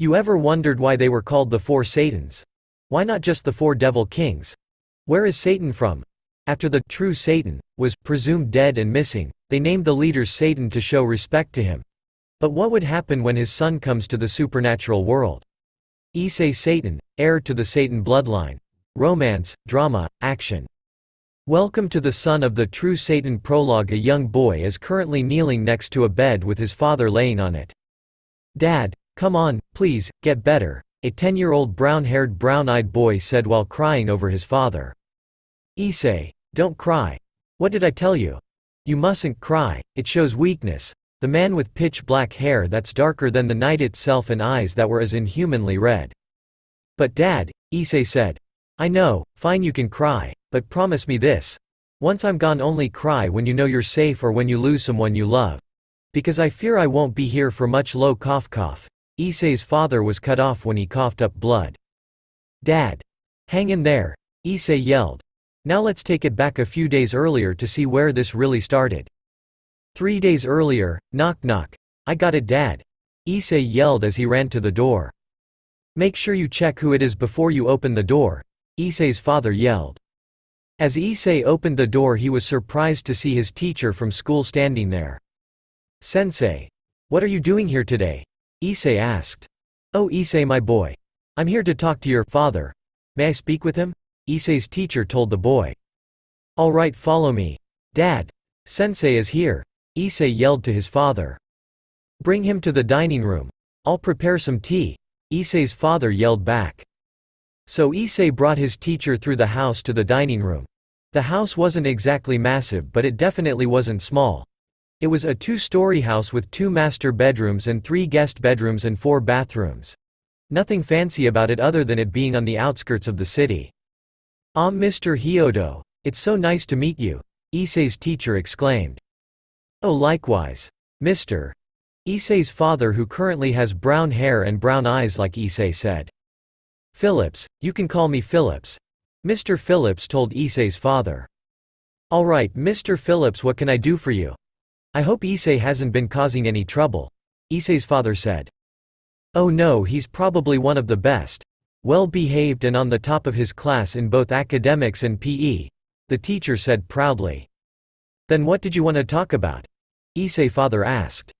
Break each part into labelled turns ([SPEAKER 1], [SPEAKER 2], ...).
[SPEAKER 1] You ever wondered why they were called the four Satans? Why not just the four devil kings? Where is Satan from? After the true Satan was presumed dead and missing, they named the leaders Satan to show respect to him. But what would happen when his son comes to the supernatural world? Issei Satan, heir to the Satan bloodline. Romance, drama, action. Welcome to the son of the true Satan prologue. A young boy is currently kneeling next to a bed with his father laying on it. Dad, come on, please, get better, a 10-year-old brown-haired brown-eyed boy said while crying over his father. Issei, don't cry. What did I tell you? You mustn't cry, it shows weakness. The man with pitch black hair that's darker than the night itself and eyes that were as inhumanly red. But Dad, Issei said. I know, fine, you can cry, but promise me this. Once I'm gone, only cry when you know you're safe or when you lose someone you love. Because I fear I won't be here for much. Low cough cough. Issei's father was cut off when he coughed up blood. Dad. Hang in there, Issei yelled. Now let's take it back a few days earlier to see where this really started. 3 days earlier, knock knock. I got it, Dad. Issei yelled as he ran to the door. Make sure you check who it is before you open the door, Issei's father yelled. As Issei opened the door, he was surprised to see his teacher from school standing there. Sensei. What are you doing here today? Issei asked. Oh, Issei, my boy. I'm here to talk to your father. May I speak with him? Issei's teacher told the boy. All right, follow me. Dad. Sensei is here, Issei yelled to his father. Bring him to the dining room. I'll prepare some tea, Issei's father yelled back. So Issei brought his teacher through the house to the dining room. The house wasn't exactly massive, but it definitely wasn't small. It was a 2-story house with 2 master bedrooms and 3 guest bedrooms and 4 bathrooms. Nothing fancy about it other than it being on the outskirts of the city. Mr. Hyodo, it's so nice to meet you, Issei's teacher exclaimed. Oh, likewise, Mr. Issei's father, who currently has brown hair and brown eyes like Issei, said. Phillips, you can call me Phillips, Mr. Phillips told Issei's father. All right, Mr. Phillips, what can I do for you? I hope Issei hasn't been causing any trouble, Issei's father said. Oh no, he's probably one of the best, well-behaved and on the top of his class in both academics and PE, the teacher said proudly. Then what did you want to talk about? Issei's father asked.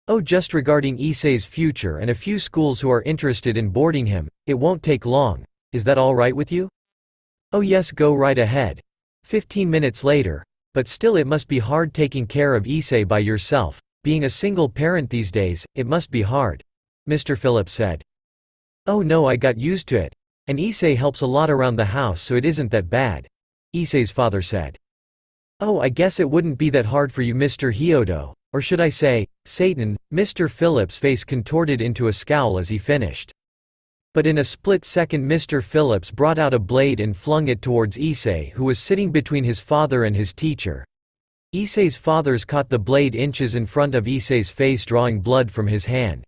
[SPEAKER 1] Oh, just regarding Issei's future and a few schools who are interested in boarding him. It won't take long. Is that all right with you? Oh yes, go right ahead. 15 minutes later. But still, it must be hard taking care of Issei by yourself. Being a single parent these days, it must be hard, Mr. Phillips said. Oh no, I got used to it. And Issei helps a lot around the house, so it isn't that bad, Issei's father said. Oh, I guess it wouldn't be that hard for you, Mr. Hyodo. Or should I say, Satan? Mr. Phillips' face contorted into a scowl as he finished. But in a split second, Mr. Phillips brought out a blade and flung it towards Issei, who was sitting between his father and his teacher. Issei's father's caught the blade inches in front of Issei's face, drawing blood from his hand.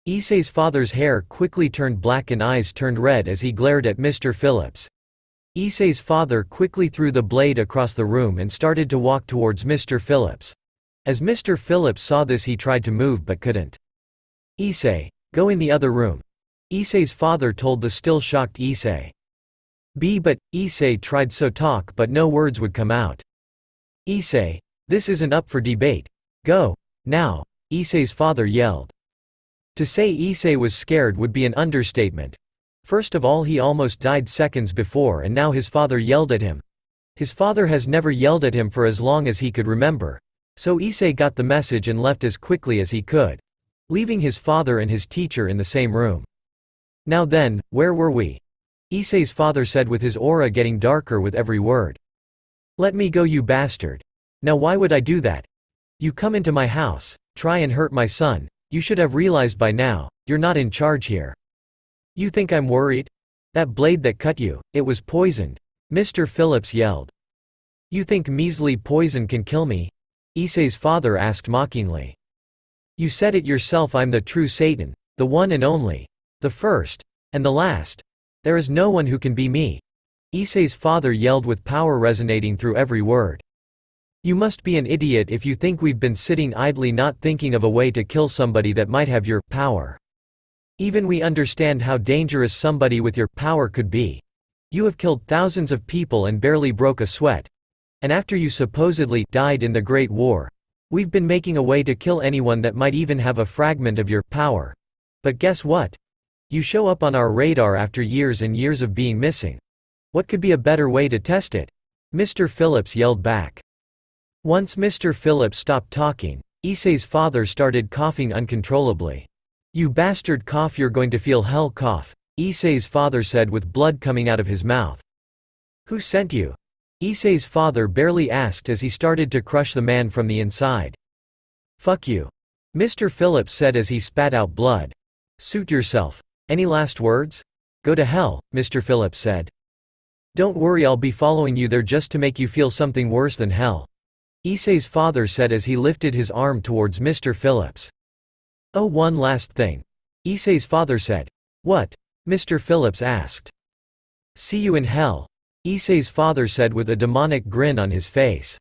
[SPEAKER 1] Issei's father's hair quickly turned black and eyes turned red as he glared at Mr. Phillips. Issei's father quickly threw the blade across the room and started to walk towards Mr. Phillips. As Mr. Phillips saw this, he tried to move but couldn't. Issei, go in the other room, Issei's father told the still shocked Issei. But Issei tried so talk, but no words would come out. Issei, this isn't up for debate. Go, now, Issei's father yelled. To say Issei was scared would be an understatement. First of all, he almost died seconds before, and now his father yelled at him. His father has never yelled at him for as long as he could remember. So Issei got the message and left as quickly as he could, leaving his father and his teacher in the same room. Now then, where were we? Issei's father said with his aura getting darker with every word. Let me go, you bastard. Now why would I do that? You come into my house, try and hurt my son. You should have realized by now, you're not in charge here. You think I'm worried? That blade that cut you, it was poisoned, Mr. Phillips yelled. You think measly poison can kill me? Issei's father asked mockingly. You said it yourself, I'm the true Satan, the one and only, the first, and the last. There is no one who can be me, Issei's father yelled with power resonating through every word. You must be an idiot if you think we've been sitting idly not thinking of a way to kill somebody that might have your power. Even we understand how dangerous somebody with your power could be. You have killed thousands of people and barely broke a sweat. And after you supposedly died in the Great War, we've been making a way to kill anyone that might even have a fragment of your power. But guess what? You show up on our radar after years and years of being missing. What could be a better way to test it? Mr. Phillips yelled back. Once Mr. Phillips stopped talking, Issei's father started coughing uncontrollably. You bastard cough, you're going to feel hell cough, Issei's father said with blood coming out of his mouth. Who sent you? Issei's father barely asked as he started to crush the man from the inside. Fuck you. Mr. Phillips said as he spat out blood. Suit yourself. Any last words? Go to hell, Mr. Phillips said. Don't worry, I'll be following you there just to make you feel something worse than hell, Issei's father said as he lifted his arm towards Mr. Phillips. Oh, one last thing, Issei's father said. What? Mr. Phillips asked. See you in hell, Issei's father said with a demonic grin on his face.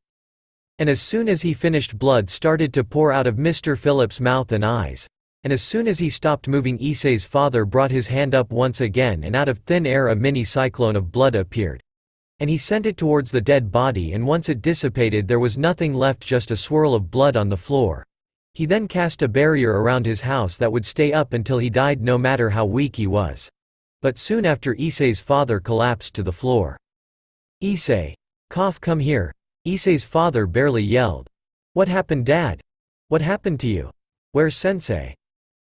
[SPEAKER 1] And as soon as he finished, blood started to pour out of Mr. Phillips' mouth and eyes. And as soon as he stopped moving, Issei's father brought his hand up once again and out of thin air a mini cyclone of blood appeared. And he sent it towards the dead body, and once it dissipated there was nothing left, just a swirl of blood on the floor. He then cast a barrier around his house that would stay up until he died, no matter how weak he was. But soon after, Issei's father collapsed to the floor. Issei. Cough, come here, Issei's father barely yelled. What happened, Dad? What happened to you? Where's Sensei?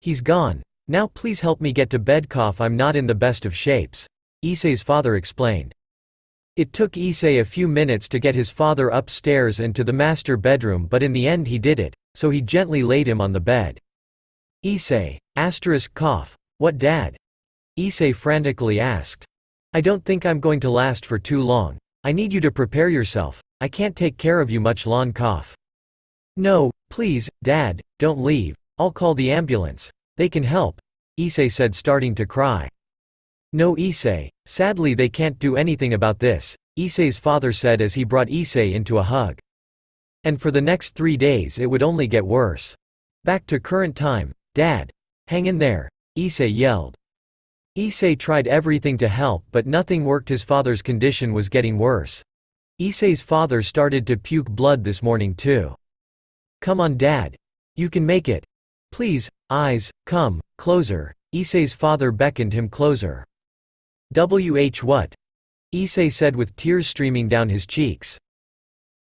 [SPEAKER 1] He's gone. Now please help me get to bed. Cough, I'm not in the best of shapes, Issei's father explained. It took Issei a few minutes to get his father upstairs and to the master bedroom, but in the end he did it, so he gently laid him on the bed. Issei. Cough. What, Dad? Issei frantically asked. I don't think I'm going to last for too long. I need you to prepare yourself. I can't take care of you much long. Cough. No, please, Dad, don't leave. I'll call the ambulance. They can help, Issei said, starting to cry. No, Issei, sadly they can't do anything about this, Issei's father said as he brought Issei into a hug. And for the next 3 days it would only get worse. Back to current time, Dad. Hang in there, Issei yelled. Issei tried everything to help, but nothing worked. His father's condition was getting worse. Issei's father started to puke blood this morning too. Come on, Dad. You can make it. Please, eyes, come closer, Issei's father beckoned him closer. What? Issei said with tears streaming down his cheeks.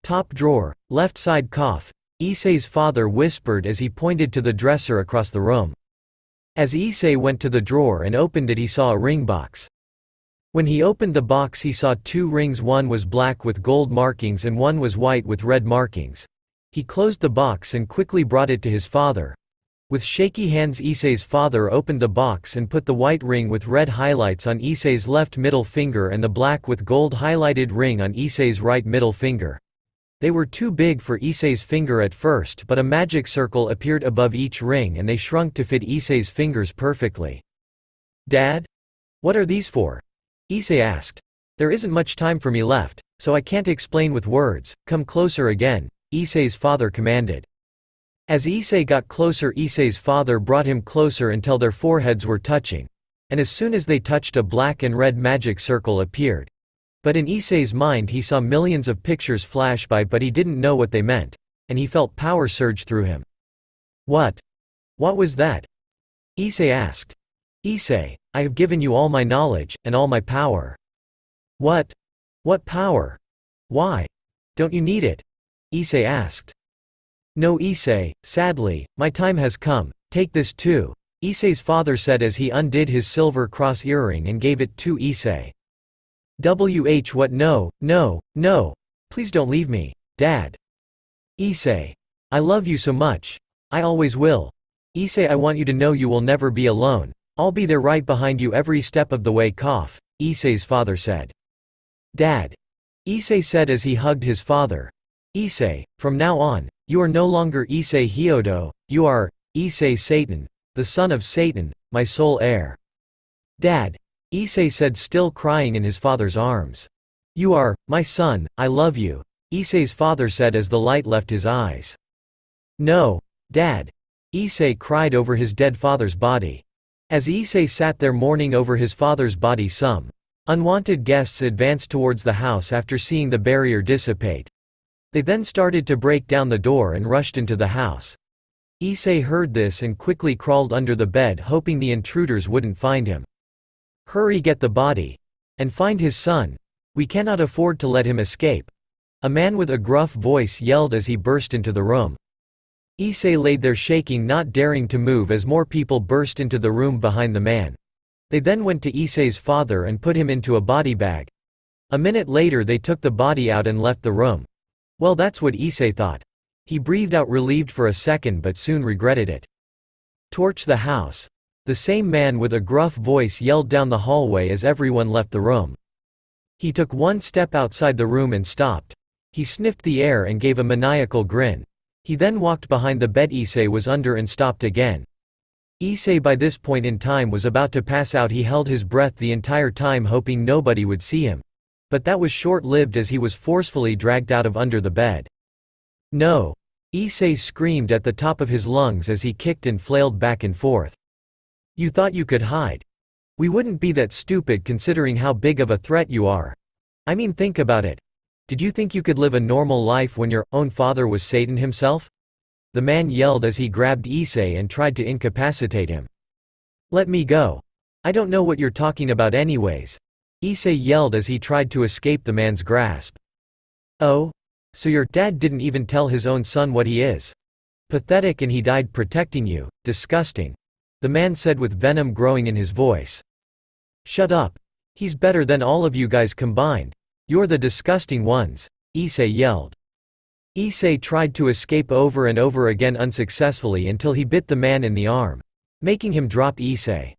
[SPEAKER 1] Top drawer, left side. Cough, Issei's father whispered as he pointed to the dresser across the room. As Issei went to the drawer and opened it, he saw a ring box. When he opened the box, he saw 2 rings, one was black with gold markings and one was white with red markings. He closed the box and quickly brought it to his father. With shaky hands, Issei's father opened the box and put the white ring with red highlights on Issei's left middle finger and the black with gold highlighted ring on Issei's right middle finger. They were too big for Issei's finger at first, but a magic circle appeared above each ring and they shrunk to fit Issei's fingers perfectly. Dad? What are these for? Issei asked. There isn't much time for me left, so I can't explain with words. Come closer again, Issei's father commanded. As Issei got closer, Issei's father brought him closer until their foreheads were touching. And as soon as they touched, a black and red magic circle appeared. But in Issei's mind he saw millions of pictures flash by, but he didn't know what they meant. And he felt power surge through him. What? What was that? Issei asked. Issei, I have given you all my knowledge, and all my power. What? What power? Why? Don't you need it? Issei asked. No, Issei, sadly, my time has come. Take this too, Issei's father said as he undid his silver cross earring and gave it to Issei. What? No, no, no. Please don't leave me, Dad. Issei. I love you so much. I always will. Issei, I want you to know you will never be alone. I'll be there right behind you every step of the way. Cough, Issei's father said. Dad. Issei said as he hugged his father. Issei, from now on, you are no longer Issei Hyodo, you are Issei Satan, the son of Satan, my sole heir. Dad. Issei said, still crying in his father's arms. You are my son, I love you, Issei's father said as the light left his eyes. No, Dad. Issei cried over his dead father's body. As Issei sat there mourning over his father's body, some unwanted guests advanced towards the house after seeing the barrier dissipate. They then started to break down the door and rushed into the house. Issei heard this and quickly crawled under the bed, hoping the intruders wouldn't find him. "Hurry, get the body. And find his son. We cannot afford to let him escape," a man with a gruff voice yelled as he burst into the room. Issei laid there shaking, not daring to move as more people burst into the room behind the man. They then went to Issei's father and put him into a body bag. A minute later they took the body out and left the room. Well, that's what Issei thought. He breathed out relieved for a second but soon regretted it. "Torch the house," the same man with a gruff voice yelled down the hallway as everyone left the room. He took one step outside the room and stopped. He sniffed the air and gave a maniacal grin. He then walked behind the bed Issei was under and stopped again. Issei by this point in time was about to pass out. He held his breath the entire time, hoping nobody would see him. But that was short-lived as he was forcefully dragged out of under the bed. "No!" Issei screamed at the top of his lungs as he kicked and flailed back and forth. "You thought you could hide? We wouldn't be that stupid considering how big of a threat you are. I mean, think about it. Did you think you could live a normal life when your own father was Satan himself?" The man yelled as he grabbed Issei and tried to incapacitate him. "Let me go. I don't know what you're talking about anyways," Issei yelled as he tried to escape the man's grasp. "Oh? So your dad didn't even tell his own son what he is? Pathetic, and he died protecting you. Disgusting," the man said with venom growing in his voice. "Shut up. He's better than all of you guys combined. You're the disgusting ones," Issei yelled. Issei tried to escape over and over again unsuccessfully until he bit the man in the arm, making him drop Issei.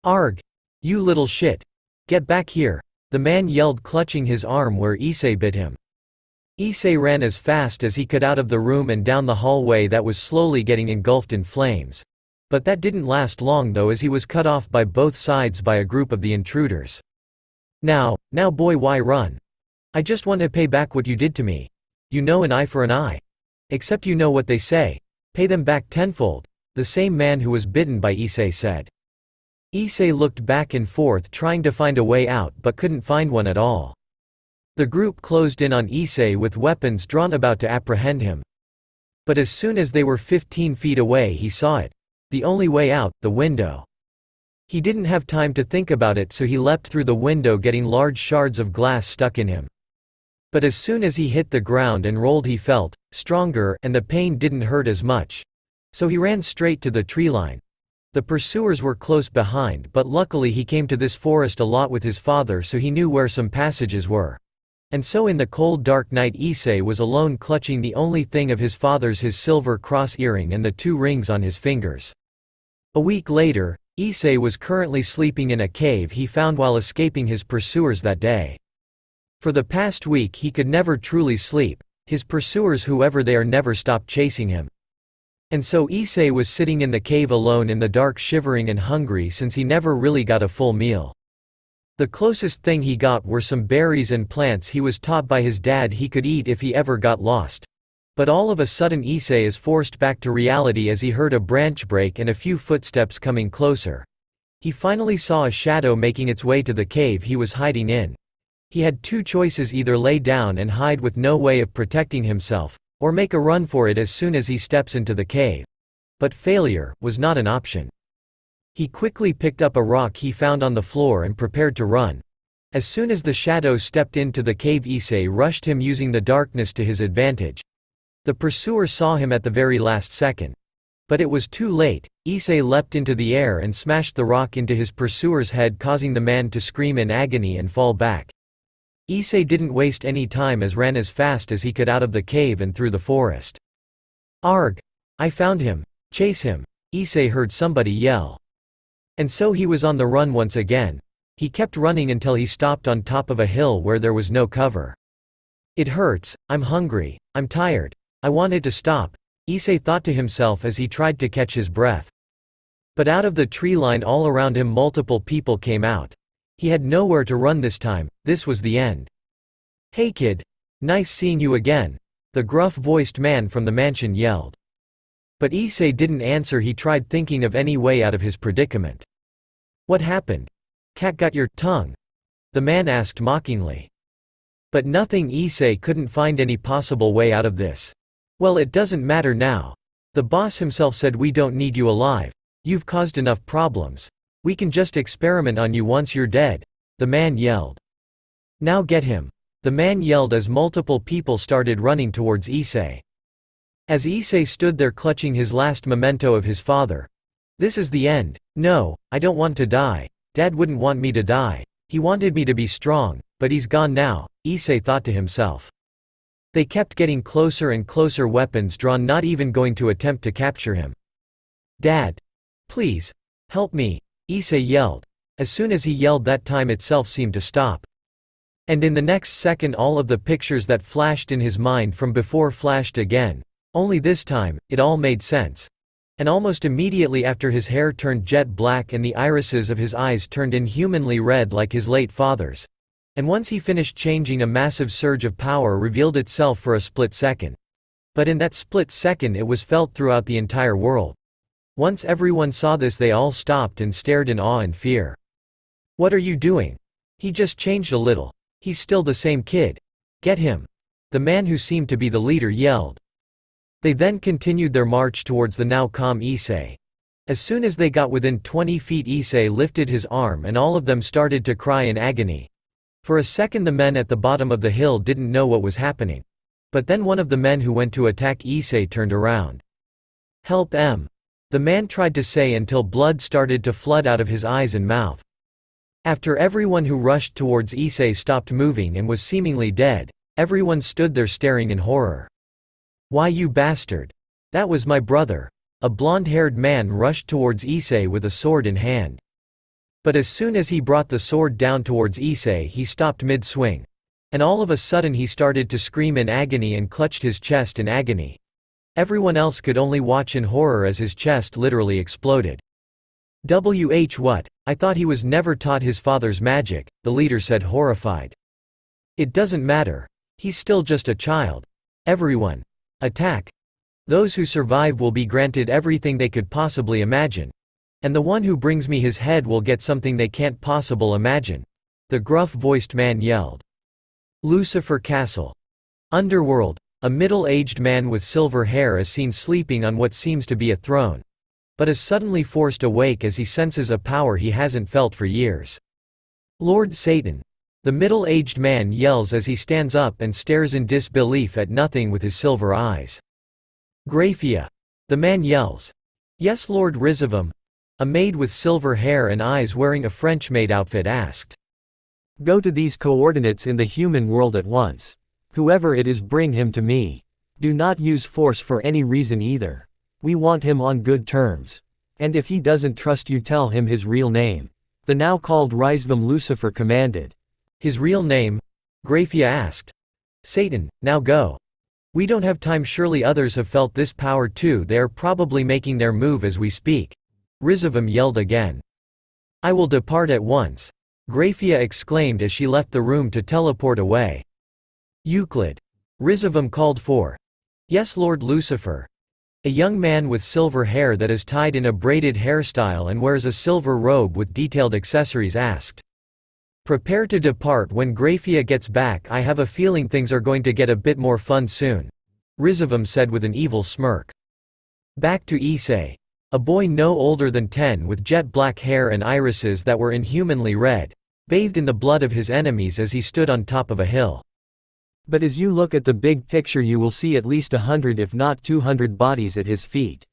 [SPEAKER 1] "Arg! You little shit! Get back here!" the man yelled, clutching his arm where Issei bit him. Issei ran as fast as he could out of the room and down the hallway that was slowly getting engulfed in flames. But that didn't last long though, as he was cut off by both sides by a group of the intruders. Now boy, why run? I just want to pay back what you did to me. You know, an eye for an eye. Except you know what they say. Pay them back tenfold," the same man who was bitten by Issei said. Issei looked back and forth trying to find a way out but couldn't find one at all. The group closed in on Issei with weapons drawn, about to apprehend him. But as soon as they were 15 feet away he saw it. The only way out, the window. He didn't have time to think about it, so he leapt through the window, getting large shards of glass stuck in him. But as soon as he hit the ground and rolled, he felt stronger and the pain didn't hurt as much. So he ran straight to the tree line. The pursuers were close behind, but luckily he came to this forest a lot with his father, so he knew where some passages were. And so in the cold dark night Issei was alone, clutching the only thing of his father's, his silver cross earring and the 2 rings on his fingers. A week later, Issei was currently sleeping in a cave he found while escaping his pursuers that day. For the past week he could never truly sleep. His pursuers, whoever they are, never stopped chasing him. And so Issei was sitting in the cave alone in the dark, shivering and hungry, since he never really got a full meal. The closest thing he got were some berries and plants he was taught by his dad he could eat if he ever got lost. But all of a sudden Issei is forced back to reality as he heard a branch break and a few footsteps coming closer. He finally saw a shadow making its way to the cave he was hiding in. He had 2 choices: either lay down and hide with no way of protecting himself, or make a run for it as soon as he steps into the cave. But failure was not an option. He quickly picked up a rock he found on the floor and prepared to run. As soon as the shadow stepped into the cave, Issei rushed him, using the darkness to his advantage. The pursuer saw him at the very last second. But it was too late. Issei leapt into the air and smashed the rock into his pursuer's head, causing the man to scream in agony and fall back. Issei didn't waste any time as ran as fast as he could out of the cave and through the forest. "Arg! I found him! Chase him!" Issei heard somebody yell. And so he was on the run once again. He kept running until he stopped on top of a hill where there was no cover. "It hurts, I'm hungry, I'm tired. I wanted to stop," Issei thought to himself as he tried to catch his breath. But out of the tree line all around him multiple people came out. He had nowhere to run this time. This was the end. "Hey kid. Nice seeing you again," the gruff-voiced man from the mansion yelled. But Issei didn't answer. He tried thinking of any way out of his predicament. "What happened? Cat got your tongue?" the man asked mockingly. But nothing. Issei couldn't find any possible way out of this. "Well, it doesn't matter now. The boss himself said we don't need you alive. You've caused enough problems. We can just experiment on you once you're dead," the man yelled. "Now get him," the man yelled as multiple people started running towards Issei. As Issei stood there clutching his last memento of his father. "This is the end. No, I don't want to die. Dad wouldn't want me to die. He wanted me to be strong, but he's gone now," Issei thought to himself. They kept getting closer and closer, weapons drawn, not even going to attempt to capture him. "Dad! Please! Help me!" Issei yelled. As soon as he yelled, that time itself seemed to stop. And in the next second all of the pictures that flashed in his mind from before flashed again. Only this time, it all made sense. And almost immediately after, his hair turned jet black and the irises of his eyes turned inhumanly red like his late father's. And once he finished changing, a massive surge of power revealed itself for a split second. But in that split second it was felt throughout the entire world. Once everyone saw this, they all stopped and stared in awe and fear. "What are you doing? He just changed a little. He's still the same kid. Get him!" the man who seemed to be the leader yelled. They then continued their march towards the now calm Issei. As soon as they got within 20 feet, Issei lifted his arm and all of them started to cry in agony. For a second the men at the bottom of the hill didn't know what was happening. But then one of the men who went to attack Issei turned around. "Help em!" the man tried to say until blood started to flood out of his eyes and mouth. After everyone who rushed towards Issei stopped moving and was seemingly dead, everyone stood there staring in horror. "Why, you bastard! That was my brother!" A blonde-haired man rushed towards Issei with a sword in hand. But as soon as he brought the sword down towards Issei, he stopped mid-swing. And all of a sudden he started to scream in agony and clutched his chest in agony. Everyone else could only watch in horror as his chest literally exploded. What? I thought he was never taught his father's magic," the leader said, horrified. "It doesn't matter. He's still just a child. Everyone! Attack! Those who survive will be granted everything they could possibly imagine. And the one who brings me his head will get something they can't possibly imagine," the gruff-voiced man yelled. Lucifer Castle. Underworld. A middle-aged man with silver hair is seen sleeping on what seems to be a throne. But is suddenly forced awake as he senses a power he hasn't felt for years. "Lord Satan!" the middle-aged man yells as he stands up and stares in disbelief at nothing with his silver eyes. "Graphia!" the man yells. "Yes, Lord Rizavam," a maid with silver hair and eyes wearing a French maid outfit asked.
[SPEAKER 2] "Go to these coordinates in the human world at once. Whoever it is, bring him to me. Do not use force for any reason either. We want him on good terms. And if he doesn't trust you, tell him his real name," the now called Rizvam Lucifer commanded.
[SPEAKER 1] "His real name?" Graphia asked. "Satan, now go. We don't have time. Surely others have felt this power too. They are probably making their move as we speak," Rizavam yelled again. "I will depart at once," Graphia exclaimed as she left the room to teleport away. "Euclid," Rizavam called for. "Yes, Lord Lucifer." A young man with silver hair that is tied in a braided hairstyle and wears a silver robe with detailed accessories asked. "Prepare to depart when Graphia gets back. I have a feeling things are going to get a bit more fun soon," Rizavam said with an evil smirk. Back to Issei. A boy no older than 10 with jet black hair and irises that were inhumanly red, bathed in the blood of his enemies as he stood on top of a hill.
[SPEAKER 2] But as you look at the big picture, you will see at least 100 if not 200 bodies at his feet.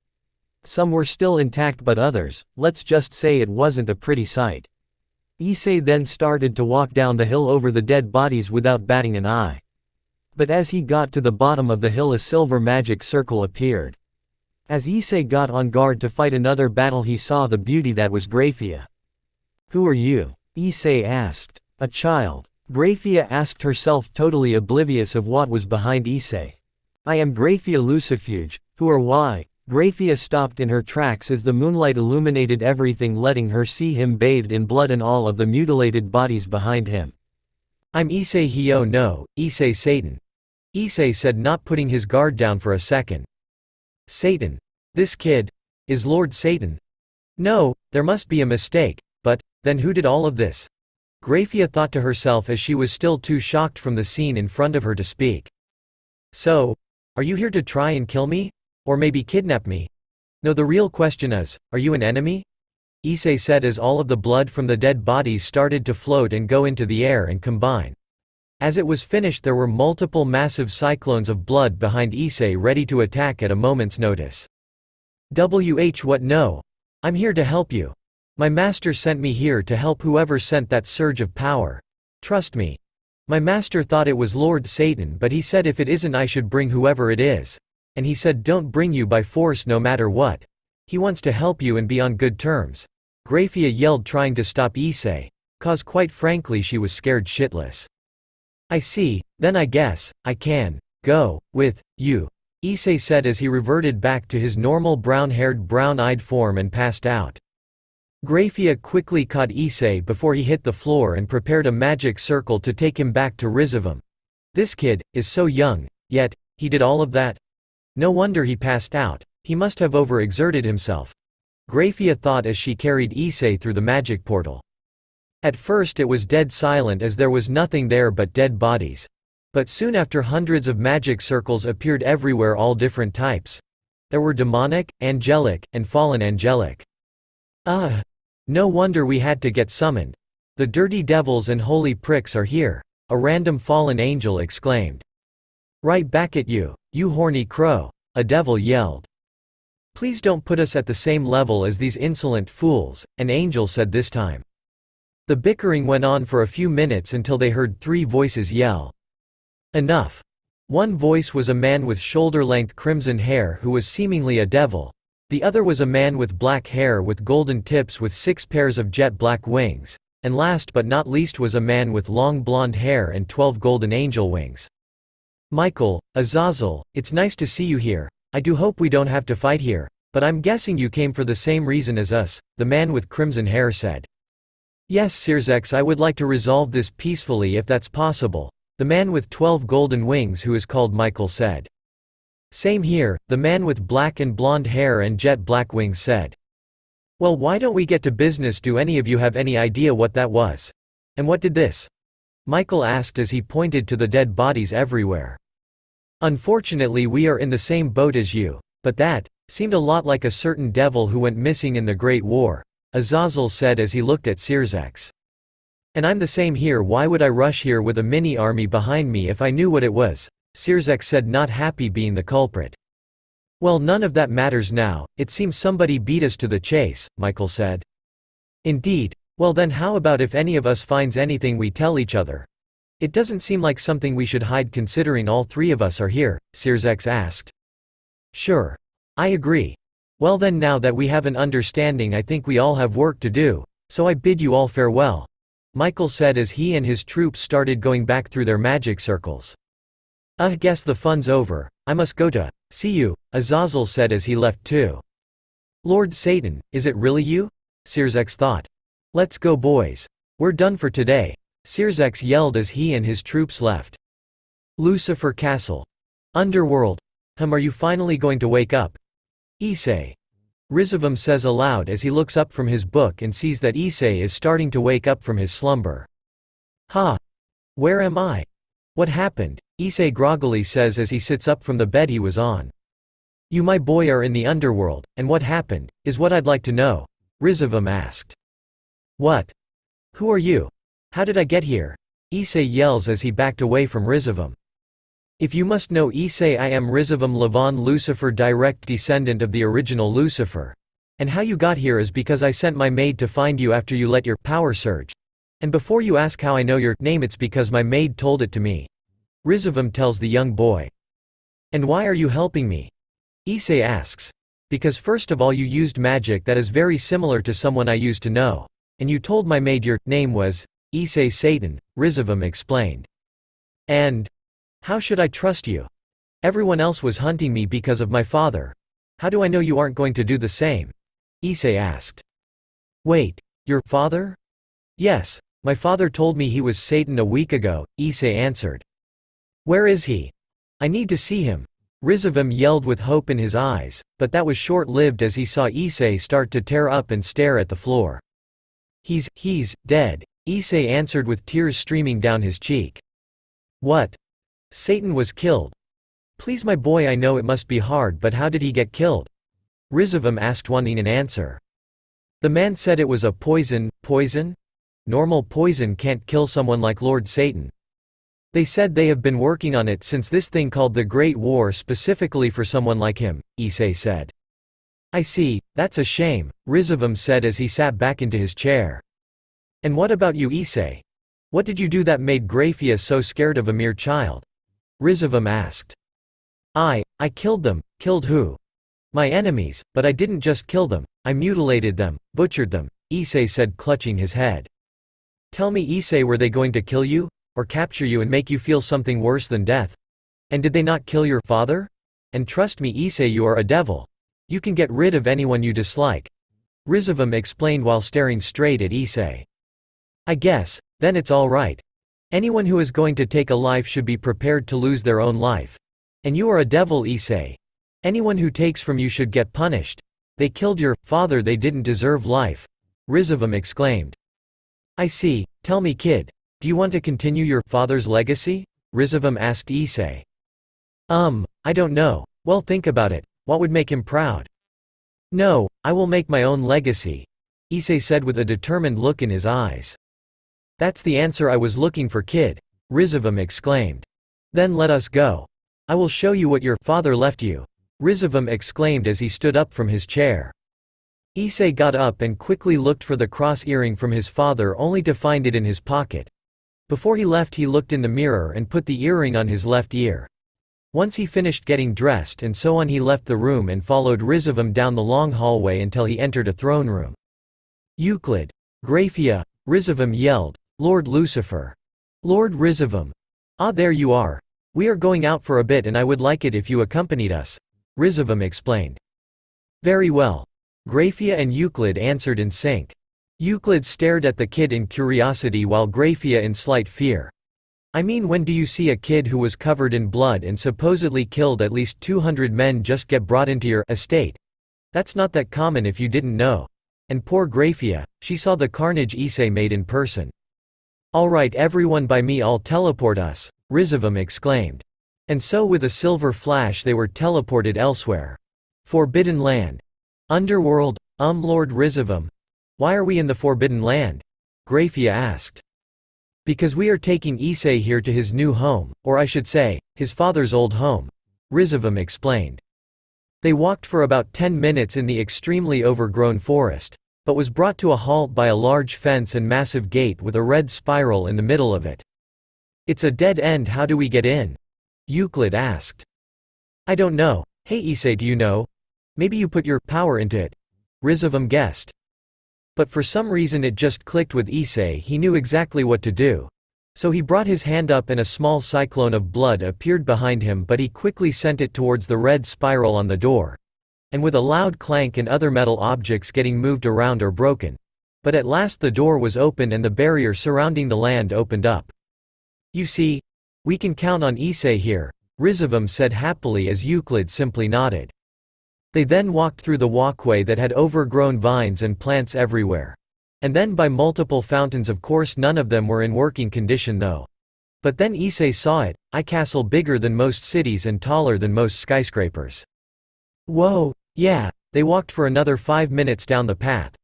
[SPEAKER 2] Some were still intact, but others, let's just say it wasn't a pretty sight. Issei then started to walk down the hill over the dead bodies without batting an eye. But as he got to the bottom of the hill, a silver magic circle appeared. As Issei got on guard to fight another battle, he saw the beauty that was Graphia. "Who are you?" Issei asked. "A child," Graphia asked herself, totally oblivious of what was behind Issei. "I am Graphia Lucifuge. Who or why?" Graphia stopped in her tracks as the moonlight illuminated everything, letting her see him bathed in blood and all of the mutilated bodies behind him.
[SPEAKER 1] "I'm Issei Hyo no, Issei Satan," Issei said, not putting his guard down for a second. "Satan," This kid is Lord Satan. No, there must be a mistake, but then who did all of this? Graphia thought to herself as she was still too shocked from the scene in front of her to speak. So, are you here to try and kill me? Or maybe kidnap me? No, the real question is, are you an enemy? Issei said as all of the blood from the dead bodies started to float and go into the air and combine. As it was finished, there were multiple massive cyclones of blood behind Issei ready to attack at a moment's notice. What? No. I'm here to help you. My master sent me here to help whoever sent that surge of power. Trust me. My master thought it was Lord Satan, but he said if it isn't I should bring whoever it is. And he said don't bring you by force no matter what. He wants to help you and be on good terms. Graphia yelled, trying to stop Issei, cause quite frankly she was scared shitless. I see, then I guess I can go with you, Issei said as he reverted back to his normal brown-haired, brown-eyed form and passed out. Graphia quickly caught Issei before he hit the floor and prepared a magic circle to take him back to Rizavam. This kid is so young, yet he did all of that? No wonder he passed out. He must have overexerted himself. Graphia thought as she carried Issei through the magic portal. At first it was dead silent as there was nothing there but dead bodies. But soon after hundreds of magic circles appeared everywhere, all different types. There were demonic, angelic, and fallen angelic. No wonder we had to get summoned. The dirty devils and holy pricks are here, a random fallen angel exclaimed. Right back at you, you horny crow, a devil yelled. Please don't put us at the same level as these insolent fools, an angel said this time. The bickering went on for a few minutes until they heard three voices yell. Enough. One voice was a man with shoulder-length crimson hair who was seemingly a devil. The other was a man with black hair with golden tips with 6 pairs of jet black wings. And last but not least was a man with long blonde hair and 12 golden angel wings. Michael, Azazel, it's nice to see you here. I do hope we don't have to fight here, but I'm guessing you came for the same reason as us, the man with crimson hair said. Yes, Sirzex, I would like to resolve this peacefully if that's possible, the man with 12 golden wings who is called Michael said. Same here, the man with black and blonde hair and jet black wings said. Well, why don't we get to business? Do any of you have any idea what that was? And what did this? Michael asked as he pointed to the dead bodies everywhere. Unfortunately we are in the same boat as you, but that seemed a lot like a certain devil who went missing in the Great War, Azazel said as he looked at Sirzex. And I'm the same here. Why would I rush here with a mini army behind me if I knew what it was? Sirzex said, not happy being the culprit. Well, none of that matters now, it seems somebody beat us to the chase, Michael said. Indeed. Well then how about if any of us finds anything we tell each other? It doesn't seem like something we should hide considering all three of us are here, Sirzex asked. Sure. I agree. Well then, now that we have an understanding, I think we all have work to do, so I bid you all farewell, Michael said as he and his troops started going back through their magic circles. Guess the fun's over, I must go to see you, Azazel said as he left too. Lord Satan, is it really you? Sirzex thought. Let's go boys. We're done for today, Sirzex yelled as he and his troops left. Lucifer Castle. Underworld. Are you finally going to wake up? Issei. Rizavam says aloud as he looks up from his book and sees that Issei is starting to wake up from his slumber. Ha! Where am I? What happened? Issei groggily says as he sits up from the bed he was on. You, my boy, are in the underworld, and what happened is what I'd like to know, Rizavam asked. What? Who are you? How did I get here? Issei yells as he backed away from Rizavam. If you must know, Issei, I am Rizavam Lavan, Lucifer, direct descendant of the original Lucifer. And how you got here is because I sent my maid to find you after you let your power surge. And before you ask how I know your name, it's because my maid told it to me, Rizavam tells the young boy. And why are you helping me? Issei asks. Because first of all you used magic that is very similar to someone I used to know. And you told my maid your name was Issei Satan, Rizavam explained. And how should I trust you? Everyone else was hunting me because of my father. How do I know you aren't going to do the same? Issei asked. Wait, your father? Yes, my father told me he was Satan a week ago, Issei answered. Where is he? I need to see him. Rizavam yelled with hope in his eyes, but that was short-lived as he saw Issei start to tear up and stare at the floor. He's dead, Issei answered with tears streaming down his cheek. What? Satan was killed. Please my boy, I know it must be hard, but how did he get killed? Rizavam asked, wanting an answer. The man said it was a poison. Poison? Normal poison can't kill someone like Lord Satan. They said they have been working on it since this thing called the Great War specifically for someone like him, Issei said. I see, that's a shame, Rizavam said as he sat back into his chair. And what about you, Issei? What did you do that made Grafia so scared of a mere child? Rizavam asked. I killed them. Killed who? My enemies, but I didn't just kill them, I mutilated them, butchered them, Issei said, clutching his head. Tell me, Issei, were they going to kill you? Or capture you and make you feel something worse than death? And did they not kill your father? And trust me, Issei, you are a devil. You can get rid of anyone you dislike. Rizavam explained while staring straight at Issei. I guess, then it's all right. Anyone who is going to take a life should be prepared to lose their own life. And you are a devil, Issei. Anyone who takes from you should get punished. They killed your father, they didn't deserve life. Rizavam exclaimed. I see, tell me, kid. Do you want to continue your father's legacy? Rizavam asked Issei. I don't know. Well, think about it. What would make him proud? No, I will make my own legacy, Issei said with a determined look in his eyes. That's the answer I was looking for, kid, Rizavam exclaimed. Then let us go. I will show you what your father left you, Rizavam exclaimed as he stood up from his chair. Issei got up and quickly looked for the cross earring from his father only to find it in his pocket. Before he left, he looked in the mirror and put the earring on his left ear. Once he finished getting dressed and so on, he left the room and followed Rizavam down the long hallway until he entered a throne room. Euclid! Grafia! Rizavam yelled. Lord Lucifer! Lord Rizavam! Ah, there you are. We are going out for a bit and I would like it if you accompanied us, Rizavam explained. Very well. Grafia and Euclid answered in sync. Euclid stared at the kid in curiosity while Grafia in slight fear. I mean, when do you see a kid who was covered in blood and supposedly killed at least 200 men just get brought into your estate? That's not that common if you didn't know. And poor Grafia, she saw the carnage Issei made in person. Alright everyone, by me, I'll teleport us, Rizavam exclaimed. And so with a silver flash they were teleported elsewhere. Forbidden Land. Underworld, Lord Rizavam. Why are we in the Forbidden Land? Grafia asked. Because we are taking Issei here to his new home, or I should say, his father's old home, Rizavam explained. They walked for about 10 minutes in the extremely overgrown forest, but was brought to a halt by a large fence and massive gate with a red spiral in the middle of it. It's a dead end, how do we get in? Euclid asked. I don't know. Hey Issei, do you know? Maybe you put your power into it, Rizavam guessed. But for some reason it just clicked with Issei, he knew exactly what to do. So he brought his hand up and a small cyclone of blood appeared behind him, but he quickly sent it towards the red spiral on the door. And with a loud clank and other metal objects getting moved around or broken. But at last the door was opened and the barrier surrounding the land opened up. You see? We can count on Issei here, Rizavam said happily as Euclid simply nodded. They then walked through the walkway that had overgrown vines and plants everywhere. And then by multiple fountains, of course none of them were in working condition though. But then Issei saw it, a castle bigger than most cities and taller than most skyscrapers. Whoa, yeah, they walked for another 5 minutes down the path.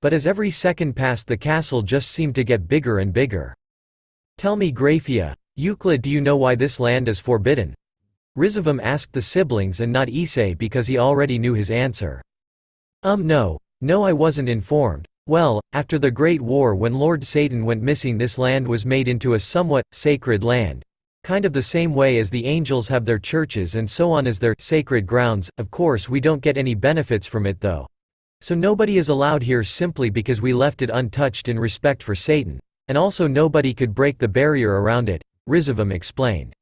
[SPEAKER 1] But as every second passed the castle just seemed to get bigger and bigger. Tell me Grafia, Euclid, do you know why this land is forbidden? Rizavam asked the siblings and not Issei because he already knew his answer. No, I wasn't informed. Well, after the Great War when Lord Satan went missing, this land was made into a somewhat sacred land. Kind of the same way as the angels have their churches and so on as their sacred grounds. Of course we don't get any benefits from it though. So nobody is allowed here simply because we left it untouched in respect for Satan. And also nobody could break the barrier around it, Rizavam explained.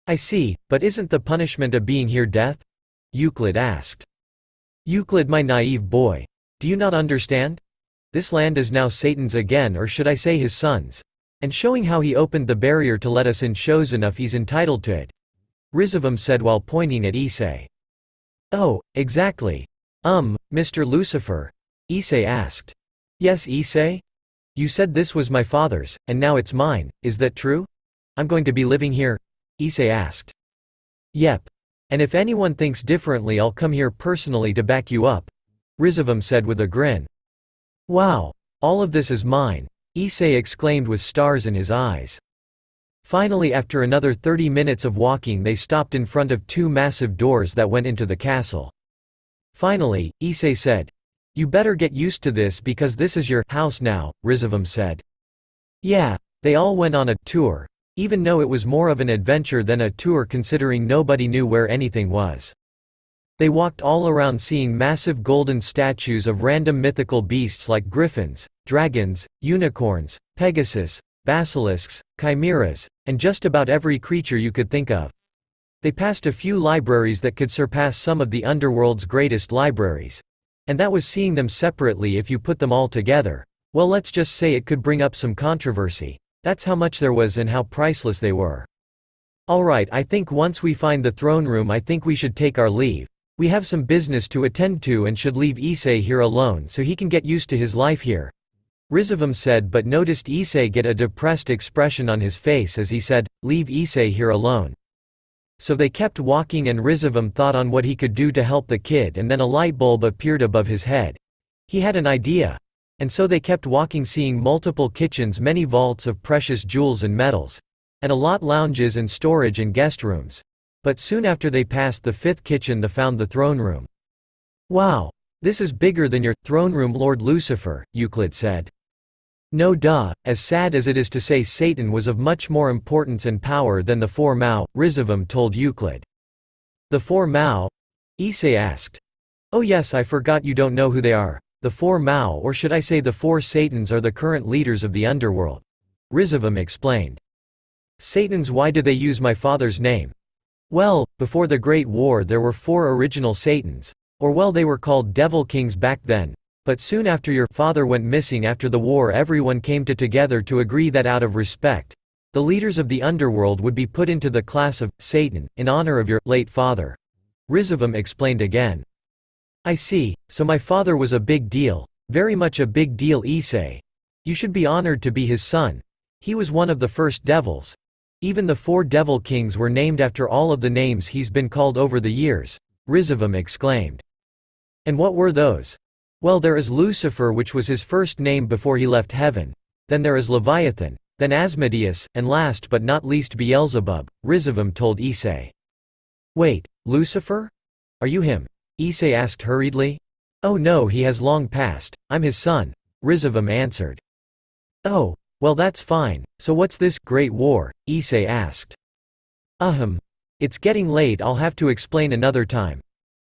[SPEAKER 1] I see, but isn't the punishment of being here death? Euclid asked. Euclid, my naive boy. Do you not understand? This land is now Satan's again, or should I say his son's. And showing how he opened the barrier to let us in shows enough he's entitled to it. Rizavam said while pointing at Issei. Oh, exactly. Mr. Lucifer? Issei asked. Yes, Issei? You said this was my father's, and now it's mine, is that true? I'm going to be living here? Issei asked. Yep. And if anyone thinks differently I'll come here personally to back you up, Rizavam said with a grin. Wow. All of this is mine, Issei exclaimed with stars in his eyes. Finally, after another 30 minutes of walking, they stopped in front of 2 massive doors that went into the castle. Finally, Issei said, You better get used to this because this is your house now, Rizavam said. Yeah. They all went on a tour, even though it was more of an adventure than a tour considering nobody knew where anything was. They walked all around seeing massive golden statues of random mythical beasts like griffins, dragons, unicorns, Pegasus, basilisks, chimeras, and just about every creature you could think of. They passed a few libraries that could surpass some of the underworld's greatest libraries. And that was seeing them separately. If you put them all together, well, let's just say it could bring up some controversy. That's how much there was and how priceless they were. Alright, I think once we find the throne room I think we should take our leave. We have some business to attend to and should leave Issei here alone so he can get used to his life here, Rizavam said, but noticed Issei get a depressed expression on his face as he said, Leave Issei here alone. So they kept walking and Rizavam thought on what he could do to help the kid, and then a light bulb appeared above his head. He had an idea. And so they kept walking, seeing multiple kitchens, many vaults of precious jewels and metals, and a lot lounges and storage and guest rooms. But soon after they passed the 5th kitchen they found the throne room. Wow! This is bigger than your throne room, Lord Lucifer, Euclid said. No duh, as sad as it is to say, Satan was of much more importance and power than the 4 Mao, Rizavam told Euclid. The 4 Mao? Issei asked. Oh yes, I forgot you don't know who they are. The 4 Mao, or should I say the 4 Satans, are the current leaders of the underworld, Rizavam explained. Satans? Why do they use my father's name? Well, before the Great War there were 4 original Satans, or well, they were called Devil Kings back then, but soon after your father went missing after the war everyone came together to agree that out of respect, the leaders of the underworld would be put into the class of Satan, in honor of your late father, Rizavam explained again. I see, so my father was a big deal, very much a big deal, Issei. You should be honored to be his son. He was one of the first devils. Even the 4 Devil Kings were named after all of the names he's been called over the years, Rizavam exclaimed. And what were those? Well, there is Lucifer, which was his first name before he left heaven, then there is Leviathan, then Asmodeus, and last but not least Beelzebub, Rizavam told Issei. Wait, Lucifer? Are you him? Issei asked hurriedly. Oh no, he has long passed, I'm his son, Rizavam answered. Oh, well that's fine, so what's this great war? Issei asked. It's getting late, I'll have to explain another time.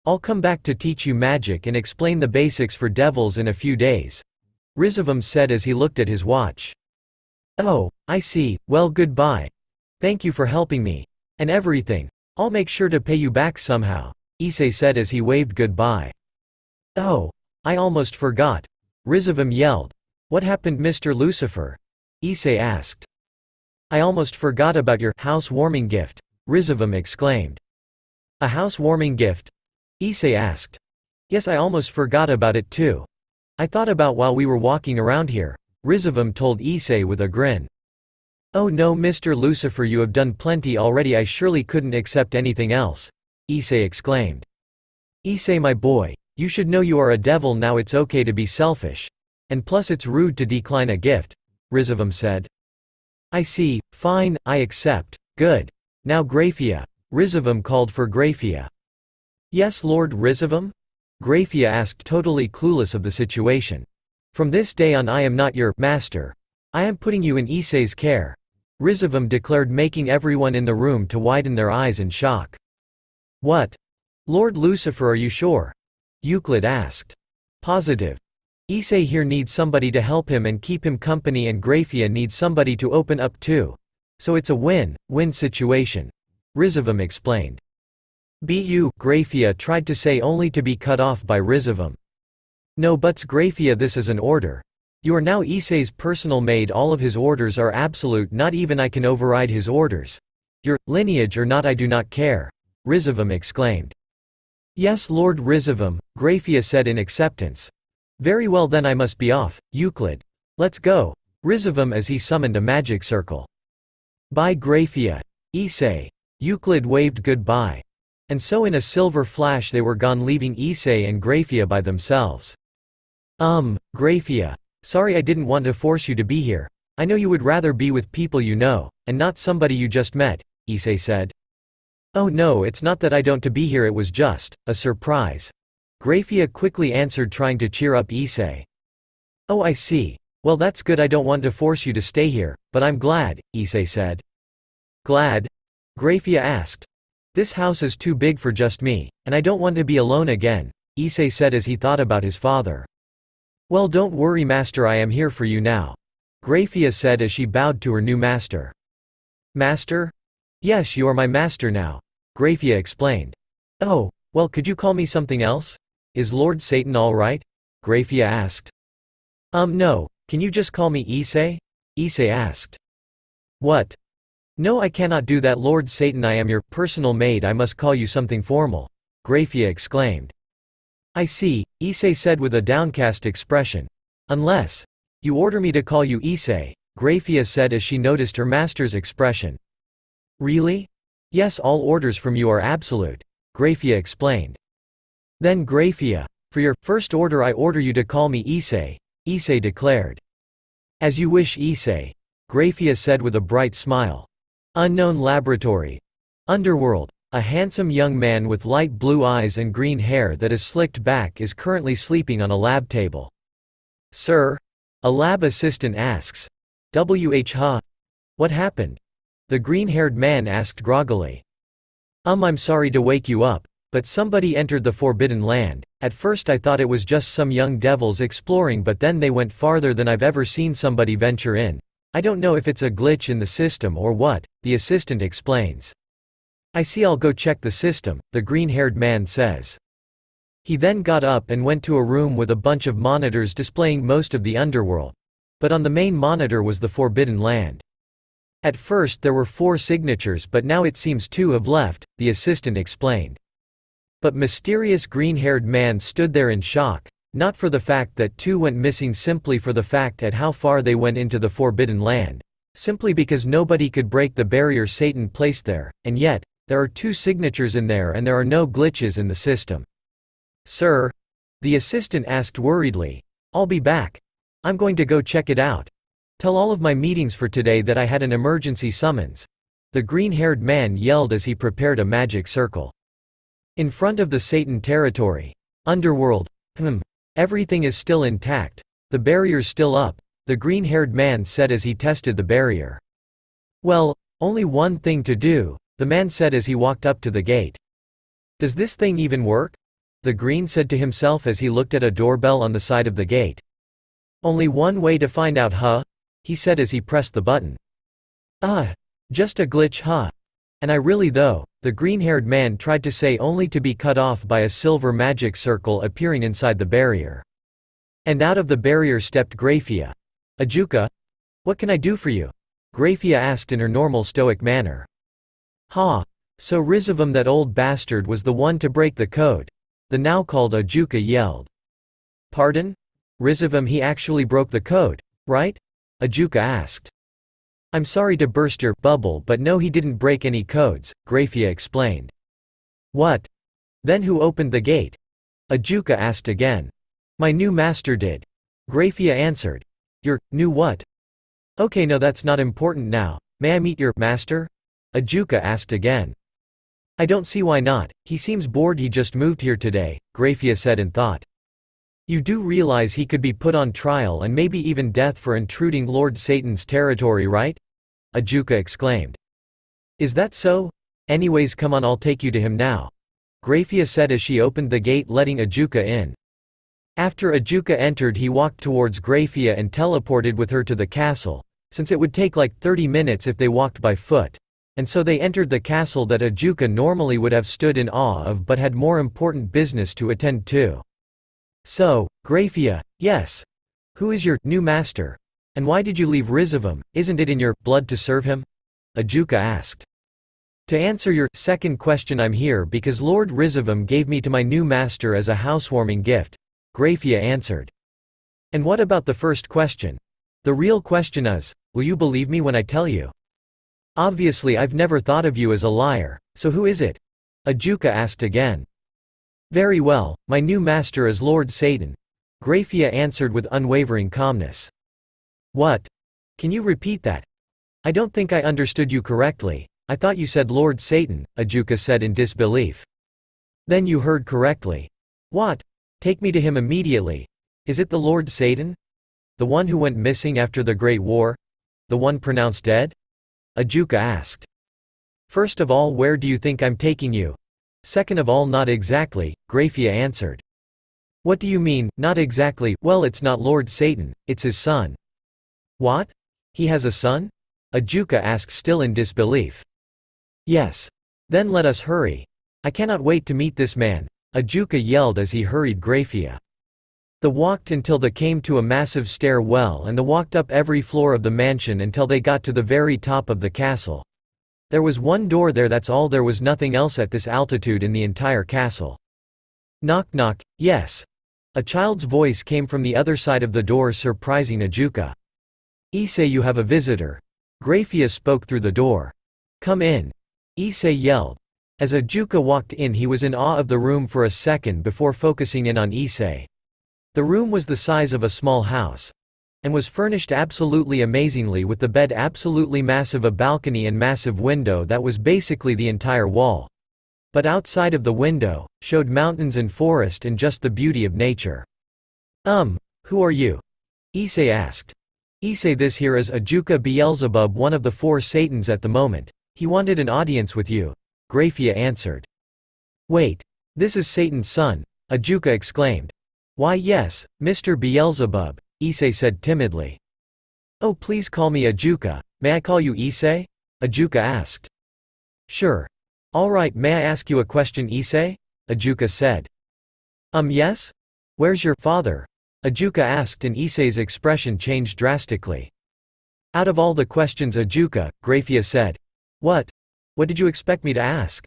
[SPEAKER 1] I'll come back to teach you magic and explain the basics for devils in a few days, Rizavam said as he looked at his watch. Oh, I see, well goodbye. Thank you for helping me. And everything. I'll make sure to pay you back somehow, Issei said as he waved goodbye. Oh, I almost forgot, Rizavam yelled. What happened, Mr. Lucifer? Issei asked. I almost forgot about your housewarming gift, Rizavam exclaimed. A housewarming gift? Issei asked. Yes, I almost forgot about it too. I thought about while we were walking around here, Rizavam told Issei with a grin. Oh no, Mr. Lucifer, you have done plenty already, I surely couldn't accept anything else, Issei exclaimed. Issei, my boy, you should know you are a devil now, it's okay to be selfish. And plus it's rude to decline a gift, Rizavam said. I see, fine, I accept, good. Now Graphia. Rizavam called for Graphia. Yes, Lord Rizavam? Graphia asked, totally clueless of the situation. From this day on I am not your master. I am putting you in Issei's care, Rizavam declared, making everyone in the room to widen their eyes in shock. What? Lord Lucifer, are you sure? Euclid asked. Positive. Issei here needs somebody to help him and keep him company, and Graphia needs somebody to open up to. So it's a win-win situation, Rizavam explained. Bu, Graphia tried to say, only to be cut off by Rizavam. No buts, Graphia, this is an order. You are now Issei's personal maid, all of his orders are absolute, not even I can override his orders. Your lineage or not I do not care, Rizavam exclaimed. Yes, Lord Rizavam, Graphia said in acceptance. Very well, then I must be off, Euclid. Let's go, Rizavam as he summoned a magic circle. Bye Graphia. Issei. Euclid waved goodbye. And so in a silver flash they were gone, leaving Issei and Graphia by themselves. Graphia. Sorry I didn't want to force you to be here. I know you would rather be with people you know, and not somebody you just met, Issei said. Oh no, it's not that I don't to be here, it was just a surprise. Graphia quickly answered, trying to cheer up Issei. Oh I see. Well that's good, I don't want to force you to stay here, but I'm glad, Issei said. Glad? Graphia asked. This house is too big for just me, and I don't want to be alone again, Issei said as he thought about his father. Well don't worry master, I am here for you now, Graphia said as she bowed to her new master. Master? Yes, you are my master now, Graphia explained. Oh, well could you call me something else? Is Lord Satan all right? Graphia asked. No, can you just call me Issei? Issei asked. What? No, I cannot do that, Lord Satan, I am your personal maid, I must call you something formal, Graphia exclaimed. I see, Issei said with a downcast expression. Unless you order me to call you Issei, Graphia said as she noticed her master's expression. Really? Yes, all orders from you are absolute, Graphia explained. Then Graphia, for your first order I order you to call me Issei, Issei declared. As you wish Issei, Graphia said with a bright smile. Unknown laboratory. Underworld. A handsome young man with light blue eyes and green hair that is slicked back is currently sleeping on a lab table. Sir? A lab assistant asks. Huh? What happened? The green-haired man asked groggily. I'm sorry to wake you up, but somebody entered the Forbidden Land. At first I thought it was just some young devils exploring, but then they went farther than I've ever seen somebody venture in. I don't know if it's a glitch in the system or what, the assistant explains. I see, I'll go check the system, the green-haired man says. He then got up and went to a room with a bunch of monitors displaying most of the underworld. But on the main monitor was the Forbidden Land. At first there were 4 signatures, but now it seems 2 have left, the assistant explained. But mysterious green-haired man stood there in shock. Not for the fact that 2 went missing, simply for the fact at how far they went into the Forbidden Land. Simply because nobody could break the barrier Satan placed there, and yet, there are 2 signatures in there and there are no glitches in the system. Sir? The assistant asked worriedly. I'll be back. I'm going to go check it out. Tell all of my meetings for today that I had an emergency summons. The green-haired man yelled as he prepared a magic circle. In front of the Satan territory. Underworld. Everything is still intact. The barrier's still up, the green-haired man said as he tested the barrier. Well, only one thing to do, the man said as he walked up to the gate. Does this thing even work? The green said to himself as he looked at a doorbell on the side of the gate. Only one way to find out, huh? He said as he pressed the button. Just a glitch, huh? And I really though, the green-haired man tried to say, only to be cut off by a silver magic circle appearing inside the barrier. And out of the barrier stepped Graphia. Ajuka? What can I do for you? Graphia asked in her normal stoic manner. So Rizavam, that old bastard, was the one to break the code. The now called Ajuka yelled. Pardon? Rizavam, he actually broke the code, right? Ajuka asked. I'm sorry to burst your bubble, but no, he didn't break any codes, Graphia explained. What? Then who opened the gate? Ajuka asked again. My new master did. Graphia answered. Your new what? Okay, no, that's not important now. May I meet your master? Ajuka asked again. I don't see why not, he seems bored, he just moved here today, Graphia said in thought. You do realize he could be put on trial and maybe even death for intruding Lord Satan's territory, right? Ajuka exclaimed. Is that so? Anyways, come on, I'll take you to him now. Graphia said as she opened the gate, letting Ajuka in. After Ajuka entered, he walked towards Graphia and teleported with her to the castle, since it would take like 30 minutes if they walked by foot. And so they entered the castle that Ajuka normally would have stood in awe of but had more important business to attend to. So, Graphia, yes. Who is your new master? And why did you leave Rizavam? Isn't it in your blood to serve him? Ajuka asked. To answer your second question, I'm here because Lord Rizavam gave me to my new master as a housewarming gift, Graphia answered. And what about the first question? The real question is, will you believe me when I tell you? Obviously I've never thought of you as a liar, so who is it? Ajuka asked again. Very well, my new master is Lord Satan, Graphia answered with unwavering calmness. What? Can you repeat that? I don't think I understood you correctly. I thought you said Lord Satan, Ajuka said in disbelief. Then you heard correctly. What? Take me to him immediately. Is it the Lord Satan? The one who went missing after the Great War? The one pronounced dead? Ajuka asked. First of all, where do you think I'm taking you? Second of all, not exactly, Graphia answered. What do you mean, not exactly? Well, it's not Lord Satan, it's his son. What? He has a son? Ajuka asked, still in disbelief. Yes. Then let us hurry. I cannot wait to meet this man, Ajuka yelled as he hurried Graphia. They walked until they came to a massive stairwell, and they walked up every floor of the mansion until they got to the very top of the castle. There was one door there, that's all, there was nothing else at this altitude in the entire castle. Knock knock, yes. A child's voice came from the other side of the door, surprising Ajuka. Issei, you have a visitor. Graphia spoke through the door. Come in. Issei yelled. As Ajuka walked in, he was in awe of the room for a second before focusing in on Issei. The room was the size of a small house, and was furnished absolutely amazingly, with the bed absolutely massive, a balcony and massive window that was basically the entire wall. But outside of the window, showed mountains and forest and just the beauty of nature. Who are you? Issei asked. Issei, this here is Ajuka Beelzebub, one of the 4 Satans at the moment. He wanted an audience with you, Graphia answered. Wait. This is Satan's son, Ajuka exclaimed. Why yes, Mr. Beelzebub, Issei said timidly. Oh, please call me Ajuka. May I call you Issei? Ajuka asked. Sure. Alright, may I ask you a question, Issei? Ajuka said. Yes? Where's your father? Ajuka asked, and Issei's expression changed drastically. Out of all the questions, Ajuka, Graphia said. What? What did you expect me to ask?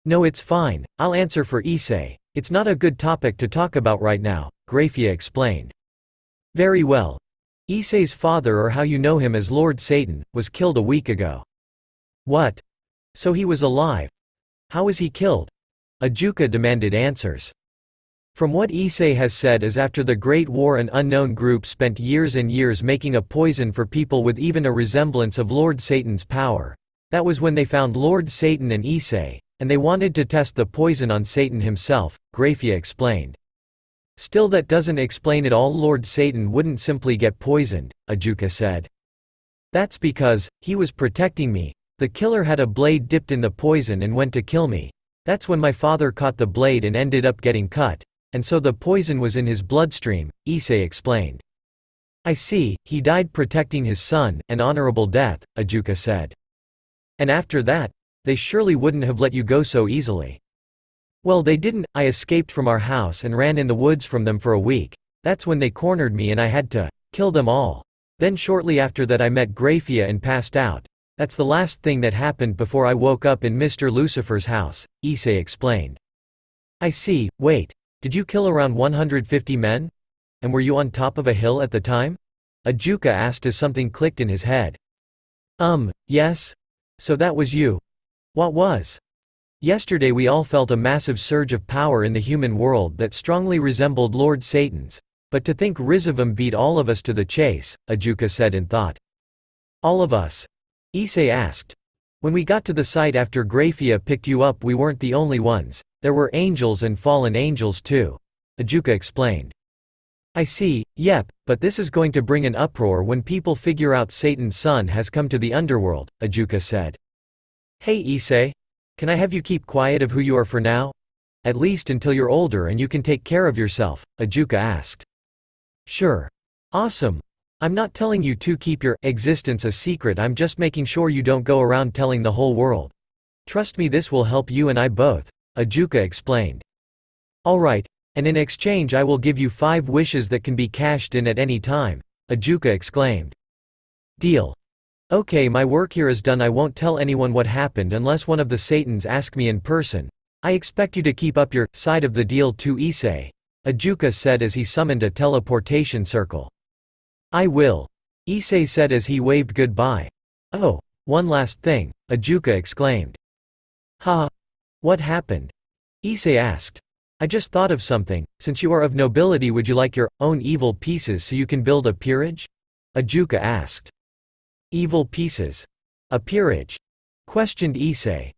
[SPEAKER 1] No, it's fine, I'll answer for Issei. It's not a good topic to talk about right now, Graphia explained. Very well. Issei's father, or how you know him as Lord Satan, was killed a week ago. What? So he was alive? How was he killed? Ajuka demanded answers. From what Issei has said is after the Great War, an unknown group spent years and years making a poison for people with even a resemblance of Lord Satan's power. That was when they found Lord Satan and Issei, and they wanted to test the poison on Satan himself, Graphia explained. Still, that doesn't explain it all. Lord Satan wouldn't simply get poisoned, Ajuka said. That's because he was protecting me. The killer had a blade dipped in the poison and went to kill me. That's when my father caught the blade and ended up getting cut, and so the poison was in his bloodstream, Issei explained. I see, he died protecting his son, an honorable death, Ajuka said. And after that, they surely wouldn't have let you go so easily. Well, they didn't. I escaped from our house and ran in the woods from them for a week. That's when they cornered me and I had to kill them all. Then shortly after that I met Graphia and passed out. That's the last thing that happened before I woke up in Mr. Lucifer's house, Issei explained. I see. Wait. Did you kill around 150 men? And were you on top of a hill at the time? Ajuka asked as something clicked in his head. Yes? So that was you. What was? Yesterday we all felt a massive surge of power in the human world that strongly resembled Lord Satan's. But to think Rizavam beat all of us to the chase, Ajuka said in thought. All of us? Issei asked. When we got to the site after Graphia picked you up, we weren't the only ones. There were angels and fallen angels too. Ajuka explained. I see, yep, but this is going to bring an uproar when people figure out Satan's son has come to the underworld, Ajuka said. Hey Issei. Can I have you keep quiet of who you are for now? At least until you're older and you can take care of yourself, Ajuka asked. Sure. Awesome. I'm not telling you to keep your existence a secret, I'm just making sure you don't go around telling the whole world. Trust me, this will help you and I both, Ajuka explained. Alright, and in exchange I will give you 5 wishes that can be cashed in at any time, Ajuka exclaimed. Deal. Okay, my work here is done. I won't tell anyone what happened unless one of the Satans ask me in person. I expect you to keep up your side of the deal too, Issei, Ajuka said as he summoned a teleportation circle. I will, Issei said as he waved goodbye. Oh, one last thing, Ajuka exclaimed. Ha! What happened? Issei asked. I just thought of something. Since you are of nobility, would you like your own evil pieces so you can build a peerage? Ajuka asked. Evil pieces? A peerage? Questioned Issei.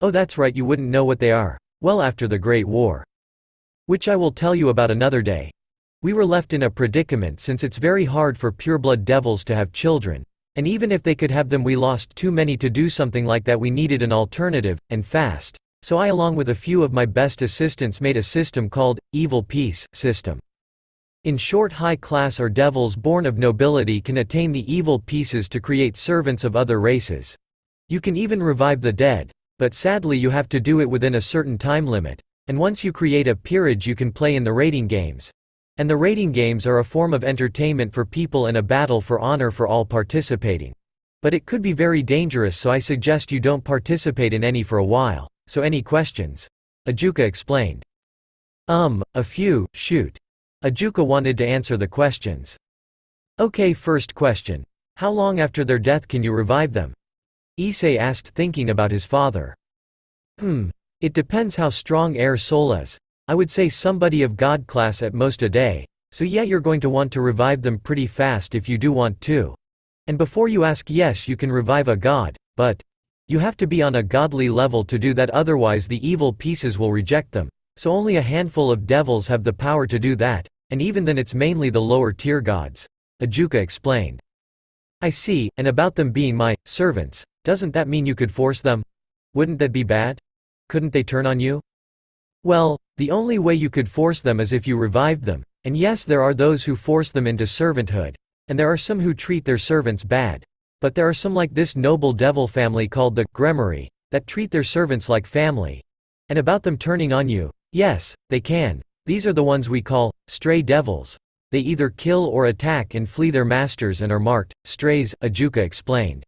[SPEAKER 1] Oh, that's right, you wouldn't know what they are. Well, after the Great War. Which I will tell you about another day. We were left in a predicament since it's very hard for pureblood devils to have children, and even if they could have them, we lost too many to do something like that. We needed an alternative, and fast. So I, along with a few of my best assistants, made a system called Evil Peace System. In short, high class or devils born of nobility can attain the evil pieces to create servants of other races. You can even revive the dead, but sadly you have to do it within a certain time limit, and once you create a peerage you can play in the rating games. And the rating games are a form of entertainment for people and a battle for honor for all participating. But it could be very dangerous, so I suggest you don't participate in any for a while. So any questions? Ajuka explained. A few, shoot. Ajuka wanted to answer the questions. Okay, first question. How long after their death can you revive them? Issei asked, thinking about his father. It depends how strong Air Soul is. I would say somebody of God class, at most a day. So yeah, you're going to want to revive them pretty fast if you do want to. And before you ask, yes, you can revive a god, but you have to be on a godly level to do that, otherwise the evil pieces will reject them. So only a handful of devils have the power to do that, and even then it's mainly the lower tier gods. Ajuka explained. I see, and about them being my servants, doesn't that mean you could force them? Wouldn't that be bad? Couldn't they turn on you? Well, the only way you could force them is if you revived them, and yes, there are those who force them into servanthood, and there are some who treat their servants bad. But there are some, like this noble devil family called the Gremory, that treat their servants like family. And about them turning on you, yes, they can. These are the ones we call stray devils. They either kill or attack and flee their masters and are marked strays, Ajuka explained.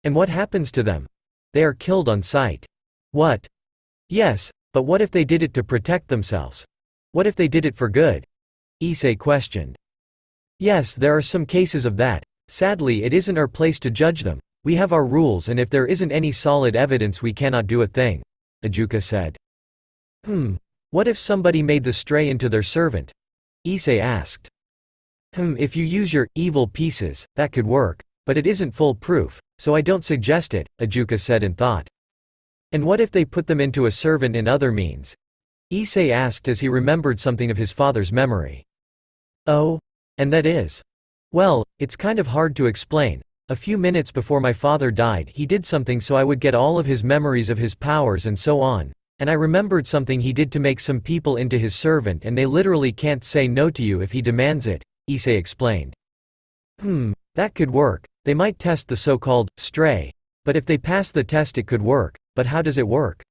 [SPEAKER 1] And what happens to them? They are killed on sight. What? Yes, but what if they did it to protect themselves? What if they did it for good? Issei questioned. Yes, there are some cases of that. Sadly, it isn't our place to judge them. We have our rules, and if there isn't any solid evidence we cannot do a thing, Ajuka said. What if somebody made the stray into their servant? Issei asked. If you use your evil pieces, that could work, but it isn't foolproof, so I don't suggest it, Ajuka said in thought. And what if they put them into a servant in other means? Issei asked as he remembered something of his father's memory. Oh? And that is? Well, it's kind of hard to explain. A few minutes before my father died, he did something so I would get all of his memories of his powers and so on. And I remembered something he did to make some people into his servant, and they literally can't say no to you if he demands it, Issei explained. That could work. They might test the so-called stray. But if they pass the test it could work. But how does it work?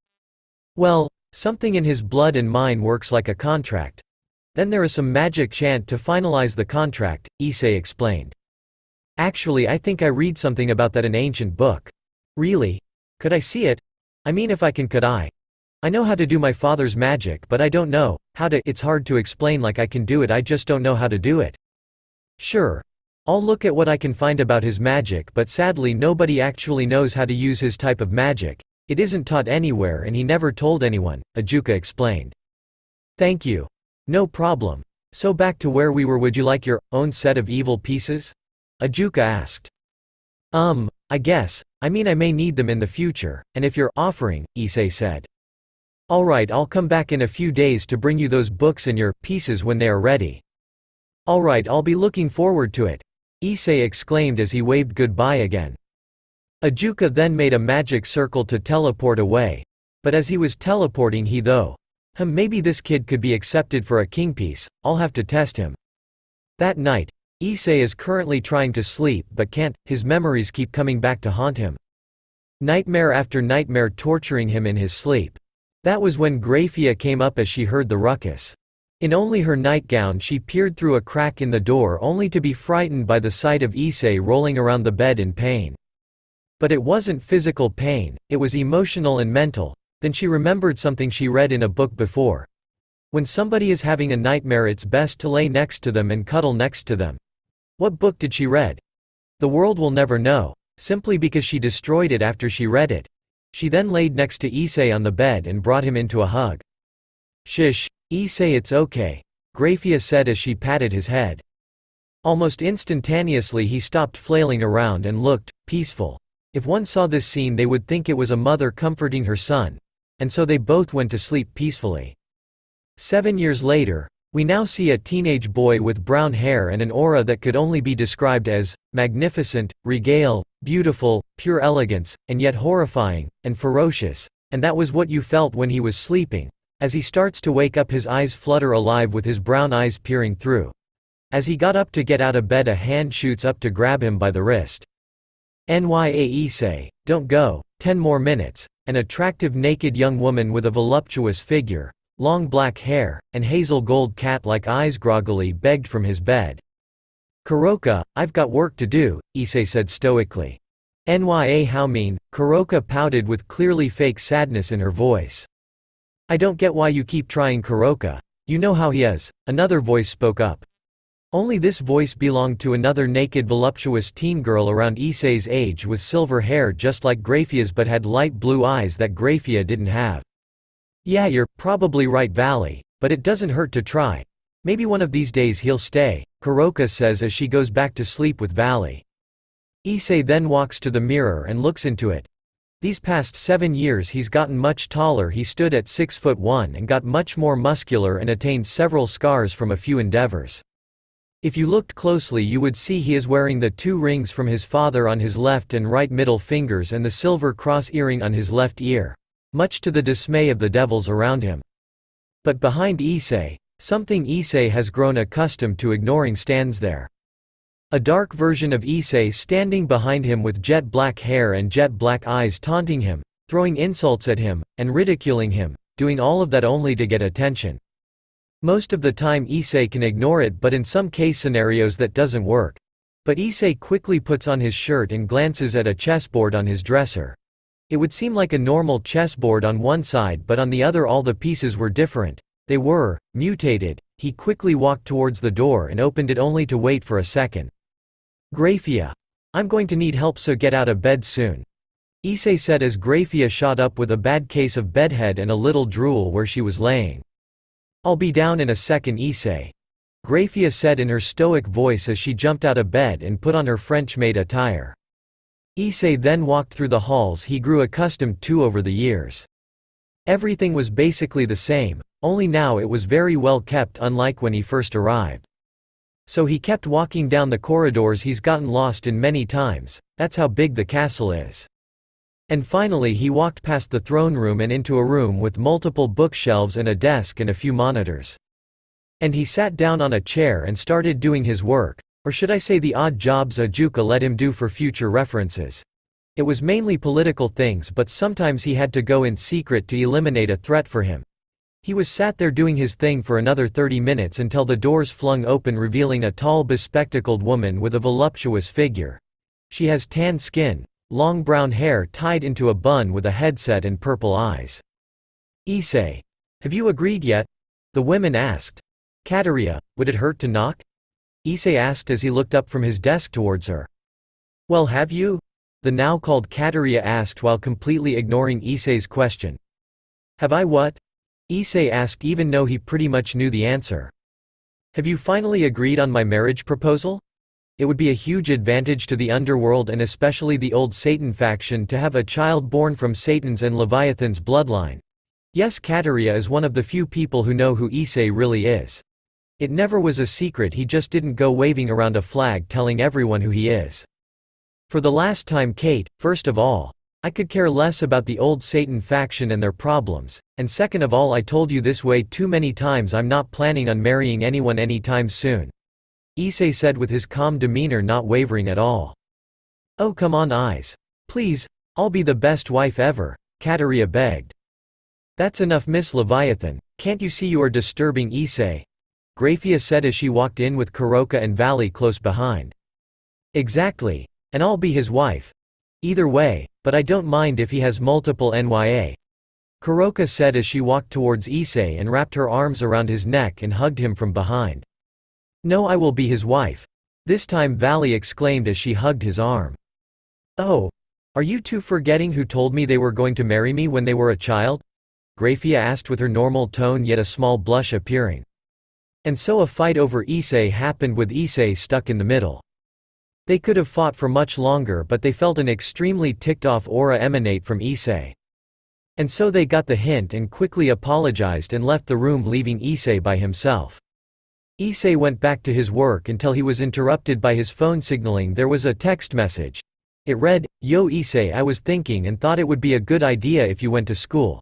[SPEAKER 1] Well, something in his blood and mine works like a contract. Then there is some magic chant to finalize the contract, Issei explained. Actually, I think I read something about that in ancient book. Really? Could I see it? I mean, if I can, could I? I know how to do my father's magic, but I don't know how to. It's hard to explain, like I can do it, I just don't know how to do it. Sure. I'll look at what I can find about his magic, but sadly nobody actually knows how to use his type of magic. It isn't taught anywhere and he never told anyone, Ajuka explained. Thank you. No problem. So back to where we were, would you like your own set of evil pieces? Ajuka asked. I guess. I mean, I may need them in the future, and if you're offering, Issei said. Alright, I'll come back in a few days to bring you those books and your pieces when they are ready. Alright, I'll be looking forward to it, Issei exclaimed as he waved goodbye again. Ajuka then made a magic circle to teleport away. But as he was teleporting he thought, maybe this kid could be accepted for a kingpiece, I'll have to test him. That night, Issei is currently trying to sleep but can't, his memories keep coming back to haunt him. Nightmare after nightmare torturing him in his sleep. That was when Graphia came up as she heard the ruckus. In only her nightgown she peered through a crack in the door only to be frightened by the sight of Issei rolling around the bed in pain. But it wasn't physical pain, it was emotional and mental. Then she remembered something she read in a book before. When somebody is having a nightmare, it's best to lay next to them and cuddle next to them. What book did she read? The world will never know, simply because she destroyed it after she read it. She then laid next to Issei on the bed and brought him into a hug. "Shush, Issei, it's okay," Grafia said as she patted his head. Almost instantaneously he stopped flailing around and looked peaceful. If one saw this scene they would think it was a mother comforting her son. And so they both went to sleep peacefully. 7 years later, we now see a teenage boy with brown hair and an aura that could only be described as magnificent, regale, beautiful, pure elegance, and yet horrifying, and ferocious. And that was what you felt when he was sleeping. As he starts to wake up, his eyes flutter alive with his brown eyes peering through. As he got up to get out of bed, a hand shoots up to grab him by the wrist. "Nya Issei, don't go, 10 more minutes." An attractive naked young woman with a voluptuous figure, long black hair, and hazel gold cat-like eyes groggily begged from his bed. "Kuroka, I've got work to do," Issei said stoically. "Nya how mean," Kuroka pouted with clearly fake sadness in her voice. "I don't get why you keep trying, Kuroka. You know how he is," another voice spoke up. Only this voice belonged to another naked voluptuous teen girl around Issei's age with silver hair just like Grafia's but had light blue eyes that Grafia didn't have. "Yeah, you're probably right, Valley, but it doesn't hurt to try. Maybe one of these days he'll stay," Kuroka says as she goes back to sleep with Valley. Issei then walks to the mirror and looks into it. These past 7 years he's gotten much taller. He stood at 6'1" and got much more muscular and attained several scars from a few endeavors. If you looked closely you would see he is wearing the 2 rings from his father on his left and right middle fingers and the silver cross earring on his left ear, much to the dismay of the devils around him. But behind Issei, something Issei has grown accustomed to ignoring stands there. A dark version of Issei standing behind him with jet black hair and jet black eyes, taunting him, throwing insults at him, and ridiculing him, doing all of that only to get attention. Most of the time Issei can ignore it, but in some case scenarios that doesn't work. But Issei quickly puts on his shirt and glances at a chessboard on his dresser. It would seem like a normal chessboard on one side, but on the other all the pieces were different. They were mutated. He quickly walked towards the door and opened it only to wait for a second. "Grafia, I'm going to need help, so get out of bed soon," Issei said as Grafia shot up with a bad case of bedhead and a little drool where she was laying. "I'll be down in a second, Issei," Grafia said in her stoic voice as she jumped out of bed and put on her French-maid attire. Issei then walked through the halls he grew accustomed to over the years. Everything was basically the same, only now it was very well kept, unlike when he first arrived. So he kept walking down the corridors he's gotten lost in many times. That's how big the castle is. And finally he walked past the throne room and into a room with multiple bookshelves and a desk and a few monitors. And he sat down on a chair and started doing his work, or should I say the odd jobs Ajuka let him do for future references. It was mainly political things, but sometimes he had to go in secret to eliminate a threat for him. He was sat there doing his thing for another 30 minutes until the doors flung open, revealing a tall bespectacled woman with a voluptuous figure. She has tan skin, long brown hair tied into a bun with a headset and purple eyes. "Issei, have you agreed yet?" the women asked. "Kateria, would it hurt to knock?" Issei asked as he looked up from his desk towards her. "Well, have you?" the now called Kateria asked while completely ignoring Issei's question. "Have I what?" Issei asked, even though he pretty much knew the answer. "Have you finally agreed on my marriage proposal? It would be a huge advantage to the underworld and especially the old Satan faction to have a child born from Satan's and Leviathan's bloodline. Yes, Kateria is one of the few people who know who Issei really is. It never was a secret, he just didn't go waving around a flag telling everyone who he is. For the last time, Kate, first of all, I could care less about the old Satan faction and their problems, and second of all, I told you this way too many times, I'm not planning on marrying anyone anytime soon," Issei said with his calm demeanor not wavering at all. "Oh come on, Eyes. Please, I'll be the best wife ever," Kateria begged. "That's enough, Miss Leviathan, can't you see you are disturbing Issei?" Grafia said as she walked in with Kuroka and Valley close behind. Exactly. And I'll be his wife. Either way, but I don't mind if he has multiple NYA. Kuroka said as she walked towards Issei and wrapped her arms around his neck and hugged him from behind. No, I will be his wife. This time Valley exclaimed as she hugged his arm. Oh. Are you two forgetting who told me they were going to marry me when they were a child? Grafia asked with her normal tone, yet a small blush appearing. And so a fight over Issei happened with Issei stuck in the middle. They could have fought for much longer, but they felt an extremely ticked-off aura emanate from Issei. And so they got the hint and quickly apologized and left the room, leaving Issei by himself. Issei went back to his work until he was interrupted by his phone signaling there was a text message. It read, "Yo Issei, I was thinking and thought it would be a good idea if you went to school.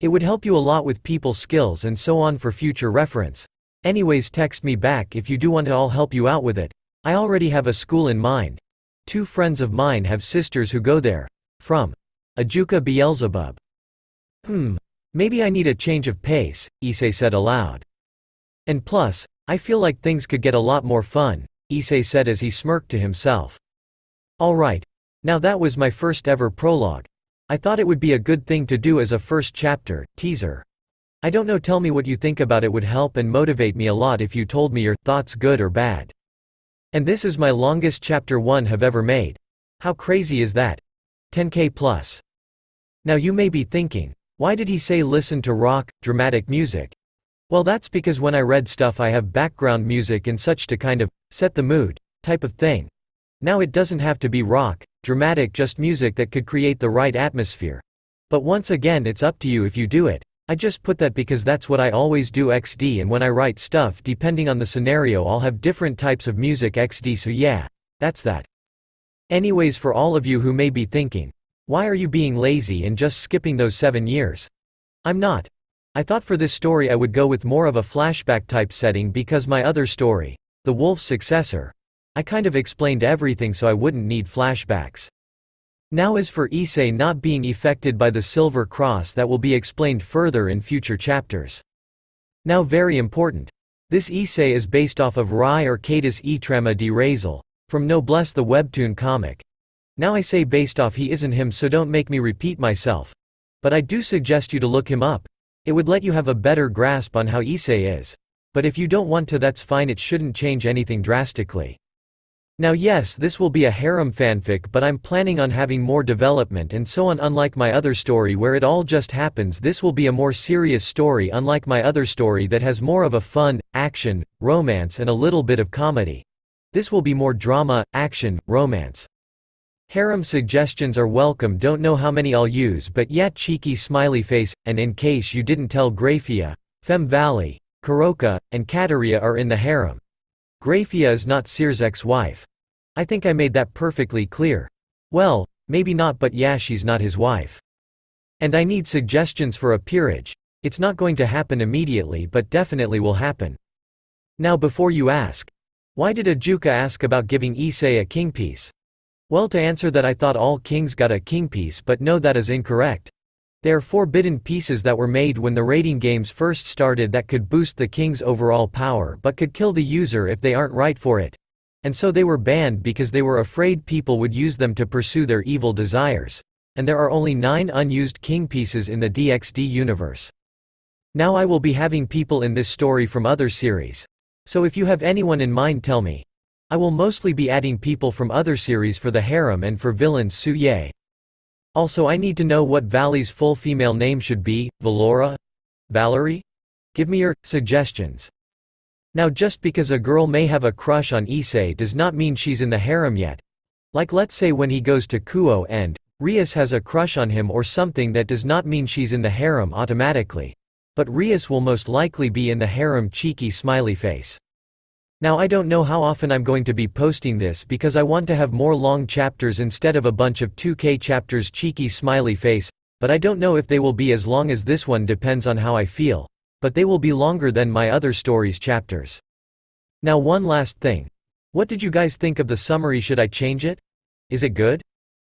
[SPEAKER 1] It would help you a lot with people skills and so on for future reference. Anyways, text me back if you do want to, I'll help you out with it. I already have a school in mind. 2 friends of mine have sisters who go there. From Ajuka Beelzebub." Maybe I need a change of pace, Issei said aloud. And plus, I feel like things could get a lot more fun, Issei said as he smirked to himself. Alright. Now that was my first ever prologue. I thought it would be a good thing to do as a first chapter, teaser. I don't know, tell me what you think about it, would help and motivate me a lot if you told me your thoughts, good or bad. And this is my longest chapter 1 have ever made. How crazy is that? 10K plus. Now you may be thinking, why did he say listen to rock, dramatic music? Well, that's because when I read stuff I have background music and such to kind of set the mood, type of thing. Now it doesn't have to be rock, dramatic, just music that could create the right atmosphere. But once again, it's up to you if you do it. I just put that because that's what I always do XD, and when I write stuff depending on the scenario I'll have different types of music XD, so yeah, that's that. Anyways, for all of you who may be thinking, why are you being lazy and just skipping those 7 years? I'm not. I thought for this story I would go with more of a flashback type setting because my other story, The Wolf's Successor, I kind of explained everything so I wouldn't need flashbacks. Now as for Issei not being affected by the Silver Cross, that will be explained further in future chapters. Now very important. This Issei is based off of Rai or Cadus e Trama di Razel, from Noblesse the webtoon comic. Now I say based off, he isn't him, so don't make me repeat myself. But I do suggest you to look him up. It would let you have a better grasp on how Issei is. But if you don't want to, that's fine, it shouldn't change anything drastically. Now yes, this will be a harem fanfic, but I'm planning on having more development and so on. Unlike my other story where it all just happens, this will be a more serious story, unlike my other story that has more of a fun, action, romance and a little bit of comedy. This will be more drama, action, romance. Harem suggestions are welcome, don't know how many I'll use, but yeah, cheeky smiley face. And in case you didn't tell, Grafia, Femme Valley, Kuroka, and Kataria are in the harem. Grafia is not Seer's ex-wife. I think I made that perfectly clear. Well, maybe not, but yeah, she's not his wife. And I need suggestions for a peerage. It's not going to happen immediately, but definitely will happen. Now before you ask, why did Ajuka ask about giving Issei a king piece? Well, to answer that, I thought all kings got a king piece, but no, that is incorrect. They are forbidden pieces that were made when the raiding games first started that could boost the king's overall power but could kill the user if they aren't right for it. And so they were banned because they were afraid people would use them to pursue their evil desires. And there are only 9 unused king pieces in the DxD universe. Now I will be having people in this story from other series. So if you have anyone in mind, tell me. I will mostly be adding people from other series for the harem and for villains, Suye. Also, I need to know what Valley's full female name should be. Valora? Valerie? Give me your suggestions. Now just because a girl may have a crush on Issei does not mean she's in the harem yet. Like let's say when he goes to Kuo and Rias has a crush on him or something, that does not mean she's in the harem automatically. But Rias will most likely be in the harem, cheeky smiley face. Now I don't know how often I'm going to be posting this because I want to have more long chapters instead of a bunch of 2K chapters, cheeky smiley face, but I don't know if they will be as long as this one, depends on how I feel. But they will be longer than my other stories' chapters. Now one last thing. What did you guys think of the summary? Should I change it? Is it good?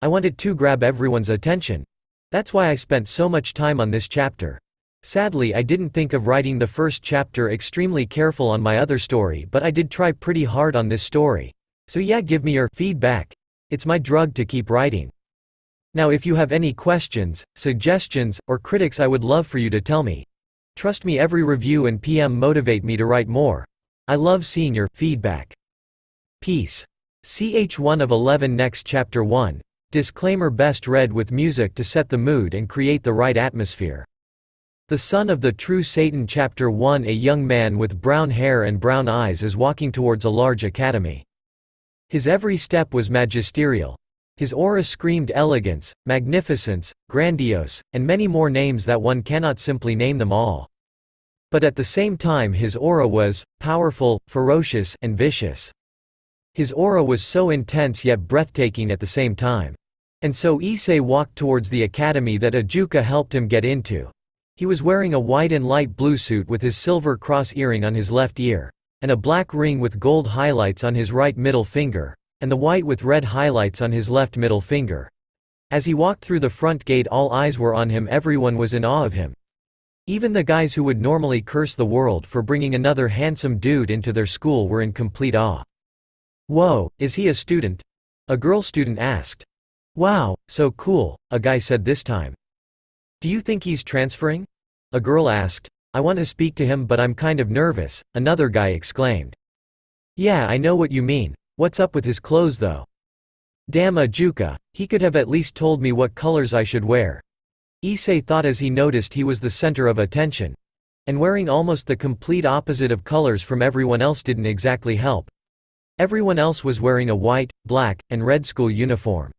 [SPEAKER 1] I want it to grab everyone's attention. That's why I spent so much time on this chapter. Sadly, I didn't think of writing the first chapter extremely careful on my other story, but I did try pretty hard on this story. So yeah, give me your feedback. It's my drug to keep writing. Now if you have any questions, suggestions, or critics, I would love for you to tell me. Trust me, every review and PM motivate me to write more. I love seeing your feedback. Peace. Ch1 of 11. Next, Chapter 1. Disclaimer: best read with music to set the mood and create the right atmosphere. The son of the true Satan. Chapter 1. A young man with brown hair and brown eyes is walking towards a large academy. His every step was magisterial. His aura screamed elegance, magnificence, grandiose, and many more names that one cannot simply name them all. But at the same time his aura was powerful, ferocious, and vicious. His aura was so intense yet breathtaking at the same time. And so Issei walked towards the academy that Ajuka helped him get into. He was wearing a white and light blue suit with his silver cross earring on his left ear, and a black ring with gold highlights on his right middle finger, and the white with red highlights on his left middle finger. As he walked through the front gate, all eyes were on him. Everyone was in awe of him. Even the guys who would normally curse the world for bringing another handsome dude into their school were in complete awe. "Whoa, is he a student?" a girl student asked. "Wow, so cool," a guy said this time. "Do you think he's transferring?" a girl asked. "I want to speak to him but I'm kind of nervous," another guy exclaimed. "Yeah, I know what you mean. What's up with his clothes though? Damn Ajuka, he could have at least told me what colors I should wear." Issei thought as he noticed he was the center of attention. And wearing almost the complete opposite of colors from everyone else didn't exactly help. Everyone else was wearing a white, black, and red school uniform.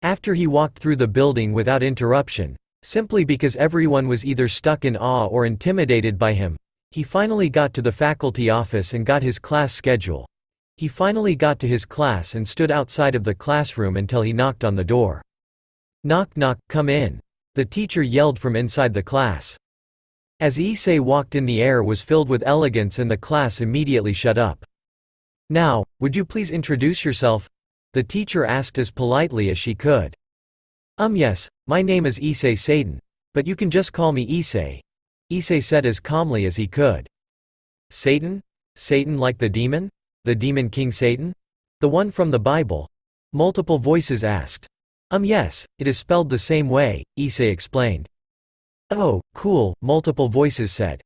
[SPEAKER 1] After he walked through the building without interruption, simply because everyone was either stuck in awe or intimidated by him, he finally got to the faculty office and got his class schedule. He finally got to his class and stood outside of the classroom until he knocked on the door. "Knock knock, come in," the teacher yelled from inside the class. As Issei walked in, the air was filled with elegance and the class immediately shut up. "Now, would you please introduce yourself?" the teacher asked as politely as she could. Yes, my name is Issei Satan. But you can just call me Issei," Issei said as calmly as he could. "Satan? Satan like the demon? The demon king Satan? The one from the Bible?" multiple voices asked. Yes, it is spelled the same way," Issei explained. "Oh, cool," multiple voices said.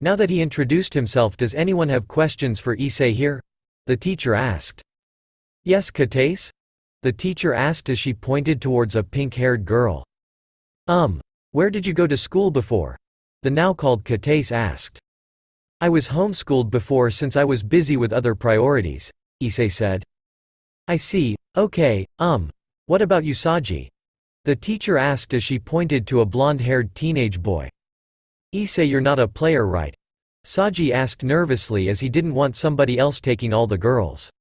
[SPEAKER 1] Now that he introduced himself, does anyone have questions for Issei here? the teacher asked. "Yes, Katase?" the teacher asked as she pointed towards a pink-haired girl. Where did you go to school before?" the now called Katase asked. "I was homeschooled before since I was busy with other priorities," Issei said. "I see, okay, what about Usagi?" the teacher asked as she pointed to a blonde-haired teenage boy. "Issei, you're not a player, right?" Saji asked nervously as he didn't want somebody else taking all the girls.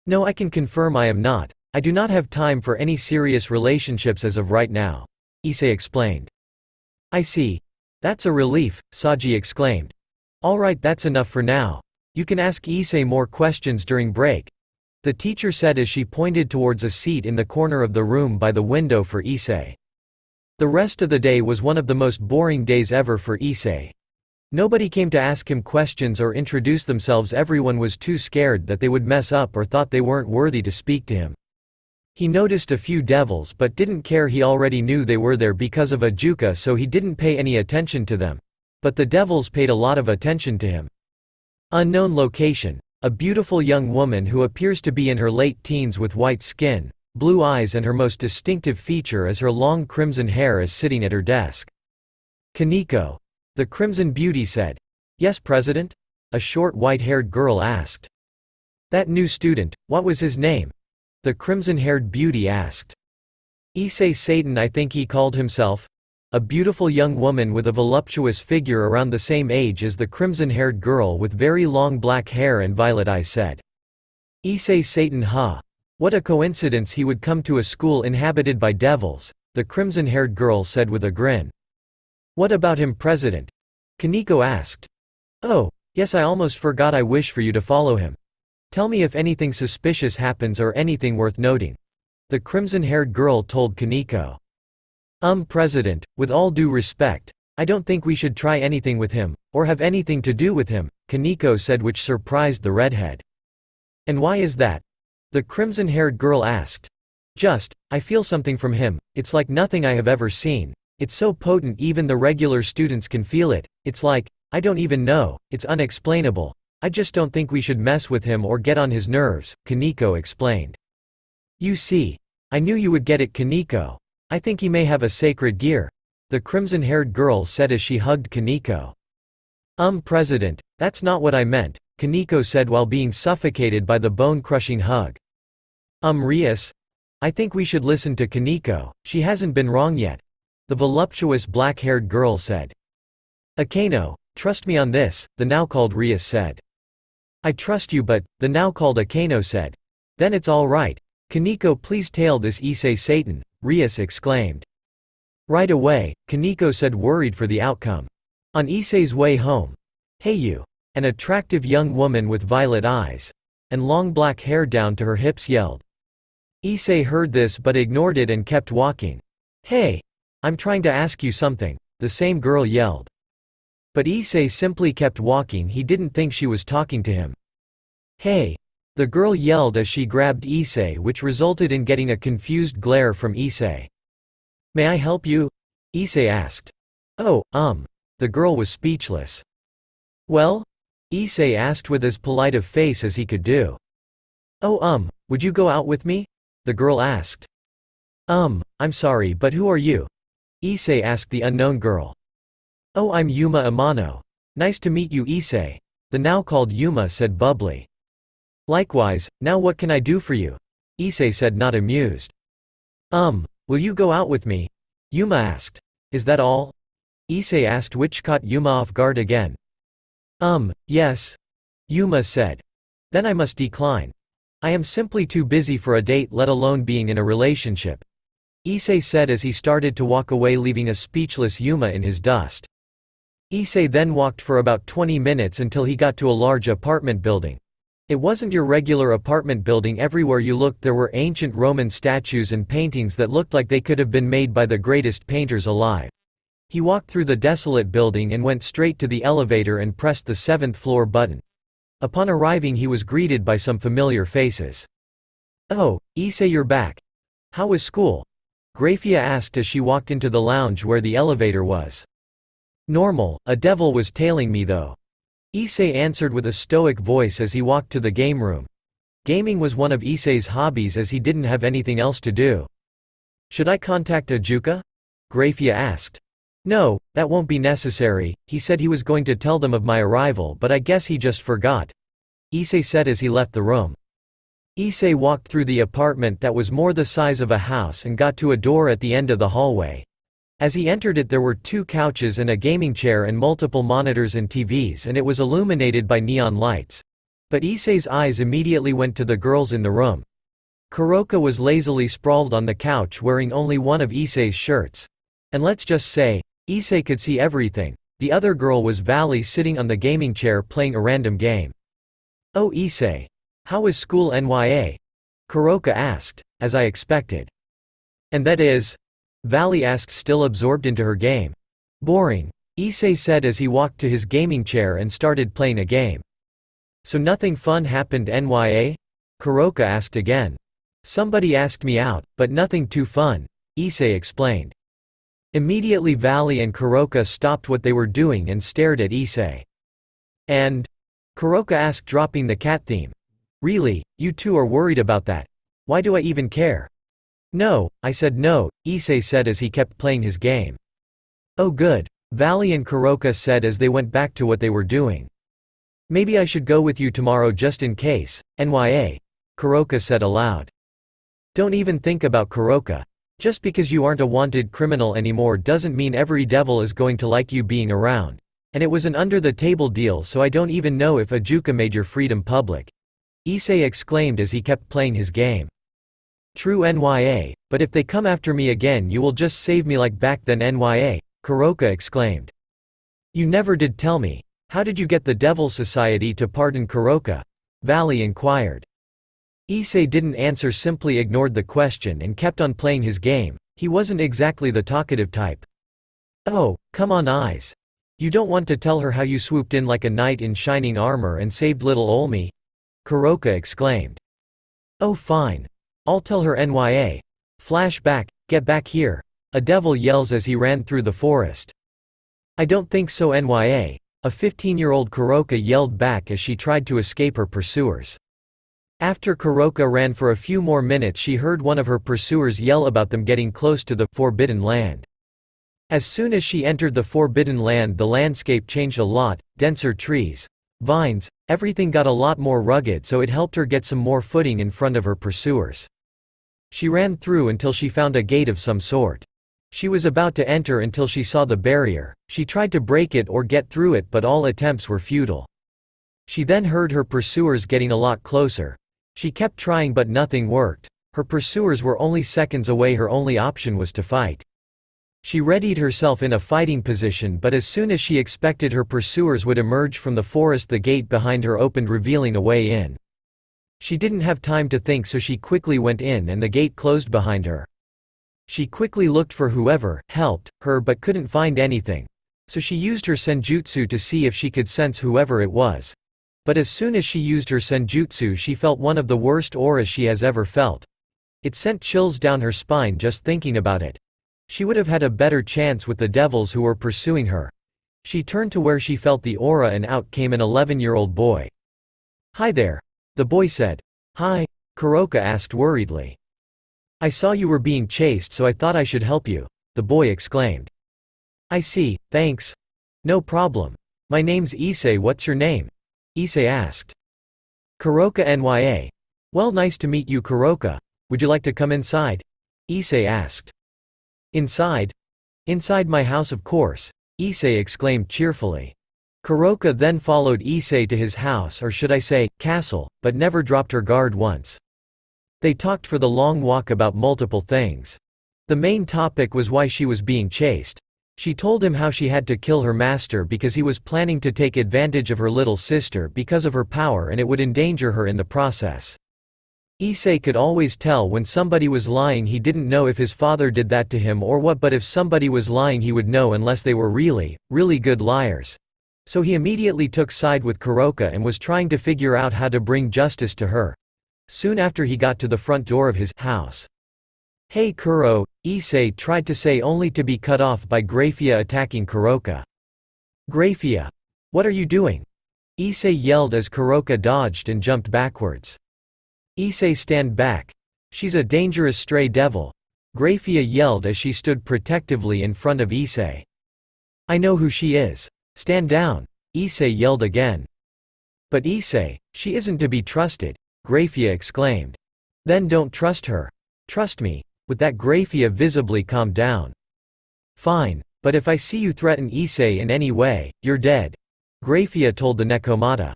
[SPEAKER 1] "No, I can confirm I am not. I do not have time for any serious relationships as of right now," Issei explained. "I see. That's a relief," Saji exclaimed. "Alright, that's enough for now. You can ask Issei more questions during break," the teacher said as she pointed towards a seat in the corner of the room by the window for Issei. The rest of the day was one of the most boring days ever for Issei. Nobody came to ask him questions or introduce themselves. Everyone was too scared that they would mess up or thought they weren't worthy to speak to him. He noticed a few devils but didn't care. He already knew they were there because of Ajuka, so he didn't pay any attention to them. But the devils paid a lot of attention to him. Unknown location. A beautiful young woman who appears to be in her late teens with white skin, blue eyes, and her most distinctive feature is her long crimson hair is sitting at her desk. "Kaneko," the Crimson Beauty said. "Yes, President?" a short white-haired girl asked. "That new student, what was his name?" the crimson-haired beauty asked. "Issei Satan, I think he called himself." A beautiful young woman with a voluptuous figure around the same age as the crimson-haired girl with very long black hair and violet eyes said. "Issei Satan, huh? What a coincidence he would come to a school inhabited by devils," the crimson-haired girl said with a grin. "What about him, President?" Kaneko asked. "Oh, yes, I almost forgot. I wish for you to follow him. Tell me if anything suspicious happens or anything worth noting," the crimson-haired girl told Kaneko. President, with all due respect, I don't think we should try anything with him, or have anything to do with him, Kaneko said, which surprised the redhead. And why is that? The crimson-haired girl asked. I feel something from him, it's like nothing I have ever seen. It's so potent even the regular students can feel it, it's like, I don't even know, it's unexplainable. I just don't think we should mess with him or get on his nerves, Kaneko explained. You see. I knew you would get it, Kaneko. I think he may have a sacred gear, the crimson-haired girl said as she hugged Kaneko. President, that's not what I meant, Kaneko said while being suffocated by the bone-crushing hug. Rias? I think we should listen to Kaneko, she hasn't been wrong yet, the voluptuous black-haired girl said. Akeno, trust me on this, the now-called Rias said. I trust you, but, the now-called Akeno said. Then it's all right. Kaneko, please tail this Issei Satan, Rias exclaimed. Right away, Kaneko said, worried for the outcome. On Issei's way home. Hey you. An attractive young woman with violet eyes and long black hair down to her hips yelled. Issei heard this but ignored it and kept walking. Hey! I'm trying to ask you something, the same girl yelled. But Issei simply kept walking, he didn't think she was talking to him. Hey! The girl yelled as she grabbed Issei, which resulted in getting a confused glare from Issei. May I help you? Issei asked. Oh, The girl was speechless. Well? Issei asked with as polite a face as he could do. Oh, would you go out with me? The girl asked. I'm sorry, but who are you? Issei asked the unknown girl. Oh, I'm Yuma Amano. Nice to meet you, Issei. The now called Yuma said bubbly. Likewise, now what can I do for you? Issei said, not amused. Will you go out with me? Yuma asked. Is that all? Issei asked, which caught Yuma off guard again. Yes. Yuma said. Then I must decline. I am simply too busy for a date, let alone being in a relationship. Issei said as he started to walk away, leaving a speechless Yuma in his dust. Issei then walked for about 20 minutes until he got to a large apartment building. It wasn't your regular apartment building. Everywhere you looked there were ancient Roman statues and paintings that looked like they could have been made by the greatest painters alive. He walked through the desolate building and went straight to the elevator and pressed the 7th floor button. Upon arriving he was greeted by some familiar faces. Oh, Issei, you're back. How was school? Grafia asked as she walked into the lounge where the elevator was. Normal, a devil was tailing me though. Issei answered with a stoic voice as he walked to the game room. Gaming was one of Issei's hobbies as he didn't have anything else to do. Should I contact Ajuka? Grafia asked. No, that won't be necessary, he said he was going to tell them of my arrival but I guess he just forgot. Issei said as he left the room. Issei walked through the apartment that was more the size of a house and got to a door at the end of the hallway. As he entered it there were 2 couches and a gaming chair and multiple monitors and TVs, and it was illuminated by neon lights. But Issei's eyes immediately went to the girls in the room. Kuroka was lazily sprawled on the couch wearing only one of Issei's shirts. And let's just say, Issei could see everything. The other girl was Valley sitting on the gaming chair playing a random game. Oh Issei. How is school nya? Kuroka asked, as I expected. And that is? Valley asked, still absorbed into her game. Boring. Issei said as he walked to his gaming chair and started playing a game. So nothing fun happened nya? Kuroka asked again. Somebody asked me out, but nothing too fun, Issei explained. Immediately Valley and Kuroka stopped what they were doing and stared at Issei. And? Kuroka asked, dropping the cat theme. Really, you two are worried about that? Why do I even care? No, I said no, Issei said as he kept playing his game. Oh good, Valley and Kuroka said as they went back to what they were doing. Maybe I should go with you tomorrow just in case, nya? Kuroka said aloud. Don't even think about Kuroka. Just because you aren't a wanted criminal anymore doesn't mean every devil is going to like you being around. And it was an under-the-table deal, so I don't even know if Ajuka made your freedom public. Issei exclaimed as he kept playing his game. True nya, but if they come after me again you will just save me like back then nya, Kuroka exclaimed. You never did tell me. How did you get the Devil Society to pardon Kuroka? Valley inquired. Issei didn't answer, simply ignored the question and kept on playing his game. He wasn't exactly the talkative type. Oh, come on eyes. You don't want to tell her how you swooped in like a knight in shining armor and saved little Olmi? Kuroka exclaimed. Oh fine. I'll tell her nya. Flashback, get back here. A devil yells as he ran through the forest. I don't think so nya. A 15-year-old Kuroka yelled back as she tried to escape her pursuers. After Kuroka ran for a few more minutes, she heard one of her pursuers yell about them getting close to the Forbidden Land. As soon as she entered the Forbidden Land, the landscape changed a lot, denser trees, vines, everything got a lot more rugged, so it helped her get some more footing in front of her pursuers. She ran through until she found a gate of some sort. She was about to enter until she saw the barrier. She tried to break it or get through it, but all attempts were futile. She then heard her pursuers getting a lot closer. She kept trying but nothing worked. Her pursuers were only seconds away. Her only option was to fight. She readied herself in a fighting position, but as soon as she expected her pursuers would emerge from the forest, the gate behind her opened, revealing a way in. She didn't have time to think, so she quickly went in and the gate closed behind her. She quickly looked for whoever helped her but couldn't find anything, so she used her senjutsu to see if she could sense whoever it was. But as soon as she used her senjutsu, she felt one of the worst auras she has ever felt. It sent chills down her spine just thinking about it. She would have had a better chance with the devils who were pursuing her. She turned to where she felt the aura and out came an 11-year-old boy. Hi there. The boy said. Hi, Kuroka asked worriedly. I saw you were being chased, so I thought I should help you, the boy exclaimed. I see, thanks. No problem. My name's Issei. What's your name? Issei asked. Kuroka nya. Well, nice to meet you, Kuroka. Would you like to come inside? Issei asked. Inside? Inside my house, of course, Issei exclaimed cheerfully. Kuroka then followed Issei to his house, or should I say, castle, but never dropped her guard once. They talked for the long walk about multiple things. The main topic was why she was being chased. She told him how she had to kill her master because he was planning to take advantage of her little sister because of her power, and it would endanger her in the process. Issei could always tell when somebody was lying. He didn't know if his father did that to him or what, but if somebody was lying he would know unless they were really, really good liars. So he immediately took side with Kuroka and was trying to figure out how to bring justice to her. Soon after, he got to the front door of his house. Hey Kuro, Issei tried to say, only to be cut off by Grafia attacking Kuroka. Grafia! What are you doing? Issei yelled as Kuroka dodged and jumped backwards. Issei, stand back. She's a dangerous stray devil, Grafia yelled as she stood protectively in front of Issei. I know who she is. Stand down, Issei yelled again. But Issei, she isn't to be trusted, Grafia exclaimed. Then don't trust her. Trust me. With that, Grafia visibly calmed down. Fine, but if I see you threaten Issei in any way, you're dead, Grafia told the Nekomata.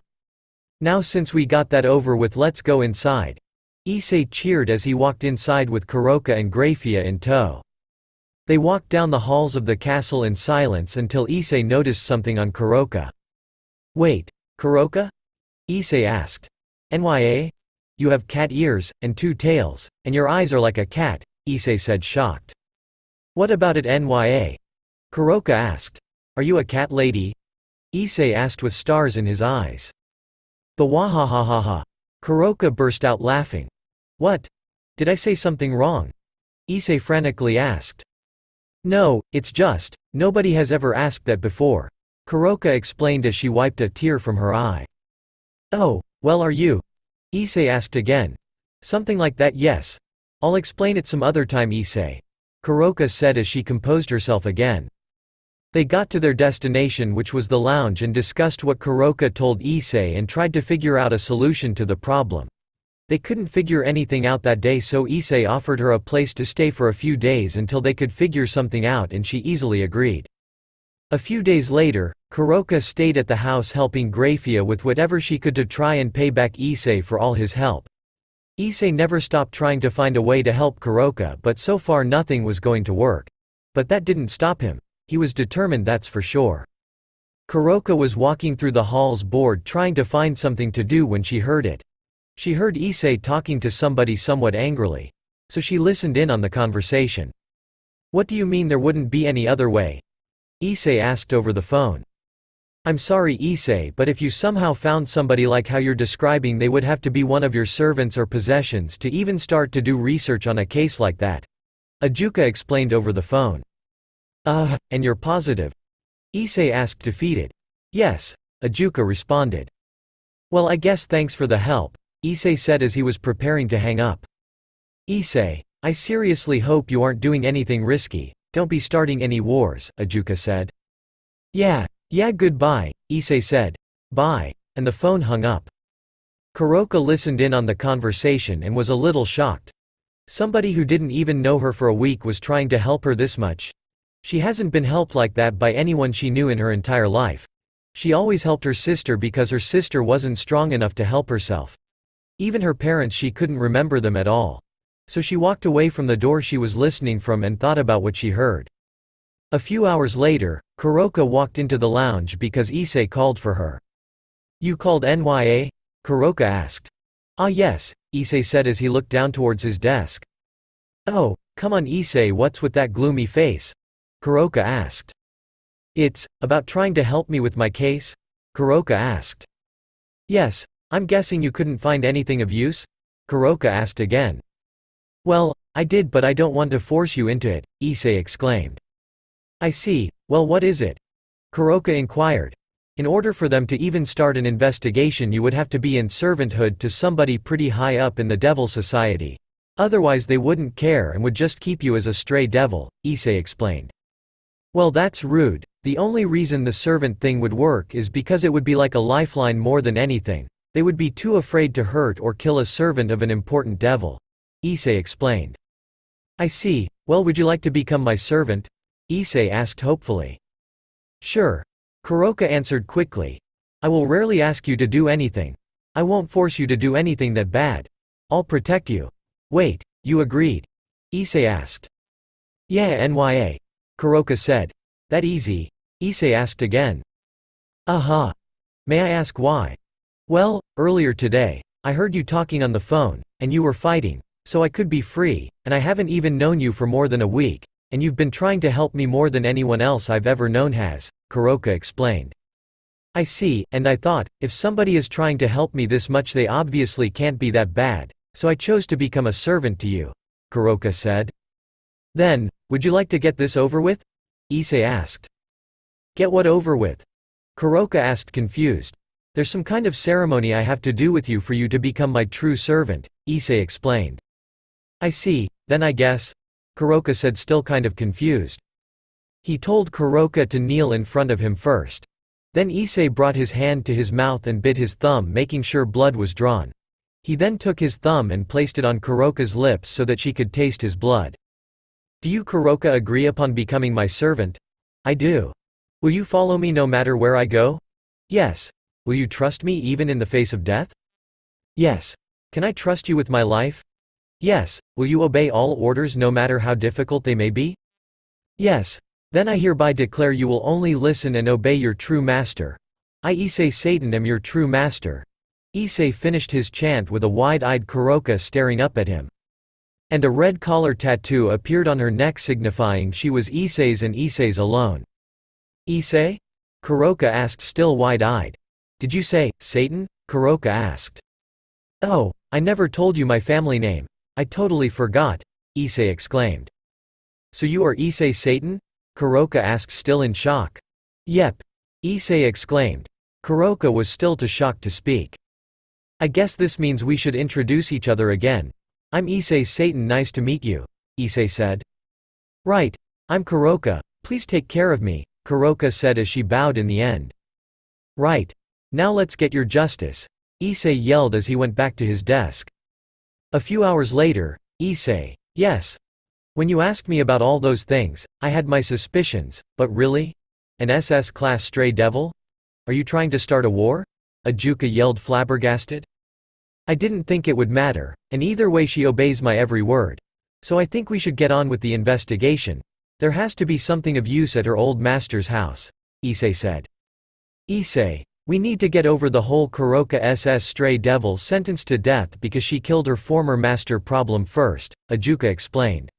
[SPEAKER 1] Now since we got that over with, let's go inside. Issei cheered as he walked inside with Kuroka and Grafia in tow. They walked down the halls of the castle in silence until Issei noticed something on Kuroka. Wait, Kuroka? Issei asked. Nya? You have cat ears, and 2 tails, and your eyes are like a cat, Issei said, shocked. What about it, Nya? Kuroka asked. Are you a cat lady? Issei asked with stars in his eyes. The wahahahaha. Kuroka burst out laughing. What? Did I say something wrong? Issei frantically asked. No, it's just, nobody has ever asked that before, Kuroka explained as she wiped a tear from her eye. Oh, well, are you? Issei asked again. Something like that, yes. I'll explain it some other time, Issei, Kuroka said as she composed herself again. They got to their destination, which was the lounge, and discussed what Kuroka told Issei and tried to figure out a solution to the problem. They couldn't figure anything out that day, so Issei offered her a place to stay for a few days until they could figure something out, and she easily agreed. A few days later, Kuroka stayed at the house helping Grafia with whatever she could to try and pay back Issei for all his help. Issei never stopped trying to find a way to help Kuroka, but so far nothing was going to work. But that didn't stop him. He was determined, that's for sure. Kuroka was walking through the halls bored, trying to find something to do, when she heard it. She heard Issei talking to somebody somewhat angrily. So she listened in on the conversation. What do you mean there wouldn't be any other way? Issei asked over the phone. I'm sorry Issei, but if you somehow found somebody like how you're describing, they would have to be one of your servants or possessions to even start to do research on a case like that. Ajuka explained over the phone. And you're positive? Issei asked defeated. Yes, Ajuka responded. Well, I guess thanks for the help, Issei said as he was preparing to hang up. Issei, I seriously hope you aren't doing anything risky, don't be starting any wars, Ajuka said. Yeah, goodbye, Issei said. Bye, and the phone hung up. Kuroka listened in on the conversation and was a little shocked. Somebody who didn't even know her for a week was trying to help her this much. She hasn't been helped like that by anyone she knew in her entire life. She always helped her sister because her sister wasn't strong enough to help herself. Even her parents, she couldn't remember them at all. So she walked away from the door she was listening from and thought about what she heard. A few hours later, Kuroka walked into the lounge because Issei called for her. You called NYA? Kuroka asked. Yes, Issei said as he looked down towards his desk. Oh, come on Issei, what's with that gloomy face? Kuroka asked. It's about trying to help me with my case? Kuroka asked. Yes, I'm guessing you couldn't find anything of use? Kuroka asked again. Well, I did, but I don't want to force you into it, Issei exclaimed. I see, well, what is it? Kuroka inquired. In order for them to even start an investigation, you would have to be in servanthood to somebody pretty high up in the Devil Society. Otherwise they wouldn't care and would just keep you as a stray devil, Issei explained. Well, that's rude. The only reason the servant thing would work is because it would be like a lifeline more than anything. They would be too afraid to hurt or kill a servant of an important devil. Issei explained. I see, well, would you like to become my servant? Issei asked hopefully. Sure. Kuroka answered quickly. I will rarely ask you to do anything. I won't force you to do anything that bad. I'll protect you. Wait, you agreed? Issei asked. Yeah, NYA. Kuroka said. That easy? Issei asked again. May I ask why? Well, earlier today, I heard you talking on the phone, and you were fighting, so I could be free, and I haven't even known you for more than a week. And you've been trying to help me more than anyone else I've ever known has, Kuroka explained. I see, and I thought, if somebody is trying to help me this much they obviously can't be that bad, so I chose to become a servant to you, Kuroka said. Then, would you like to get this over with? Issei asked. Get what over with? Kuroka asked confused. There's some kind of ceremony I have to do with you for you to become my true servant, Issei explained. I see, then I guess. Kuroka said, still kind of confused. He told Kuroka to kneel in front of him first. Then Issei brought his hand to his mouth and bit his thumb, making sure blood was drawn. He then took his thumb and placed it on Kuroka's lips so that she could taste his blood. Do you, Kuroka, agree upon becoming my servant? I do. Will you follow me no matter where I go? Yes. Will you trust me even in the face of death? Yes. Can I trust you with my life? Yes. Will you obey all orders no matter how difficult they may be? Yes. Then I hereby declare you will only listen and obey your true master. I, Issei Satan, am your true master. Issei finished his chant with a wide-eyed Kuroka staring up at him. And a red collar tattoo appeared on her neck signifying she was Issei's and Issei's alone. Issei? Kuroka asked, still wide-eyed. Did you say, Satan? Kuroka asked. Oh, I never told you my family name. I totally forgot, Issei exclaimed. So you are Issei Satan? Kuroka asked, still in shock. Yep. Issei exclaimed. Kuroka was still too shocked to speak. I guess this means we should introduce each other again. I'm Issei Satan, nice to meet you, Issei said. Right. I'm Kuroka, please take care of me, Kuroka said as she bowed in the end. Right. Now let's get your justice, Issei yelled as he went back to his desk. A few hours later, Issei. Yes. When you asked me about all those things, I had my suspicions, but really? An SS-class stray devil? Are you trying to start a war? Ajuka yelled, flabbergasted. I didn't think it would matter, and either way she obeys my every word. So I think we should get on with the investigation. There has to be something of use at her old master's house, Issei said. Issei, we need to get over the whole Kuroka SS stray devil sentenced to death because she killed her former master problem first, Ajuka explained.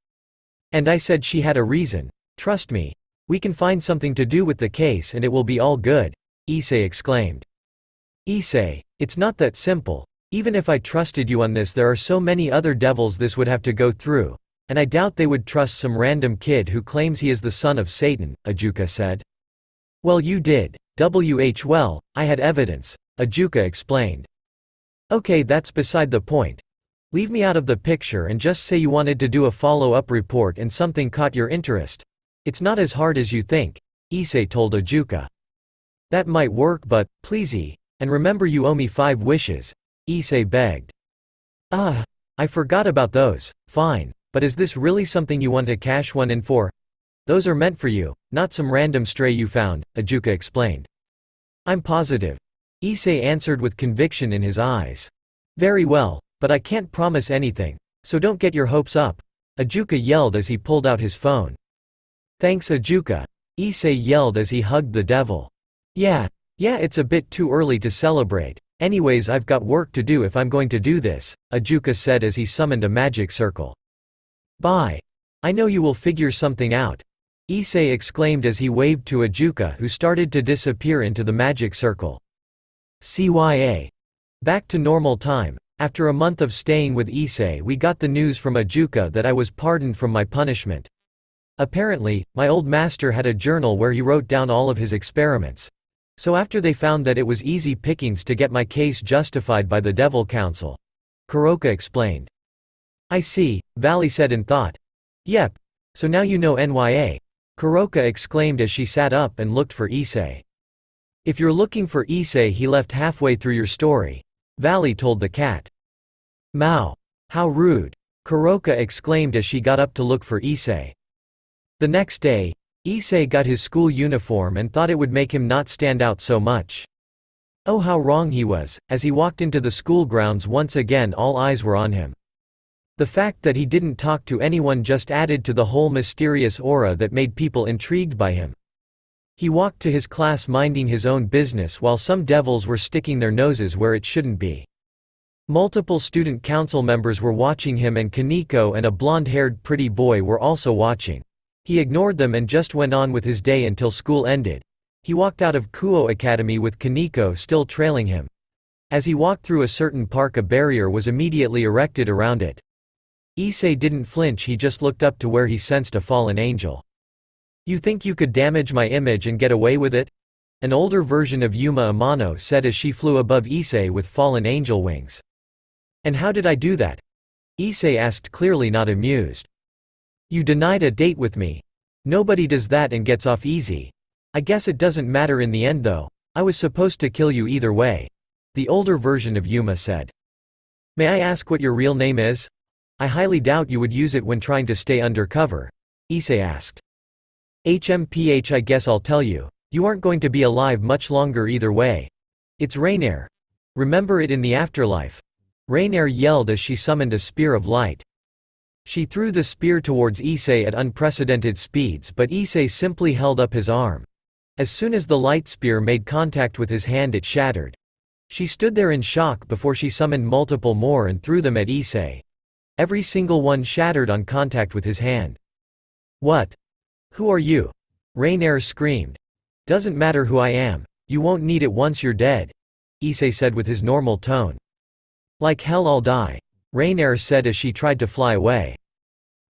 [SPEAKER 1] And I said she had a reason. Trust me. We can find something to do with the case and it will be all good, Issei exclaimed. Issei, it's not that simple. Even if I trusted you on this, there are so many other devils this would have to go through, and I doubt they would trust some random kid who claims he is the son of Satan, Ajuka said. Well, you did. Well, I had evidence, Ajuka explained. Okay, that's beside the point. Leave me out of the picture and just say you wanted to do a follow-up report and something caught your interest. It's not as hard as you think, Issei told Ajuka. That might work, but, please, and remember you owe me 5 wishes, Issei begged. I forgot about those. Fine, but is this really something you want to cash one in for? Those are meant for you, not some random stray you found, Ajuka explained. I'm positive. Issei answered with conviction in his eyes. Very well, but I can't promise anything, so don't get your hopes up, Ajuka yelled as he pulled out his phone. Thanks, Ajuka, Issei yelled as he hugged the devil. Yeah, it's a bit too early to celebrate. Anyways, I've got work to do if I'm going to do this, Ajuka said as he summoned a magic circle. Bye. I know you will figure something out, Issei exclaimed as he waved to Ajuka, who started to disappear into the magic circle. CYA. Back to normal time. After a month of staying with Issei, we got the news from Ajuka that I was pardoned from my punishment. Apparently, my old master had a journal where he wrote down all of his experiments. So after they found that it was easy pickings to get my case justified by the Devil Council. Kuroka explained. I see, Valley said in thought. Yep. So now you know NYA. Kuroka exclaimed as she sat up and looked for Issei. If you're looking for Issei, he left halfway through your story, Valley told the cat. Mao. How rude, Kuroka exclaimed as she got up to look for Issei. The next day, Issei got his school uniform and thought it would make him not stand out so much. Oh, how wrong he was. As he walked into the school grounds, once again all eyes were on him. The fact that he didn't talk to anyone just added to the whole mysterious aura that made people intrigued by him. He walked to his class minding his own business while some devils were sticking their noses where it shouldn't be. Multiple student council members were watching him, and Kaneko and a blonde-haired pretty boy were also watching. He ignored them and just went on with his day until school ended. He walked out of Kuo Academy with Kaneko still trailing him. As he walked through a certain park, a barrier was immediately erected around it. Issei didn't flinch, he just looked up to where he sensed a fallen angel. You think you could damage my image and get away with it? An older version of Yuma Amano said as she flew above Issei with fallen angel wings. And how did I do that? Issei asked, clearly not amused. You denied a date with me. Nobody does that and gets off easy. I guess it doesn't matter in the end though. I was supposed to kill you either way. The older version of Yuma said. May I ask what your real name is? I highly doubt you would use it when trying to stay undercover, Issei asked. HMPH, I guess I'll tell you. You aren't going to be alive much longer either way. It's Rainier. Remember it in the afterlife. Rainier yelled as she summoned a spear of light. She threw the spear towards Issei at unprecedented speeds, but Issei simply held up his arm. As soon as the light spear made contact with his hand, it shattered. She stood there in shock before she summoned multiple more and threw them at Issei. Every single one shattered on contact with his hand. What? Who are you? Rainier screamed. Doesn't matter who I am. You won't need it once you're dead, Issei said with his normal tone. Like hell I'll die, Rainier said as she tried to fly away.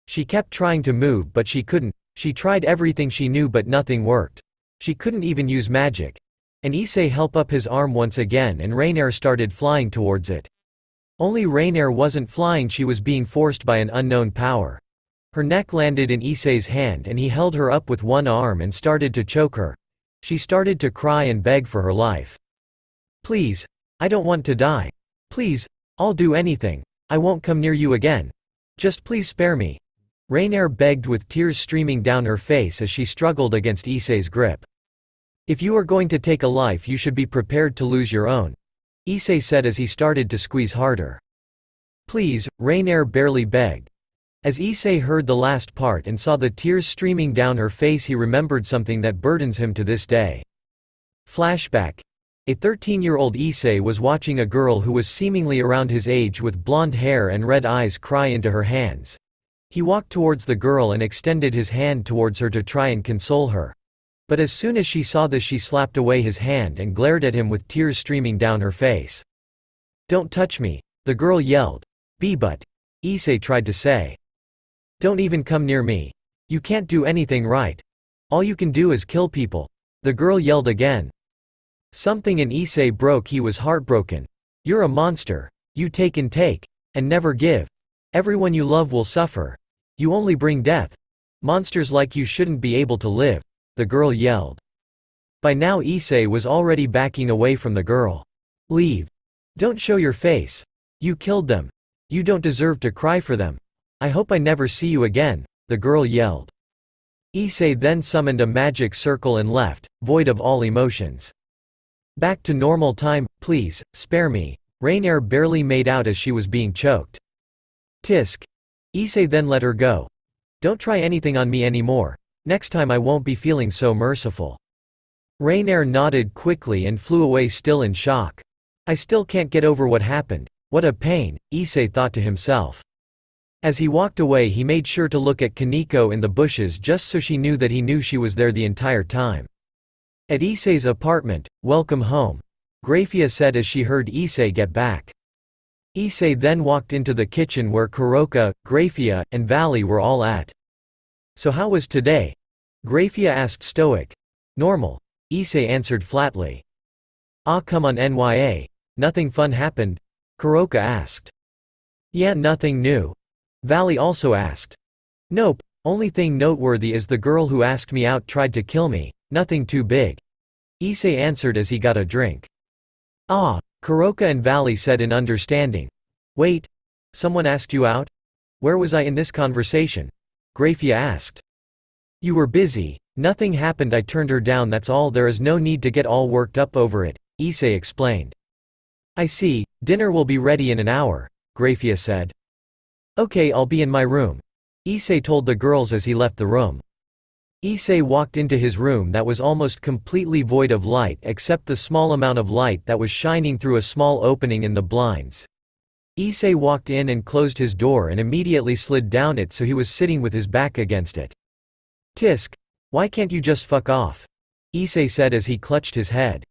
[SPEAKER 1] She kept trying to move but she couldn't. She tried everything she knew but nothing worked. She couldn't even use magic. And Issei held up his arm once again and Rainier started flying towards it. Only Rainier wasn't flying, she was being forced by an unknown power. Her neck landed in Issei's hand and he held her up with one arm and started to choke her. She started to cry and beg for her life. Please, I don't want to die. Please, I'll do anything. I won't come near you again. Just please spare me. Rainier begged with tears streaming down her face as she struggled against Issei's grip. If you are going to take a life, you should be prepared to lose your own, Issei said as he started to squeeze harder. Please, Rainier barely begged. As Issei heard the last part and saw the tears streaming down her face, he remembered something that burdens him to this day. Flashback. A 13-year-old Issei was watching a girl who was seemingly around his age with blonde hair and red eyes cry into her hands. He walked towards the girl and extended his hand towards her to try and console her. But as soon as she saw this, she slapped away his hand and glared at him with tears streaming down her face. "Don't touch me," the girl yelled. But Issei tried to say. "Don't even come near me. You can't do anything right. All you can do is kill people," the girl yelled again. Something in Issei broke. He was heartbroken. "You're a monster. You take and never give. Everyone you love will suffer. You only bring death. Monsters like you shouldn't be able to live," the girl yelled. By now Issei was already backing away from the girl. "Leave. Don't show your face. You killed them. You don't deserve to cry for them. I hope I never see you again," the girl yelled. Issei then summoned a magic circle and left, void of all emotions. "Back to normal time, please, spare me," Rainier barely made out as she was being choked. "Tisk." Issei then let her go. "Don't try anything on me anymore. Next time I won't be feeling so merciful." Rainier nodded quickly and flew away, still in shock. "I still can't get over what happened. What a pain," Issei thought to himself. As he walked away, he made sure to look at Kaneko in the bushes just so she knew that he knew she was there the entire time. At Issei's apartment, "Welcome home," Graphia said as she heard Issei get back. Issei then walked into the kitchen where Kuroka, Graphia, and Valley were all at. "So how was today?" Graphia asked stoic. "Normal," Issei answered flatly. "Ah, come on Nya. Nothing fun happened?" Kuroka asked. "Yeah, nothing new." Valley also asked. "Nope, only thing noteworthy is the girl who asked me out tried to kill me, nothing too big," Issei answered as he got a drink. "Ah," Kuroka and Valley said in understanding. "Wait. Someone asked you out? Where was I in this conversation?" Graphia asked. "You were busy. Nothing happened. I turned her down, that's all. There is no need to get all worked up over it," Issei explained. "I see, dinner will be ready in an hour," Graphia said. "Okay, I'll be in my room," Issei told the girls as he left the room. Issei walked into his room that was almost completely void of light except the small amount of light that was shining through a small opening in the blinds. Issei walked in and closed his door and immediately slid down it, so he was sitting with his back against it. "Tisk, why can't you just fuck off?" Issei said as he clutched his head.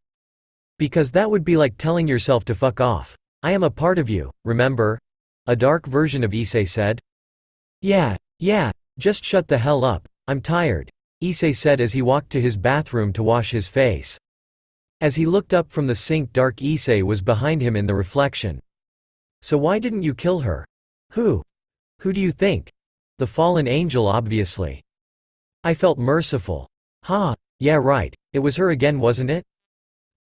[SPEAKER 1] "Because that would be like telling yourself to fuck off. I am a part of you, remember?" a dark version of Issei said. Yeah, just shut the hell up, I'm tired," Issei said as he walked to his bathroom to wash his face. As he looked up from the sink, dark Issei was behind him in the reflection. "So why didn't you kill her?" Who do you think?" "The fallen angel, obviously." "I felt merciful." "Ha, yeah right, it was her again, wasn't it?"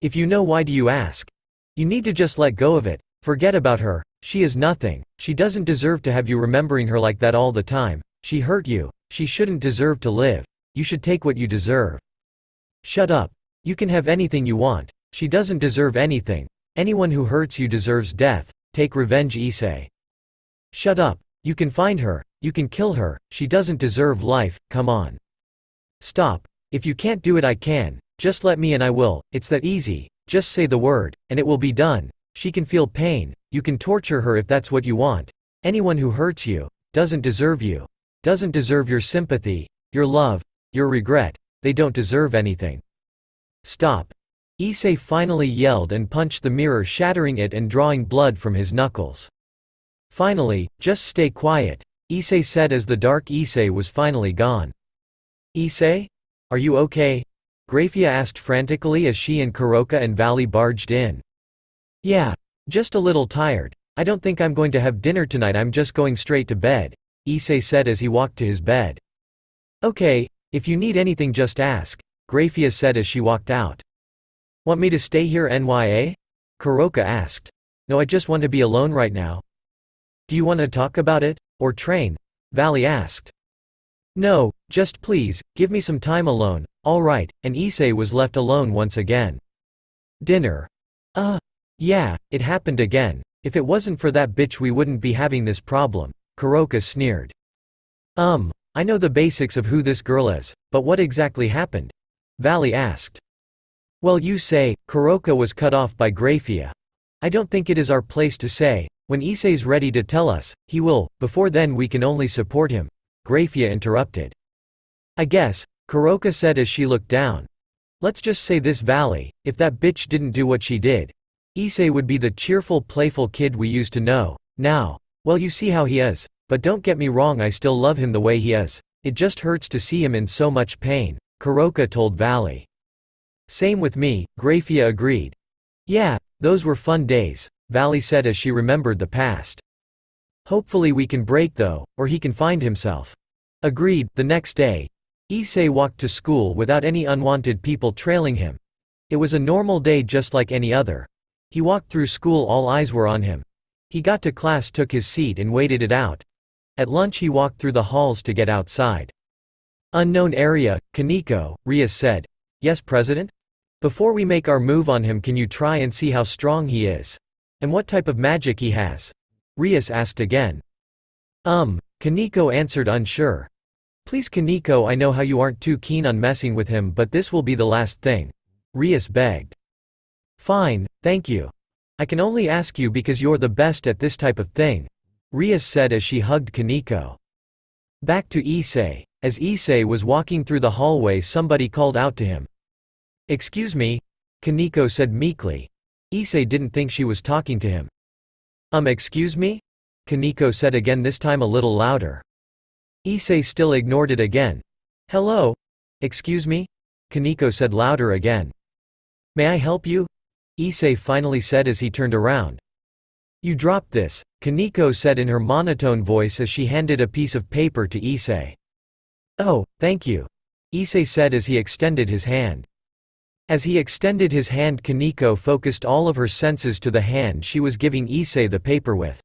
[SPEAKER 1] "If you know, why do you ask? You need to just let go of it, forget about her, she is nothing, she doesn't deserve to have you remembering her like that all the time, she hurt you, she shouldn't deserve to live, you should take what you deserve." "Shut up. You can have anything you want, she doesn't deserve anything, anyone who hurts you deserves death, take revenge Issei." "Shut up, you can find her, you can kill her, she doesn't deserve life, come on." "Stop, if you can't do it I can, just let me and I will, it's that easy, just say the word, and it will be done. She can feel pain, you can torture her if that's what you want. Anyone who hurts you, doesn't deserve you. Doesn't deserve your sympathy, your love, your regret, they don't deserve anything. Stop." Issei finally yelled and punched the mirror, shattering it and drawing blood from his knuckles. "Finally, just stay quiet," Issei said as the dark Issei was finally gone. "Issei? Are you okay?" Graphia asked frantically as she and Kuroka and Valley barged in. "Yeah, just a little tired. I don't think I'm going to have dinner tonight, I'm just going straight to bed," Issei said as he walked to his bed. "Okay, if you need anything just ask," Graphia said as she walked out. "Want me to stay here Nya?" Kuroka asked. "No, I just want to be alone right now." "Do you want to talk about it, or train?" Valley asked. "No, just please, give me some time alone." "All right," and Issei was left alone once again. "Dinner? Yeah, it happened again. If it wasn't for that bitch we wouldn't be having this problem," Kuroka sneered. I know the basics of who this girl is, but what exactly happened?" Valley asked. "Well, you say," Kuroka was cut off by Graphia. "I don't think it is our place to say, When Issei's ready to tell us, he will. Before then we can only support him," Grafia interrupted. "I guess," Kuroka said as she looked down. "Let's just say this valley, if that bitch didn't do what she did, Issei would be the cheerful playful kid we used to know. Now, well, you see how he is, but don't get me wrong, I still love him the way he is. It just hurts to see him in so much pain," Kuroka told Valley. "Same with me," Grafia agreed. "Yeah, those were fun days," Valley said as she remembered the past. "Hopefully we can break though, or he can find himself." Agreed. The next day, Issei walked to school without any unwanted people trailing him. It was a normal day just like any other. He walked through school, all eyes were on him. He got to class, took his seat and waited it out. At lunch he walked through the halls to get outside. "Unknown area, Kaneko," Rias said. "Yes, President? Before we make our move on him, can you try and see how strong he is? And what type of magic he has?" Rias asked again. Kaneko answered, unsure. "Please Kaneko, I know how you aren't too keen on messing with him, but this will be the last thing," Rias begged. "Fine, thank you. I can only ask you because you're the best at this type of thing," Rias said as she hugged Kaneko. Back to Issei. As Issei was walking through the hallway, somebody called out to him. "Excuse me," Kaneko said meekly. Issei didn't think she was talking to him. Excuse me?" Kaneko said again, this time a little louder. Issei still ignored it again. "Hello? Excuse me?" Kaneko said louder again. "May I help you?" Issei finally said as he turned around. "You dropped this," Kaneko said in her monotone voice as she handed a piece of paper to Issei. "Oh, thank you," Issei said as he extended his hand. As he extended his hand, Kaneko focused all of her senses to the hand she was giving Issei the paper with.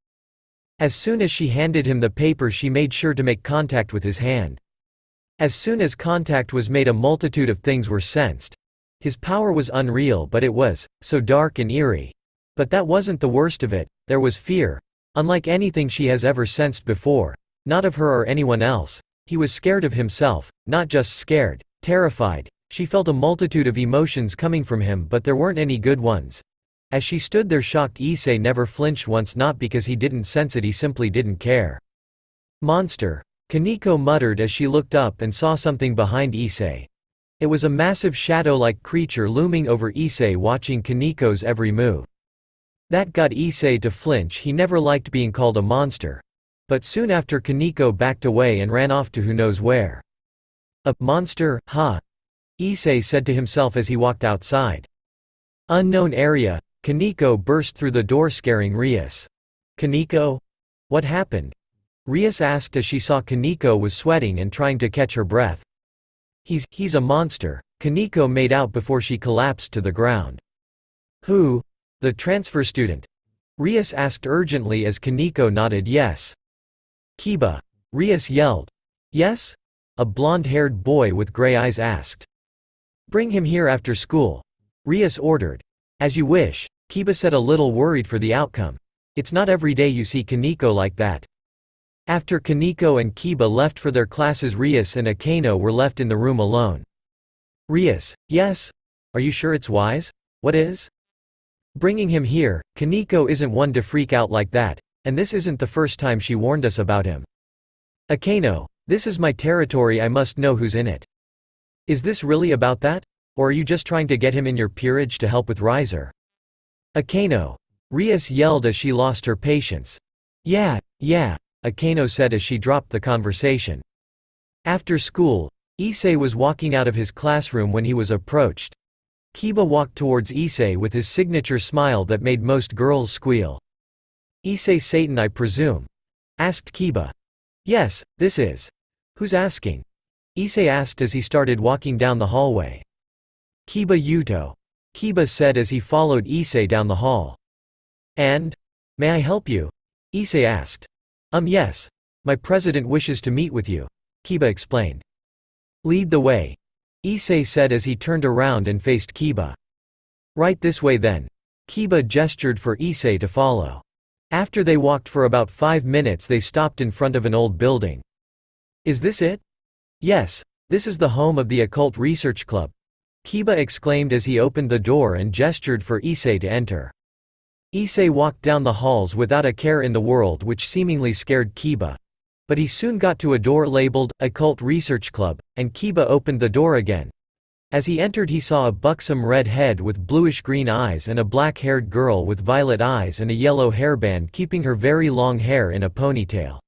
[SPEAKER 1] As soon as she handed him the paper, she made sure to make contact with his hand. As soon as contact was made, a multitude of things were sensed. His power was unreal, but it was so dark and eerie. But that wasn't the worst of it, there was fear. Unlike anything she has ever sensed before. Not of her or anyone else. He was scared of himself, not just scared, terrified. She felt a multitude of emotions coming from him, but there weren't any good ones. As she stood there shocked, Issei never flinched once, not because he didn't sense it, he simply didn't care. "Monster," Kaneko muttered as she looked up and saw something behind Issei. It was a massive shadow-like creature looming over Issei, watching Kaneko's every move. That got Issei to flinch. He never liked being called a monster. But soon after, Kaneko backed away and ran off to who knows where. "A monster, huh?" Issei said to himself as he walked outside. Unknown area, Kaneko burst through the door, scaring Rias. "Kaneko? What happened?" Rias asked as she saw Kaneko was sweating and trying to catch her breath. He's a monster," Kaneko made out before she collapsed to the ground. "Who? The transfer student?" Rias asked urgently as Kaneko nodded yes. "Kiba?" Rias yelled. "Yes?" A blonde-haired boy with gray eyes asked. "Bring him here after school," Rias ordered. "As you wish," Kiba said, a little worried for the outcome. It's not every day you see Kaneko like that. After Kaneko and Kiba left for their classes, Rias and Akeno were left in the room alone. "Rias, yes? Are you sure it's wise? What is?" "Bringing him here, Kaneko isn't one to freak out like that, and this isn't the first time she warned us about him." "Akeno, this is my territory, I must know who's in it." "Is this really about that? Or are you just trying to get him in your peerage to help with Riser?" "Akeno," Rias yelled as she lost her patience. Yeah, Akeno said as she dropped the conversation. After school, Issei was walking out of his classroom when he was approached. Kiba walked towards Issei with his signature smile that made most girls squeal. "Issei Satan, I presume?" asked Kiba. "Yes, this is." "Who's asking?" Issei asked as he started walking down the hallway. "Kiba Yuto," Kiba said as he followed Issei down the hall. "And? May I help you?" Issei asked. Yes. My president wishes to meet with you," Kiba explained. "Lead the way," Issei said as he turned around and faced Kiba. "Right this way then." Kiba gestured for Issei to follow. After they walked for about 5 minutes, they stopped in front of an old building. "Is this it?" "Yes, this is the home of the Occult Research Club," Kiba exclaimed as he opened the door and gestured for Issei to enter. Issei walked down the halls without a care in the world, which seemingly scared Kiba. But he soon got to a door labeled, Occult Research Club, and Kiba opened the door again. As he entered he saw a buxom red head with bluish-green eyes and a black-haired girl with violet eyes and a yellow hairband keeping her very long hair in a ponytail.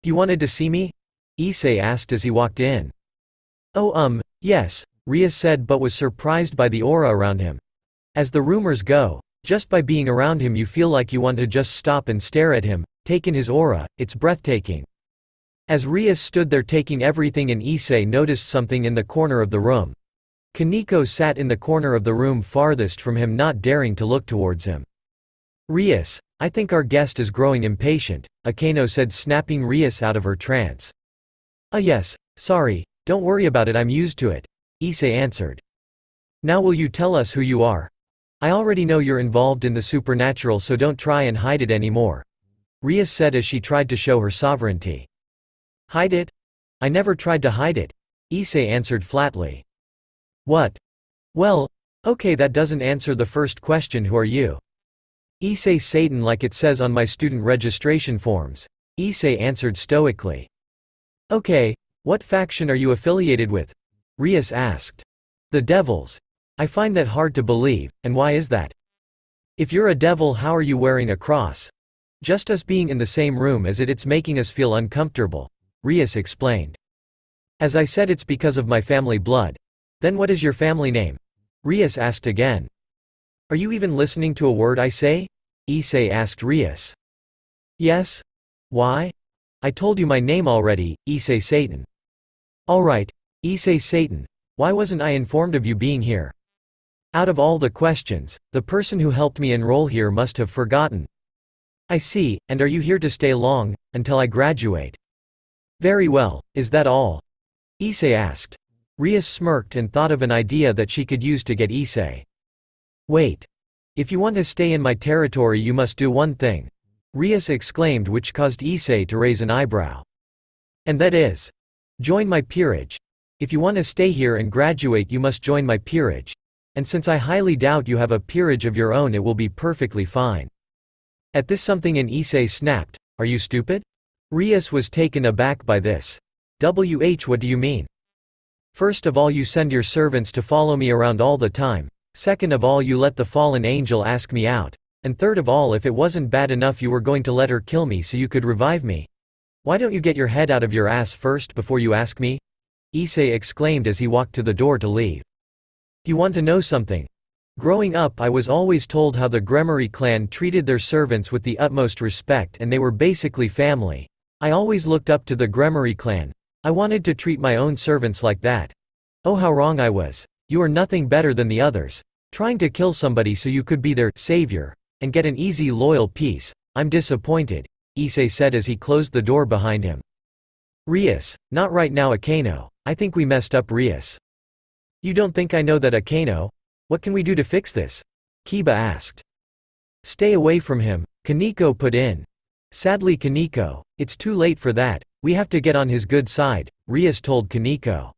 [SPEAKER 1] "You wanted to see me?" Issei asked as he walked in. "Oh, yes," Rias said, but was surprised by the aura around him. As the rumors go, just by being around him you feel like you want to just stop and stare at him, take in his aura, it's breathtaking. As Rias stood there taking everything in, Issei noticed something in the corner of the room. Kaneko sat in the corner of the room farthest from him, not daring to look towards him. "Rias, I think our guest is growing impatient," Akeno said, snapping Rias out of her trance. Yes, sorry, don't worry about it, I'm used to it," Issei answered. "Now will you tell us who you are? I already know you're involved in the supernatural, so don't try and hide it anymore," Rias said as she tried to show her sovereignty. "Hide it? I never tried to hide it," Issei answered flatly. "What? Well, okay, that doesn't answer the first question, who are you?" "Issei Satan, like it says on my student registration forms," Issei answered stoically. "Okay, what faction are you affiliated with?" Rias asked. "The Devils. I find that hard to believe, and why is that?" "If you're a devil, how are you wearing a cross? Just us being in the same room as it's making us feel uncomfortable," Rias explained. "As I said, it's because of my family blood." "Then what is your family name?" Rias asked again. "Are you even listening to a word I say?" Issei asked Rias. "Yes? Why? I told you my name already, Issei Satan." "Alright, Issei Satan, why wasn't I informed of you being here? Out of all the questions, the person who helped me enroll here must have forgotten." "I see, and are you here to stay long, until I graduate?" "Very well, is that all?" Issei asked. Rias smirked and thought of an idea that she could use to get Issei. "Wait. If you want to stay in my territory you must do one thing," Rias exclaimed, which caused Issei to raise an eyebrow. "And that is? Join my peerage. If you want to stay here and graduate you must join my peerage. And since I highly doubt you have a peerage of your own, it will be perfectly fine." At this something in Issei snapped. "Are you stupid?" Rias was taken aback by this. What do you mean?" "First of all, you send your servants to follow me around all the time. Second of all, you let the fallen angel ask me out. And third of all, if it wasn't bad enough, you were going to let her kill me so you could revive me. Why don't you get your head out of your ass first before you ask me?" Issei exclaimed as he walked to the door to leave. "You want to know something? Growing up I was always told how the Gremory clan treated their servants with the utmost respect, and they were basically family. I always looked up to the Gremory clan. I wanted to treat my own servants like that. Oh, how wrong I was. You are nothing better than the others. Trying to kill somebody so you could be their savior and get an easy loyal peace. I'm disappointed," Issei said as he closed the door behind him. "Rias, not right now, Akeno. I think we messed up, Rias." "You don't think I know that, Akeno? What can we do to fix this?" Kiba asked. "Stay away from him," Kaneko put in. "Sadly, Kaneko, it's too late for that. We have to get on his good side," Rias told Kaneko.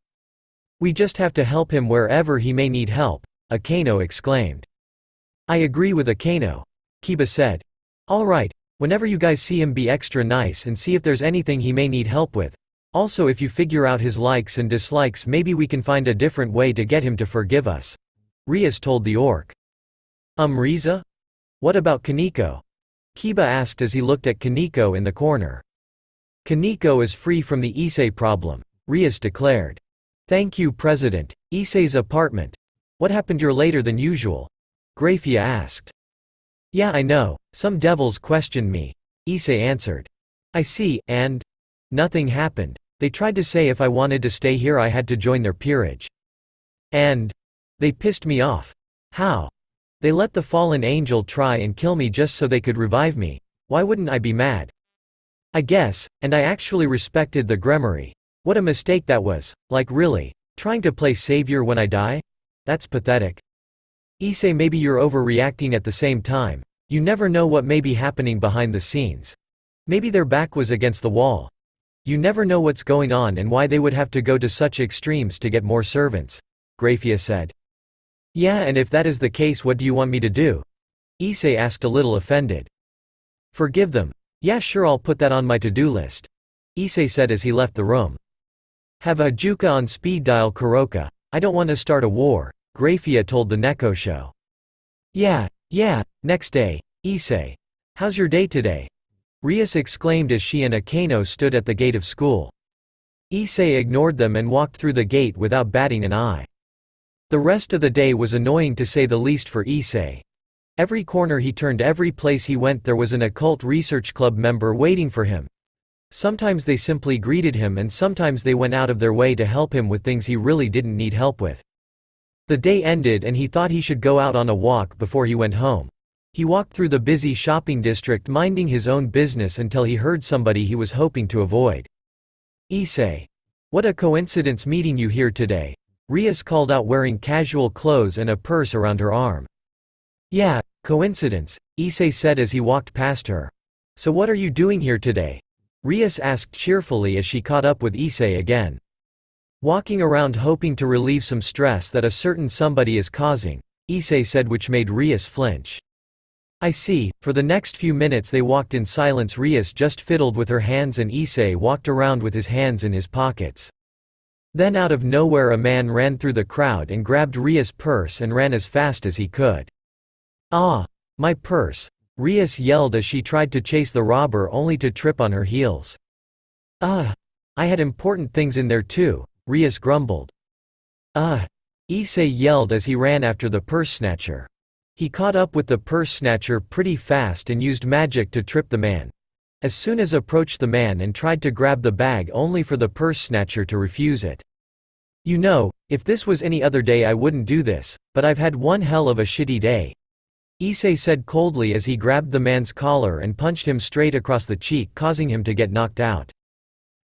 [SPEAKER 1] "We just have to help him wherever he may need help," Akeno exclaimed. "I agree with Akeno," Kiba said. "Alright, whenever you guys see him, be extra nice and see if there's anything he may need help with. Also, if you figure out his likes and dislikes, maybe we can find a different way to get him to forgive us," Rias told the orc. Riza? What about Kaneko?" Kiba asked as he looked at Kaneko in the corner. "Kaneko is free from the Issei problem," Rias declared. "Thank you, President. Issei's apartment. What happened? You're later than usual," Grafia asked. "Yeah, I know. Some devils questioned me," Issei answered. "I see, and?" "Nothing happened. They tried to say if I wanted to stay here I had to join their peerage. And they pissed me off." "How?" "They let the fallen angel try and kill me just so they could revive me. Why wouldn't I be mad? I guess, and I actually respected the Gremory. What a mistake that was, like really, trying to play savior when I die? That's pathetic." "Issei, maybe you're overreacting at the same time. You never know what may be happening behind the scenes. Maybe their back was against the wall. You never know what's going on and why they would have to go to such extremes to get more servants," Grafia said. "Yeah, and if that is the case, what do you want me to do?" Issei asked, a little offended. Forgive them. Yeah, sure, I'll put that on my to-do list, Issei said as he left the room. Have a juka on speed dial, Kuroka. I don't want to start a war, Grafia told the Neko show. Yeah. Next day, Issei. How's your day today? Rias exclaimed as she and Akeno stood at the gate of school. Issei ignored them and walked through the gate without batting an eye. The rest of the day was annoying to say the least for Issei. Every corner he turned, every place he went, there was an occult research club member waiting for him. Sometimes they simply greeted him and sometimes they went out of their way to help him with things he really didn't need help with. The day ended and he thought he should go out on a walk before he went home. He walked through the busy shopping district minding his own business until he heard somebody he was hoping to avoid. Issei. What a coincidence meeting you here today, Rias called out, wearing casual clothes and a purse around her arm. Yeah, coincidence, Issei said as he walked past her. So what are you doing here today? Rias asked cheerfully as she caught up with Issei again. Walking around hoping to relieve some stress that a certain somebody is causing, Issei said, which made Rias flinch. I see. For the next few minutes they walked in silence. Rias just fiddled with her hands and Issei walked around with his hands in his pockets. Then out of nowhere a man ran through the crowd and grabbed Rias' purse and ran as fast as he could. Ah! My purse! Rias yelled as she tried to chase the robber only to trip on her heels. I had important things in there too, Rias grumbled. Issei yelled as he ran after the purse snatcher. He caught up with the purse snatcher pretty fast and used magic to trip the man. As soon as approached the man and tried to grab the bag only for the purse snatcher to refuse it. You know, if this was any other day I wouldn't do this, but I've had one hell of a shitty day, Issei said coldly as he grabbed the man's collar and punched him straight across the cheek, causing him to get knocked out.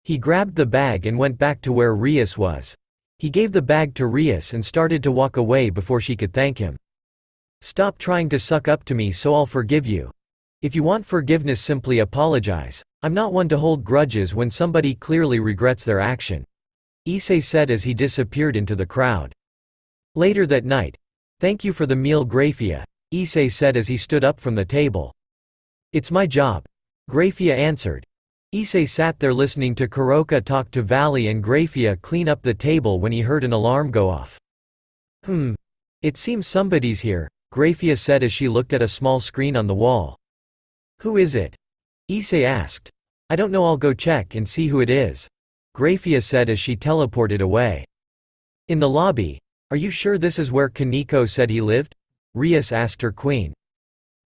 [SPEAKER 1] He grabbed the bag and went back to where Rias was. He gave the bag to Rias and started to walk away before she could thank him. Stop trying to suck up to me so I'll forgive you. If you want forgiveness, simply apologize. I'm not one to hold grudges when somebody clearly regrets their action, Issei said as he disappeared into the crowd. Later that night. Thank you for the meal, Grafia, Issei said as he stood up from the table. It's my job, Grafia answered. Issei sat there listening to Kuroka talk to Valley and Grafia clean up the table when he heard an alarm go off. It seems somebody's here, Grafia said as she looked at a small screen on the wall. Who is it? Issei asked. I don't know, I'll go check and see who it is, Grafia said as she teleported away. In the lobby. Are you sure this is where Kaneko said he lived? Rias asked her queen.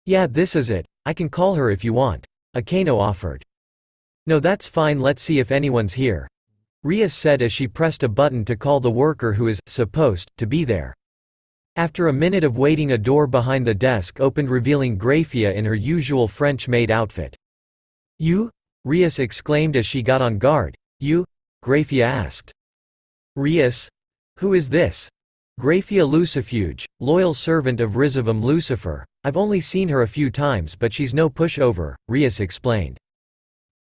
[SPEAKER 1] Yeah, this is it. I can call her if you want, Akeno offered. No, that's fine, let's see if anyone's here, Rias said as she pressed a button to call the worker who is supposed to be there. After a minute of waiting, a door behind the desk opened, revealing Grafia in her usual French maid outfit. You? Rias exclaimed as she got on guard. You? Grafia asked. Rias? Who is this? Grafia, Lucifuge, loyal servant of Rizavam Lucifer. I've only seen her a few times but she's no pushover, Rias explained.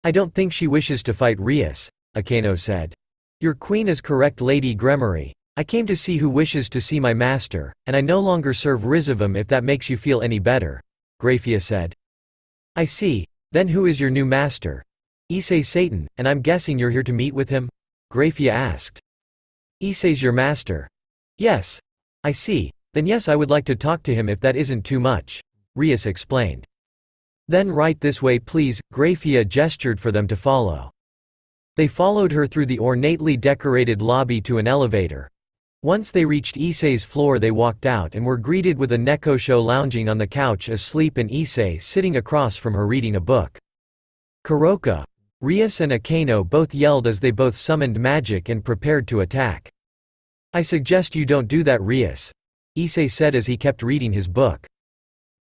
[SPEAKER 1] I don't think she wishes to fight, Rias, Akeno said. Your queen is correct, Lady Gremory. I came to see who wishes to see my master, and I no longer serve Rizavam, if that makes you feel any better, Grafia said. I see. Then who is your new master? Issei Satan, and I'm guessing you're here to meet with him? Grafia asked. Issei's your master? Yes. I see. Then yes, I would like to talk to him if that isn't too much, Rias explained. Then right this way please, Grafia gestured for them to follow. They followed her through the ornately decorated lobby to an elevator. Once they reached Issei's floor they walked out and were greeted with a Nekosho lounging on the couch asleep and Issei sitting across from her reading a book. Kuroka! Rias and Akeno both yelled as they both summoned magic and prepared to attack. I suggest you don't do that, Rias, Issei said as he kept reading his book.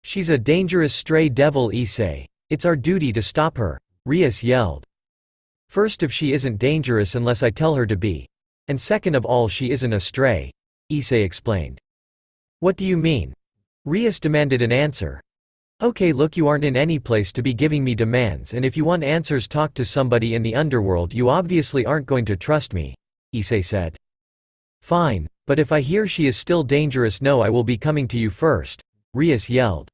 [SPEAKER 1] She's a dangerous stray devil, Issei. It's our duty to stop her, Rias yelled. First, if she isn't dangerous unless I tell her to be. And second of all, she isn't a stray, Issei explained. What do you mean? Rias demanded an answer. Okay, look, you aren't in any place to be giving me demands, and if you want answers, talk to somebody in the underworld. You obviously aren't going to trust me, Issei said. Fine, but if I hear she is still dangerous, no, I will be coming to you first, Rias yelled.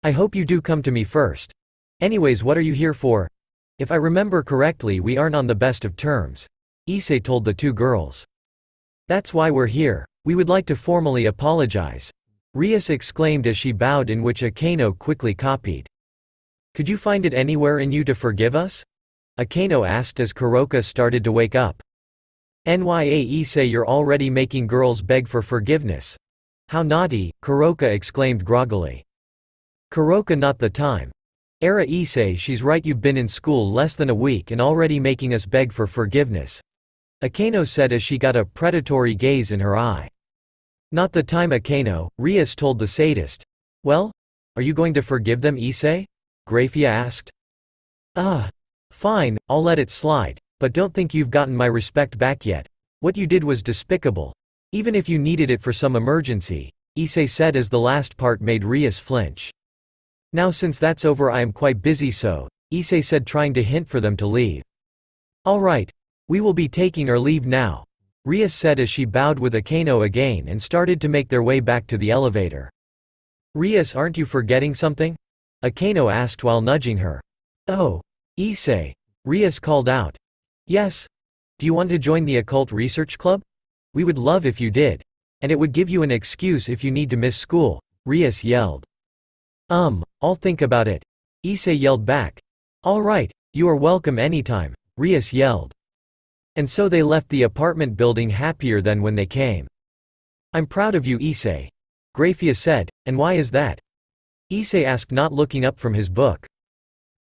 [SPEAKER 1] I hope you do come to me first. Anyways, what are you here for? If I remember correctly, we aren't on the best of terms, Issei told the two girls. That's why we're here. We would like to formally apologize, Rias exclaimed as she bowed, in which Akano quickly copied. Could you find it anywhere in you to forgive us? Akano asked as Kuroka started to wake up. Nya Issei, you're already making girls beg for forgiveness. How naughty, Kuroka exclaimed groggily. Kuroka, not the time. Era Issei, she's right, you've been in school less than a week and already making us beg for forgiveness, Akano said as she got a predatory gaze in her eye. Not the time, Akano, Rias told the sadist. Well? Are you going to forgive them, Issei? Grafia asked. Fine, I'll let it slide, but don't think you've gotten my respect back yet. What you did was despicable. Even if you needed it for some emergency, Issei said as the last part made Rias flinch. Now since that's over, I am quite busy, so, Issei said, trying to hint for them to leave. Alright. We will be taking our leave now, Rias said as she bowed with Akano again and started to make their way back to the elevator. Rias, aren't you forgetting something? Akano asked while nudging her. Oh. Issei. Rias called out. Yes. Do you want to join the occult research club? We would love if you did. And it would give you an excuse if you need to miss school, Rias yelled. I'll think about it, Issei yelled back. Alright, you are welcome anytime, Rias yelled. And so they left the apartment building happier than when they came. I'm proud of you, Issei, Grafia said. And why is that? Issei asked, not looking up from his book.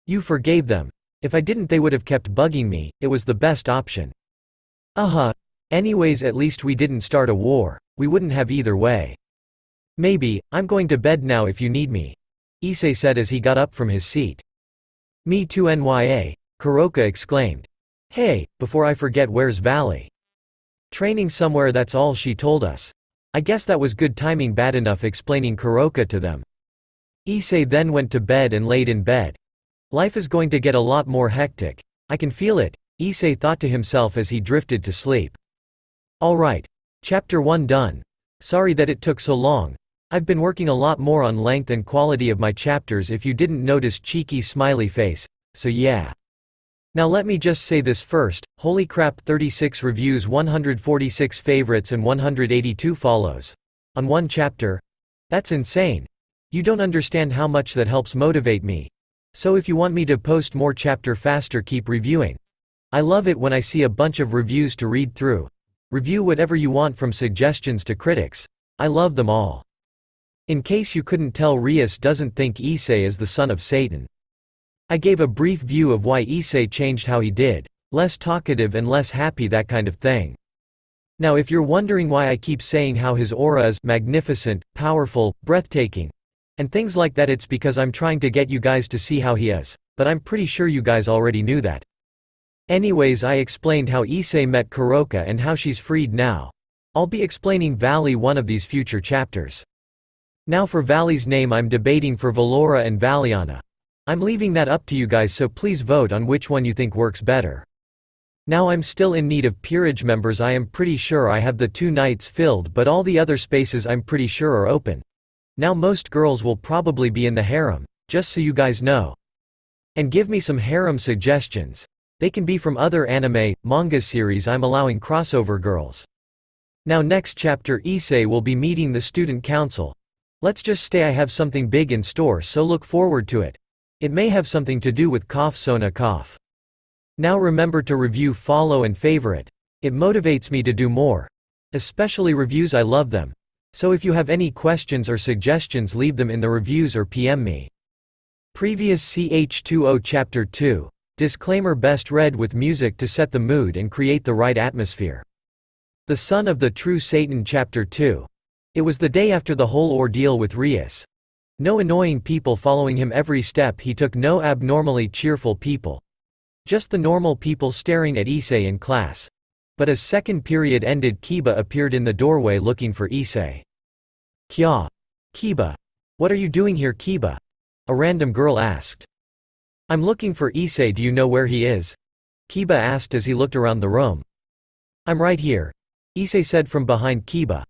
[SPEAKER 1] You forgave them. If I didn't, they would have kept bugging me. It was the best option. Anyways, at least we didn't start a war. We wouldn't have either way. Maybe. I'm going to bed now if you need me, Issei said as he got up from his seat. Me too, Nya, Kuroka exclaimed. Hey, before I forget, where's Valley? Training somewhere, that's all she told us. I guess that was good timing, bad enough, explaining Kuroka to them. Issei then went to bed and laid in bed. Life is going to get a lot more hectic. I can feel it, Issei thought to himself as he drifted to sleep. Alright. Chapter 1 done. Sorry that it took so long. I've been working a lot more on length and quality of my chapters, if you didn't notice, cheeky smiley face, so yeah. Now let me just say this first, holy crap, 36 reviews, 146 favorites and 182 follows. On one chapter? That's insane. You don't understand how much that helps motivate me. So if you want me to post more chapter faster, keep reviewing. I love it when I see a bunch of reviews to read through. Review whatever you want, from suggestions to critics. I love them all. In case you couldn't tell, Rias doesn't think Issei is the son of Satan. I gave a brief view of why Issei changed how he did. Less talkative and less happy, that kind of thing. Now if you're wondering why I keep saying how his aura is magnificent, powerful, breathtaking, and things like that, it's because I'm trying to get you guys to see how he is, but I'm pretty sure you guys already knew that. Anyways, I explained how Issei met Kuroka and how she's freed now. I'll be explaining Valley one of these future chapters. Now for Valley's name, I'm debating for Valora and Valiana. I'm leaving that up to you guys, so please vote on which one you think works better. Now I'm still in need of peerage members. I am pretty sure I have the 2 nights filled, but all the other spaces I'm pretty sure are open. Now most girls will probably be in the harem, just so you guys know. And give me some harem suggestions. They can be from other anime, manga series. I'm allowing crossover girls. Now next chapter, Issei will be meeting the student council. Let's just say I have something big in store, so look forward to it. It may have something to do with Sona cough. Now remember to review, follow and favorite. It motivates me to do more. Especially reviews, I love them. So if you have any questions or suggestions, leave them in the reviews or PM me. Previous CH20 Chapter 2. Disclaimer: best read with music to set the mood and create the right atmosphere. The Son of the True Satan Chapter 2. It was the day after the whole ordeal with Rias. No annoying people following him every step he took, no abnormally cheerful people. Just the normal people staring at Issei in class. But as second period ended, Kiba appeared in the doorway looking for Issei. Kya? Kiba. What are you doing here, Kiba? A random girl asked. I'm looking for Issei, do you know where he is? Kiba asked as he looked around the room. I'm right here, Issei said from behind Kiba.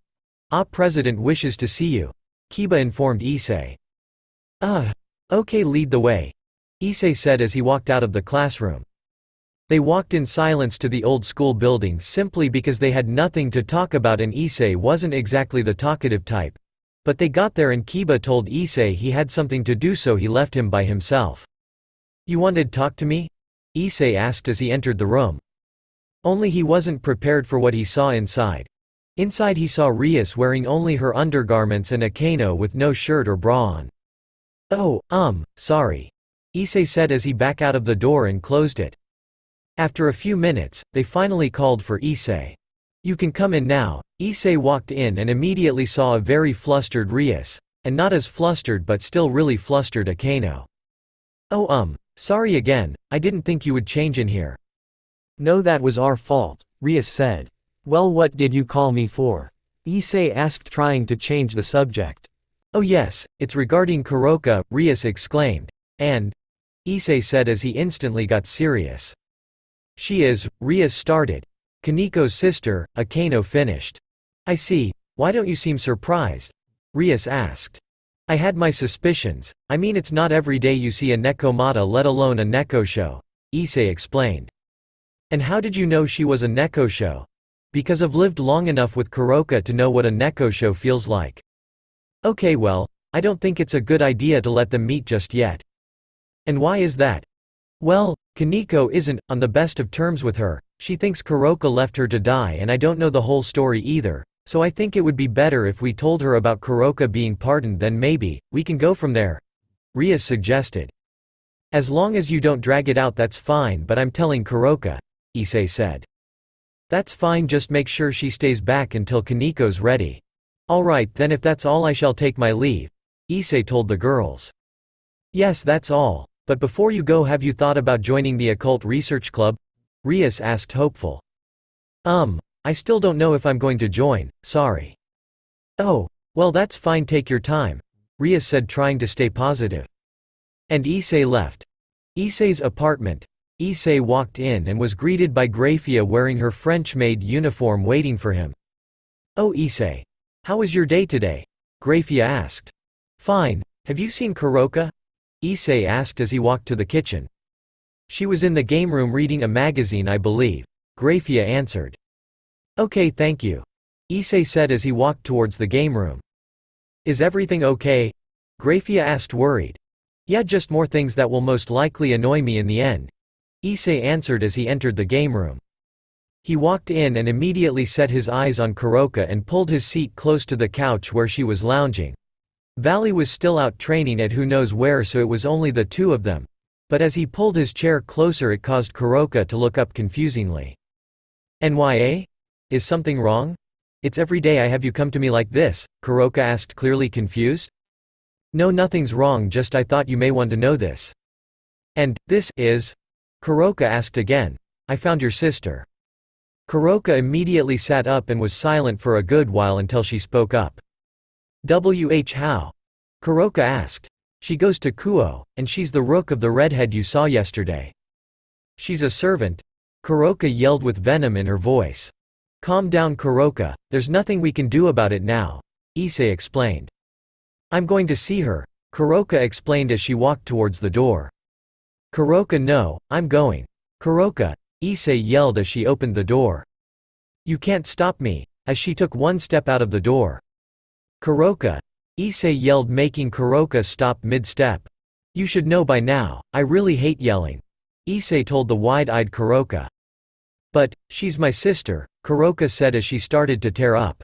[SPEAKER 1] President wishes to see you, Kiba informed Issei. Okay, lead the way, Issei said as he walked out of the classroom. They walked in silence to the old school building simply because they had nothing to talk about and Issei wasn't exactly the talkative type. But they got there and Kiba told Issei he had something to do so he left him by himself. You wanted to talk to me? Issei asked as he entered the room. Only he wasn't prepared for what he saw inside. Inside he saw Rias wearing only her undergarments and Akeno with no shirt or bra on. Oh, sorry, Issei said as he backed out of the door and closed it. After a few minutes, they finally called for Issei. You can come in now. Issei walked in and immediately saw a very flustered Rias, and not as flustered but still really flustered Akeno. Oh sorry again, I didn't think you would change in here.
[SPEAKER 2] No, that was our fault, Rias said. Well, what did you call me for? Issei asked, trying to change the subject.
[SPEAKER 1] Oh yes, it's regarding Kuroka, Rias exclaimed. And? Issei said as he instantly got serious. She is, Rias started. Kaniko's sister, Akeno finished. I see, why don't you seem surprised? Rias asked. I had my suspicions, I mean it's not every day you see a Nekomata let alone a Nekosho, Issei explained. And how did you know she was a Nekosho? Because I've lived long enough with Kuroka to know what a Nekosho feels like. Okay, well, I don't think it's a good idea to let them meet just yet. And why is that? Well, Kaniko isn't on the best of terms with her, she thinks Kuroka left her to die and I don't know the whole story either, so I think it would be better if we told her about Kuroka being pardoned, then maybe we can go from there, Rias suggested. As long as you don't drag it out that's fine, but I'm telling Kuroka, Issei said. That's fine, just make sure she stays back until Kaniko's ready. Alright then, if that's all I shall take my leave, Issei told the girls. Yes, that's all, but before you go, have you thought about joining the occult research club? Rias asked hopeful. I still don't know if I'm going to join, sorry. Oh, well that's fine, take your time, Rias said, trying to stay positive. And Issei left. Issei's apartment. Issei walked in and was greeted by Grafia wearing her French maid uniform waiting for him. Oh Issei. How was your day today? Grafia asked. Fine, have you seen Kuroka? Issei asked as he walked to the kitchen. She was in the game room reading a magazine, I believe, Grafia answered. Okay, thank you, Issei said as he walked towards the game room. Is everything okay? Grafia asked, worried. Yeah, just more things that will most likely annoy me in the end, Issei answered as he entered the game room. He walked in and immediately set his eyes on Kuroka and pulled his seat close to the couch where she was lounging. Valley was still out training at who knows where, so it was only the two of them. But as he pulled his chair closer, it caused Kuroka to look up confusingly. NYA? Is something wrong? It's every day I have you come to me like this, Kuroka asked, clearly confused. No, nothing's wrong, just I thought you may want to know this. And, this is? Kuroka asked again. I found your sister. Kuroka immediately sat up and was silent for a good while until she spoke up. How? Kuroka asked. She goes to Kuo, and she's the rook of the redhead you saw yesterday. She's a servant? Kuroka yelled with venom in her voice. Calm down Kuroka, there's nothing we can do about it now, Issei explained. I'm going to see her, Kuroka explained as she walked towards the door. Kuroka, no, I'm going. Kuroka, Issei yelled as she opened the door. You can't stop me, as she took one step out of the door. Kuroka, Issei yelled, making Kuroka stop mid-step. You should know by now, I really hate yelling, Issei told the wide-eyed Kuroka. But, she's my sister, Kuroka said as she started to tear up.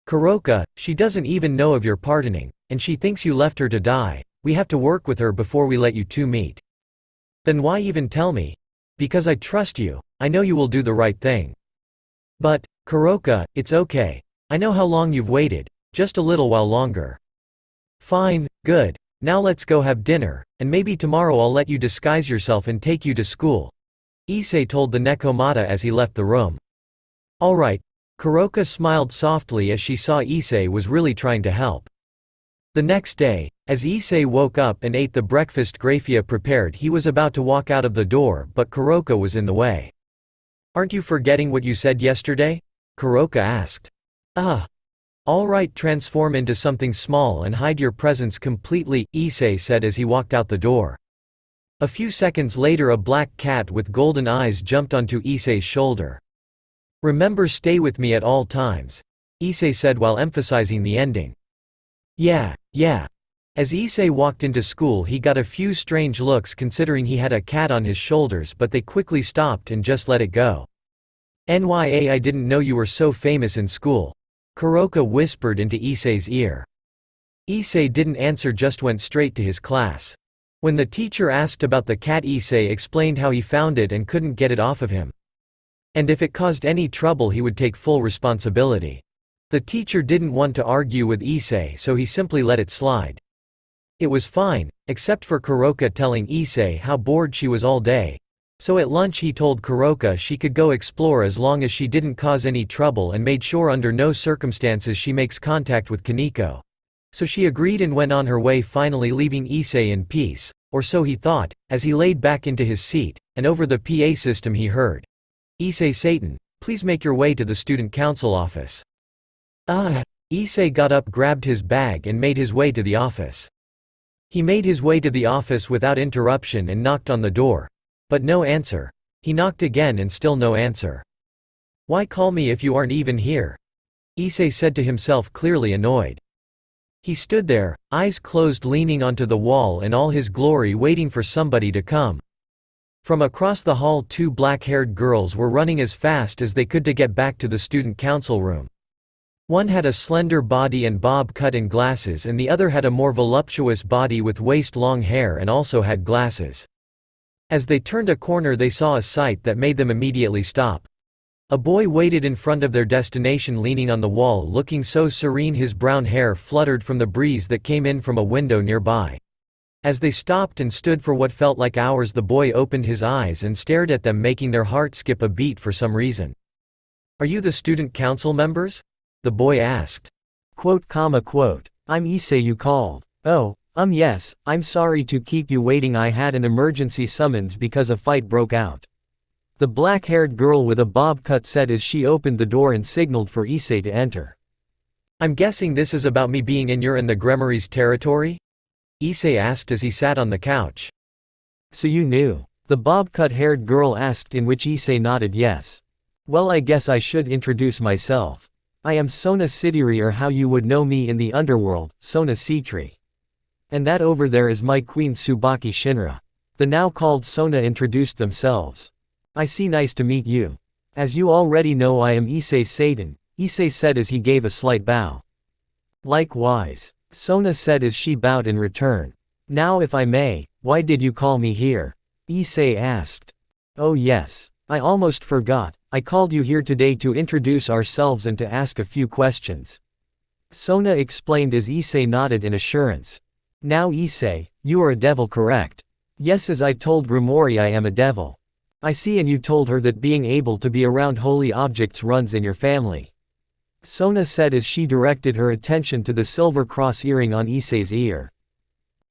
[SPEAKER 1] Kuroka, she doesn't even know of your pardoning, and she thinks you left her to die. We have to work with her before we let you two meet. Then why even tell me? Because I trust you, I know you will do the right thing. But, Kuroka, it's okay. I know how long you've waited, just a little while longer. Fine, good. Now let's go have dinner, and maybe tomorrow I'll let you disguise yourself and take you to school, Issei told the Nekomata as he left the room. Alright. Kuroka smiled softly as she saw Issei was really trying to help. The next day, as Issei woke up and ate the breakfast Grafia prepared, he was about to walk out of the door, but Kuroka was in the way. Aren't you forgetting what you said yesterday? Kuroka asked. All right, transform into something small and hide your presence completely, Issei said as he walked out the door. A few seconds later a black cat with golden eyes jumped onto Issei's shoulder. Remember, stay with me at all times, Issei said while emphasizing the ending. Yeah. As Issei walked into school he got a few strange looks considering he had a cat on his shoulders, but they quickly stopped and just let it go. "Nya, I didn't know you were so famous in school," Kuroka whispered into Issei's ear. Issei didn't answer, just went straight to his class. When the teacher asked about the cat, Issei explained how he found it and couldn't get it off of him. And if it caused any trouble he would take full responsibility. The teacher didn't want to argue with Issei, so he simply let it slide. It was fine, except for Kuroka telling Issei how bored she was all day. So at lunch he told Kuroka she could go explore as long as she didn't cause any trouble and made sure under no circumstances she makes contact with Kaneko. So she agreed and went on her way, finally leaving Issei in peace, or so he thought, as he laid back into his seat, and over the PA system he heard, "Issei Satan, please make your way to the student council office." Issei got up, grabbed his bag and made his way to the office. He made his way to the office without interruption and knocked on the door. But no answer. He knocked again and still no answer. "Why call me if you aren't even here?" Issei said to himself, clearly annoyed. He stood there, eyes closed, leaning onto the wall in all his glory, waiting for somebody to come. From across the hall 2 black-haired girls were running as fast as they could to get back to the student council room. One had a slender body and bob cut and glasses, and the other had a more voluptuous body with waist-long hair and also had glasses. As they turned a corner they saw a sight that made them immediately stop. A boy waited in front of their destination, leaning on the wall, looking so serene his brown hair fluttered from the breeze that came in from a window nearby. As they stopped and stood for what felt like hours, the boy opened his eyes and stared at them, making their heart skip a beat for some reason. "Are you the student council members?" the boy asked.
[SPEAKER 2] I'm Issei, you called. Oh, yes, I'm sorry to keep you waiting, I had an emergency summons because a fight broke out. The black-haired girl with a bob cut said as she opened the door and signaled for Issei to enter.
[SPEAKER 1] "I'm guessing this is about me being in your and the Gremory's territory?" Issei asked as he sat on the couch.
[SPEAKER 2] "So you knew?" the bob-cut-haired girl asked, in which Issei nodded yes. "Well, I guess I should introduce myself. I am Sona Sidiri, or how you would know me in the underworld, Sona Sitri. And that over there is my queen Tsubaki Shinra." The now called Sona introduced themselves. "I see, nice to meet you. As you already know, I am Issei Satan," Issei said as he gave a slight bow. "Likewise," Sona said as she bowed in return. "Now if I may, why did you call me here?" Issei asked. "Oh yes, I almost forgot, I called you here today to introduce ourselves and to ask a few questions," Sona explained as Issei nodded in assurance. "Now Issei, you are a devil, correct?" "Yes, as I told Grumori I am a devil." "I see, and you told her that being able to be around holy objects runs in your family," Sona said as she directed her attention to the silver cross earring on Issei's ear.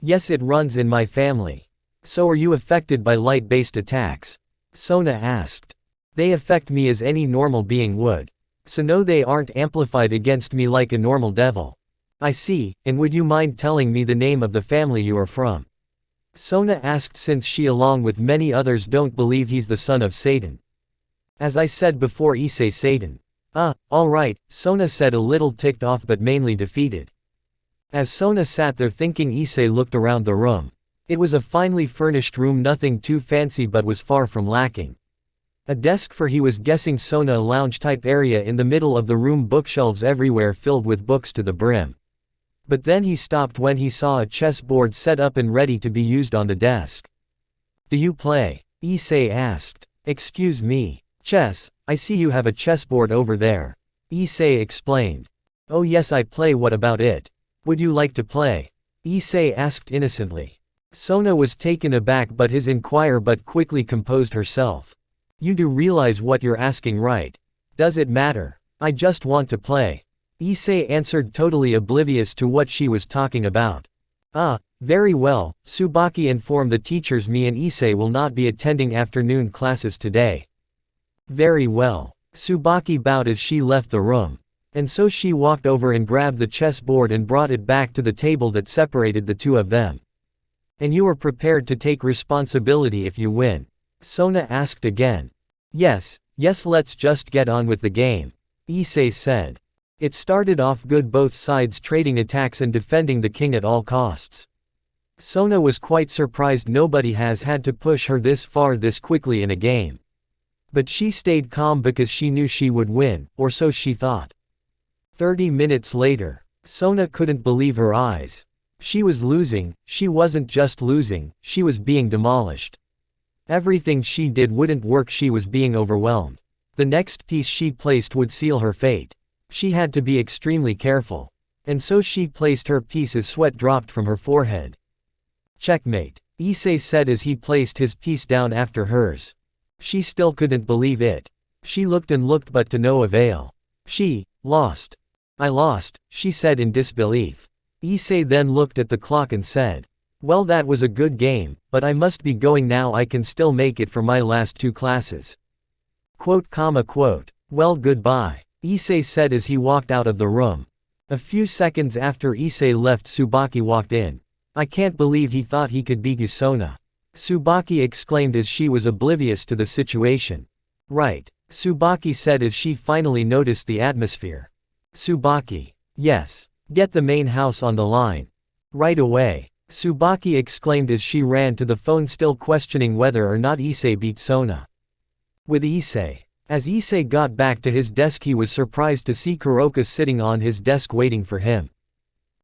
[SPEAKER 2] "Yes, it runs in my family." "So are you affected by light-based attacks?" Sona asked. "They affect me as any normal being would. So no, they aren't amplified against me like a normal devil." "I see, and would you mind telling me the name of the family you are from?" Sona asked, since she along with many others don't believe he's the son of Satan. "As I said before, Issei Satan." Alright," Sona said, a little ticked off but mainly defeated. As Sona sat there thinking, Issei looked around the room. It was a finely furnished room, nothing too fancy but was far from lacking. A desk for, he was guessing Sona, a lounge-type area in the middle of the room, bookshelves everywhere filled with books to the brim. But then he stopped when he saw a chessboard set up and ready to be used on the desk. "Do you play?" Issei asked. "Excuse me. Chess, I see you have a chessboard over there," Issei explained. "Oh yes, I play, what about it? Would you like to play?" Issei asked innocently. Sona was taken aback by his inquiry but quickly composed herself. "You do realize what you're asking, right? Does it matter? I just want to play," Issei answered, totally oblivious to what she was talking about. Very well, Tsubaki informed the teachers me and Issei will not be attending afternoon classes today." "Very well." Tsubaki bowed as she left the room. And so she walked over and grabbed the chessboard and brought it back to the table that separated the two of them. And you are prepared to take responsibility if you win? Sona asked again. Yes, let's just get on with the game, Issei said. It started off good, both sides trading attacks and defending the king at all costs. Sona was quite surprised. Nobody has had to push her this far this quickly in a game. But she stayed calm because she knew she would win, or so she thought. 30 minutes later, Sona couldn't believe her eyes. She was losing. She wasn't just losing, she was being demolished. Everything she did wouldn't work. She was being overwhelmed. The next piece she placed would seal her fate. She had to be extremely careful. And so she placed her piece as sweat dropped from her forehead. Checkmate, Issei said as he placed his piece down after hers. She still couldn't believe it. She looked and looked, but to no avail. She lost. I lost, she said in disbelief. Issei then looked at the clock and said, well, that was a good game, but I must be going now. I can still make it for my last 2 classes. Quote. Well, goodbye, Issei said as he walked out of the room. A few seconds after Issei left, Tsubaki walked in. I can't believe he thought he could beat you, Sona, Tsubaki exclaimed as she was oblivious to the situation. Right, Tsubaki said as she finally noticed the atmosphere. Tsubaki. Yes. Get the main house on the line. Right away, Tsubaki exclaimed as she ran to the phone, still questioning whether or not Issei beat Sona. With Issei. As Issei got back to his desk, he was surprised to see Kuroka sitting on his desk waiting for him.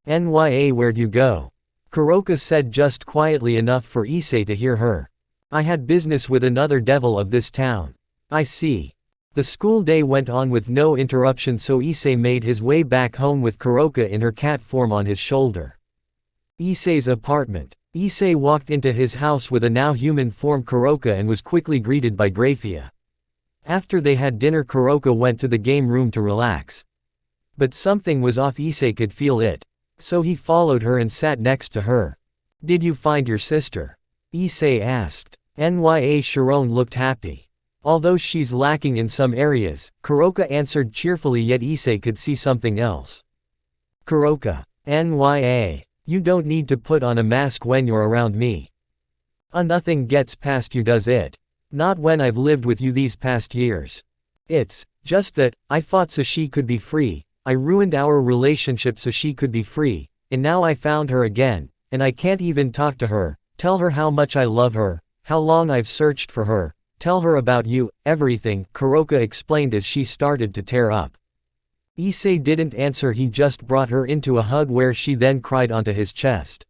[SPEAKER 2] Nya, where'd you go? Kuroka said just quietly enough for Issei to hear her. I had business with another devil of this town. I see. The school day went on with no interruption, so Issei made his way back home with Kuroka in her cat form on his shoulder. Issei's apartment. Issei walked into his house with a now human form Kuroka and was quickly greeted by Graphia. After they had dinner, Kuroka went to the game room to relax. But something was off. Issei could feel it. So he followed her and sat next to her. Did you find your sister? Issei asked. Nya Sharon looked happy. Although she's lacking in some areas, Kuroka answered cheerfully, yet Issei could see something else. Kuroka. Nya. You don't need to put on a mask when you're around me. Nothing gets past you, does it? Not when I've lived with you these past years. It's just that I fought so she could be free. I ruined our relationship so she could be free, and now I found her again, and I can't even talk to her, tell her how much I love her, how long I've searched for her, tell her about you, everything, Kuroka explained as she started to tear up. Issei didn't answer, he just brought her into a hug where she then cried onto his chest.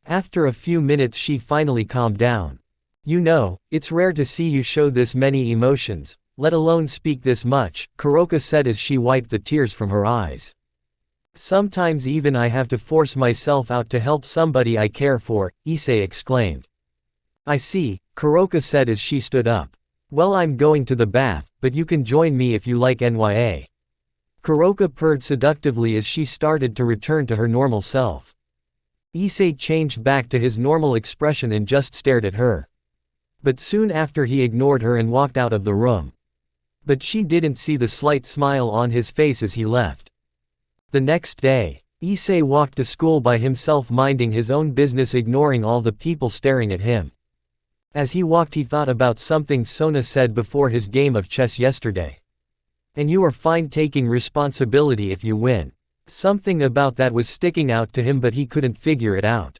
[SPEAKER 2] After a few minutes she finally calmed down. You know, it's rare to see you show this many emotions, let alone speak this much, Kuroka said as she wiped the tears from her eyes. Sometimes even I have to force myself out to help somebody I care for, Issei exclaimed. I see, Kuroka said as she stood up. Well, I'm going to the bath, but you can join me if you like. Nya. Kuroka purred seductively as she started to return to her normal self. Issei changed back to his normal expression and just stared at her. But soon after he ignored her and walked out of the room. But she didn't see the slight smile on his face as he left. The next day, Issei walked to school by himself, minding his own business, ignoring all the people staring at him. As he walked, he thought about something Sona said before his game of chess yesterday. And you are fine taking responsibility if you win. Something about that was sticking out to him, but he couldn't figure it out.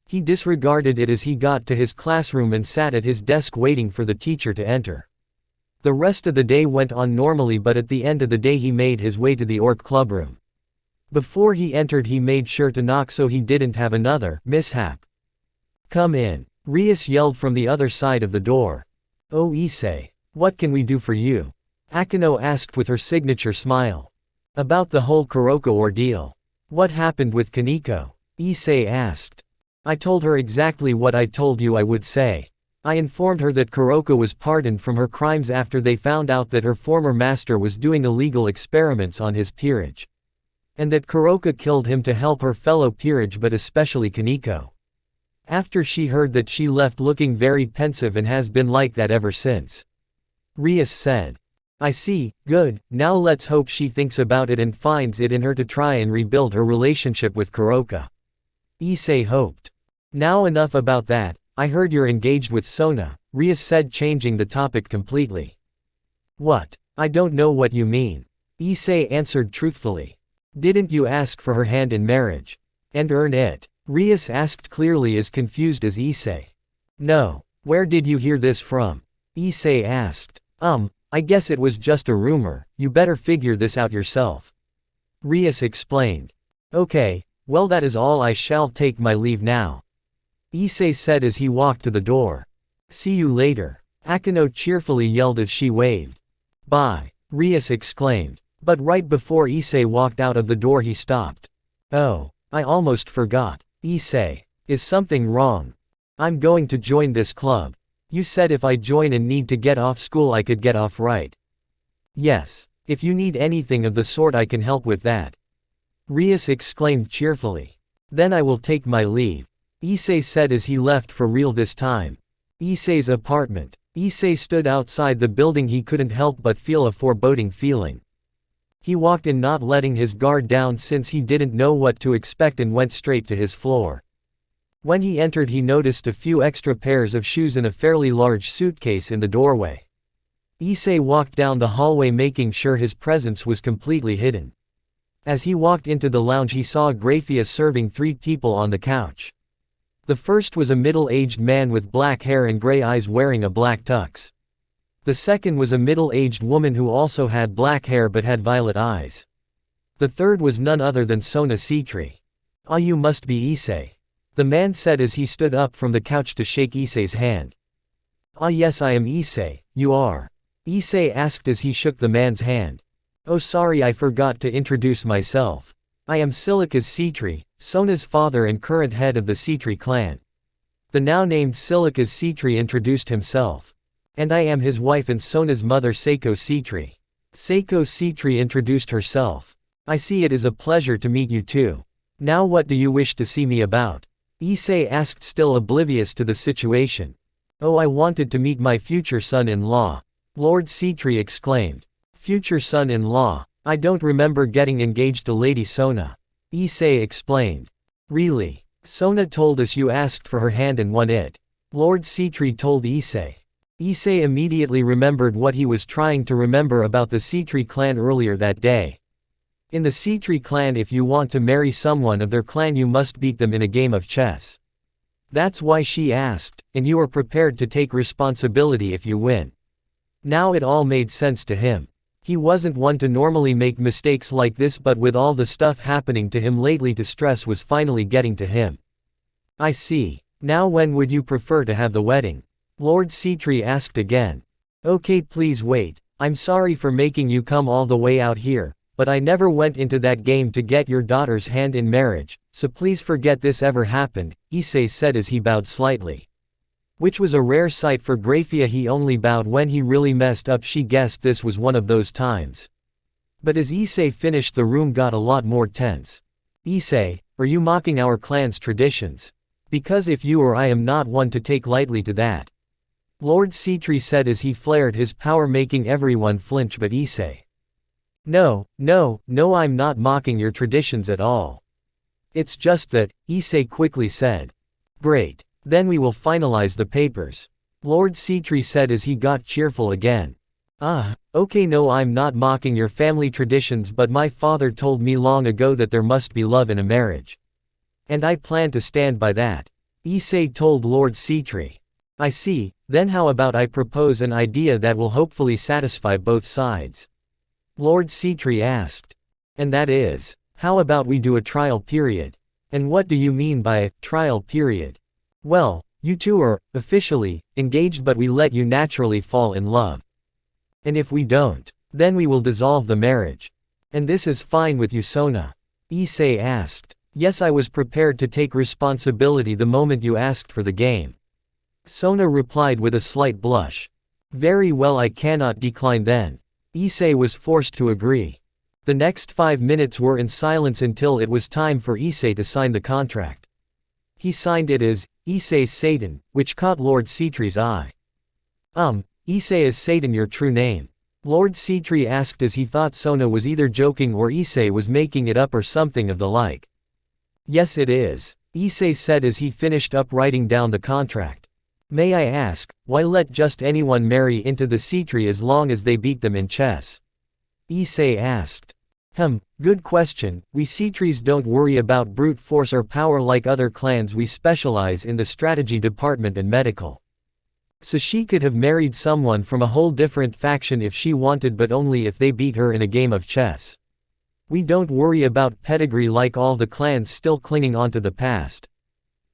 [SPEAKER 2] He disregarded it as he got to his classroom and sat at his desk waiting for the teacher to enter. The rest of the day went on normally, but at the end of the day he made his way to the orc clubroom. Before he entered, he made sure to knock so he didn't have another mishap. Come in, Rias yelled from the other side of the door. Oh Issei, what can we do for you? Akino asked with her signature smile. About the whole Kuroka ordeal. What happened with Kaneko? Issei asked. I told her exactly what I told you I would say. I informed her that Kuroka was pardoned from her crimes after they found out that her former master was doing illegal experiments on his peerage. And that Kuroka killed him to help her fellow peerage, but especially Kaneko. After she heard that, she left looking very pensive and has been like that ever since. Rias said. I see, good, now let's hope she thinks about it and finds it in her to try and rebuild her relationship with Kuroka. Issei hoped. Now enough about that, I heard you're engaged with Sona, Rias said, changing the topic completely. What? I don't know what you mean. Issei answered truthfully. Didn't you ask for her hand in marriage? And earn it? Rias asked, clearly as confused as Issei. No. Where did you hear this from? Issei asked. I guess it was just a rumor, you better figure this out yourself. Rias explained. Okay, well that is all, I shall take my leave now. Issei said as he walked to the door. See you later. Akino cheerfully yelled as she waved. Bye. Rias exclaimed. But right before Issei walked out of the door he stopped. Oh, I almost forgot. Issei. Is something wrong? I'm going to join this club. You said if I join and need to get off school I could get off, right? Yes. If you need anything of the sort I can help with that. Rias exclaimed cheerfully. Then I will take my leave. Issei said as he left for real this time. Issei's apartment. Issei stood outside the building. He couldn't help but feel a foreboding feeling. He walked in, not letting his guard down since he didn't know what to expect, and went straight to his floor. When he entered he noticed a few extra pairs of shoes and a fairly large suitcase in the doorway. Issei walked down the hallway making sure his presence was completely hidden. As he walked into the lounge he saw Graphia serving 3 people on the couch. The first was a middle-aged man with black hair and gray eyes wearing a black tux. The second was a middle-aged woman who also had black hair but had violet eyes. The third was none other than Sona Citri. Ah, you must be Issei. The man said as he stood up from the couch to shake Issei's hand. Ah yes, I am Issei, you are? Issei asked as he shook the man's hand. Oh sorry, I forgot to introduce myself. I am Silica's Citri, Sona's father and current head of the Citri clan. The now named Silica's Citri introduced himself. And I am his wife and Sona's mother, Seiko Citri. Seiko Citri introduced herself. I see, it is a pleasure to meet you too. Now what do you wish to see me about? Issei asked, still oblivious to the situation. Oh, I wanted to meet my future son-in-law. Lord Citri exclaimed. Future son-in-law? I don't remember getting engaged to Lady Sona. Issei explained. Really? Sona told us you asked for her hand and won it. Lord Citri told Issei. Issei immediately remembered what he was trying to remember about the Citri clan earlier that day. In the Citri clan, if you want to marry someone of their clan you must beat them in a game of chess. That's why she asked, and you are prepared to take responsibility if you win. Now it all made sense to him. He wasn't one to normally make mistakes like this, but with all the stuff happening to him lately, the stress was finally getting to him. I see. Now when would you prefer to have the wedding? Lord Citri asked again. Okay, please wait. I'm sorry for making you come all the way out here, but I never went into that game to get your daughter's hand in marriage, so please forget this ever happened, Issei said as he bowed slightly. Which was a rare sight for Graphia. He only bowed when he really messed up. She guessed this was one of those times. But as Issei finished, the room got a lot more tense. Issei, are you mocking our clan's traditions? Because if you are, I am not one to take lightly to that. Lord Citri said as he flared his power, making everyone flinch but Issei. No, I'm not mocking your traditions at all. It's just that, Issei quickly said. Great. Then we will finalize the papers. Lord Citri said as he got cheerful again. Okay, no, I'm not mocking your family traditions, but my father told me long ago that there must be love in a marriage. And I plan to stand by that. Issei told Lord Citri. I see, then how about I propose an idea that will hopefully satisfy both sides? Lord Citri asked. And that is, how about we do a trial period? And what do you mean by a trial period? Well, you two are, officially, engaged, but we let you naturally fall in love. And if we don't, then we will dissolve the marriage. And this is fine with you, Sona? Issei asked. Yes, I was prepared to take responsibility the moment you asked for the game. Sona replied with a slight blush. Very well, I cannot decline then. Issei was forced to agree. The next 5 minutes were in silence until it was time for Issei to sign the contract. He signed it as, Issei Satan, which caught Lord Citri's eye. Issei, is Satan your true name? Lord Sitri asked as he thought Sona was either joking or Issei was making it up or something of the like. Yes it is, Issei said as he finished up writing down the contract. May I ask, why let just anyone marry into the Sitri as long as they beat them in chess? Issei asked. Good question. We Sitris don't worry about brute force or power like other clans. We specialize in the strategy department and medical. So she could have married someone from a whole different faction if she wanted, but only if they beat her in a game of chess. We don't worry about pedigree like all the clans still clinging onto the past.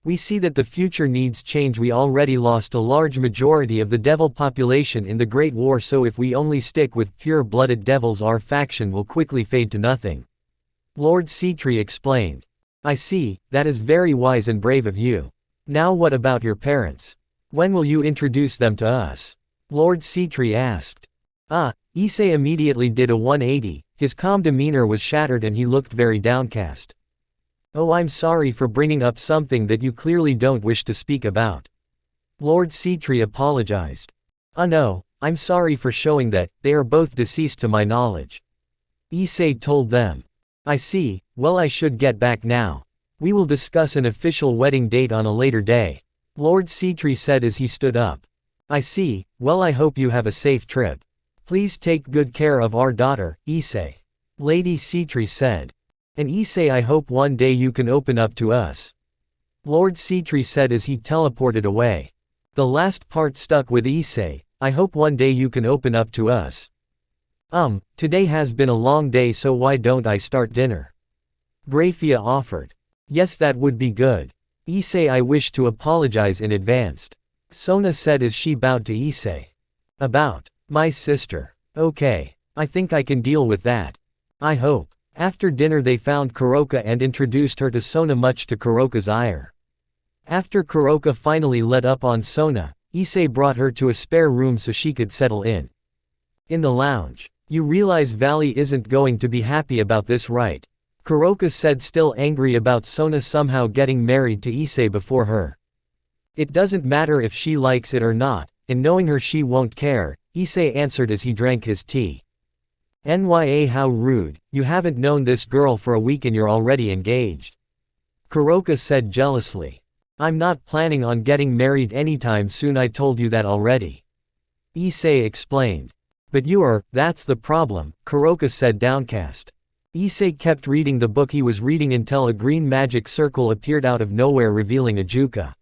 [SPEAKER 2] We see that the future needs change. We already lost a large majority of the devil population in the Great War, so if we only stick with pure-blooded devils our faction will quickly fade to nothing. Lord Sitri explained. I see, that is very wise and brave of you. Now what about your parents? When will you introduce them to us? Lord Sitri asked. Issei immediately did a 180, his calm demeanor was shattered and he looked very downcast. Oh, I'm sorry for bringing up something that you clearly don't wish to speak about. Lord Sitri apologized. No, I'm sorry for showing that, they are both deceased to my knowledge. Issei told them. I see, well I should get back now. We will discuss an official wedding date on a later day. Lord Sitri said as he stood up. I see, well I hope you have a safe trip. Please take good care of our daughter, Issei. Lady Sitri said. And Issei, I hope one day you can open up to us. Lord Sitri said as he teleported away. The last part stuck with Issei, I hope one day you can open up to us. Today has been a long day, so why don't I start dinner? Grafia offered. Yes, that would be good. Issei, I wish to apologize in advance. Sona said as she bowed to Issei. About my sister. Okay, I think I can deal with that. I hope. After dinner they found Kuroka and introduced her to Sona, much to Kuroka's ire. After Kuroka finally let up on Sona, Issei brought her to a spare room so she could settle in. In the lounge. You realize Valley isn't going to be happy about this, right? Kuroka said, still angry about Sona somehow getting married to Issei before her. It doesn't matter if she likes it or not, and knowing her she won't care, Issei answered as he drank his tea. Nya, how rude, you haven't known this girl for a week and you're already engaged. Kuroka said jealously. I'm not planning on getting married anytime soon, I told you that already. Issei explained. But you are, that's the problem, Kuroka said downcast. Issei kept reading the book he was reading until a green magic circle appeared out of nowhere revealing Ajuka.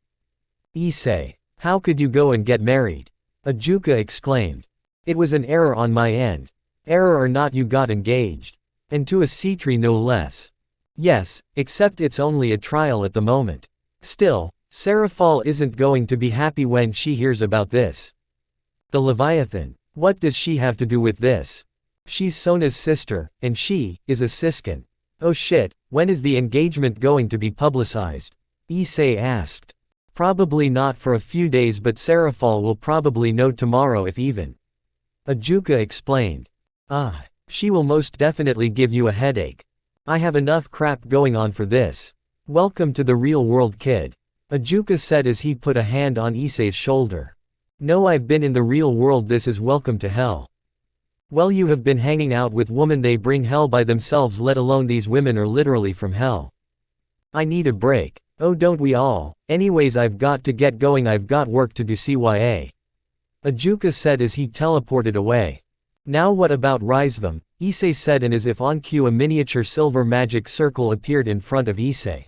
[SPEAKER 2] Issei. How could you go and get married? Ajuka exclaimed. It was an error on my end. Error or not, you got engaged. And to a Sitri no less. Yes, except it's only a trial at the moment. Still, Seraphal isn't going to be happy when she hears about this. The Leviathan. What does she have to do with this? She's Sona's sister, and she is a Siskin. Oh shit, when is the engagement going to be publicized? Issei asked. Probably not for a few days, but Seraphal will probably know tomorrow if even. Ajuka explained. She will most definitely give you a headache. I have enough crap going on for this. Welcome to the real world, kid. Ajuka said as he put a hand on Issei's shoulder. No, I've been in the real world, this is welcome to hell. Well, you have been hanging out with women, they bring hell by themselves, let alone these women are literally from hell. I need a break. Oh, don't we all? Anyways, I've got to get going, I've got work to do, CYA. Ajuka said as he teleported away. Now what about Rizvam? Issei said, and as if on cue a miniature silver magic circle appeared in front of Issei.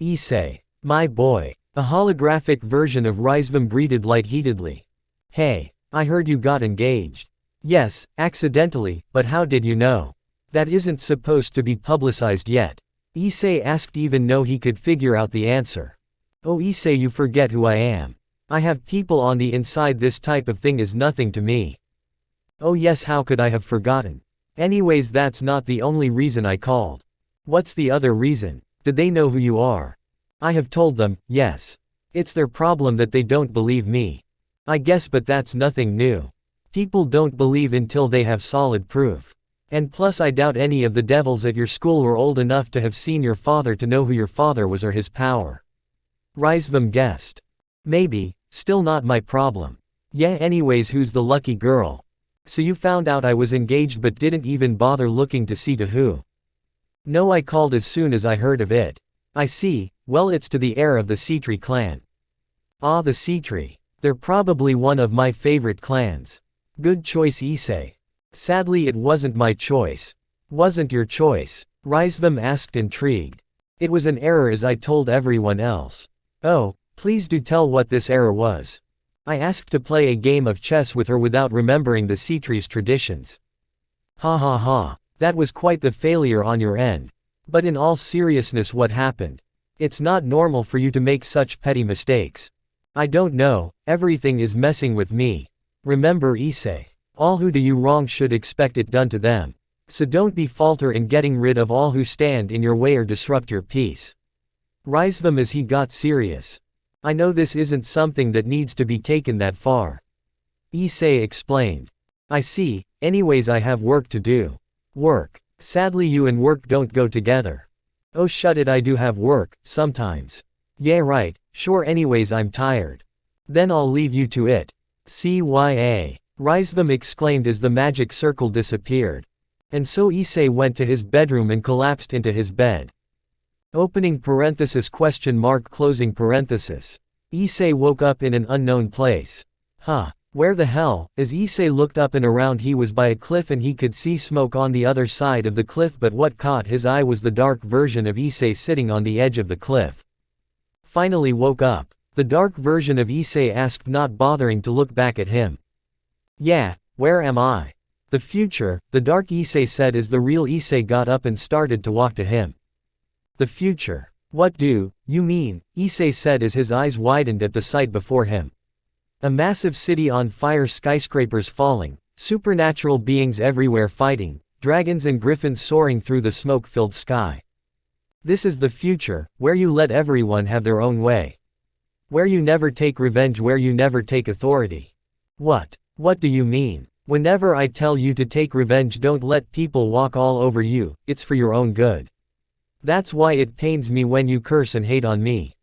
[SPEAKER 2] Issei. My boy. A holographic version of Rizvam breathed light-heatedly. Hey, I heard you got engaged. Yes, accidentally, but how did you know? That isn't supposed to be publicized yet. Issei asked, even though he could figure out the answer. Oh Issei, you forget who I am. I have people on the inside, this type of thing is nothing to me. Oh yes, how could I have forgotten? Anyways, that's not the only reason I called. What's the other reason? Did they know who you are? I have told them, yes. It's their problem that they don't believe me. I guess, but that's nothing new. People don't believe until they have solid proof. And plus I doubt any of the devils at your school were old enough to have seen your father to know who your father was or his power. Rizvam guessed. Maybe, still not my problem. Yeah, anyways, who's the lucky girl? So you found out I was engaged but didn't even bother looking to see to who? No, I called as soon as I heard of it. I see, well it's to the heir of the Citri clan. Ah, the Citri. They're probably one of my favorite clans. Good choice, Issei. Sadly it wasn't my choice. Wasn't your choice? Rizvam asked, intrigued. It was an error as I told everyone else. Oh, please do tell what this error was. I asked to play a game of chess with her without remembering the Citri's traditions. Ha ha ha, that was quite the failure on your end. But in all seriousness, what happened? It's not normal for you to make such petty mistakes. I don't know, everything is messing with me. Remember, Issei, all who do you wrong should expect it done to them. So don't be falter in getting rid of all who stand in your way or disrupt your peace. Rizvam as he got serious. I know this isn't something that needs to be taken that far. Issei explained. I see, anyways I have work to do. Work. Sadly you and work don't go together. Oh shut it, I do have work, sometimes. Yeah right, sure anyways I'm tired. Then I'll leave you to it. CYA. Rizvam exclaimed as the magic circle disappeared. And so Issei went to his bedroom and collapsed into his bed. Opening parenthesis question mark closing parenthesis. Issei woke up in an unknown place. Huh. Where the hell? As Issei looked up and around, he was by a cliff and he could see smoke on the other side of the cliff, but what caught his eye was the dark version of Issei sitting on the edge of the cliff. Finally woke up. The dark version of Issei asked, not bothering to look back at him. Yeah, where am I? The future, the dark Issei said as the real Issei got up and started to walk to him. The future. What do you mean? Issei said as his eyes widened at the sight before him. A massive city on fire, skyscrapers falling, supernatural beings everywhere fighting, dragons and griffins soaring through the smoke-filled sky. This is the future, where you let everyone have their own way. Where you never take revenge, where you never take authority. What? What do you mean? Whenever I tell you to take revenge, don't let people walk all over you, it's for your own good. That's why it pains me when you curse and hate on me.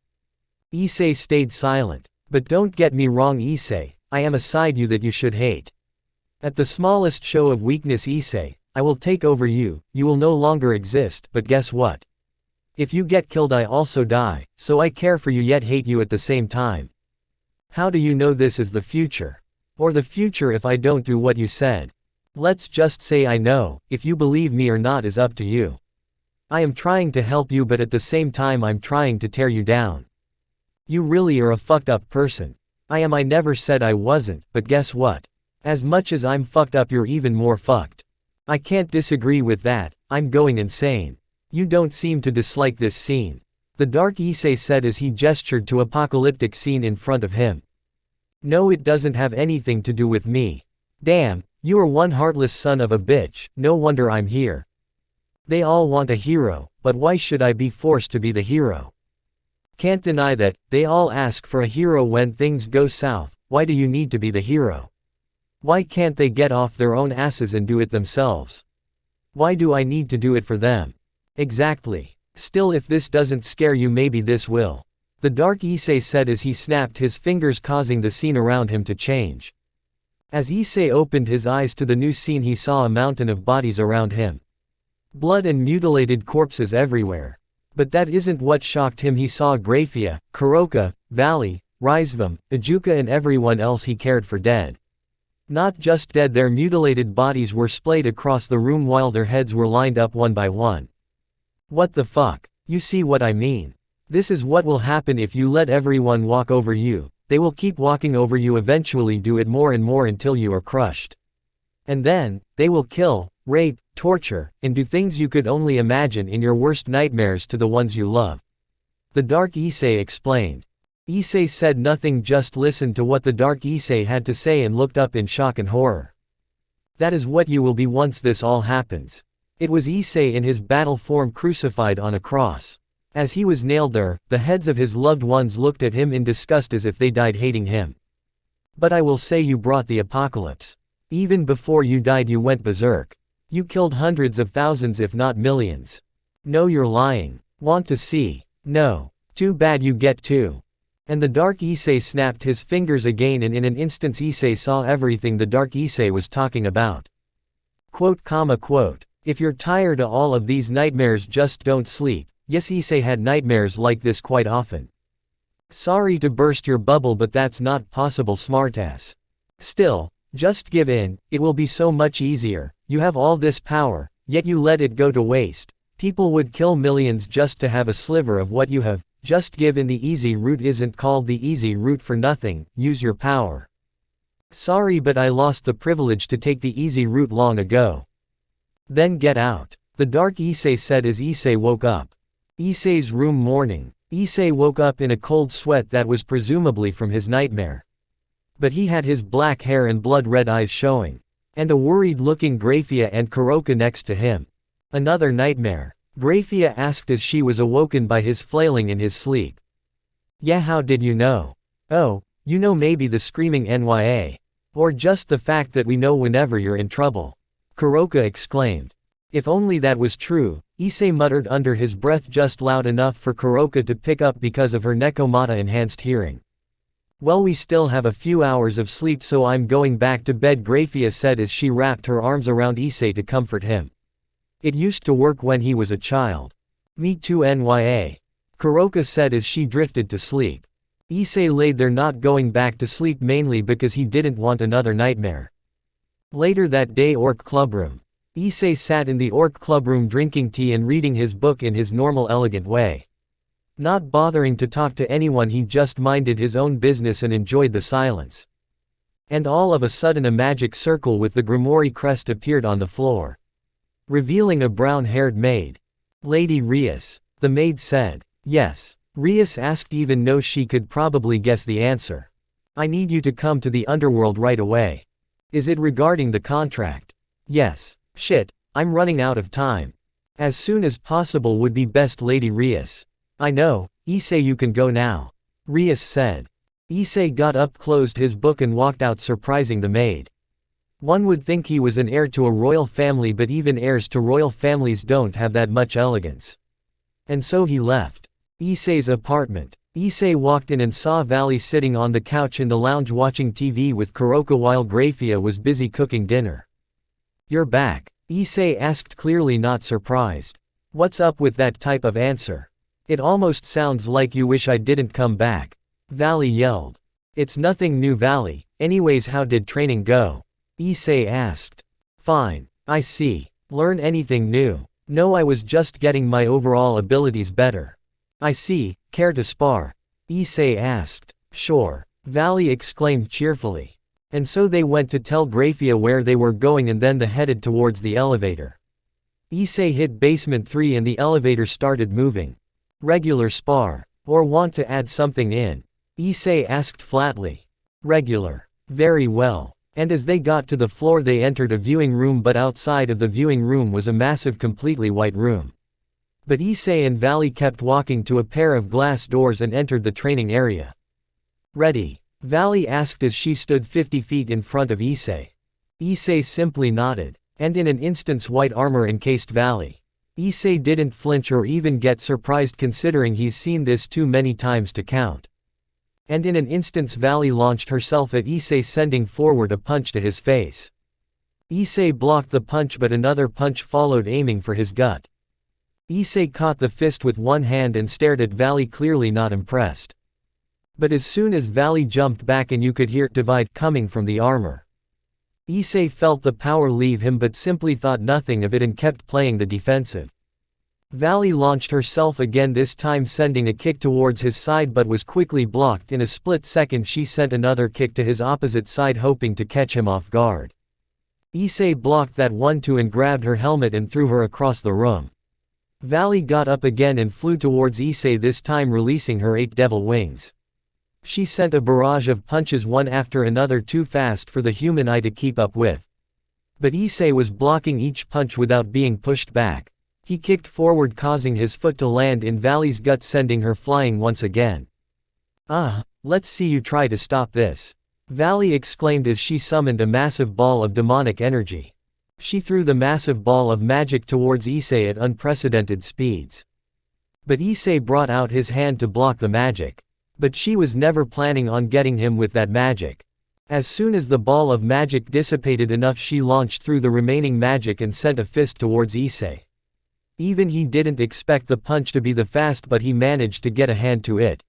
[SPEAKER 2] Issei stayed silent. But don't get me wrong, Issei, I am aside you that you should hate. At the smallest show of weakness, Issei, I will take over you, you will no longer exist, but guess what? If you get killed I also die, so I care for you yet hate you at the same time. How do you know this is the future? Or the future if I don't do what you said? Let's just say I know, if you believe me or not is up to you. I am trying to help you, but at the same time I'm trying to tear you down. You really are a fucked up person. I never said I wasn't, but guess what? As much as I'm fucked up, you're even more fucked. I can't disagree with that, I'm going insane. You don't seem to dislike this scene. The dark Issei said as he gestured to apocalyptic scene in front of him. No, it doesn't have anything to do with me. Damn, you are one heartless son of a bitch, no wonder I'm here. They all want a hero, but why should I be forced to be the hero? Can't deny that, they all ask for a hero when things go south. Why do you need to be the hero? Why can't they get off their own asses and do it themselves? Why do I need to do it for them? Exactly. Still, if this doesn't scare you, maybe this will. The dark Issei said as he snapped his fingers, causing the scene around him to change. As Issei opened his eyes to the new scene, he saw a mountain of bodies around him. Blood and mutilated corpses everywhere. But that isn't what shocked him. He saw Grafia, Kuroka, Valley, Rizvam, Ajuka and everyone else he cared for dead. Not just dead, their mutilated bodies were splayed across the room while their heads were lined up one by one. What the fuck? You see what I mean? This is what will happen if you let everyone walk over you. They will keep walking over you, eventually do it more and more until you are crushed. And then, they will kill, rape, torture, and do things you could only imagine in your worst nightmares to the ones you love. The dark Issei explained. Issei said nothing, just listened to what the dark Issei had to say and looked up in shock and horror. That is what you will be once this all happens. It was Issei in his battle form, crucified on a cross. As he was nailed there, the heads of his loved ones looked at him in disgust as if they died hating him. But I will say, you brought the apocalypse. Even before you died you went berserk. You killed hundreds of thousands if not millions. No, you're lying. Want to see? No. Too bad you get to. And the dark Issei snapped his fingers again, and in an instant Issei saw everything the dark Issei was talking about. Quote, if you're tired of all of these nightmares, just don't sleep. Yes, Issei had nightmares like this quite often. Sorry to burst your bubble, but that's not possible, smartass. Still, just give in, it will be so much easier. You have all this power, yet you let it go to waste. People would kill millions just to have a sliver of what you have. Just give in. The easy route isn't called the easy route for nothing. Use your power. Sorry, but I lost the privilege to take the easy route long ago. Then get out. The dark Issei said as Issei woke up. Issei's room morning. Issei woke up in a cold sweat that was presumably from his nightmare. But he had his black hair and blood-red eyes showing. And a worried-looking Grafia and Kuroka next to him. Another nightmare? Grafia asked as she was awoken by his flailing in his sleep. Yeah, how did you know? Oh, you know, maybe the screaming NYA. Or just the fact that we know whenever you're in trouble. Kuroka exclaimed. If only that was true, Issei muttered under his breath, just loud enough for Kuroka to pick up because of her Nekomata enhanced hearing. Well, we still have a few hours of sleep, so I'm going back to bed, Grafia said as she wrapped her arms around Issei to comfort him. It used to work when he was a child. Me too, NYA. Kuroka said as she drifted to sleep. Issei laid there, not going back to sleep, mainly because he didn't want another nightmare. Later that day, Orc Clubroom. Issei sat in the Orc Clubroom drinking tea and reading his book in his normal elegant way. Not bothering to talk to anyone, he just minded his own business and enjoyed the silence. And all of a sudden a magic circle with the Grimoire crest appeared on the floor, revealing a brown-haired maid. Lady Rias. The maid said. Yes. Rias asked, even though she could probably guess the answer. I need you to come to the underworld right away. Is it regarding the contract? Yes. Shit, I'm running out of time. As soon as possible would be best, Lady Rias. I know, Issei, you can go now. Rias said. Issei got up, closed his book and walked out, surprising the maid. One would think he was an heir to a royal family, but even heirs to royal families don't have that much elegance. And so he left Issei's apartment. Issei walked in and saw Valley sitting on the couch in the lounge watching TV with Kuroka while Grafia was busy cooking dinner. You're back? Issei asked, clearly not surprised. What's up with that type of answer? It almost sounds like you wish I didn't come back. Valley yelled. It's nothing new, Valley. Anyways, how did training go? Issei asked. Fine. I see. Learn anything new? No, I was just getting my overall abilities better. I see. Care to spar? Issei asked. Sure. Valley exclaimed cheerfully. And so they went to tell Grafia where they were going, and then they headed towards the elevator. Issei hit basement 3 and the elevator started moving. Regular spar? Or want to add something in? Issei asked flatly. Regular. Very well. And as they got to the floor, they entered a viewing room, but outside of the viewing room was a massive, completely white room. But Issei and Valley kept walking to a pair of glass doors and entered the training area. Ready? Valley asked as she stood 50 feet in front of Issei. Issei simply nodded. And in an instant white armor encased Valley. Issei didn't flinch or even get surprised, considering he's seen this too many times to count. And in an instant Valley launched herself at Issei, sending forward a punch to his face. Issei blocked the punch, but another punch followed, aiming for his gut. Issei caught the fist with one hand and stared at Valley, clearly not impressed. But as soon as Valley jumped back, and you could hear divide coming from the armor. Issei felt the power leave him, but simply thought nothing of it and kept playing the defensive. Valley launched herself again, this time sending a kick towards his side, but was quickly blocked. In a split second she sent another kick to his opposite side, hoping to catch him off guard. Issei blocked that one too and grabbed her helmet and threw her across the room. Valley got up again and flew towards Issei, this time releasing her 8 devil wings. She sent a barrage of punches, one after another, too fast for the human eye to keep up with. But Issei was blocking each punch without being pushed back. He kicked forward, causing his foot to land in Valley's gut, sending her flying once again. Let's see you try to stop this. Valley exclaimed as she summoned a massive ball of demonic energy. She threw the massive ball of magic towards Issei at unprecedented speeds. But Issei brought out his hand to block the magic. But she was never planning on getting him with that magic. As soon as the ball of magic dissipated enough, she launched through the remaining magic and sent a fist towards Issei. Even he didn't expect the punch to be the fast, but he managed to get a hand to it.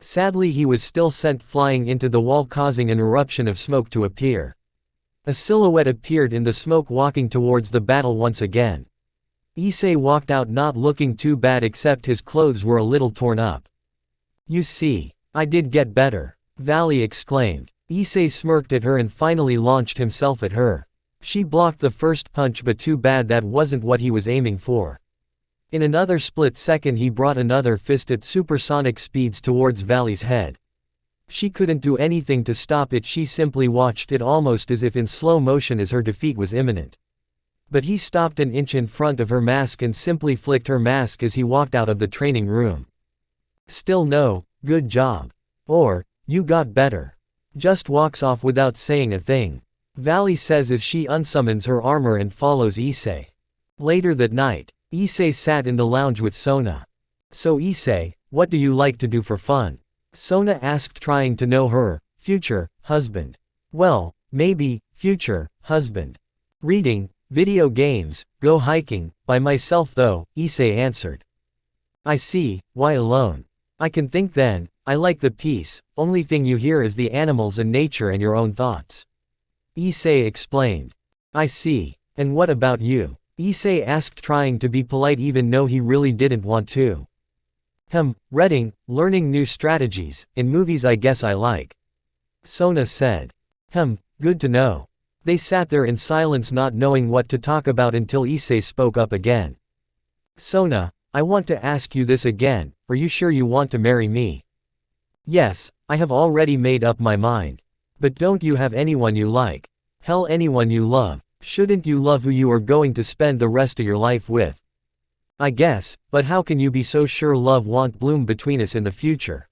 [SPEAKER 2] Sadly, he was still sent flying into the wall, causing an eruption of smoke to appear. A silhouette appeared in the smoke, walking towards the battle once again. Issei walked out, not looking too bad, except his clothes were a little torn up. "You see, I did get better," Valley exclaimed. Issei smirked at her and finally launched himself at her. She blocked the first punch, but too bad that wasn't what he was aiming for. In another split second, he brought another fist at supersonic speeds towards Valley's head. She couldn't do anything to stop it, she simply watched it almost as if in slow motion, as her defeat was imminent. But he stopped an inch in front of her mask and simply flicked her mask as he walked out of the training room. "Still no, good job." Or, "You got better." Just walks off without saying a thing. Valley says as she unsummons her armor and follows Issei. Later that night, Issei sat in the lounge with Sona. "So Issei, what do you like to do for fun?" Sona asked, trying to know her future husband. "Well, maybe, future husband. Reading, video games, go hiking, by myself though," Issei answered. "I see, why alone?" "I can think then, I like the peace, only thing you hear is the animals and nature and your own thoughts." Issei explained. "I see. And what about you?" Issei asked, trying to be polite even though he really didn't want to. Reading, learning new strategies, in movies I guess I like," Sona said. Good to know." They sat there in silence, not knowing what to talk about, until Issei spoke up again. "Sona, I want to ask you this again, are you sure you want to marry me?" "Yes, I have already made up my mind. But don't you have anyone you like? Hell, anyone you love. Shouldn't you love who you are going to spend the rest of your life with?" "I guess, but how can you be so sure love won't bloom between us in the future?"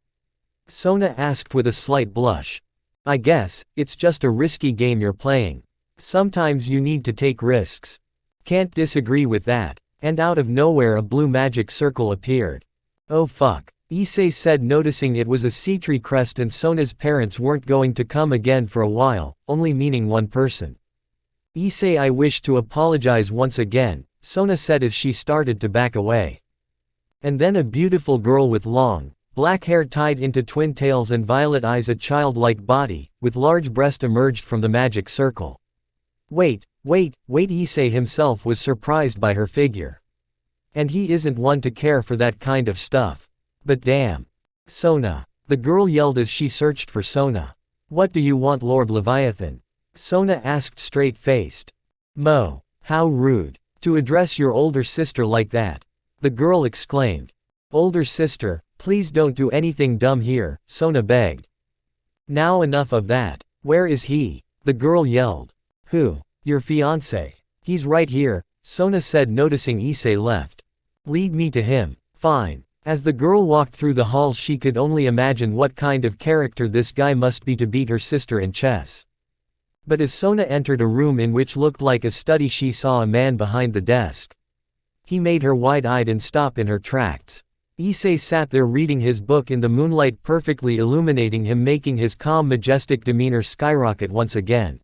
[SPEAKER 2] Sona asked with a slight blush. "I guess, it's just a risky game you're playing. Sometimes you need to take risks." "Can't disagree with that." And out of nowhere a blue magic circle appeared. "Oh fuck," Issei said, noticing it was a sea tree crest and Sona's parents weren't going to come again for a while, only meaning one person. "Issei, I wish to apologize once again," Sona said as she started to back away. And then a beautiful girl with long, black hair tied into twin tails and violet eyes, a childlike body, with large breast, emerged from the magic circle. Wait, Issei himself was surprised by her figure. And he isn't one to care for that kind of stuff. But damn. Sona. The girl yelled as she searched for Sona. "What do you want, Lord Leviathan?" Sona asked, straight-faced. "Mo. How rude. To address your older sister like that," the girl exclaimed. "Older sister, please don't do anything dumb here," Sona begged. "Now enough of that. Where is he?" the girl yelled. "Who? Your fiancé. He's right here," Sona said, noticing Issei left. "Lead me to him." "Fine." As the girl walked through the halls, she could only imagine what kind of character this guy must be to beat her sister in chess. But as Sona entered a room in which looked like a study, she saw a man behind the desk. He made her wide-eyed and stop in her tracks. Issei sat there reading his book in the moonlight, perfectly illuminating him, making his calm, majestic demeanor skyrocket once again.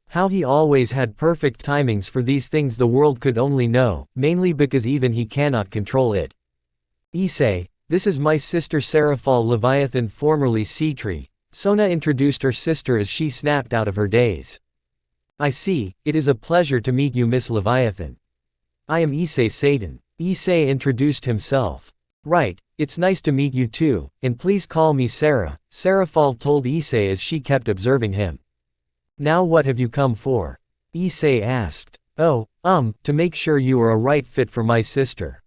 [SPEAKER 2] How he always had perfect timings for these things the world could only know, mainly because even he cannot control it. "Issei, this is my sister Seraphal Leviathan, formerly Seatree," Sona introduced her sister as she snapped out of her daze. "I see, it is a pleasure to meet you, Miss Leviathan. I am Issei Satan." Issei introduced himself. "Right, it's nice to meet you too, and please call me Sarah," Seraphal told Issei as she kept observing him. "Now what have you come for?" Issei asked. "Oh, to make sure you are a right fit for my sister,"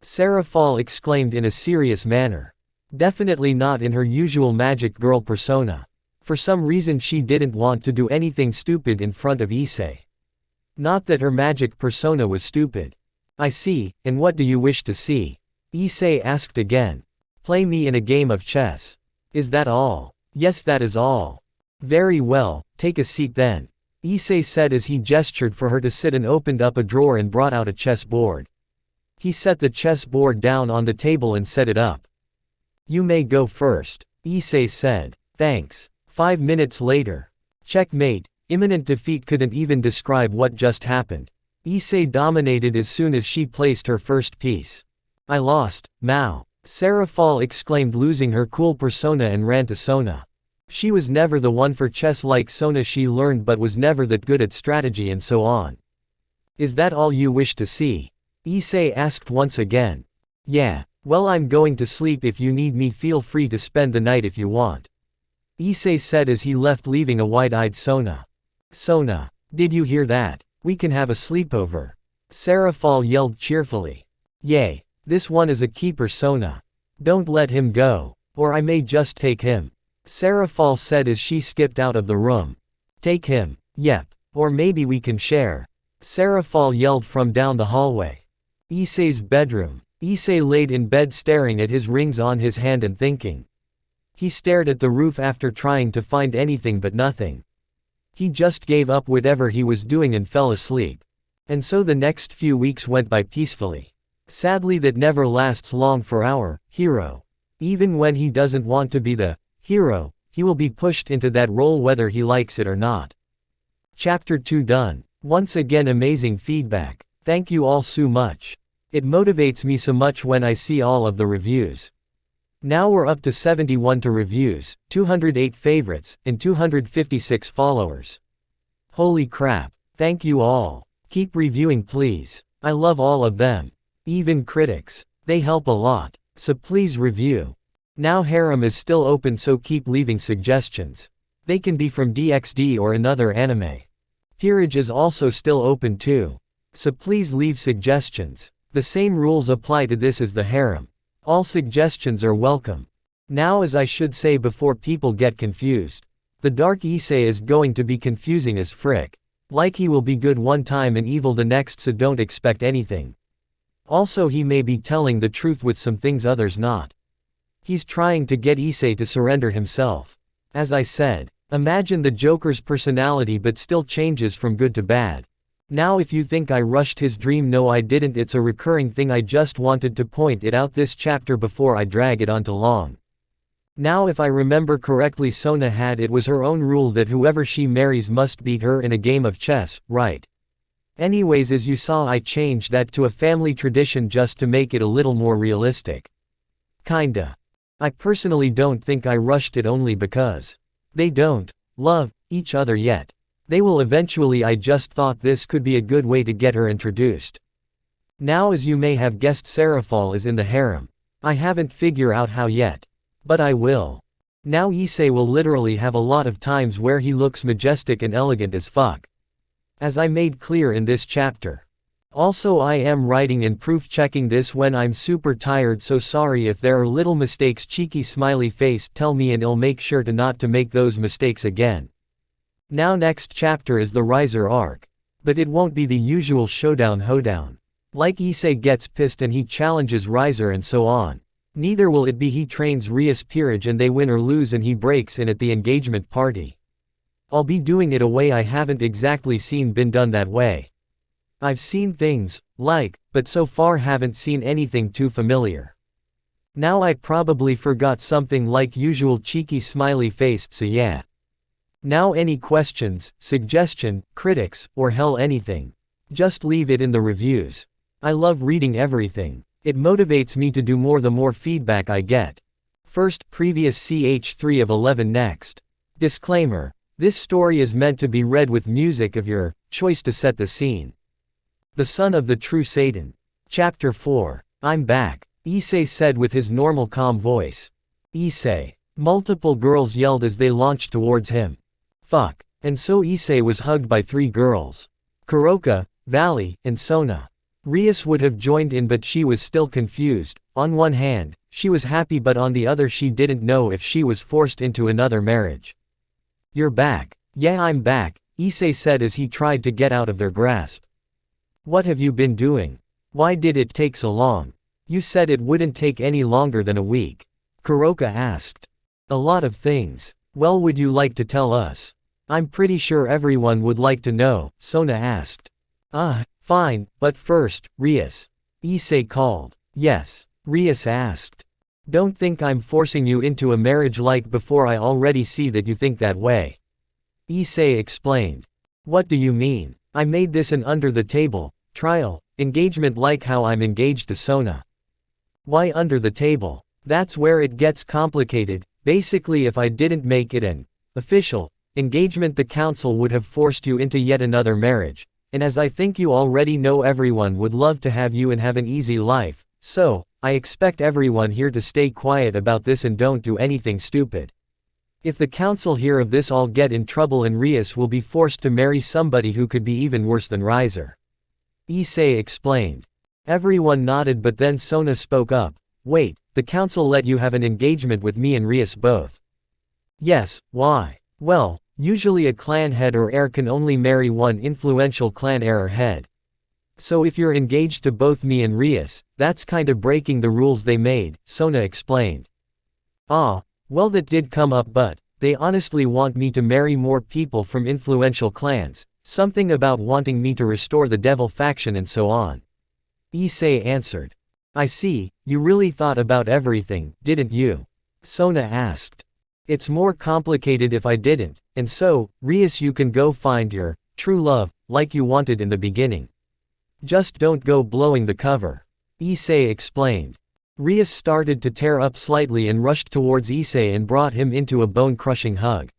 [SPEAKER 2] Seraphal exclaimed in a serious manner. Definitely not in her usual magic girl persona. For some reason she didn't want to do anything stupid in front of Issei. Not that her magic persona was stupid. "I see, and what do you wish to see?" Issei asked again. "Play me in a game of chess." "Is that all?" "Yes, that is all." "Very well, take a seat then," Issei said as he gestured for her to sit and opened up a drawer and brought out a chess board. He set the chess board down on the table and set it up. You may go first, Issei said. Thanks. 5 minutes later. Checkmate. Imminent defeat couldn't even describe what just happened. Issei dominated as soon as she placed her first piece. I lost, Mao. Sarah Fall exclaimed, losing her cool persona, and ran to Sona. She was never the one for chess like Sona. She learned but was never that good at strategy and so on. Is that all you wish to see? Issei asked once again. Yeah. Well, I'm going to sleep. If you need me, feel free to spend the night if you want. Issei said as he left, leaving a wide-eyed Sona. Sona, did you hear that? We can have a sleepover. Sarah Fall yelled cheerfully. Yay. This one is a keeper, Sona. Don't let him go. Or I may just take him. Sarah Fall said as she skipped out of the room. Take him. Yep. Or maybe we can share. Sarah Fall yelled from down the hallway. Issei's bedroom. Issei laid in bed staring at his rings on his hand and thinking. He stared at the roof after trying to find anything but nothing. He just gave up whatever he was doing and fell asleep. And so the next few weeks went by peacefully. Sadly, that never lasts long for our hero. Even when he doesn't want to be the hero, he will be pushed into that role whether he likes it or not. Chapter 2 done. Once again, amazing feedback. Thank you all so much. It motivates me so much when I see all of the reviews. Now we're up to 71 reviews, 208 favorites, and 256 followers. Holy crap. Thank you all. Keep reviewing please. I love all of them. Even critics. They help a lot. So please review. Now Harem is still open, so keep leaving suggestions. They can be from DxD or another anime. Peerage is also still open too. So please leave suggestions. The same rules apply to this as the harem. All suggestions are welcome. Now, as I should say before people get confused, the Dark Issei is going to be confusing as frick. Like he will be good one time and evil the next, so don't expect anything. Also, he may be telling the truth with some things others not. He's trying to get Issei to surrender himself. As I said, imagine the Joker's personality but still changes from good to bad. Now if you think I rushed his dream, no I didn't. It's a recurring thing. I just wanted to point it out this chapter before I drag it on too long. Now if I remember correctly, Sona had it was her own rule that whoever she marries must beat her in a game of chess, right? Anyways, as you saw, I changed that to a family tradition just to make it a little more realistic. Kinda. I personally don't think I rushed it only because they don't love each other yet. They will eventually. I just thought this could be a good way to get her introduced. Now, as you may have guessed, Sarah Fall is in the harem. I haven't figured out how yet. But I will. Now Issei will literally have a lot of times where he looks majestic and elegant as fuck. As I made clear in this chapter. Also, I am writing and proof checking this when I'm super tired, so sorry if there are little mistakes. Cheeky smiley face, tell me and I'll make sure to not to make those mistakes again. Now next chapter is the Riser arc. But it won't be the usual showdown hoedown. Like Issei gets pissed and he challenges Riser and so on. Neither will it be he trains Rias Peerage and they win or lose and he breaks in at the engagement party. I'll be doing it a way I haven't exactly seen been done that way. I've seen things, like, but so far haven't seen anything too familiar. Now I probably forgot something like usual cheeky smiley face, so yeah. Now any questions, suggestion, critics, or hell anything. Just leave it in the reviews. I love reading everything. It motivates me to do more the more feedback I get. First, previous ch3 of 11 next. Disclaimer. This story is meant to be read with music of your choice to set the scene. The Son of the True Satan. Chapter 4. I'm back, Issei said with his normal calm voice. Issei. Multiple girls yelled as they launched towards him. Fuck. And so Issei was hugged by 3 girls. Kuroka, Valley, and Sona. Rias would have joined in but she was still confused. On one hand, she was happy but on the other she didn't know if she was forced into another marriage. You're back. Yeah, I'm back, Issei said as he tried to get out of their grasp. What have you been doing? Why did it take so long? You said it wouldn't take any longer than a week. Kuroka asked. A lot of things. Well, would you like to tell us? I'm pretty sure everyone would like to know, Sona asked. Fine, but first, Rias. Issei called. Yes, Rias asked. Don't think I'm forcing you into a marriage like before. I already see that you think that way. Issei explained. What do you mean? I made this an under the table trial engagement like how I'm engaged to Sona. Why under the table? That's where it gets complicated. Basically, if I didn't make it an official engagement, the council would have forced you into yet another marriage. And as I think you already know, everyone would love to have you and have an easy life, so I expect everyone here to stay quiet about this and don't do anything stupid. If the council hear of this, I'll get in trouble and Rias will be forced to marry somebody who could be even worse than Riser. Issei explained. Everyone nodded, but then Sona spoke up. Wait, the council let you have an engagement with me and Rias both? Yes, why? Well, usually a clan head or heir can only marry one influential clan heir or head. So if you're engaged to both me and Rias, that's kind of breaking the rules they made, Sona explained. Ah, well, that did come up, but they honestly want me to marry more people from influential clans, something about wanting me to restore the devil faction and so on. Issei answered. I see, you really thought about everything, didn't you? Sona asked. It's more complicated if I didn't, and so, Rias, you can go find your true love, like you wanted in the beginning. Just don't go blowing the cover. Issei explained. Rias started to tear up slightly and rushed towards Issei and brought him into a bone-crushing hug.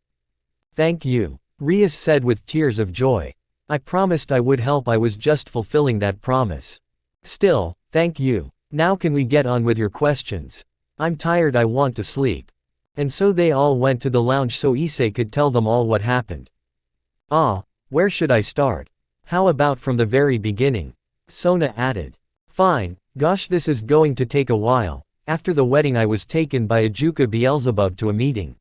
[SPEAKER 2] Thank you, Rias said with tears of joy. I promised I would help. I was just fulfilling that promise. Still, thank you. Now can we get on with your questions? I'm tired, I want to sleep. And so they all went to the lounge so Issei could tell them all what happened. Ah, where should I start? How about from the very beginning? Sona added. Fine, gosh, this is going to take a while. After the wedding I was taken by Ajuka Beelzebub to a meeting.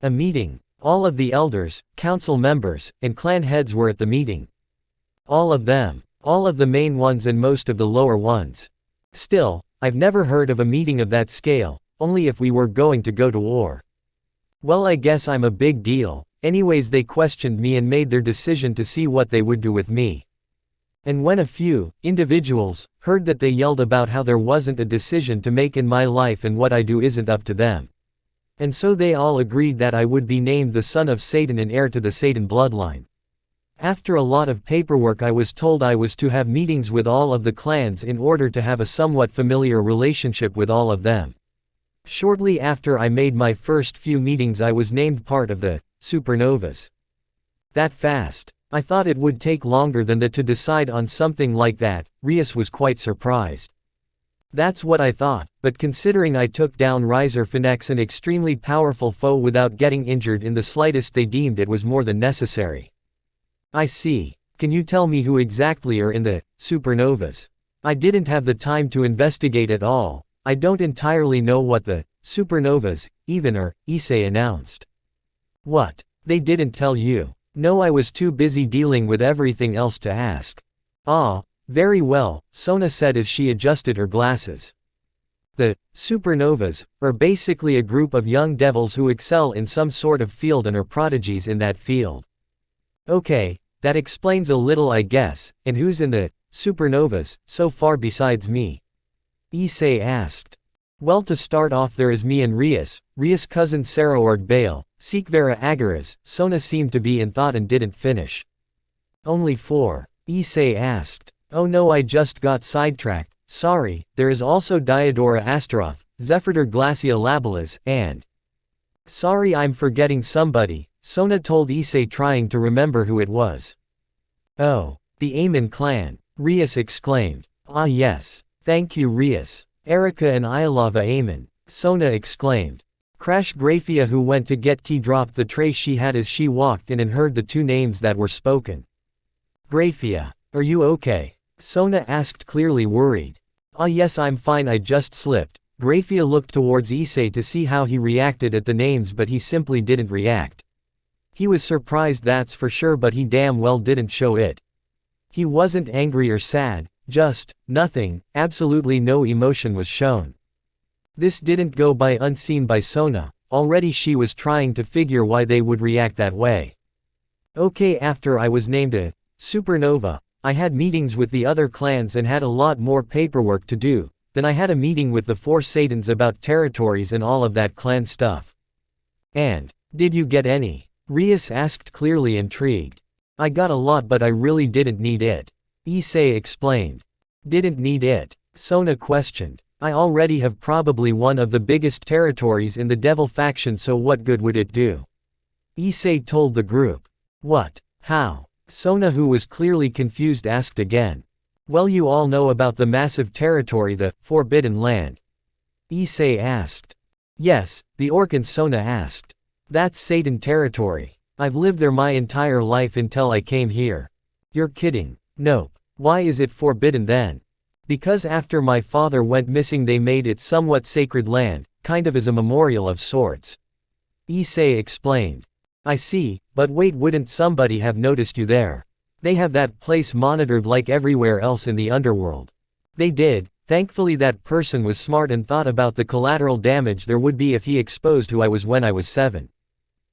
[SPEAKER 2] A meeting? All of the elders, council members, and clan heads were at the meeting. All of them. All of the main ones and most of the lower ones. Still, I've never heard of a meeting of that scale, only if we were going to go to war. Well, I guess I'm a big deal. Anyways, they questioned me and made their decision to see what they would do with me. And when a few individuals heard that, they yelled about how there wasn't a decision to make in my life and what I do isn't up to them. And so they all agreed that I would be named the son of Satan and heir to the Satan bloodline. After a lot of paperwork, I was told I was to have meetings with all of the clans in order to have a somewhat familiar relationship with all of them. Shortly after I made my first few meetings, I was named part of the supernovas. That fast? I thought it would take longer than that to decide on something like that. Rias was quite surprised. That's what I thought, but considering I took down Riser Phoenix, an extremely powerful foe, without getting injured in the slightest, they deemed it was more than necessary. I see. Can you tell me who exactly are in the supernovas? I didn't have the time to investigate at all. I don't entirely know what the supernovas even are, Issei announced. What? They didn't tell you? No, I was too busy dealing with everything else to ask. Ah, very well, Sona said as she adjusted her glasses. The supernovas are basically a group of young devils who excel in some sort of field and are prodigies in that field. Okay, that explains a little, I guess. And who's in the supernovas so far besides me? Issei asked. Well, to start off, there is me and Rias cousin Saraorg Bale, Sikvera Agaras. Sona seemed to be in thought and didn't finish. Only 4? Issei asked. Oh no, I just got sidetracked, sorry. There is also Diodora Astaroth, Zephyrdor Glacia Labelas, and… Sorry, I'm forgetting somebody, Sona told Issei, trying to remember who it was. Oh, the Aemon clan, Rias exclaimed. Ah yes. Thank you, Rias. Erica and Iolava Aemon, Sona exclaimed. Crash Graphia, who went to get tea, dropped the tray she had as she walked in and heard the 2 names that were spoken. Graphia, are you okay? Sona asked, clearly worried. Ah yes, I'm fine, I just slipped. Graphia looked towards Issei to see how he reacted at the names, but he simply didn't react. He was surprised, that's for sure, but he damn well didn't show it. He wasn't angry or sad, just nothing, absolutely no emotion was shown. This didn't go by unseen by Sona. Already she was trying to figure why they would react that way. Okay, after I was named a supernova, I had meetings with the other clans and had a lot more paperwork to do. Then I had a meeting with the 4 Satans about territories and all of that clan stuff. And, did you get any? Rias asked, clearly intrigued. I got a lot, but I really didn't need it. Issei explained. Didn't need it? Sona questioned. I already have probably one of the biggest territories in the devil faction, so what good would it do? Issei told the group. What? How? Sona, who was clearly confused, asked again. Well, you all know about the massive territory, the Forbidden Land. Issei asked. Yes, the orc and Sona asked. That's Satan territory. I've lived there my entire life until I came here. You're kidding. Nope. Why is it forbidden then? Because after my father went missing they made it somewhat sacred land, kind of as a memorial of sorts. Issei explained. I see, but wait, wouldn't somebody have noticed you there? They have that place monitored like everywhere else in the underworld. They did. Thankfully that person was smart and thought about the collateral damage there would be if he exposed who I was when I was 7.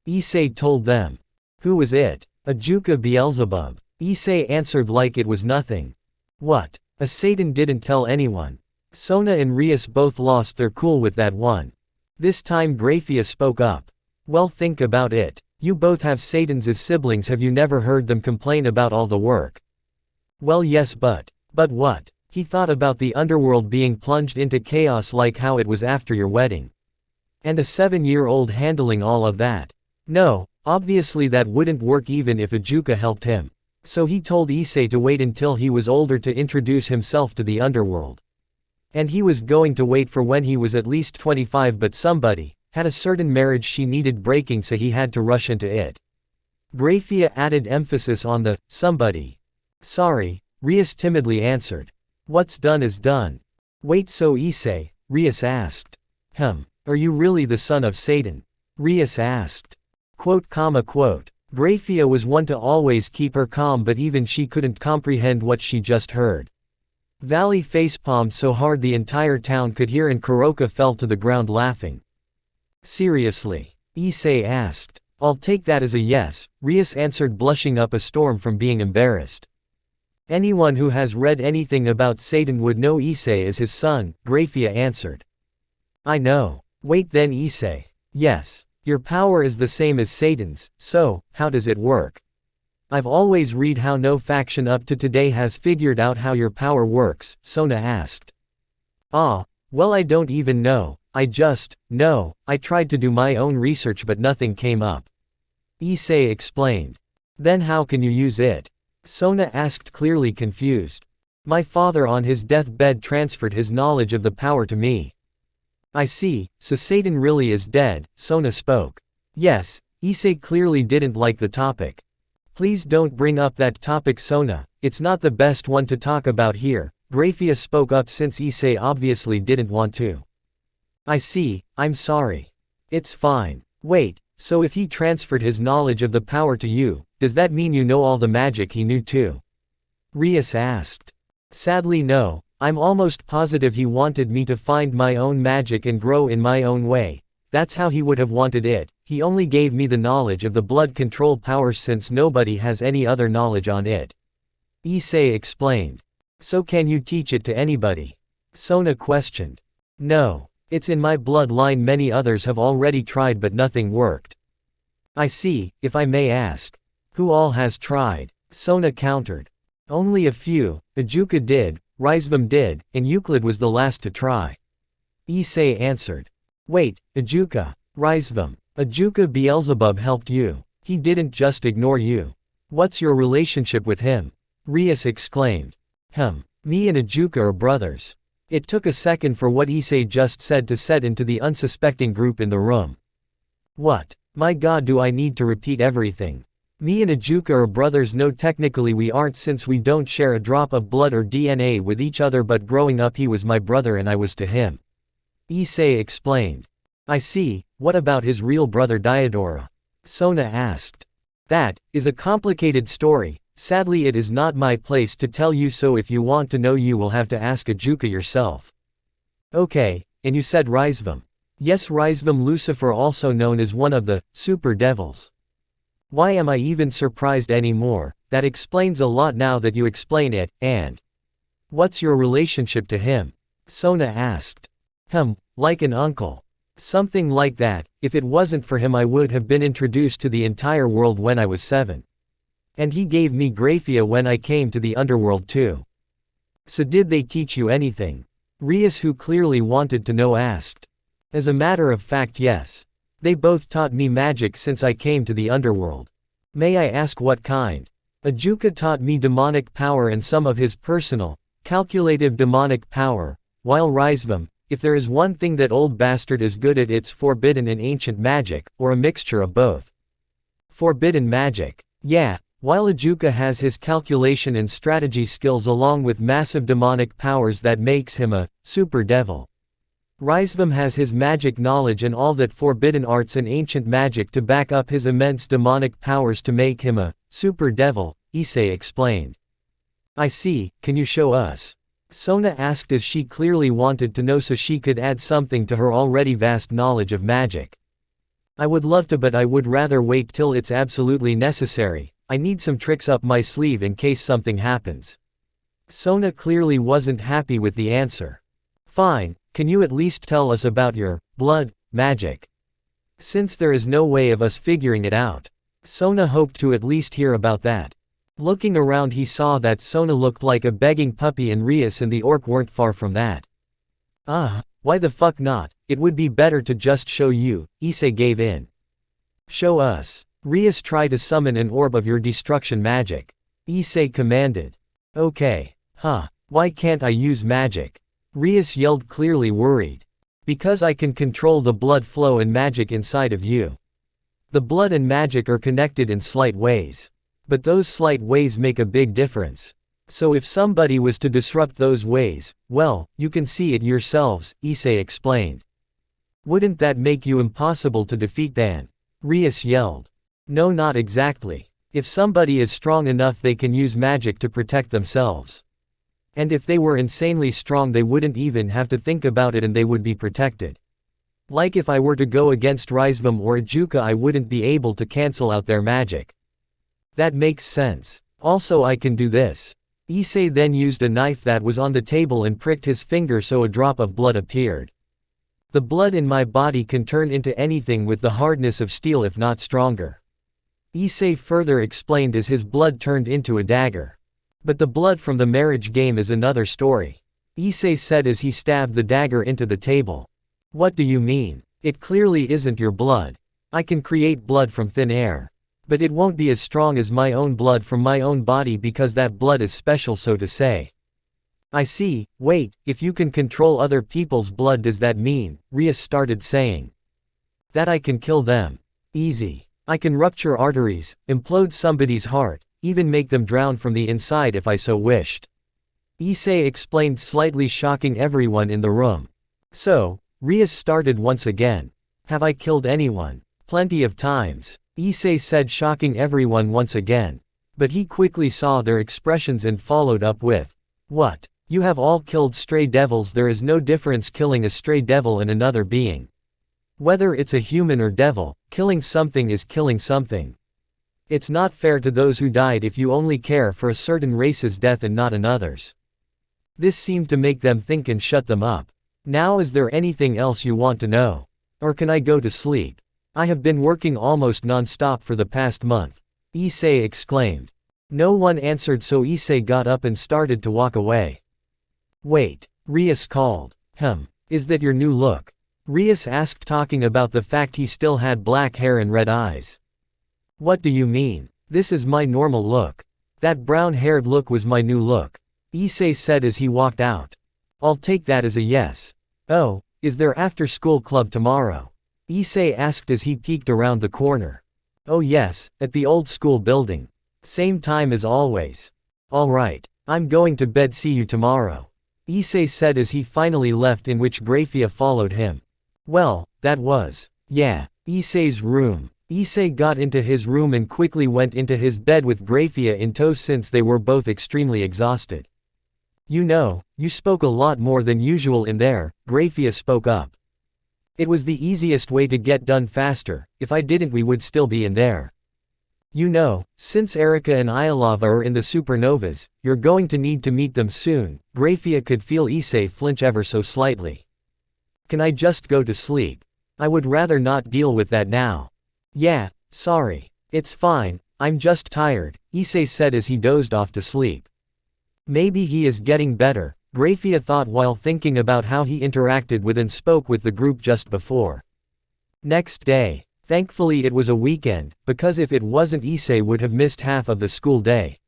[SPEAKER 2] Issei told them. Who was it? A Juka Beelzebub. Issei answered like it was nothing. What? A Satan didn't tell anyone. Sona and Rias both lost their cool with that one. This time Graphia spoke up. Well, think about it. You both have Satans as siblings, have you never heard them complain about all the work? Well, yes, but what? He thought about the underworld being plunged into chaos like how it was after your wedding. And a 7-year-old handling all of that. No, obviously that wouldn't work even if Ajuka helped him. So he told Issei to wait until he was older to introduce himself to the underworld. And he was going to wait for when he was at least 25, but somebody had a certain marriage she needed breaking, so he had to rush into it. Graphia added emphasis on the somebody. Sorry, Rias timidly answered. What's done is done. Wait, so Issei? Rias asked. Are you really the son of Satan? Rias asked. Quote. Graphia was one to always keep her calm, but even she couldn't comprehend what she just heard. Valley facepalmed so hard the entire town could hear, and Kuroka fell to the ground laughing. Seriously? Issei asked. I'll take that as a yes, Rias answered, blushing up a storm from being embarrassed. Anyone who has read anything about Satan would know Issei is his son, Graphia answered. I know. Wait, then Issei. Yes. Your power is the same as Satan's, so, how does it work? I've always read how no faction up to today has figured out how your power works, Sona asked. Ah, well, I don't even know, I just know, I tried to do my own research but nothing came up. Issei explained. Then how can you use it? Sona asked, clearly confused. My father on his deathbed transferred his knowledge of the power to me. I see, so Satan really is dead, Sona spoke. Yes, Issei clearly didn't like the topic. Please don't bring up that topic, Sona, it's not the best one to talk about here, Graphia spoke up since Issei obviously didn't want to. I see, I'm sorry. It's fine. Wait, so if he transferred his knowledge of the power to you, does that mean you know all the magic he knew too? Rias asked. Sadly no. I'm almost positive he wanted me to find my own magic and grow in my own way. That's how he would have wanted it. He only gave me the knowledge of the blood control power since nobody has any other knowledge on it. Issei explained. So can you teach it to anybody? Sona questioned. No. It's in my bloodline, many others have already tried but nothing worked. I see, if I may ask. Who all has tried? Sona countered. Only a few. Ajuka did. Rizvam did, and Euclid was the last to try. Issei answered. Wait, Ajuka, Rizvam, Ajuka Beelzebub helped you. He didn't just ignore you. What's your relationship with him? Rias exclaimed. Me and Ajuka are brothers. It took a second for what Issei just said to set into the unsuspecting group in the room. What? My god, do I need to repeat everything? Me and Ajuka are brothers. No, technically we aren't, since we don't share a drop of blood or DNA with each other, but growing up he was my brother and I was to him. Issei explained. I see, what about his real brother Diodora? Sona asked. That is a complicated story, sadly it is not my place to tell you, so if you want to know you will have to ask Ajuka yourself. Okay, and you said Rizvam. Yes, Rizvam, Lucifer, also known as one of the super devils. Why am I even surprised anymore? That explains a lot now that you explain it, and what's your relationship to him? Sona asked. Like an uncle. Something like that. If it wasn't for him I would have been introduced to the entire world when I was 7. And he gave me graphia when I came to the underworld too. So did they teach you anything? Rias, who clearly wanted to know, asked. As a matter of fact, yes. They both taught me magic since I came to the underworld. May I ask what kind? Ajuka taught me demonic power and some of his personal, calculative demonic power, while Rizvam, if there is one thing that old bastard is good at, it's forbidden and ancient magic, or a mixture of both. Forbidden magic. Yeah, while Ajuka has his calculation and strategy skills along with massive demonic powers that makes him a super devil. Rizvam has his magic knowledge and all that forbidden arts and ancient magic to back up his immense demonic powers to make him a super devil, Issei explained. I see, can you show us? Sona asked as she clearly wanted to know so she could add something to her already vast knowledge of magic. I would love to, but I would rather wait till it's absolutely necessary. I need some tricks up my sleeve in case something happens. Sona clearly wasn't happy with the answer. Fine, can you at least tell us about your blood magic? Since there is no way of us figuring it out. Sona hoped to at least hear about that. Looking around he saw that Sona looked like a begging puppy and Rias and the orc weren't far from that. Why the fuck not? It would be better to just show you, Issei gave in. Show us. Rias, try to summon an orb of your destruction magic. Issei commanded. Okay. Why can't I use magic? Rias yelled, clearly worried. Because I can control the blood flow and magic inside of you. The blood and magic are connected in slight ways. But those slight ways make a big difference. So if somebody was to disrupt those ways, well, you can see it yourselves, Issei explained. Wouldn't that make you impossible to defeat then? Rias yelled. No, not exactly. If somebody is strong enough they can use magic to protect themselves. And if they were insanely strong they wouldn't even have to think about it and they would be protected. Like if I were to go against Rizvam or Ajuka I wouldn't be able to cancel out their magic. That makes sense. Also I can do this. Issei then used a knife that was on the table and pricked his finger so a drop of blood appeared. The blood in my body can turn into anything with the hardness of steel if not stronger. Issei further explained as his blood turned into a dagger. But the blood from the marriage game is another story. Issei said as he stabbed the dagger into the table. What do you mean? It clearly isn't your blood. I can create blood from thin air. But it won't be as strong as my own blood from my own body because that blood is special, so to say. I see. Wait, if you can control other people's blood, does that mean, Rias started saying, that I can kill them? Easy. I can rupture arteries, implode somebody's heart, even make them drown from the inside if I so wished. Issei explained, slightly shocking everyone in the room. So, Rias started once again. Have I killed anyone? Plenty of times. Issei said, shocking everyone once again. But he quickly saw their expressions and followed up with, what? You have all killed stray devils. There is no difference killing a stray devil and another being. Whether it's a human or devil, killing something is killing something. It's not fair to those who died if you only care for a certain race's death and not another's. This seemed to make them think and shut them up. Now, is there anything else you want to know? Or can I go to sleep? I have been working almost non-stop for the past month. Issei exclaimed. No one answered, so Issei got up and started to walk away. Wait, Rias called. Is that your new look? Rias asked, talking about the fact he still had black hair and red eyes. What do you mean? This is my normal look. That brown-haired look was my new look. Issei said as he walked out. I'll take that as a yes. Oh, is there after-school club tomorrow? Issei asked as he peeked around the corner. Oh yes, at the old school building. Same time as always. Alright, I'm going to bed, see you tomorrow. Issei said as he finally left, in which Graphia followed him. Well, that was, Issei's room. Issei got into his room and quickly went into his bed with Graphia in tow since they were both extremely exhausted. You know, you spoke a lot more than usual in there, Graphia spoke up. It was the easiest way to get done faster. If I didn't we would still be in there. You know, since Erika and Iolava are in the supernovas, you're going to need to meet them soon. Grafia could feel Issei flinch ever so slightly. Can I just go to sleep? I would rather not deal with that now. Yeah, sorry. It's fine, I'm just tired, Issei said as he dozed off to sleep. Maybe he is getting better, Grafia thought while thinking about how he interacted with and spoke with the group just before. Next day. Thankfully it was a weekend, because if it wasn't Issei would have missed half of the school day.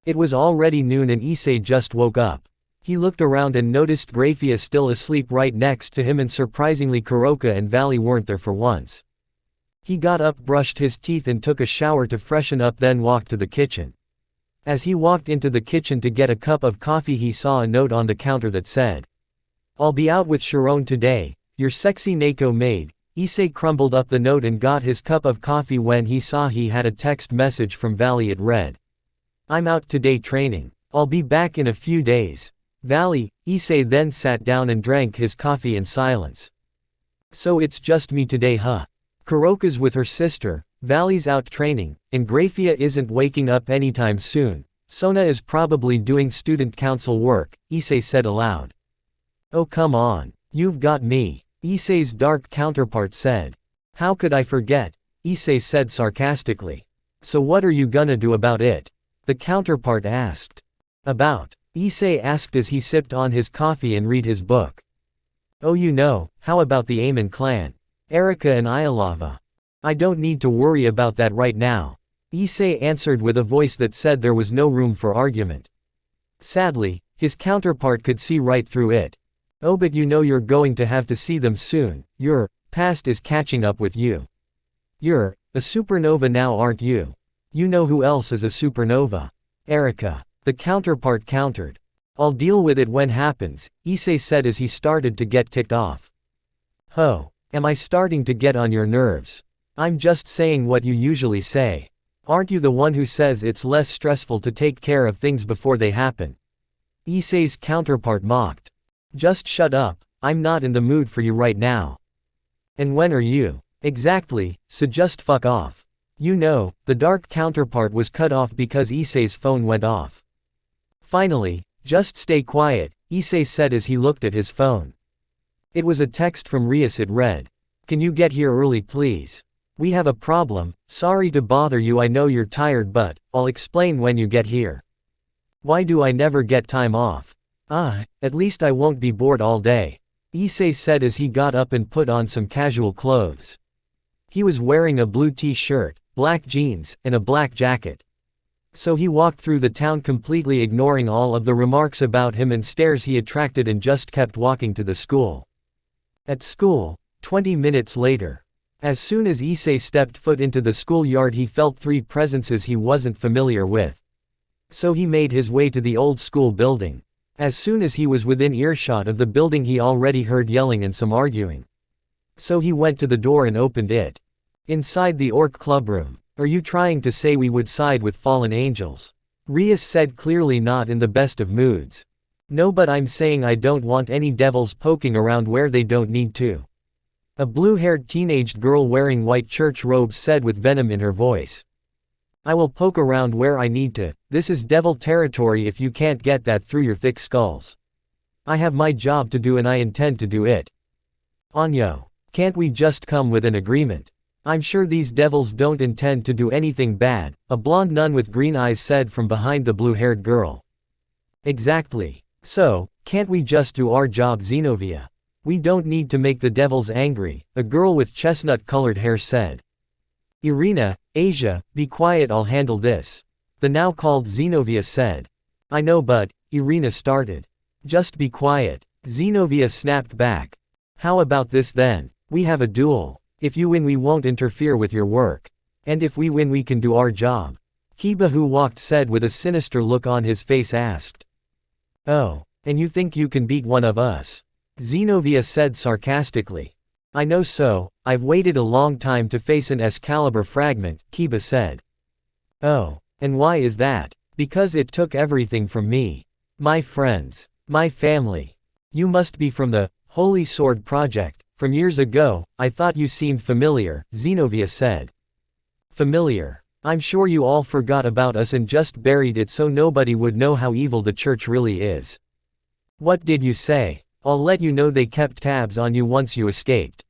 [SPEAKER 2] It was already noon and Issei just woke up. He looked around and noticed Grafia still asleep right next to him, and surprisingly Kuroka and Valley weren't there for once. He got up, brushed his teeth and took a shower to freshen up, then walked to the kitchen. As he walked into the kitchen to get a cup of coffee he saw a note on the counter that said, "I'll be out with Sharon today, your sexy Neko maid." Issei crumbled up the note and got his cup of coffee when he saw he had a text message from Valley. It read, "I'm out today training. I'll be back in a few days." Valley. Issei then sat down and drank his coffee in silence. So it's just me today, huh? Kuroka's with her sister, Valley's out training, and Grafia isn't waking up anytime soon. Sona is probably doing student council work, Issei said aloud. Oh come on. You've got me. Issei's dark counterpart said. How could I forget? Issei said sarcastically. So what are you gonna do about it? The counterpart asked. About? Issei asked as he sipped on his coffee and read his book. Oh, you know, how about the Aemon clan? Erika and Iolava. I don't need to worry about that right now. Issei answered with a voice that said there was no room for argument. Sadly, his counterpart could see right through it. Oh, but you know you're going to have to see them soon. Your past is catching up with you. You're a supernova now, aren't you? You know who else is a supernova? Erika. The counterpart countered. I'll deal with it when happens, Issei said as he started to get ticked off. Ho. Am I starting to get on your nerves? I'm just saying what you usually say. Aren't you the one who says it's less stressful to take care of things before they happen? Issei's counterpart mocked. Just shut up, I'm not in the mood for you right now. And when are you? Exactly, so just fuck off. You know, the dark counterpart was cut off because Issei's phone went off. Finally, just stay quiet, Issei said as he looked at his phone. It was a text from Rias. It read, "Can you get here early please? We have a problem, sorry to bother you, I know you're tired but, I'll explain when you get here. Why do I never get time off? At least I won't be bored all day," Issei said as he got up and put on some casual clothes. He was wearing a blue t-shirt, black jeans, and a black jacket. So he walked through the town completely ignoring all of the remarks about him and stares he attracted and just kept walking to the school. At school, 20 minutes later. As soon as Issei stepped foot into the schoolyard he felt three presences he wasn't familiar with. So he made his way to the old school building. As soon as he was within earshot of the building he already heard yelling and some arguing. So he went to the door and opened it. Inside the Orc clubroom. Are you trying to say we would side with fallen angels? Rias said, clearly not in the best of moods. No, but I'm saying I don't want any devils poking around where they don't need to. A blue-haired teenaged girl wearing white church robes said with venom in her voice. I will poke around where I need to, this is devil territory if you can't get that through your thick skulls. I have my job to do and I intend to do it. Anyo. Can't we just come with an agreement? I'm sure these devils don't intend to do anything bad, a blonde nun with green eyes said from behind the blue-haired girl. Exactly. So, can't we just do our job, Zenobia? We don't need to make the devils angry, a girl with chestnut-colored hair said. Irina, Asia, be quiet, I'll handle this. The now called Zenobia said. I know but, Irina started. Just be quiet, Zenobia snapped back. How about this then? We have a duel. If you win we won't interfere with your work. And if we win we can do our job. Kiba, who walked, said with a sinister look on his face, asked. Oh, and you think you can beat one of us? Zenobia said sarcastically. I know so, I've waited a long time to face an Excalibur fragment, Kiba said. Oh, and why is that? Because it took everything from me. My friends. My family. You must be from the Holy Sword Project. From years ago, I thought you seemed familiar, Zenobia said. Familiar. I'm sure you all forgot about us and just buried it so nobody would know how evil the church really is. What did you say? I'll let you know they kept tabs on you once you escaped.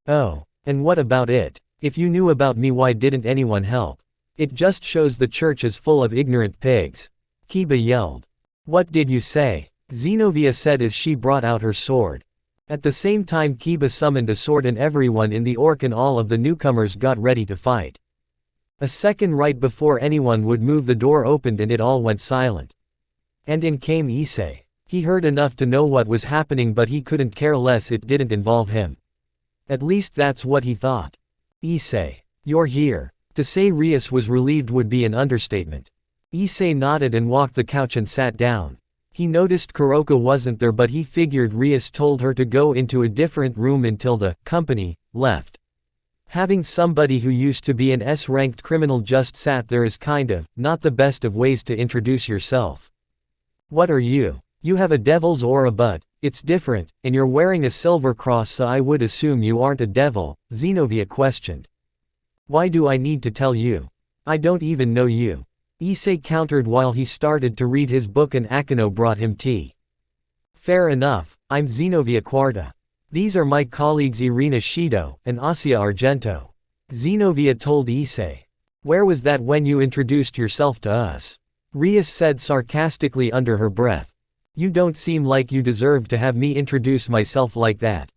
[SPEAKER 2] Oh, and what about it? If you knew about me, why didn't anyone help? It just shows the church is full of ignorant pigs. Kiba yelled. What did you say? Zenobia said as she brought out her sword. At the same time Kiba summoned a sword and everyone in the orc and all of the newcomers got ready to fight. A second right before anyone would move, the door opened and it all went silent. And in came Issei. He heard enough to know what was happening, but he couldn't care less, it didn't involve him. At least that's what he thought. Issei, you're here. To say Rias was relieved would be an understatement. Issei nodded and walked the couch and sat down. He noticed Kuroka wasn't there, but he figured Rias told her to go into a different room until the company left. Having somebody who used to be an S-ranked criminal just sat there is kind of not the best of ways to introduce yourself. What are you? You have a devil's aura, but it's different, and you're wearing a silver cross, so I would assume you aren't a devil, Zenobia questioned. Why do I need to tell you? I don't even know you. Issei countered while he started to read his book and Akino brought him tea. Fair enough, I'm Zenobia Quarta. These are my colleagues Irina Shido and Asia Argento. Zenobia told Issei. Where was that when you introduced yourself to us? Rias said sarcastically under her breath. You don't seem like you deserved to have me introduce myself like that.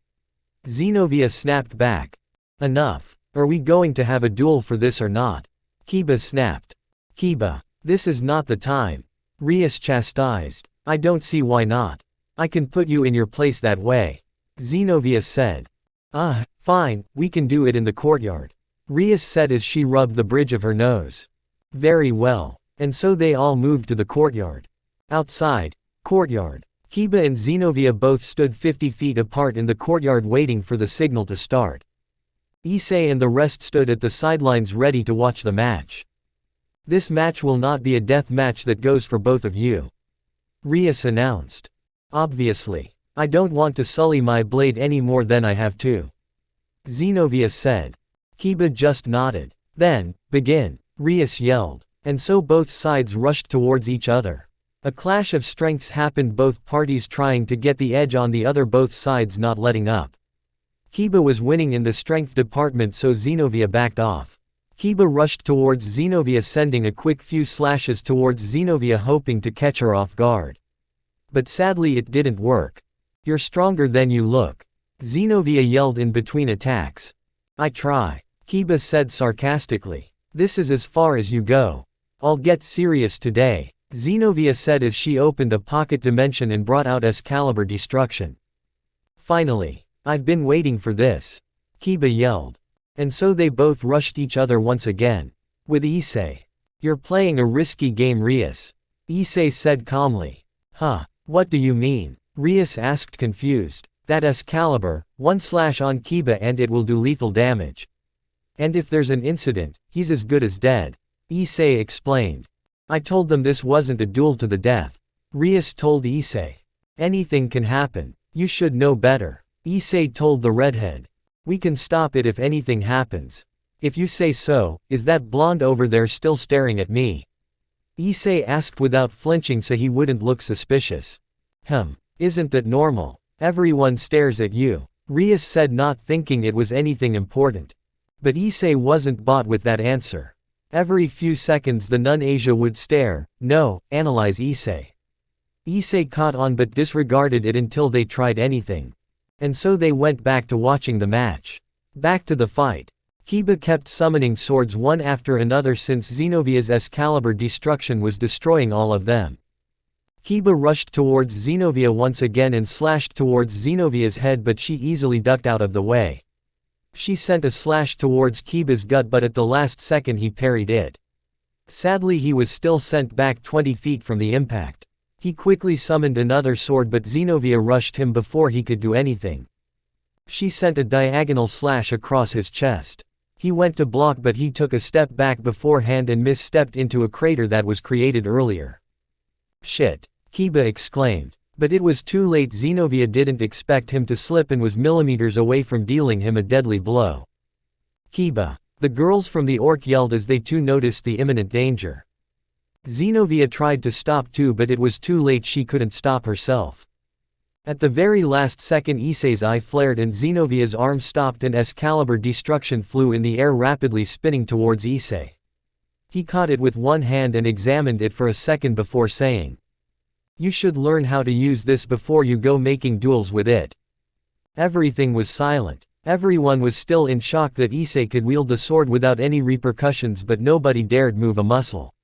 [SPEAKER 2] Zenobia snapped back. Enough. Are we going to have a duel for this or not? Kiba snapped. Kiba, this is not the time. Rias chastised. I don't see why not. I can put you in your place that way. Zenobia said. Fine, we can do it in the courtyard. Rias said as she rubbed the bridge of her nose. Very well. And so they all moved to the courtyard. Outside. Courtyard. Kiba and Zenobia both stood 50 feet apart in the courtyard waiting for the signal to start. Issei and the rest stood at the sidelines ready to watch the match. This match will not be a death match that goes for both of you. Rias announced. Obviously. I don't want to sully my blade any more than I have to. Zenobia said. Kiba just nodded. Then, begin, Rias yelled. And so both sides rushed towards each other. A clash of strengths happened, both parties trying to get the edge on the other, both sides not letting up. Kiba was winning in the strength department, so Zenobia backed off. Kiba rushed towards Zenobia, sending a quick few slashes towards Zenobia, hoping to catch her off guard. But sadly it didn't work. You're stronger than you look. Zenobia yelled in between attacks. I try. Kiba said sarcastically. This is as far as you go. I'll get serious today. Zenobia said as she opened a pocket dimension and brought out Excalibur Destruction. Finally. I've been waiting for this. Kiba yelled. And so they both rushed each other once again. With Issei. You're playing a risky game, Rias. Issei said calmly. Huh, what do you mean? Rias asked, confused. That Excalibur, one slash on Kiba and it will do lethal damage. And if there's an incident, he's as good as dead. Issei explained. I told them this wasn't a duel to the death. Rias told Issei. Anything can happen. You should know better. Issei told the redhead. We can stop it if anything happens. If you say so. Is that blonde over there still staring at me? Issei asked without flinching so he wouldn't look suspicious. Isn't that normal? Everyone stares at you. Rias said, not thinking it was anything important. But Issei wasn't bought with that answer. Every few seconds the nun Asia would stare, analyze Issei. Issei caught on but disregarded it until they tried anything. And so they went back to watching the match. Back to the fight. Kiba kept summoning swords one after another since Zenobia's Excalibur Destruction was destroying all of them. Kiba rushed towards Zenobia once again and slashed towards Zenobia's head, but she easily ducked out of the way. She sent a slash towards Kiba's gut, but at the last second he parried it. Sadly he was still sent back 20 feet from the impact. He quickly summoned another sword, but Zenobia rushed him before he could do anything. She sent a diagonal slash across his chest. He went to block, but he took a step back beforehand and misstepped into a crater that was created earlier. Shit! Kiba exclaimed. But it was too late. Zenobia didn't expect him to slip and was millimeters away from dealing him a deadly blow. Kiba, The girls from the orc yelled as they too noticed the imminent danger. Zenobia tried to stop too, but it was too late, she couldn't stop herself. At the very last second, Issei's eye flared and Zenovia's arm stopped and Excalibur destruction flew in the air, rapidly spinning towards Issei. He caught it with one hand and examined it for a second before saying, "You should learn how to use this before you go making duels with it." Everything was silent. Everyone was still in shock that Issei could wield the sword without any repercussions, but nobody dared move a muscle.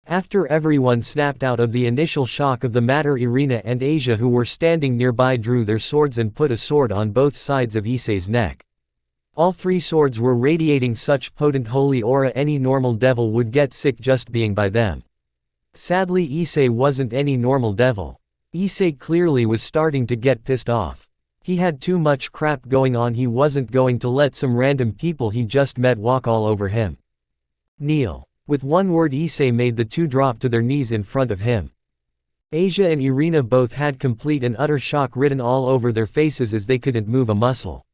[SPEAKER 2] After everyone snapped out of the initial shock of the matter, Irina and Asia, who were standing nearby, drew their swords and put a sword on both sides of Issei's neck. All three swords were radiating such potent holy aura any normal devil would get sick just being by them. Sadly, Issei wasn't any normal devil. Issei clearly was starting to get pissed off. He had too much crap going on. He wasn't going to let some random people he just met walk all over him. "Kneel." With one word, Issei made the two drop to their knees in front of him. Asia and Irina both had complete and utter shock written all over their faces as they couldn't move a muscle.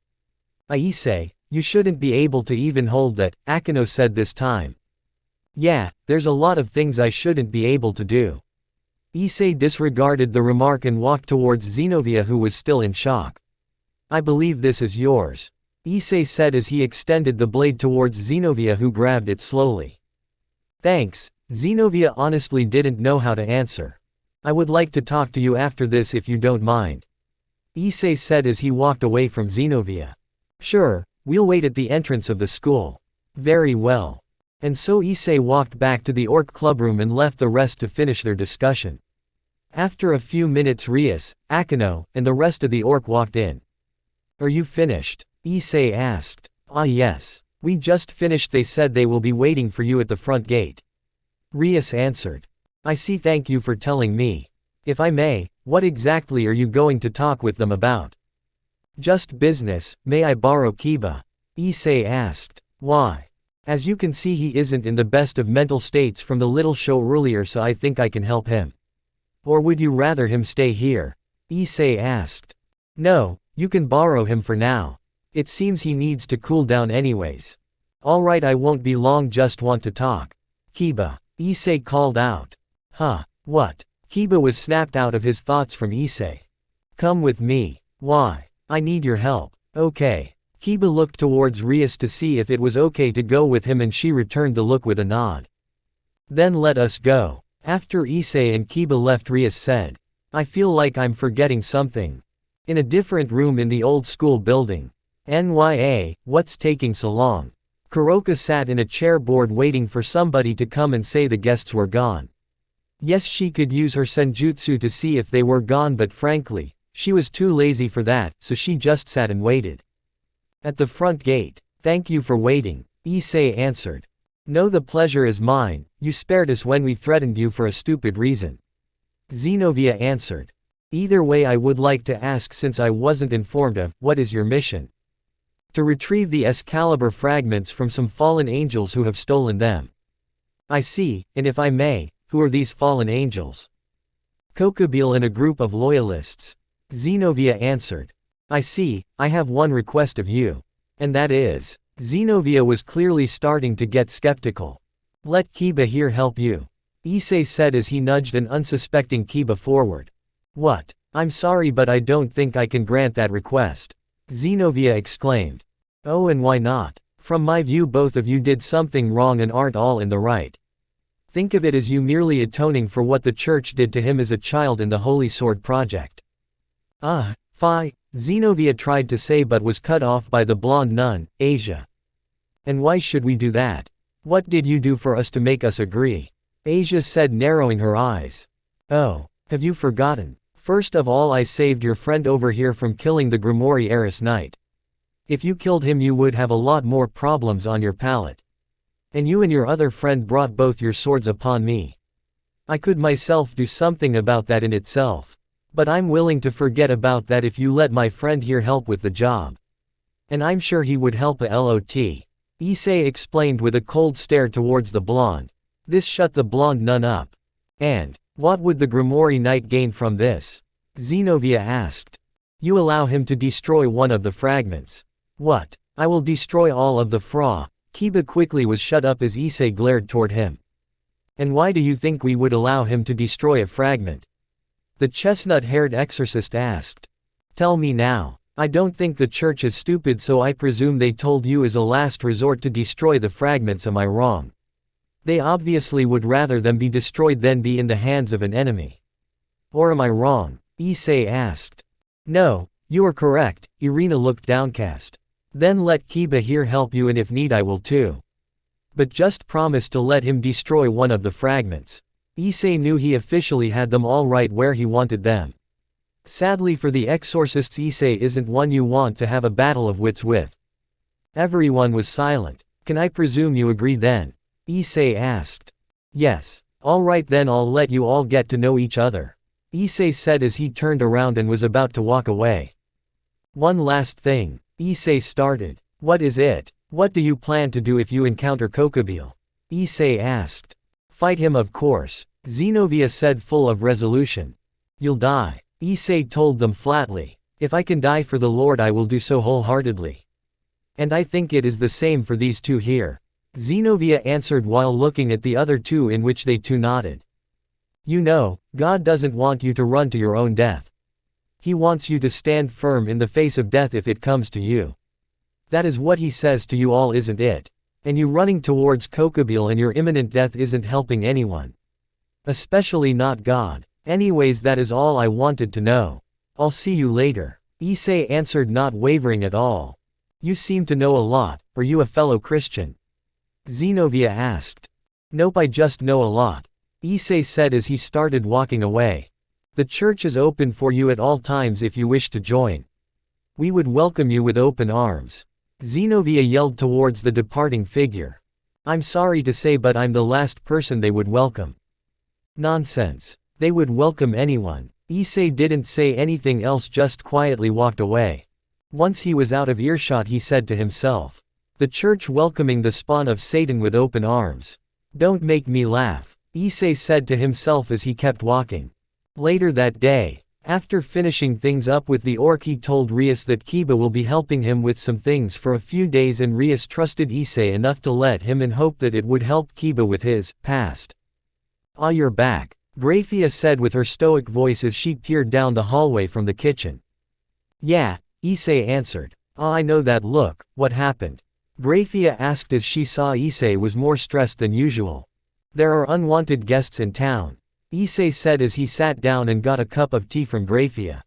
[SPEAKER 2] "Issei, you shouldn't be able to even hold that," Akeno said this time. "Yeah, there's a lot of things I shouldn't be able to do." Issei disregarded the remark and walked towards Zenobia, who was still in shock. "I believe this is yours," Issei said as he extended the blade towards Zenobia, who grabbed it slowly. "Thanks." Zenobia honestly didn't know how to answer. "I would like to talk to you after this if you don't mind," Issei said as he walked away from Zenobia. "Sure, we'll wait at the entrance of the school." "Very well." And so Issei walked back to the orc clubroom and left the rest to finish their discussion. After a few minutes, Rias, Akeno, and the rest of the orc walked in. "Are you finished?" Issei asked. "Ah yes. We just finished. They said they will be waiting for you at the front gate." Rias answered. "I see, thank you for telling me. If I may, what exactly are you going to talk with them about?" "Just business. May I borrow Kiba?" Issei asked. "Why?" "As you can see, he isn't in the best of mental states from the little show earlier, so I think I can help him." "Or would you rather him stay here?" Issei asked. "No, you can borrow him for now. It seems he needs to cool down anyways." "Alright, I won't be long, just want to talk." "Kiba," Issei called out. "Huh? What?" Kiba was snapped out of his thoughts from Issei. "Come with me." "Why?" "I need your help." "Okay." Kiba looked towards Rias to see if it was okay to go with him, and she returned the look with a nod. "Then let us go." After Issei and Kiba left, Rias said, "I feel like I'm forgetting something." In a different room in the old school building. "Nya, what's taking so long?" Kuroka sat in a chair bored waiting for somebody to come and say the guests were gone. Yes, she could use her senjutsu to see if they were gone, but frankly, she was too lazy for that, so she just sat and waited. At the front gate. "Thank you for waiting," Issei answered. "No, the pleasure is mine. You spared us when we threatened you for a stupid reason," Zenobia answered. "Either way, I would like to ask, since I wasn't informed of, what is your mission?" "To retrieve the Excalibur fragments from some fallen angels who have stolen them." "I see, and if I may, who are these fallen angels?" "Kokubile and a group of loyalists," Zenobia answered. "I see, I have one request of you." "And that is?" Zenobia was clearly starting to get skeptical. "Let Kiba here help you," Issei said as he nudged an unsuspecting Kiba forward. "What? I'm sorry, but I don't think I can grant that request," Zenobia exclaimed. "Oh, and why not? From my view, both of you did something wrong and aren't all in the right. Think of it as you merely atoning for what the church did to him as a child in the Holy Sword Project." Fi, Zenobia tried to say but was cut off by the blonde nun, Asia. "And why should we do that? What did you do for us to make us agree?" Asia said, narrowing her eyes. "Oh, have you forgotten? First of all, I saved your friend over here from killing the Grimoire Heiress Knight. If you killed him, you would have a lot more problems on your palette. And you and your other friend brought both your swords upon me. I could myself do something about that in itself. But I'm willing to forget about that if you let my friend here help with the job. And I'm sure he would help a lot," Issei explained with a cold stare towards the blonde. This shut the blonde nun up. "And what would the Grimoire Knight gain from this?" Zenobia asked. "You allow him to destroy one of the fragments." "What? I will destroy all of the fra," Kiba quickly was shut up as Issei glared toward him. And why do you think we would allow him to destroy a fragment? The chestnut-haired exorcist asked. Tell me now. I don't think the church is stupid, so I presume they told you as a last resort to destroy the fragments, am I wrong? They obviously would rather them be destroyed than be in the hands of an enemy. Or am I wrong? Issei asked. No, you are correct. Irina looked downcast. Then let Kiba here help you, and if need I will too. But just promise to let him destroy one of the fragments. Issei knew he officially had them all right where he wanted them. Sadly for the exorcists, Issei isn't one you want to have a battle of wits with. Everyone was silent. Can I presume you agree then? Issei asked. Yes. All right then, I'll let you all get to know each other. Issei said as he turned around and was about to walk away. One last thing. Issei started. What is it? What do you plan to do if you encounter Kokobile? Issei asked. Fight him, of course. Zenobia said, full of resolution. You'll die. Issei told them flatly. If I can die for the Lord, I will do so wholeheartedly. And I think it is the same for these two here. Zenobia answered while looking at the other two, in which they too nodded. You know, God doesn't want you to run to your own death. He wants you to stand firm in the face of death if it comes to you. That is what he says to you all, isn't it? And you running towards Kokobile and your imminent death isn't helping anyone. Especially not God. Anyways, that is all I wanted to know. I'll see you later. Issei answered, not wavering at all. You seem to know a lot. Are you a fellow Christian? Zenobia asked. Nope, I just know a lot. Issei said as he started walking away. The church is open for you at all times if you wish to join. We would welcome you with open arms. Zenobia yelled towards the departing figure. I'm sorry to say, but I'm the last person they would welcome. Nonsense. They would welcome anyone. Issei didn't say anything else, just quietly walked away. Once he was out of earshot, he said to himself. The church welcoming the spawn of Satan with open arms. Don't make me laugh. Issei said to himself as he kept walking. Later that day, after finishing things up with the orc, he told Rias that Kiba will be helping him with some things for a few days, and Rias trusted Issei enough to let him and hoped that it would help Kiba with his past. Ah, you're back, Grafia said with her stoic voice as she peered down the hallway from the kitchen. Yeah, Issei answered. Ah, I know that look. What happened? Grafia asked as she saw Issei was more stressed than usual. There are unwanted guests in town, Issei said as he sat down and got a cup of tea from Grafia.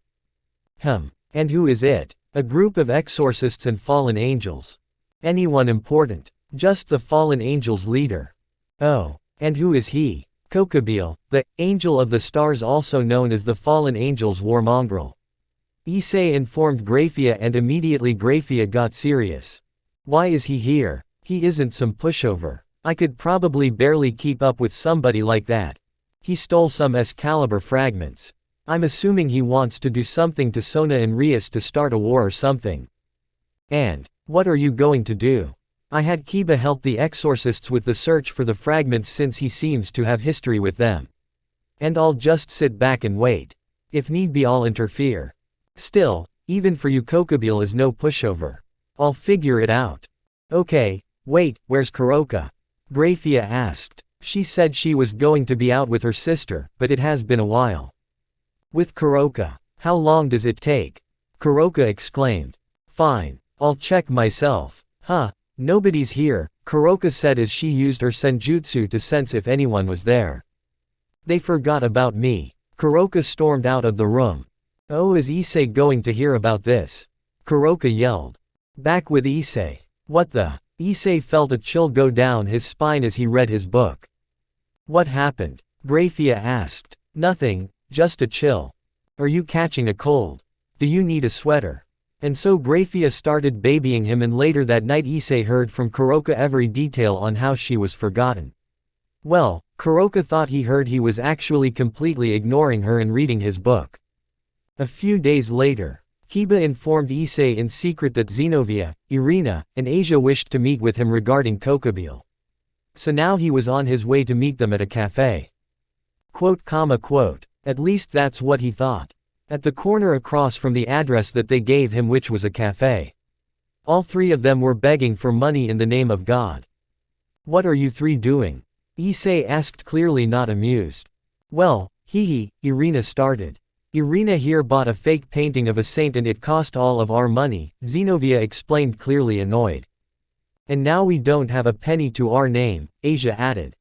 [SPEAKER 2] And who is it? A group of exorcists and fallen angels. Anyone important? Just the fallen angels' leader. Oh, and who is he? Kokobile, the angel of the stars, also known as the fallen angels' war mongrel. Issei informed Grafia, and immediately Grafia got serious. Why is he here? He isn't some pushover. I could probably barely keep up with somebody like that. He stole some Excalibur fragments. I'm assuming he wants to do something to Sona and Rias to start a war or something. And what are you going to do? I had Kiba help the exorcists with the search for the fragments since he seems to have history with them. And I'll just sit back and wait. If need be, I'll interfere. Still, even for you, Kokobile is no pushover. I'll figure it out. Okay, wait, where's Kuroka? Grafia asked. She said she was going to be out with her sister, but it has been a while. With Kuroka? How long does it take? Kuroka exclaimed. Fine, I'll check myself. Nobody's here, Kuroka said as she used her senjutsu to sense if anyone was there. They forgot about me. Kuroka stormed out of the room. Oh, is Issei going to hear about this? Kuroka yelled. Back with Issei. What the? Issei felt a chill go down his spine as he read his book. What happened? Grafia asked. Nothing, just a chill. Are you catching a cold? Do you need a sweater? And so Grafia started babying him, and later that night Issei heard from Kuroka every detail on how she was forgotten. Well, Kuroka thought he heard he was actually completely ignoring her and reading his book. A few days later, Kiba informed Issei in secret that Zenobia, Irina, and Asia wished to meet with him regarding Kokobile. So now he was on his way to meet them at a cafe. At least that's what he thought. At the corner across from the address that they gave him, which was a cafe. All three of them were begging for money in the name of God. What are you three doing? Issei asked, clearly not amused. Well, Irina started. Irina here bought a fake painting of a saint and it cost all of our money, Zenobia explained, clearly annoyed. And now we don't have a penny to our name, Asia added.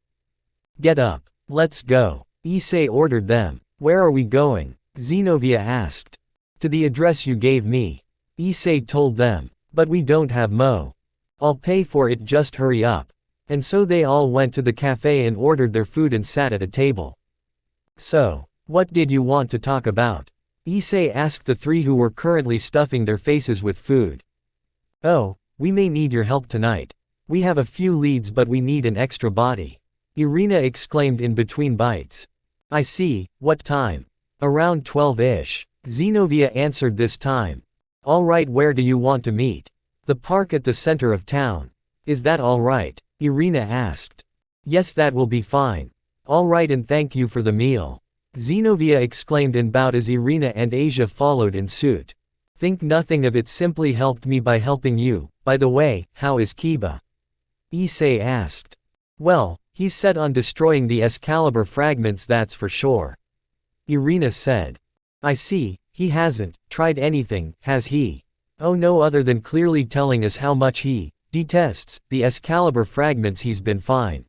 [SPEAKER 2] Get up. Let's go. Issei ordered them. Where are we going? Zenobia asked. To the address you gave me. Issei told them. But we don't have mo. I'll pay for it, just hurry up. And so they all went to the cafe and ordered their food and sat at a table. So, what did you want to talk about? Issei asked the three who were currently stuffing their faces with food. Oh, we may need your help tonight. We have a few leads but we need an extra body. Irina exclaimed in between bites. I see, what time? Around 12-ish. Zenobia answered this time. All right, where do you want to meet? The park at the center of town. Is that all right? Irina asked. Yes, that will be fine. All right, and thank you for the meal. Zenobia exclaimed and bowed as Irina and Asia followed in suit. Think nothing of it, simply helped me by helping you. By the way, how is Kiba? Issei asked. Well, he's set on destroying the Excalibur fragments, that's for sure. Irina said. I see, he hasn't tried anything, has he? Oh no, other than clearly telling us how much he detests the Excalibur fragments. He's been fine.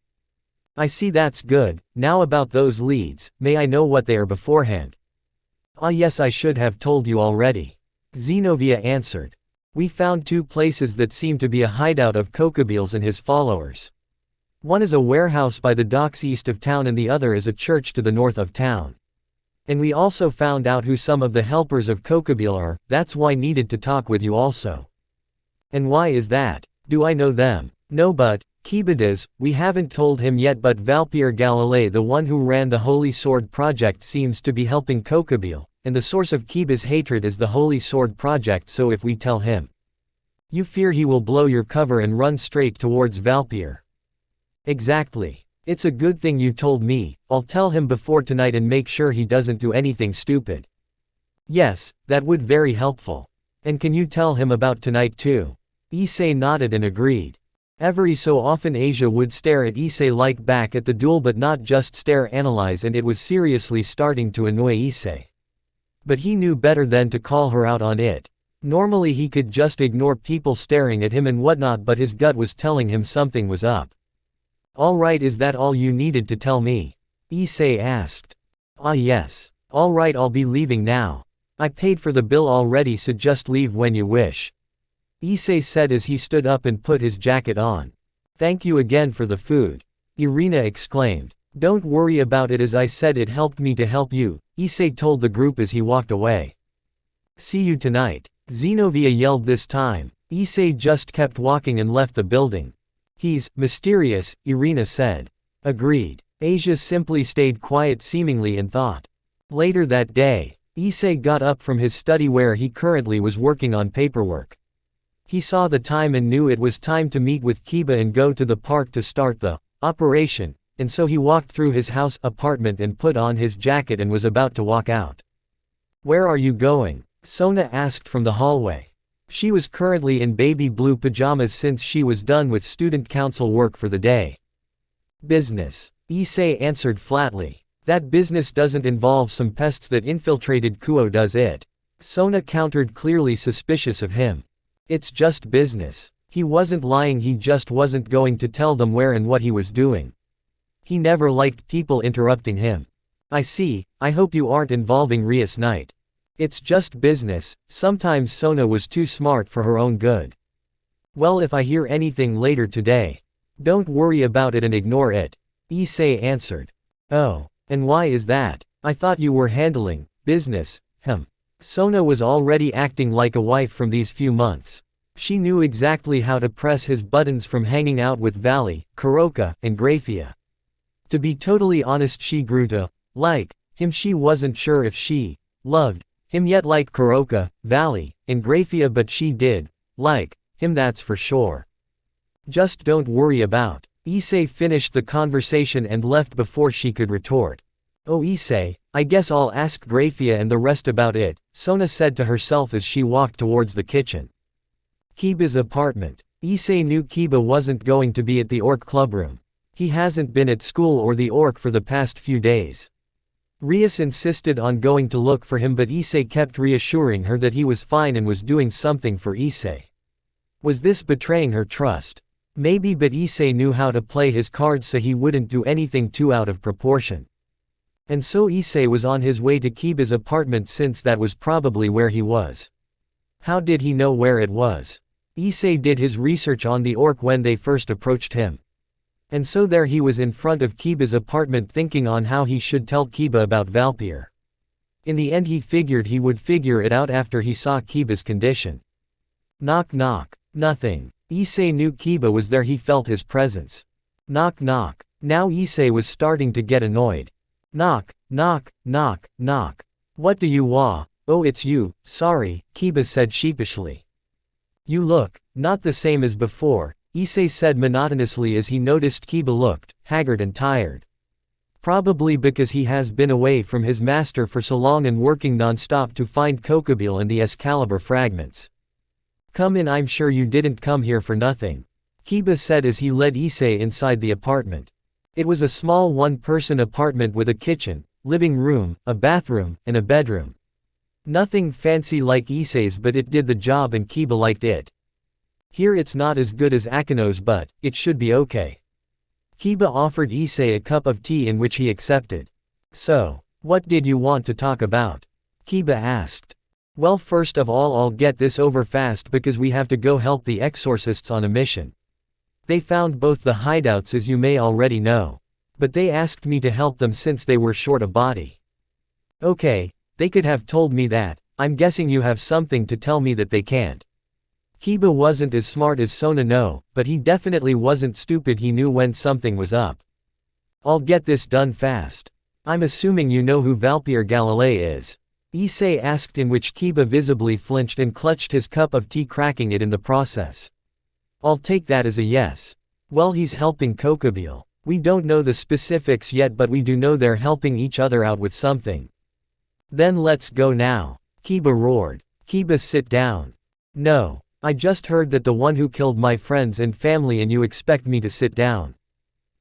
[SPEAKER 2] I see, that's good. Now about those leads, may I know what they are beforehand? Ah yes, I should have told you already. Zenobia answered. We found two places that seem to be a hideout of Kokobiels and his followers. One is a warehouse by the docks east of town and the other is a church to the north of town. And we also found out who some of the helpers of Kokobiel are, that's why I needed to talk with you also. And why is that? Do I know them? No, but Kiba does. We haven't told him yet, but Valpierre Galilei, the one who ran the Holy Sword Project, seems to be helping Kokobiel, and the source of Kiba's hatred is the Holy Sword Project, so if we tell him, you fear he will blow your cover and run straight towards Valpierre. Exactly. It's a good thing you told me. I'll tell him before tonight and make sure he doesn't do anything stupid. Yes, that would very helpful. And can you tell him about tonight too? Issei nodded and agreed. Every so often Asia would stare at Issei like back at the duel, but not just stare, analyze, and it was seriously starting to annoy Issei. But he knew better than to call her out on it. Normally he could just ignore people staring at him and whatnot, but his gut was telling him something was up. Alright, is that all you needed to tell me? Issei asked. Ah yes. Alright, I'll be leaving now. I paid for the bill already, so just leave when you wish. Issei said as he stood up and put his jacket on. Thank you again for the food. Irina exclaimed. Don't worry about it, as I said, it helped me to help you, Issei told the group as he walked away. See you tonight. Zenobia yelled this time. Issei just kept walking and left the building. He's mysterious, Irina said. Agreed. Asia simply stayed quiet seemingly and thought. Later that day, Issei got up from his study where he currently was working on paperwork. He saw the time and knew it was time to meet with Kiba and go to the park to start the operation, and so he walked through his house apartment and put on his jacket and was about to walk out. Where are you going? Sona asked from the hallway. She was currently in baby blue pajamas since she was done with student council work for the day. Business. Issei answered flatly. That business doesn't involve some pests that infiltrated Kuo, does it? Sona countered, clearly suspicious of him. It's just business. He wasn't lying, he just wasn't going to tell them where and what he was doing. He never liked people interrupting him. I see, I hope you aren't involving Rias Knight. It's just business. Sometimes Sona was too smart for her own good. Well, if I hear anything later today, don't worry about it and ignore it, Issei answered. Oh, and why is that? I thought you were handling business. Sona was already acting like a wife from these few months. She knew exactly how to press his buttons from hanging out with Valley, Kuroka, and Grafia. To be totally honest, she grew to like him. She wasn't sure if she loved him yet like Kuroka, Valley, and Grafia, but she did like him, that's for sure. Just don't worry about. Issei finished the conversation and left before she could retort. Oh Issei, I guess I'll ask Grafia and the rest about it, Sona said to herself as she walked towards the kitchen. Kiba's apartment. Issei knew Kiba wasn't going to be at the orc clubroom. He hasn't been at school or the orc for the past few days. Rias insisted on going to look for him, but Issei kept reassuring her that he was fine and was doing something for Issei. Was this betraying her trust? Maybe, but Issei knew how to play his cards so he wouldn't do anything too out of proportion. And so Issei was on his way to Kiba's apartment since that was probably where he was. How did he know where it was? Issei did his research on the orc when they first approached him. And so there he was in front of Kiba's apartment thinking on how he should tell Kiba about Valpyr. In the end he figured he would figure it out after he saw Kiba's condition. Knock knock. Nothing. Issei knew Kiba was there, he felt his presence. Knock knock. Now Issei was starting to get annoyed. Knock, knock, knock, knock. What do you want? Oh, it's you, sorry, Kiba said sheepishly. You look not the same as before, Issei said monotonously as he noticed Kiba looked haggard and tired. Probably because he has been away from his master for so long and working non-stop to find Kokobile and the Excalibur fragments. Come in, I'm sure you didn't come here for nothing, Kiba said as he led Issei inside the apartment. It was a small one-person apartment with a kitchen, living room, a bathroom, and a bedroom. Nothing fancy like Issei's, but it did the job and Kiba liked it. Here it's not as good as Akino's, but it should be okay. Kiba offered Issei a cup of tea in which he accepted. So, what did you want to talk about? Kiba asked. Well, first of all, I'll get this over fast because we have to go help the exorcists on a mission. They found both the hideouts, as you may already know. But they asked me to help them since they were short a body. Okay, they could have told me that. I'm guessing you have something to tell me that they can't. Kiba wasn't as smart as Sona, no, but he definitely wasn't stupid. He knew when something was up. I'll get this done fast. I'm assuming you know who Valpyr Galilei is? Issei asked, in which Kiba visibly flinched and clutched his cup of tea, cracking it in the process. I'll take that as a yes. Well, he's helping Kokobile. We don't know the specifics yet, but we do know they're helping each other out with something. Then let's go now, Kiba roared. Kiba, sit down. No. I just heard that the one who killed my friends and family, and you expect me to sit down.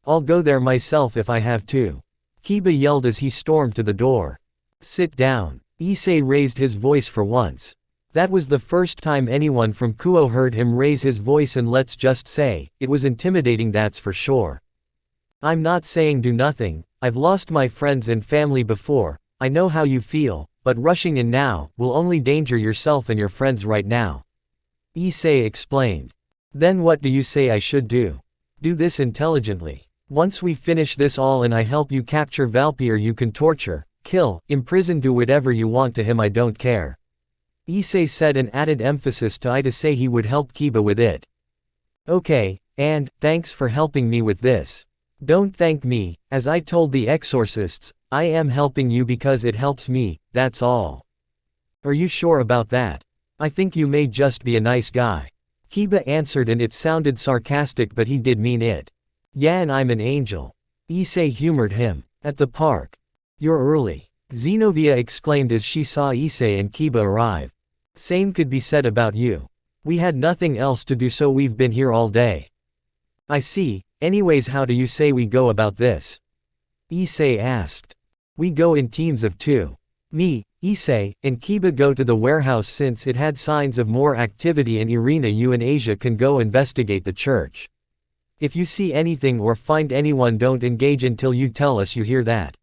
[SPEAKER 2] I'll go there myself if I have to, Kiba yelled as he stormed to the door. Sit down. Issei raised his voice for once. That was the first time anyone from Kuo heard him raise his voice, and let's just say, it was intimidating, that's for sure. I'm not saying do nothing, I've lost my friends and family before, I know how you feel, but rushing in now will only danger yourself and your friends right now. Issei explained. Then what do you say I should do? Do this intelligently. Once we finish this all and I help you capture Valpyr, you can torture, kill, imprison, do whatever you want to him, I don't care. Issei said and added emphasis to say he would help Kiba with it. Okay, and thanks for helping me with this. Don't thank me, as I told the exorcists, I am helping you because it helps me, that's all. Are you sure about that? I think you may just be a nice guy. Kiba answered, and it sounded sarcastic, but he did mean it. Yeah, and I'm an angel. Issei humored him. At the park. You're early, Zenobia exclaimed as she saw Issei and Kiba arrive. Same could be said about you. We had nothing else to do, so we've been here all day. I see. Anyways, how do you say we go about this? Issei asked. We go in teams of 2. Me, Issei, and Kiba go to the warehouse since it had signs of more activity, and Irina, you and Asia can go investigate the church. If you see anything or find anyone, don't engage until you tell us, you hear that?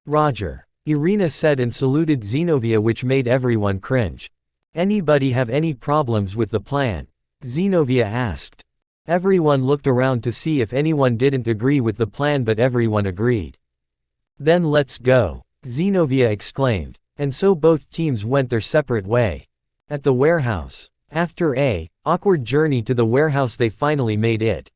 [SPEAKER 2] Roger, Irina said and saluted Zenobia, which made everyone cringe. Anybody have any problems with the plan? Zenobia asked. Everyone looked around to see if anyone didn't agree with the plan, but everyone agreed. Then let's go, Zenobia exclaimed. And so both teams went their separate way. At the warehouse. After an awkward journey to the warehouse, they finally made it.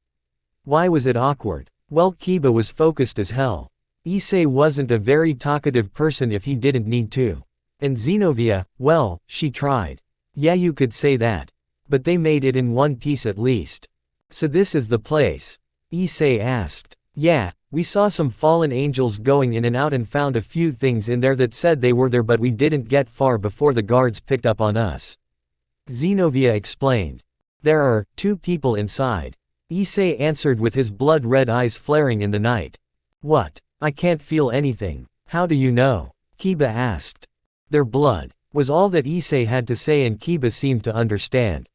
[SPEAKER 2] Why was it awkward? Well, Kiba was focused as hell. Issei wasn't a very talkative person if he didn't need to. And Zenobia, well, she tried. Yeah, you could say that. But they made it in one piece at least. So this is the place? Issei asked. Yeah, we saw some fallen angels going in and out and found a few things in there that said they were there, but we didn't get far before the guards picked up on us. Zenobia explained. There are 2 people inside. Issei answered with his blood-red eyes flaring in the night. What? I can't feel anything. How do you know? Kiba asked. Their blood, was all that Issei had to say, and Kiba seemed to understand.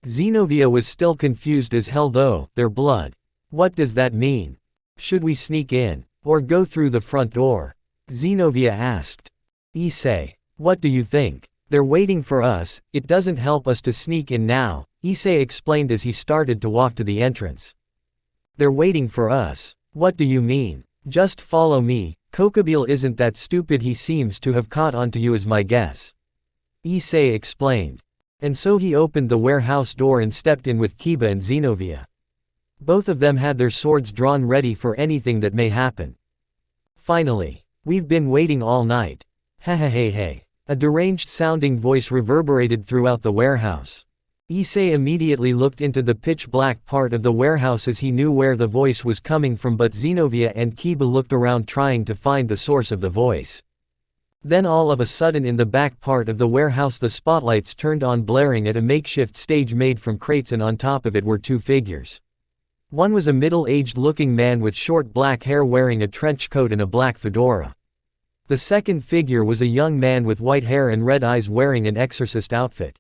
[SPEAKER 2] Zenobia was still confused as hell though. Their blood. What does that mean? Should we sneak in, or go through the front door? Zenobia asked. Issei, what do you think? They're waiting for us, it doesn't help us to sneak in now, Issei explained as he started to walk to the entrance. They're waiting for us. What do you mean? Just follow me, Kokobile isn't that stupid, he seems to have caught on to you as my guess. Issei explained. And so he opened the warehouse door and stepped in with Kiba and Zenobia. Both of them had their swords drawn ready for anything that may happen. Finally. We've been waiting all night. Hey. A deranged-sounding voice reverberated throughout the warehouse. Issei immediately looked into the pitch-black part of the warehouse as he knew where the voice was coming from, but Zenobia and Kiba looked around trying to find the source of the voice. Then all of a sudden in the back part of the warehouse the spotlights turned on, blaring at a makeshift stage made from crates, and on top of it were 2 figures. One was a middle-aged looking man with short black hair wearing a trench coat and a black fedora. The second figure was a young man with white hair and red eyes wearing an exorcist outfit.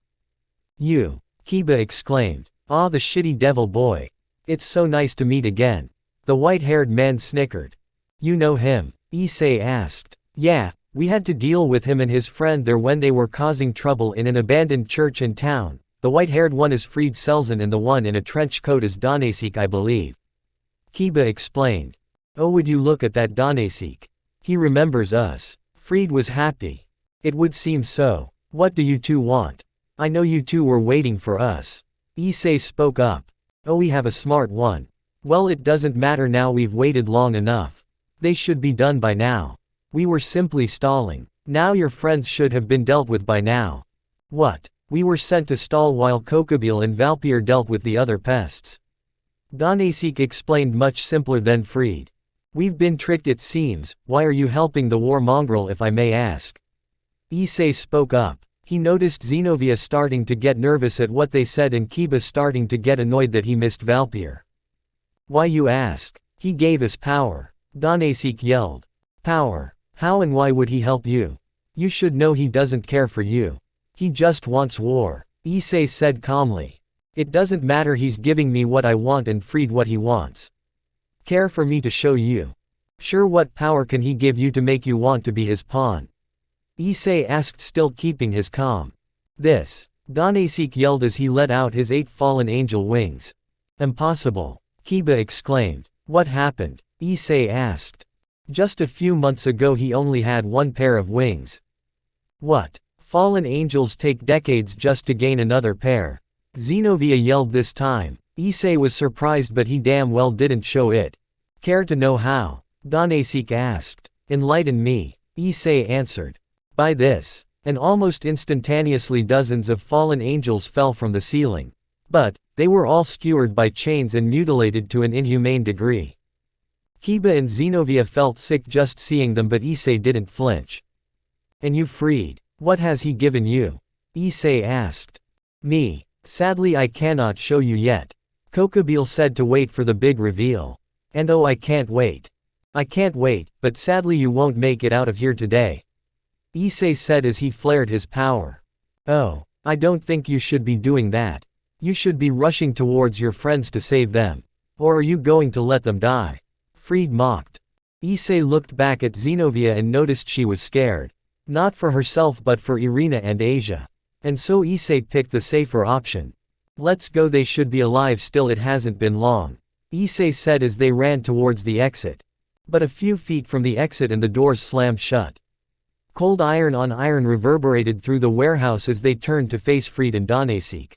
[SPEAKER 2] You! Kiba exclaimed. Ah, the shitty devil boy. It's so nice to meet again. The white-haired man snickered. You know him? Issei asked. Yeah, we had to deal with him and his friend there when they were causing trouble in an abandoned church in town. The white-haired one is Fried Selzen and the one in a trench coat is Danesik, I believe. Kiba explained. Oh, would you look at that Danesik. He remembers us. Fried was happy. It would seem so. What do you 2 want? I know you 2 were waiting for us. Issei spoke up. Oh, we have a smart one. Well, it doesn't matter now, we've waited long enough. They should be done by now. We were simply stalling. Now your friends should have been dealt with by now. What? We were sent to stall while Kokobile and Valpier dealt with the other pests. Danesik explained, much simpler than Fried. We've been tricked it seems. Why are you helping the war mongrel, if I may ask? Issei spoke up. He noticed Zenobia starting to get nervous at what they said and Kiba starting to get annoyed that he missed Valpier. Why you ask? He gave us power. Danesik yelled. Power? How and why would he help you? You should know he doesn't care for you. He just wants war. Issei said calmly. It doesn't matter, he's giving me what I want and Fried what he wants. Care for me to show you? Sure, what power can he give you to make you want to be his pawn? Issei asked, still keeping his calm. This. Danesik yelled as he let out his 8 fallen angel wings. Impossible. Kiba exclaimed. What happened? Issei asked. Just a few months ago he only had 1 pair of wings. What? Fallen angels take decades just to gain another pair. Zenobia yelled this time. Issei was surprised, but he damn well didn't show it. Care to know how? Danesik asked. Enlighten me. Issei answered. By this. And almost instantaneously dozens of fallen angels fell from the ceiling. But, they were all skewered by chains and mutilated to an inhumane degree. Kiba and Zenobia felt sick just seeing them, but Issei didn't flinch. And you Fried, what has he given you? Issei asked. Me. Sadly I cannot show you yet. Kokobile said to wait for the big reveal. And oh, I can't wait. I can't wait, but sadly you won't make it out of here today. Issei said as he flared his power. Oh, I don't think you should be doing that. You should be rushing towards your friends to save them. Or are you going to let them die? Fried mocked. Issei looked back at Zenobia and noticed she was scared. Not for herself but for Irina and Asia. And so Issei picked the safer option. Let's go, they should be alive still, it hasn't been long. Issei said as they ran towards the exit. But a few feet from the exit and the doors slammed shut. Cold iron on iron reverberated through the warehouse as they turned to face Fried and Danesik.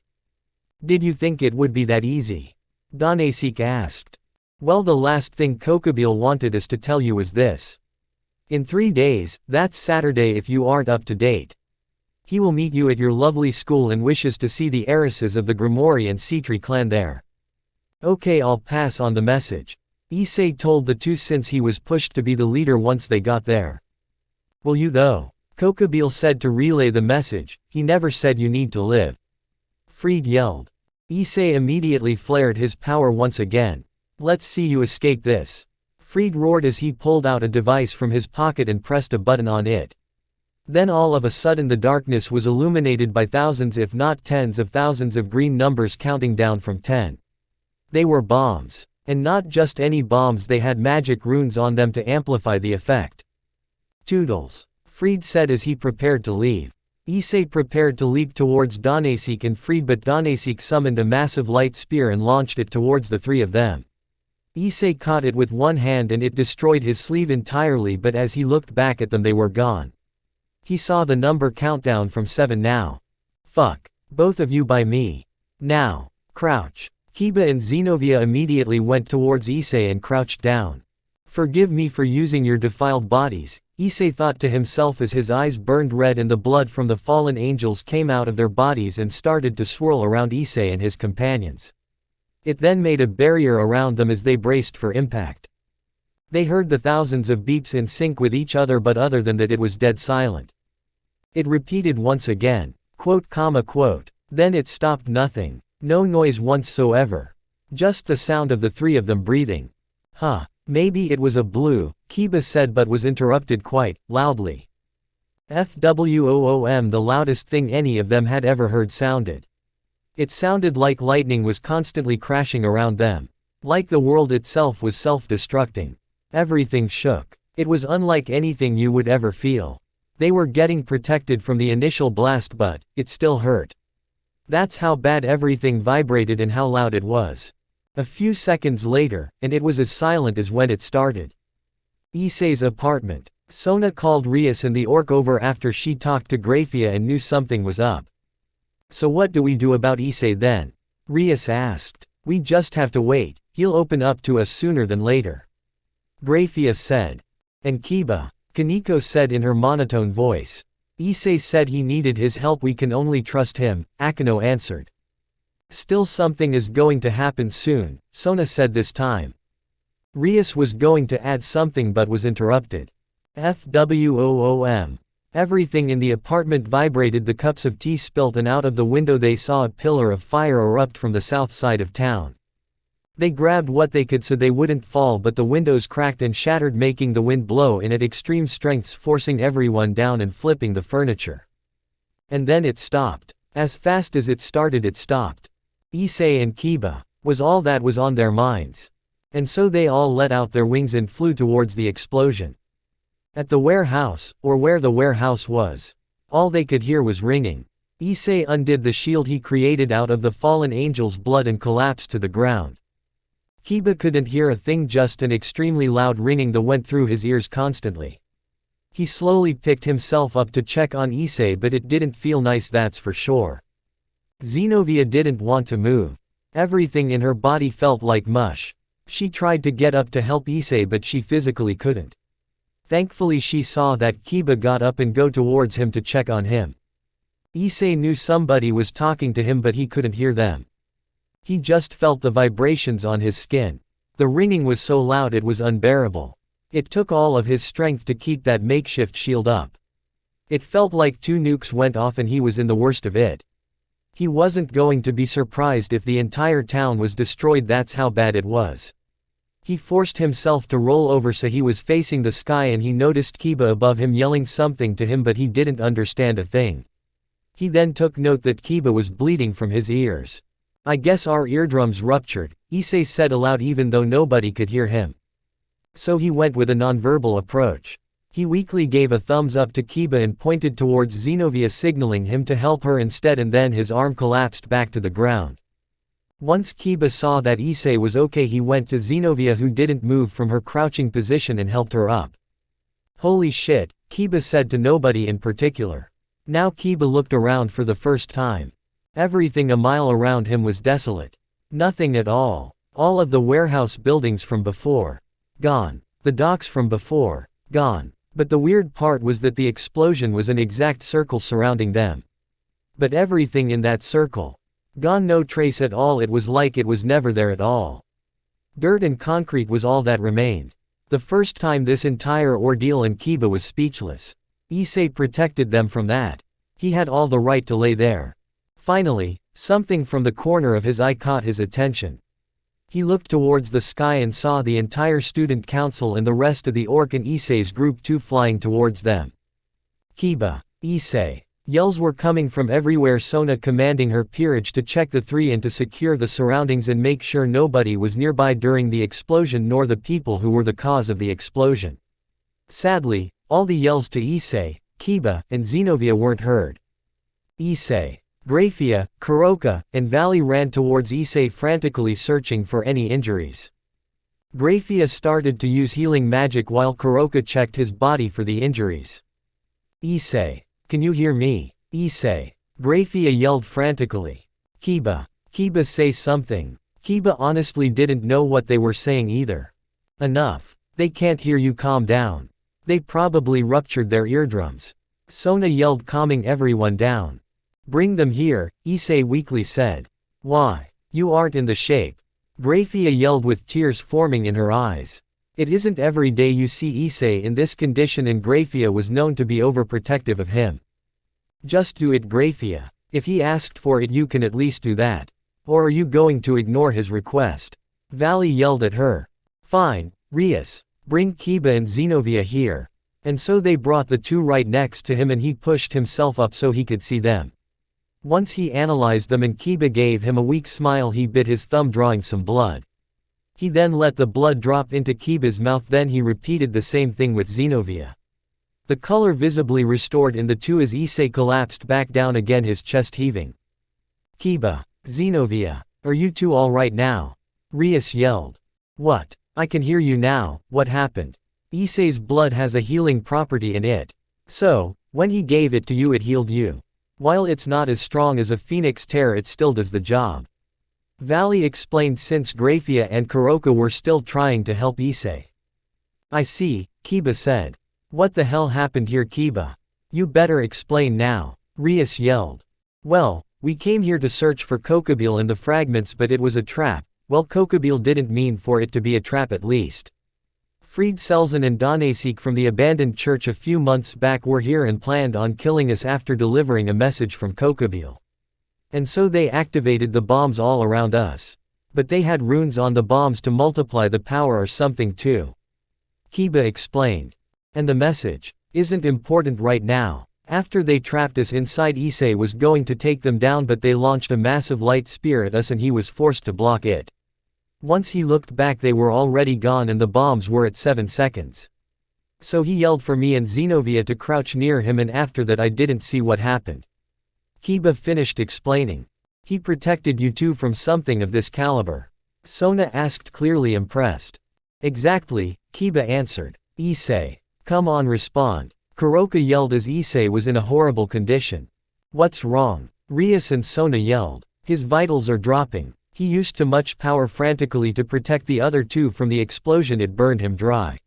[SPEAKER 2] Did you think it would be that easy? Danesik asked. Well, the last thing Kokobile wanted us to tell you was this. In 3 days, that's Saturday if you aren't up to date. He will meet you at your lovely school and wishes to see the heiresses of the Grimoire and Citri clan there. Okay, I'll pass on the message. Issei told the 2 since he was pushed to be the leader once they got there. Will you though? Kokobile said to relay the message, he never said you need to live. Fried yelled. Issei immediately flared his power once again. Let's see you escape this. Fried roared as he pulled out a device from his pocket and pressed a button on it. Then all of a sudden the darkness was illuminated by thousands if not tens of thousands of green numbers counting down from 10. They were bombs. And not just any bombs, they had magic runes on them to amplify the effect. Toodles, Fried said as he prepared to leave. Issei prepared to leap towards Danasik and Fried, but Danasik summoned a massive light spear and launched it towards the three of them. Issei caught it with one hand and it destroyed his sleeve entirely, but as he looked back at them they were gone. He saw the number countdown from 7 now. Fuck. Both of you by me. Now. Crouch. Kiba and Xenovia immediately went towards Issei and crouched down. Forgive me for using your defiled bodies, Issei thought to himself as his eyes burned red and the blood from the fallen angels came out of their bodies and started to swirl around Issei and his companions. It then made a barrier around them as they braced for impact. They heard the thousands of beeps in sync with each other, but other than that it was dead silent. It repeated once again, quote, comma, quote. Then it stopped. Nothing. No noise whatsoever. Just the sound of the three of them breathing. Huh. Maybe it was a blue, Kiba said, but was interrupted quite loudly. FWOOM, the loudest thing any of them had ever heard sounded. It sounded like lightning was constantly crashing around them. Like the world itself was self-destructing. Everything shook. It was unlike anything you would ever feel. They were getting protected from the initial blast, but it still hurt. That's how bad everything vibrated and how loud it was. A few seconds later, and it was as silent as when it started. Issei's apartment. Sona called Rias and the orc over after she talked to Graphia and knew something was up. So what do we do about Issei then? Rias asked. We just have to wait, he'll open up to us sooner than later. Graphia said. And Kiba? Kaneko said in her monotone voice. Issei said he needed his help, we can only trust him, Akeno answered. Still, something is going to happen soon, Sona said this time. Rias was going to add something but was interrupted. FWOOM. Everything in the apartment vibrated, the cups of tea spilt, and out of the window they saw a pillar of fire erupt from the south side of town. They grabbed what they could so they wouldn't fall, but the windows cracked and shattered, making the wind blow in at extreme strengths, forcing everyone down and flipping the furniture. And then it stopped. As fast as it started, it stopped. Issei and Kiba was all that was on their minds. And so they all let out their wings and flew towards the explosion. At the warehouse, or where the warehouse was, all they could hear was ringing. Issei undid the shield he created out of the fallen angel's blood and collapsed to the ground. Kiba couldn't hear a thing, just an extremely loud ringing that went through his ears constantly. He slowly picked himself up to check on Issei, but it didn't feel nice, that's for sure. Xenovia didn't want to move. Everything in her body felt like mush. She tried to get up to help Issei, but she physically couldn't. Thankfully she saw that Kiba got up and go towards him to check on him. Issei knew somebody was talking to him, but he couldn't hear them. He just felt the vibrations on his skin. The ringing was so loud it was unbearable. It took all of his strength to keep that makeshift shield up. It felt like 2 nukes went off and he was in the worst of it. He wasn't going to be surprised if the entire town was destroyed, that's how bad it was. He forced himself to roll over so he was facing the sky, and he noticed Kiba above him yelling something to him, but he didn't understand a thing. He then took note that Kiba was bleeding from his ears. I guess our eardrums ruptured, Issei said aloud, even though nobody could hear him. So he went with a nonverbal approach. He weakly gave a thumbs up to Kiba and pointed towards Xenovia, signaling him to help her instead, and then his arm collapsed back to the ground. Once Kiba saw that Issei was okay, he went to Xenovia, who didn't move from her crouching position, and helped her up. Holy shit, Kiba said to nobody in particular. Now Kiba looked around for the first time. Everything a mile around him was desolate. Nothing at all. All of the warehouse buildings from before. Gone. The docks from before. Gone. But the weird part was that the explosion was an exact circle surrounding them. But everything in that circle. Gone, no trace at all. It was like it was never there at all. Dirt and concrete was all that remained. The first time this entire ordeal, and Kiba was speechless. Issei protected them from that. He had all the right to lay there. Finally, Something from the corner of his eye caught his attention. He looked towards the sky and saw the entire student council and the rest of the orc in Issei's group 2 flying towards them. Kiba, Issei. Yells were coming from everywhere, Sona commanding her peerage to check the 3 and to secure the surroundings and make sure nobody was nearby during the explosion nor the people who were the cause of the explosion. Sadly, all the yells to Issei, Kiba, and Zenobia weren't heard. Issei, Graphia, Kuroka, and Valley ran towards Issei frantically searching for any injuries. Graphia started to use healing magic while Kuroka checked his body for the injuries. Issei, can you hear me? Issei. Graphia yelled frantically. Kiba. Kiba, say something. Kiba honestly didn't know what they were saying either. Enough. They can't hear you, calm down. They probably ruptured their eardrums. Sona yelled, calming everyone down. Bring them here, Issei weakly said. Why? You aren't in the shape. Graphia yelled with tears forming in her eyes. It isn't every day you see Issei in this condition, and Graphia was known to be overprotective of him. Just do it, Graphia. If he asked for it, you can at least do that. Or are you going to ignore his request? Valley yelled at her. Fine, Rias. Bring Kiba and Zenobia here. And so they brought the 2 right next to him and he pushed himself up so he could see them. Once he analyzed them and Kiba gave him a weak smile, he bit his thumb drawing some blood. He then let the blood drop into Kiba's mouth, then he repeated the same thing with Zenobia. The color visibly restored in the 2 as Issei collapsed back down again, his chest heaving. Kiba, Zenobia, are you 2 all right now? Rias yelled. What? I can hear you now, what happened? Issei's blood has a healing property in it. So, when he gave it to you it healed you. While it's not as strong as a phoenix tear, it still does the job. Valley explained since Graphia and Kuroka were still trying to help Issei. I see, Kiba said. What the hell happened here, Kiba? You better explain now, Rias yelled. Well, we came here to search for Kokobile and the fragments, but it was a trap. Well, Kokobile didn't mean for it to be a trap at least. Freed Selzen and Donasik from the abandoned church a few months back were here and planned on killing us after delivering a message from Kokobile. And so they activated the bombs all around us. But they had runes on the bombs to multiply the power or something too. Kiba explained. And the message isn't important right now. After they trapped us inside, Issei was going to take them down, but they launched a massive light spear at us and he was forced to block it. Once he looked back, they were already gone and the bombs were at 7 seconds. So he yelled for me and Zenobia to crouch near him, and after that I didn't see what happened. Kiba finished explaining. He protected you 2 from something of this caliber? Sona asked, clearly impressed. Exactly, Kiba answered. Issei. Come on, respond. Kuroka yelled as Issei was in a horrible condition. What's wrong? Rias and Sona yelled. His vitals are dropping. He used too much power frantically to protect the other 2 from the explosion, it burned him dry.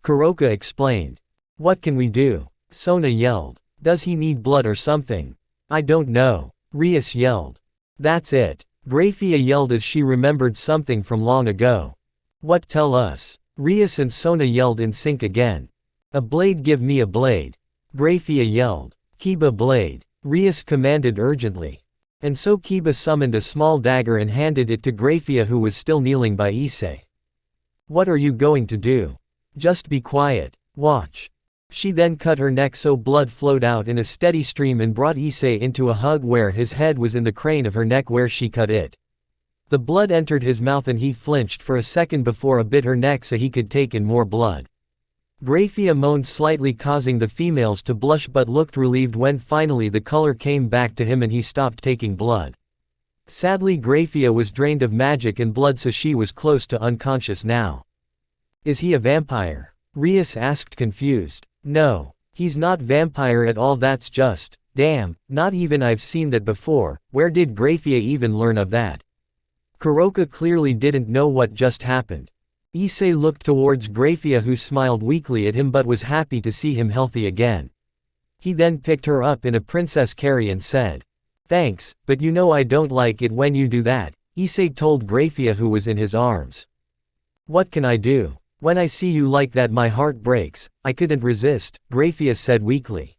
[SPEAKER 2] Kuroka explained. What can we do? Sona yelled. Does he need blood or something? I don't know. Rias yelled. That's it. Graphia yelled as she remembered something from long ago. What? Tell us. Rias and Sona yelled in sync again. A blade, give me a blade. Graphia yelled. Kiba, blade. Rias commanded urgently. And so Kiba summoned a small dagger and handed it to Graphia, who was still kneeling by Issei. What are you going to do? Just be quiet. Watch. She then cut her neck so blood flowed out in a steady stream and brought Issei into a hug where his head was in the crane of her neck where she cut it. The blood entered his mouth and he flinched for a second before it bit her neck so he could take in more blood. Graphia moaned slightly, causing the females to blush, but looked relieved when finally the color came back to him and he stopped taking blood. Sadly, Graphia was drained of magic and blood, so she was close to unconscious now. Is he a vampire? Rias asked, confused. No. He's not vampire at all, that's just, damn, not even I've seen that before. Where did Graphia even learn of that? Kuroka clearly didn't know what just happened. Issei looked towards Graphia, who smiled weakly at him but was happy to see him healthy again. He then picked her up in a princess carry and said, Thanks, but you know I don't like it when you do that, Issei told Graphia, who was in his arms. What can I do? When I see you like that my heart breaks. I couldn't resist, Graphia said weakly.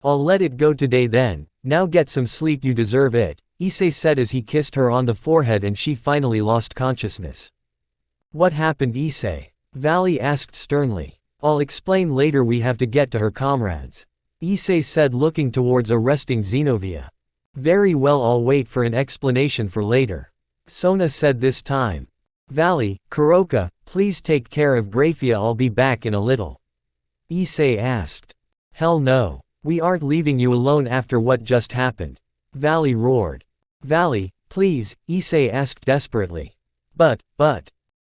[SPEAKER 2] I'll let it go today then, now get some sleep, you deserve it, Issei said as he kissed her on the forehead and she finally lost consciousness. What happened, Issei? Valley asked sternly. I'll explain later, we have to get to her comrades. Issei said, looking towards a resting Xenovia. Very well, I'll wait for an explanation for later. Sona said this time. Valley, Kuroka, please take care of Grafia, I'll be back in a little. Issei asked. Hell no. We aren't leaving you alone after what just happened. Valley roared. Valley, please, Issei asked desperately. But.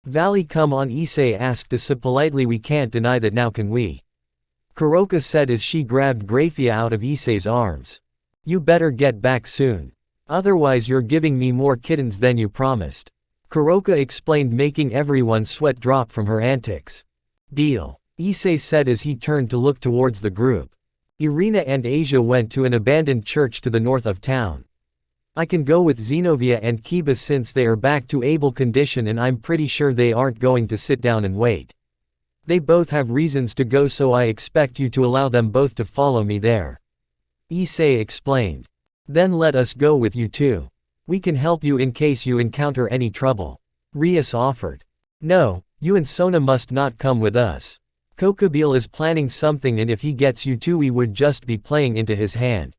[SPEAKER 2] Valley, come on, Issei asked as politely, we can't deny that now, can we? Kuroka said as she grabbed Grafia out of Issei's arms. You better get back soon. Otherwise you're giving me more kittens than you promised. Kuroka explained, making everyone's sweat drop from her antics. Deal. Issei said as he turned to look towards the group. Irina and Asia went to an abandoned church to the north of town. I can go with Xenovia and Kiba since they are back to able condition, and I'm pretty sure they aren't going to sit down and wait. They both have reasons to go, so I expect you to allow them both to follow me there. Issei explained. Then let us go with you too. We can help you in case you encounter any trouble. Rias offered. No, you and Sona must not come with us. Kokabil is planning something, and if he gets you too we would just be playing into his hand.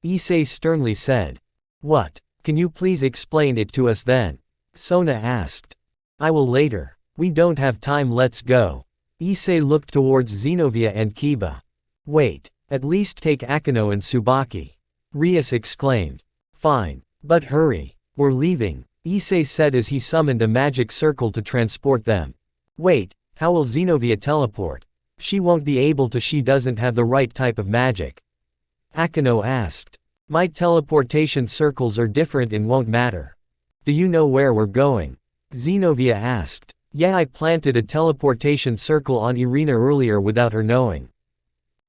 [SPEAKER 2] Issei sternly said. What? Can you please explain it to us then? Sona asked. I will later. We don't have time, let's go. Issei looked towards Xenovia and Kiba. Wait, at least take Akano and Tsubaki. Rias exclaimed. Fine. But hurry. We're leaving, Issei said as he summoned a magic circle to transport them. Wait, how will Xenovia teleport? She won't be able to, she doesn't have the right type of magic. Akano asked. My teleportation circles are different and won't matter. Do you know where we're going? Xenovia asked. Yeah, I planted a teleportation circle on Irina earlier without her knowing.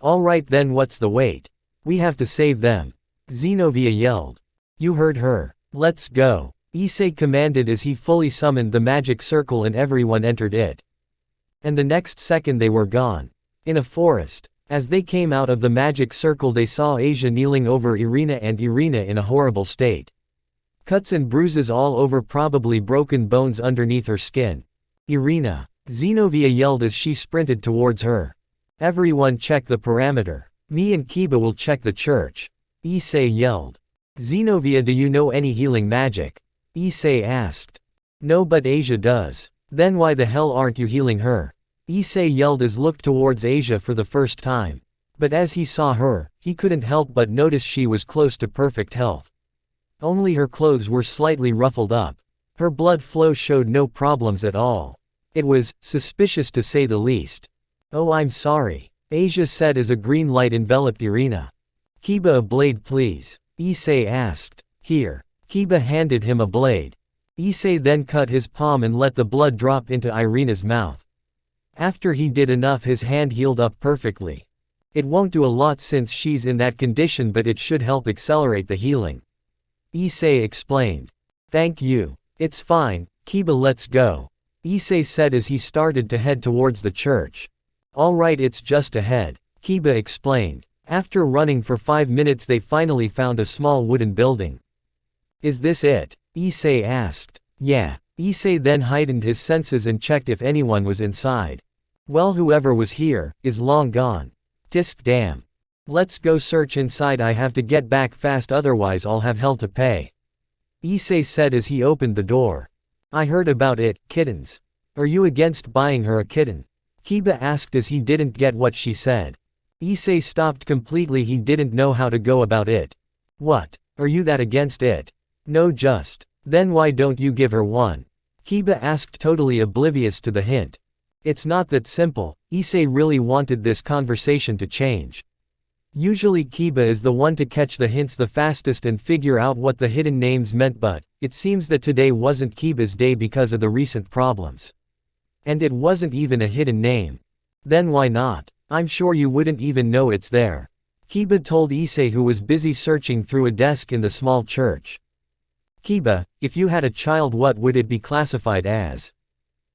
[SPEAKER 2] Alright then, what's the wait? We have to save them. Xenovia yelled. You heard her. Let's go. Issei commanded as he fully summoned the magic circle and everyone entered it. And the next second they were gone. In a forest. As they came out of the magic circle they saw Asia kneeling over Irina, and Irina in a horrible state. Cuts and bruises all over, probably broken bones underneath her skin. Irina. Xenovia yelled as she sprinted towards her. Everyone check the perimeter. Me and Kiba will check the church. Issei yelled. Xenovia, do you know any healing magic? Issei asked. No, but Asia does. Then why the hell aren't you healing her? Issei yelled as looked towards Asia for the first time. But as he saw her, he couldn't help but notice she was close to perfect health. Only her clothes were slightly ruffled up. Her blood flow showed no problems at all. It was suspicious to say the least. Oh, I'm sorry, Asia said as a green light enveloped Irina. Kiba, a blade please, Issei asked. Here. Kiba handed him a blade. Issei then cut his palm and let the blood drop into Irina's mouth. After he did enough, his hand healed up perfectly. It won't do a lot since she's in that condition, but it should help accelerate the healing. Issei explained. Thank you. It's fine, Kiba, let's go. Issei said as he started to head towards the church. Alright, it's just ahead, Kiba explained. After running for 5 minutes they finally found a small wooden building. Is this it? Issei asked. Yeah. Issei then heightened his senses and checked if anyone was inside. Well, whoever was here is long gone. Tisk damn. Let's go search inside, I have to get back fast otherwise I'll have hell to pay. Issei said as he opened the door. I heard about it, kittens. Are you against buying her a kitten? Kiba asked as he didn't get what she said. Issei stopped completely, he didn't know how to go about it. What? Are you that against it? No, just. Then why don't you give her one? Kiba asked, totally oblivious to the hint. It's not that simple. Issei really wanted this conversation to change. Usually Kiba is the one to catch the hints the fastest and figure out what the hidden names meant, but it seems that today wasn't Kiba's day because of the recent problems. And it wasn't even a hidden name. Then why not? I'm sure you wouldn't even know it's there. Kiba told Issei, who was busy searching through a desk in the small church. Kiba, if you had a child, what would it be classified as?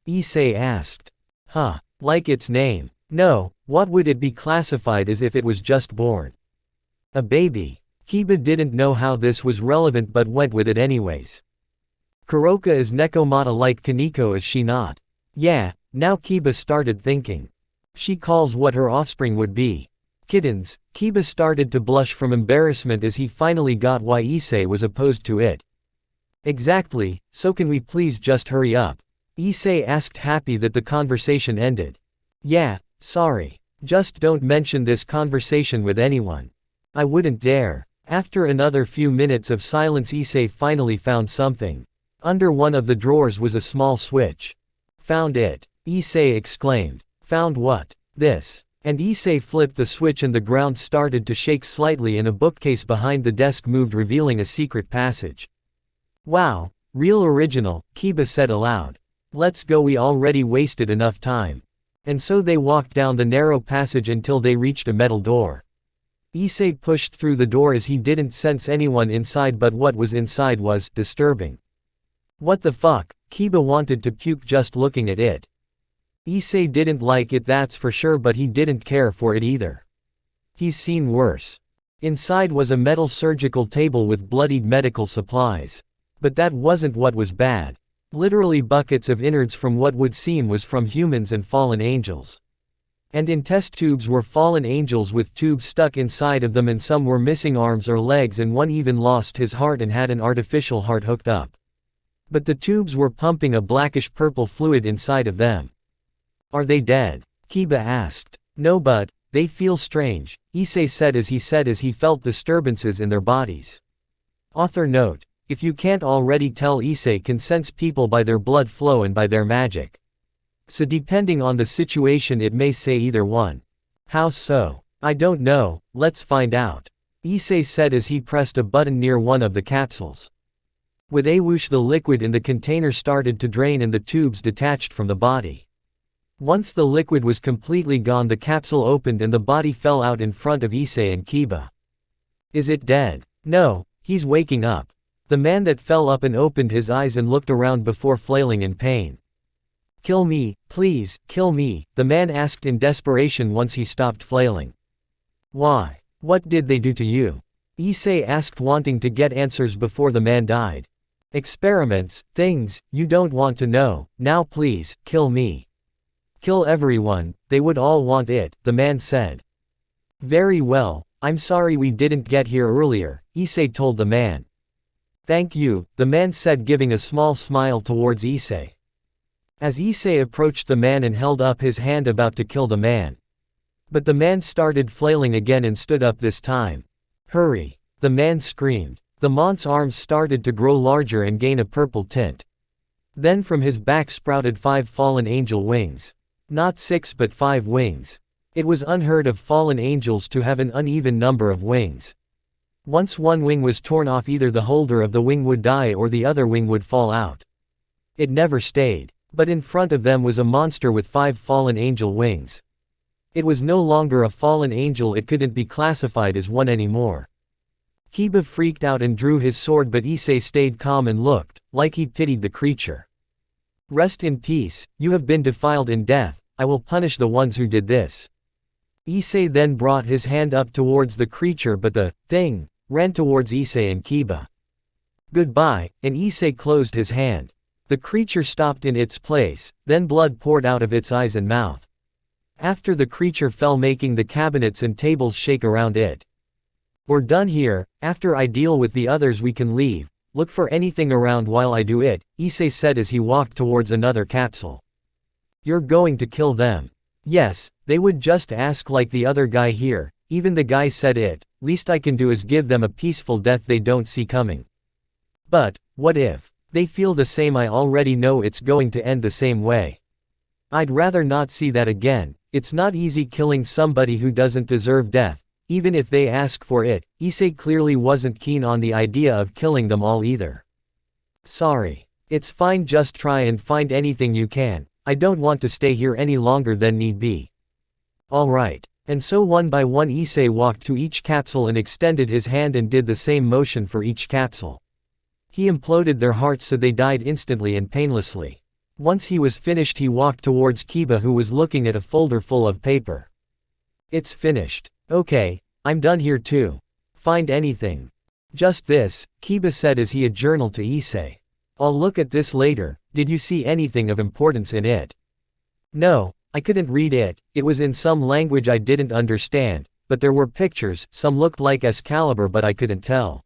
[SPEAKER 2] Issei asked. Huh, like its name. No, what would it be classified as if it was just born? A baby. Kiba didn't know how this was relevant but went with it anyways. Kuroka is Nekomata like Kaneko, is she not? Yeah, now Kiba started thinking. She calls what her offspring would be. Kittens. Kiba started to blush from embarrassment as he finally got why Issei was opposed to it. Exactly, so can we please just hurry up? Issei asked, happy that the conversation ended. Yeah, sorry. Just don't mention this conversation with anyone. I wouldn't dare. After another few minutes of silence, Issei finally found something. Under one of the drawers was a small switch. Found it. Issei exclaimed. Found what? This. And Issei flipped the switch and the ground started to shake slightly and a bookcase behind the desk moved, revealing a secret passage. Wow, real original, Kiba said aloud. Let's go, we already wasted enough time. And so they walked down the narrow passage until they reached a metal door. Issei pushed through the door as he didn't sense anyone inside, but what was inside was disturbing. What the fuck? Kiba wanted to puke just looking at it. Issei didn't like it, that's for sure, but he didn't care for it either. He's seen worse. Inside was a metal surgical table with bloodied medical supplies. But that wasn't what was bad. Literally buckets of innards from what would seem was from humans and fallen angels. And in test tubes were fallen angels with tubes stuck inside of them, and some were missing arms or legs, and one even lost his heart and had an artificial heart hooked up. But the tubes were pumping a blackish purple fluid inside of them. Are they dead? Kiba asked. No, but they feel strange, Issei said as he felt disturbances in their bodies. Author note: if you can't already tell, Issei can sense people by their blood flow and by their magic. So depending on the situation it may say either one. How so? I don't know, let's find out. Issei said as he pressed a button near one of the capsules. With a whoosh, the liquid in the container started to drain and the tubes detached from the body. Once the liquid was completely gone, the capsule opened and the body fell out in front of Issei and Kiba. Is it dead? No, he's waking up. The man that fell up and opened his eyes and looked around before flailing in pain. Kill me, please, kill me, the man asked in desperation once he stopped flailing. Why? What did they do to you? Issei asked, wanting to get answers before the man died. Experiments, things, you don't want to know, now please, kill me. Kill everyone, they would all want it, the man said. Very well, I'm sorry we didn't get here earlier, Issei told the man. Thank you, the man said, giving a small smile towards Issei. As Issei approached the man and held up his hand about to kill the man. But the man started flailing again and stood up this time. Hurry! The man screamed. The man's arms started to grow larger and gain a purple tint. Then from his back sprouted 5 fallen angel wings. Not 6 but 5 wings. It was unheard of fallen angels to have an uneven number of wings. Once one wing was torn off, either the holder of the wing would die or the other wing would fall out. It never stayed. But in front of them was a monster with 5 fallen angel wings. It was no longer a fallen angel, it couldn't be classified as one anymore. Kiba freaked out and drew his sword, but Issei stayed calm and looked like he pitied the creature. Rest in peace, you have been defiled in death, I will punish the ones who did this. Issei then brought his hand up towards the creature, but the thing ran towards Issei and Kiba. Goodbye, and Issei closed his hand. The creature stopped in its place, then blood poured out of its eyes and mouth. After the creature fell, making the cabinets and tables shake around it. We're done here, after I deal with the others we can leave, look for anything around while I do it, Issei said as he walked towards another capsule. You're going to kill them? Yes, they would just ask like the other guy here, even the guy said it, least I can do is give them a peaceful death they don't see coming. But, what if they feel the same? I already know it's going to end the same way. I'd rather not see that again. It's not easy killing somebody who doesn't deserve death, even if they ask for it. Issei clearly wasn't keen on the idea of killing them all either. Sorry. It's fine, just try and find anything you can. I don't want to stay here any longer than need be. Alright. And so one by one Issei walked to each capsule and extended his hand and did the same motion for each capsule. He imploded their hearts so they died instantly and painlessly. Once he was finished, he walked towards Kiba, who was looking at a folder full of paper. It's finished. Okay, I'm done here too. Find anything? Just this, Kiba said as he had journaled to Issei. I'll look at this later. Did you see anything of importance in it? No, I couldn't read it, it was in some language I didn't understand, but there were pictures, some looked like Excalibur but I couldn't tell.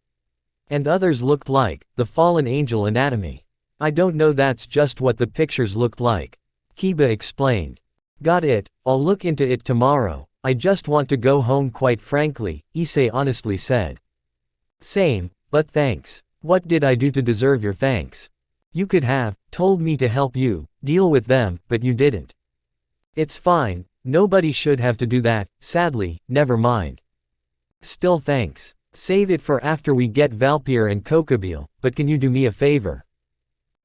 [SPEAKER 2] And others looked like, the fallen angel anatomy. I don't know, that's just what the pictures looked like. Kiba explained. Got it, I'll look into it tomorrow, I just want to go home quite frankly, Issei honestly said. Same, but thanks. What did I do to deserve your thanks? You could have told me to help you deal with them, but you didn't. It's fine, nobody should have to do that, sadly, never mind. Still thanks. Save it for after we get Valpier and Kokobile, but can you do me a favor?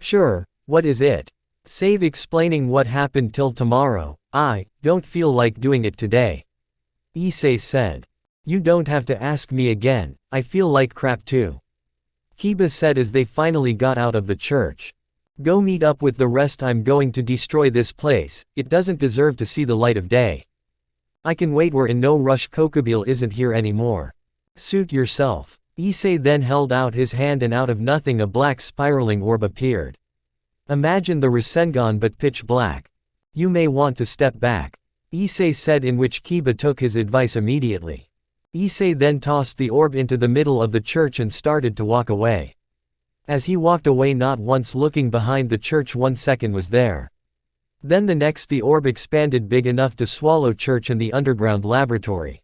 [SPEAKER 2] Sure, what is it? Save explaining what happened till tomorrow, I don't feel like doing it today. Issei said. You don't have to ask me again, I feel like crap too. Kiba said as they finally got out of the church. Go meet up with the rest, I'm going to destroy this place, it doesn't deserve to see the light of day. I can wait, we're in no rush, Kokobile isn't here anymore. Suit yourself. Issei then held out his hand and out of nothing a black spiraling orb appeared. Imagine the Rasengan but pitch black. You may want to step back. Issei said, in which Kiba took his advice immediately. Issei then tossed the orb into the middle of the church and started to walk away. As he walked away, not once looking behind the church, 1 second was there. Then the next the orb expanded big enough to swallow church and the underground laboratory.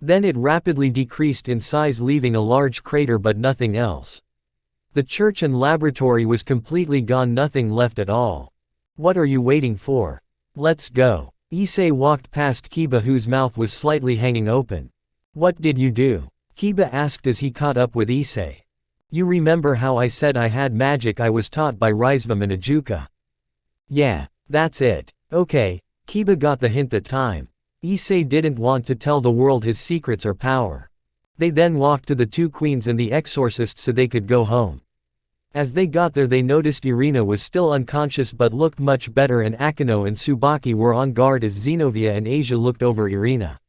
[SPEAKER 2] Then it rapidly decreased in size, leaving a large crater but nothing else. The church and laboratory was completely gone, nothing left at all. What are you waiting for? Let's go. Issei walked past Kiba, whose mouth was slightly hanging open. What did you do? Kiba asked as he caught up with Issei. You remember how I said I had magic I was taught by Rizvam and Ajuka? Yeah, that's it. Okay, Kiba got the hint that time. Issei didn't want to tell the world his secrets or power. They then walked to the two queens and the exorcist so they could go home. As they got there, they noticed Irina was still unconscious but looked much better, and Akino and Tsubaki were on guard as Xenovia and Asia looked over Irina.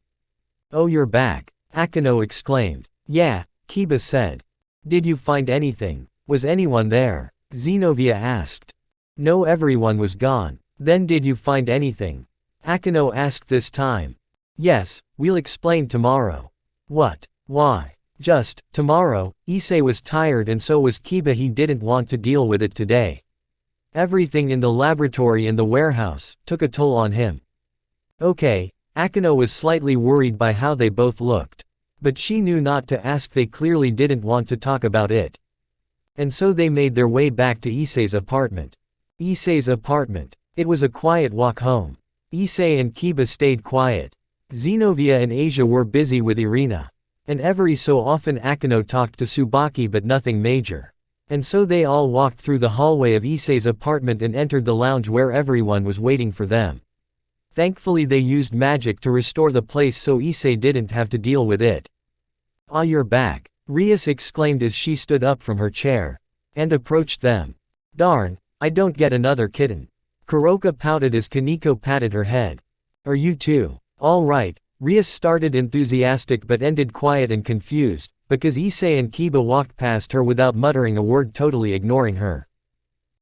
[SPEAKER 2] Oh, you're back, Akino exclaimed. Yeah, Kiba said. Did you find anything? Was anyone there? Xenovia asked. No, everyone was gone. Then did you find anything? Akino asked this time. Yes, we'll explain tomorrow. What? Why? Just tomorrow. Issei was tired and so was Kiba, he didn't want to deal with it today. Everything in the laboratory and the warehouse took a toll on him. Okay, Akino was slightly worried by how they both looked. But she knew not to ask, they clearly didn't want to talk about it. And so they made their way back to Issei's apartment. Issei's apartment. It was a quiet walk home. Issei and Kiba stayed quiet. Xenovia and Asia were busy with Irina. And every so often Akino talked to Tsubaki, but nothing major. And so they all walked through the hallway of Issei's apartment and entered the lounge where everyone was waiting for them. Thankfully they used magic to restore the place so Issei didn't have to deal with it. Ah, you're back, Rias exclaimed as she stood up from her chair. And approached them. Darn, I don't get another kitten. Kuroka pouted as Kaneko patted her head. Are you too? All right. Rias started enthusiastic but ended quiet and confused, because Issei and Kiba walked past her without muttering a word, totally ignoring her.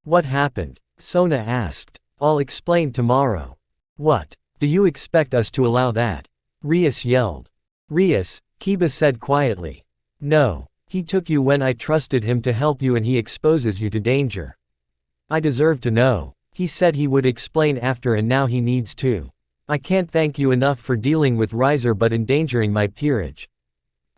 [SPEAKER 2] What happened? Sona asked. I'll explain tomorrow. What? Do you expect us to allow that? Rias yelled. Rias, Kiba said quietly. No. He took you when I trusted him to help you and he exposes you to danger. I deserve to know. He said he would explain after and now he needs to. I can't thank you enough for dealing with Riser but endangering my peerage.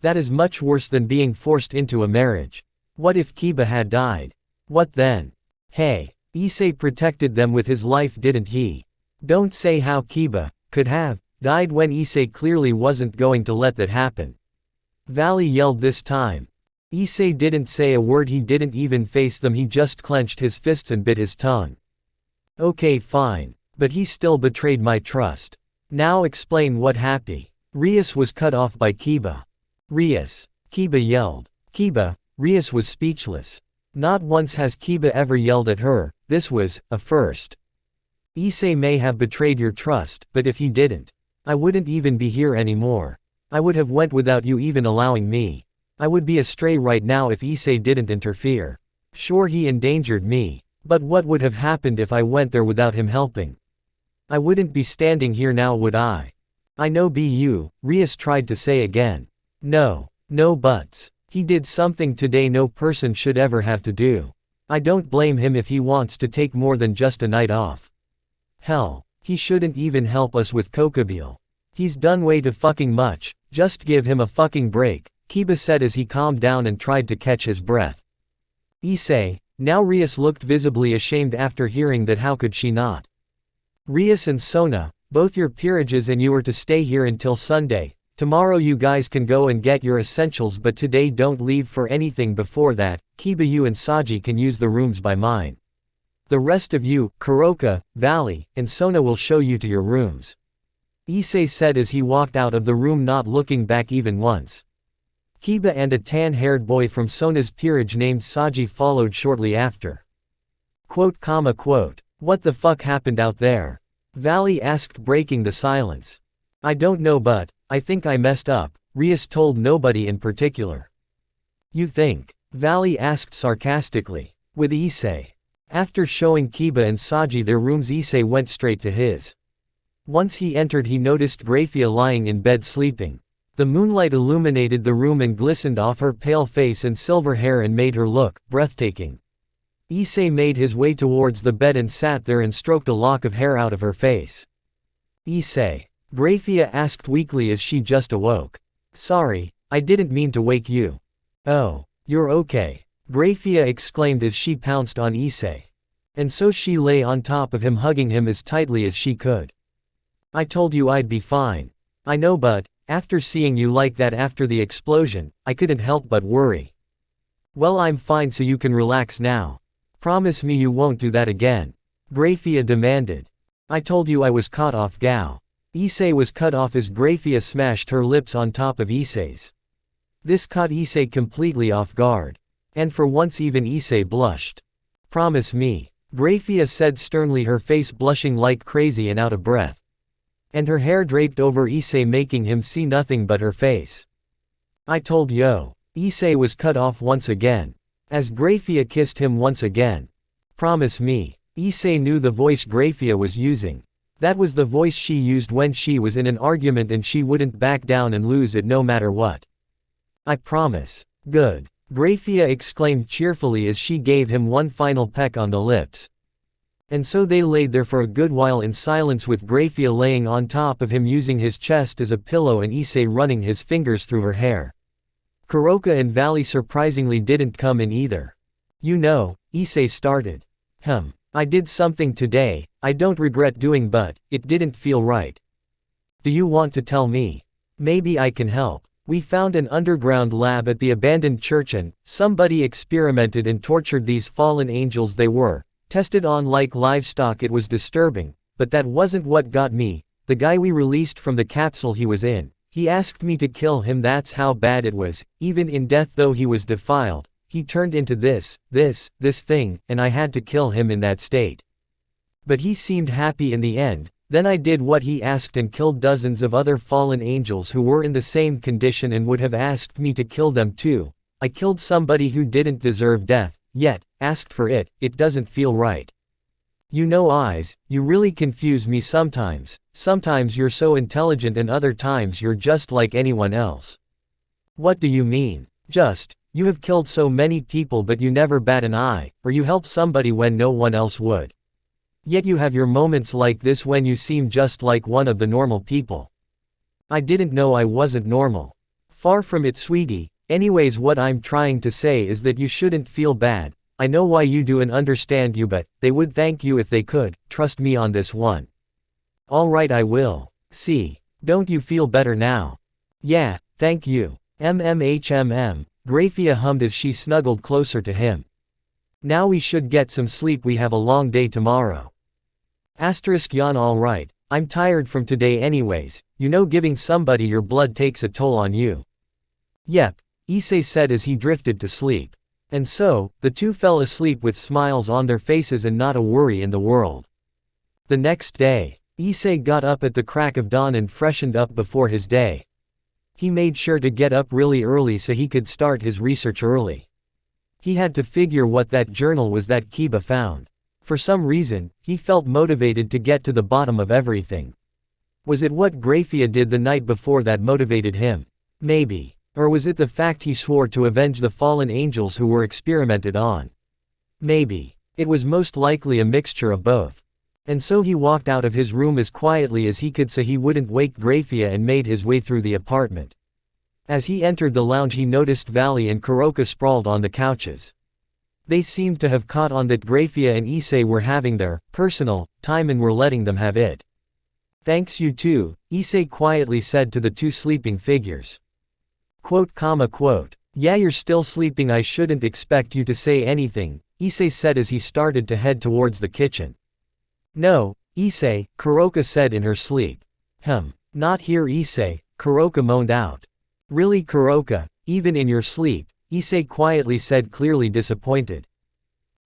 [SPEAKER 2] That is much worse than being forced into a marriage. What if Kiba had died? What then? Hey, Issei protected them with his life, didn't he? Don't say how Kiba could have died when Issei clearly wasn't going to let that happen. Valley yelled this time. Issei didn't say a word, he didn't even face them, he just clenched his fists and bit his tongue. Okay, fine. But he still betrayed my trust. Now explain what happened. Rias was cut off by Kiba. Rias. Kiba yelled. Kiba. Rias was speechless. Not once has Kiba ever yelled at her, this was a first. Issei may have betrayed your trust, but if he didn't, I wouldn't even be here anymore. I would have went without you even allowing me. I would be astray right now if Issei didn't interfere. Sure, he endangered me. But what would have happened if I went there without him helping? I wouldn't be standing here now, would I? I know you, Rias tried to say again. No buts. He did something today no person should ever have to do. I don't blame him if he wants to take more than just a night off. Hell, he shouldn't even help us with Kokobile. He's done way too fucking much, just give him a fucking break, Kiba said as he calmed down and tried to catch his breath. Issei, now Rias looked visibly ashamed after hearing that. How could she not? Rias and Sona, both your peerages and you are to stay here until Sunday. Tomorrow you guys can go and get your essentials, but today don't leave for anything before that. Kiba, you and Saji can use the rooms by mine. The rest of you, Kuroka, Valley, and Sona will show you to your rooms. Issei said as he walked out of the room, not looking back even once. Kiba and a tan-haired boy from Sona's peerage named Saji followed shortly after. Quote. What the fuck happened out there? Valley asked, breaking the silence. I don't know, but I think I messed up, Rias told nobody in particular. You think? Valley asked sarcastically. With Issei. After showing Kiba and Saji their rooms, Issei went straight to his. Once he entered, he noticed Grafia lying in bed sleeping. The moonlight illuminated the room and glistened off her pale face and silver hair and made her look breathtaking. Issei made his way towards the bed and sat there and stroked a lock of hair out of her face. Issei. Grafia asked weakly as she just awoke. Sorry, I didn't mean to wake you. Oh, you're okay. Grafia exclaimed as she pounced on Issei. And so she lay on top of him, hugging him as tightly as she could. I told you I'd be fine. I know, but after seeing you like that after the explosion, I couldn't help but worry. Well, I'm fine, so you can relax now. Promise me you won't do that again. Grafia demanded. I told you I was caught off guard. Issei was cut off as Grafia smashed her lips on top of Issei's. This caught Issei completely off guard. And for once even Issei blushed. Promise me, Grafia said sternly, her face blushing like crazy and out of breath. And her hair draped over Issei, making him see nothing but her face. I told you. Issei was cut off once again. As Grafia kissed him once again. Promise me. Issei knew the voice Grafia was using. That was the voice she used when she was in an argument, and she wouldn't back down and lose it no matter what. I promise. Good. Grafia exclaimed cheerfully as she gave him one final peck on the lips. And so they laid there for a good while in silence, with Grafia laying on top of him using his chest as a pillow and Issei running his fingers through her hair. Kuroka and Valley surprisingly didn't come in either. You know, Issei started. I did something today I don't regret doing, but it didn't feel right. Do you want to tell me? Maybe I can help. We found an underground lab at the abandoned church, and somebody experimented and tortured these fallen angels. They were tested on like livestock. It was disturbing, but that wasn't what got me. The guy we released from the capsule he was in, he asked me to kill him. That's how bad it was. Even in death, though he was defiled, he turned into this thing, and I had to kill him in that state. But he seemed happy in the end. Then I did what he asked and killed dozens of other fallen angels who were in the same condition and would have asked me to kill them too. I killed somebody who didn't deserve death, yet asked for it. It doesn't feel right. You know, Eyes, you really confuse me sometimes. Sometimes you're so intelligent and other times you're just like anyone else. What do you mean? You have killed so many people, but you never bat an eye, or you help somebody when no one else would. Yet you have your moments like this when you seem just like one of the normal people. I didn't know I wasn't normal. Far from it, sweetie. Anyways, what I'm trying to say is that you shouldn't feel bad. I know why you do and understand you, but they would thank you if they could. Trust me on this one. Alright, I will. See, don't you feel better now? Yeah, thank you. Grafia hummed as she snuggled closer to him. Now we should get some sleep, we have a long day tomorrow. Yawn. Alright, I'm tired from today anyways. You know, giving somebody your blood takes a toll on you. Yep, Issei said as he drifted to sleep. And so, the two fell asleep with smiles on their faces and not a worry in the world. The next day, Issei got up at the crack of dawn and freshened up before his day. He made sure to get up really early so he could start his research early. He had to figure what that journal was that Kiba found. For some reason, he felt motivated to get to the bottom of everything. Was it what Graphia did the night before that motivated him? Maybe. Or was it the fact he swore to avenge the fallen angels who were experimented on? Maybe. It was most likely a mixture of both. And so he walked out of his room as quietly as he could so he wouldn't wake Graphia and made his way through the apartment. As he entered the lounge he noticed Valley and Kuroka sprawled on the couches. They seemed to have caught on that Graphia and Issei were having their personal time and were letting them have it. Thanks you too, Issei quietly said to the two sleeping figures. Quote. Yeah, you're still sleeping. I shouldn't expect you to say anything, Issei said as he started to head towards the kitchen. No, Issei, Kuroka said in her sleep. Not here Issei, Kuroka moaned out. Really Kuroka, even in your sleep, Issei quietly said, clearly disappointed.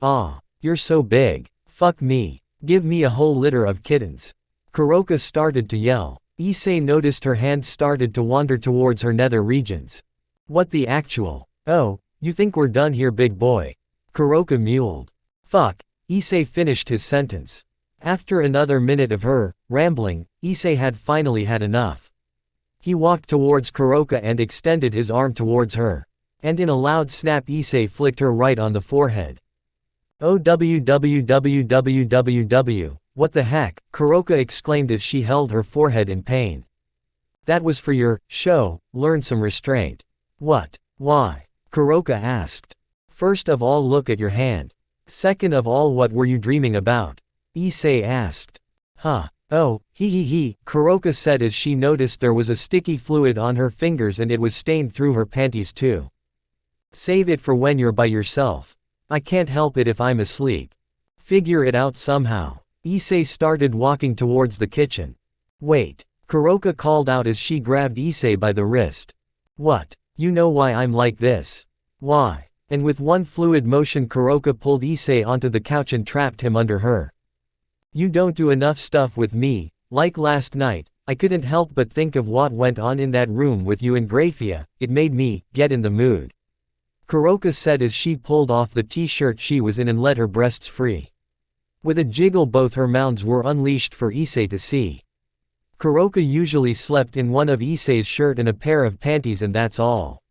[SPEAKER 2] Ah, you're so big. Fuck me. Give me a whole litter of kittens. Kuroka started to yell. Issei noticed her hands started to wander towards her nether regions. What the actual? Oh, you think we're done here big boy? Kuroka mewled. Fuck, Issei finished his sentence. After another minute of her rambling, Issei had finally had enough. He walked towards Kuroka and extended his arm towards her. And in a loud snap Issei flicked her right on the forehead. Oh www, what the heck, Kuroka exclaimed as she held her forehead in pain. That was for your show, learn some restraint. What? Why? Kuroka asked. First of all look at your hand. Second of all what were you dreaming about? Issei asked. Oh, he, Kuroka said as she noticed there was a sticky fluid on her fingers and it was stained through her panties too. Save it for when you're by yourself. I can't help it if I'm asleep. Figure it out somehow. Issei started walking towards the kitchen. Wait, Kuroka called out as she grabbed Issei by the wrist. What? You know why I'm like this? Why? And with one fluid motion Kuroka pulled Issei onto the couch and trapped him under her. You don't do enough stuff with me, like last night, I couldn't help but think of what went on in that room with you and Graphia, it made me get in the mood. Kuroka said as she pulled off the t-shirt she was in and let her breasts free. With a jiggle both her mounds were unleashed for Issei to see. Kuroka usually slept in one of Issei's shirt and a pair of panties and that's all.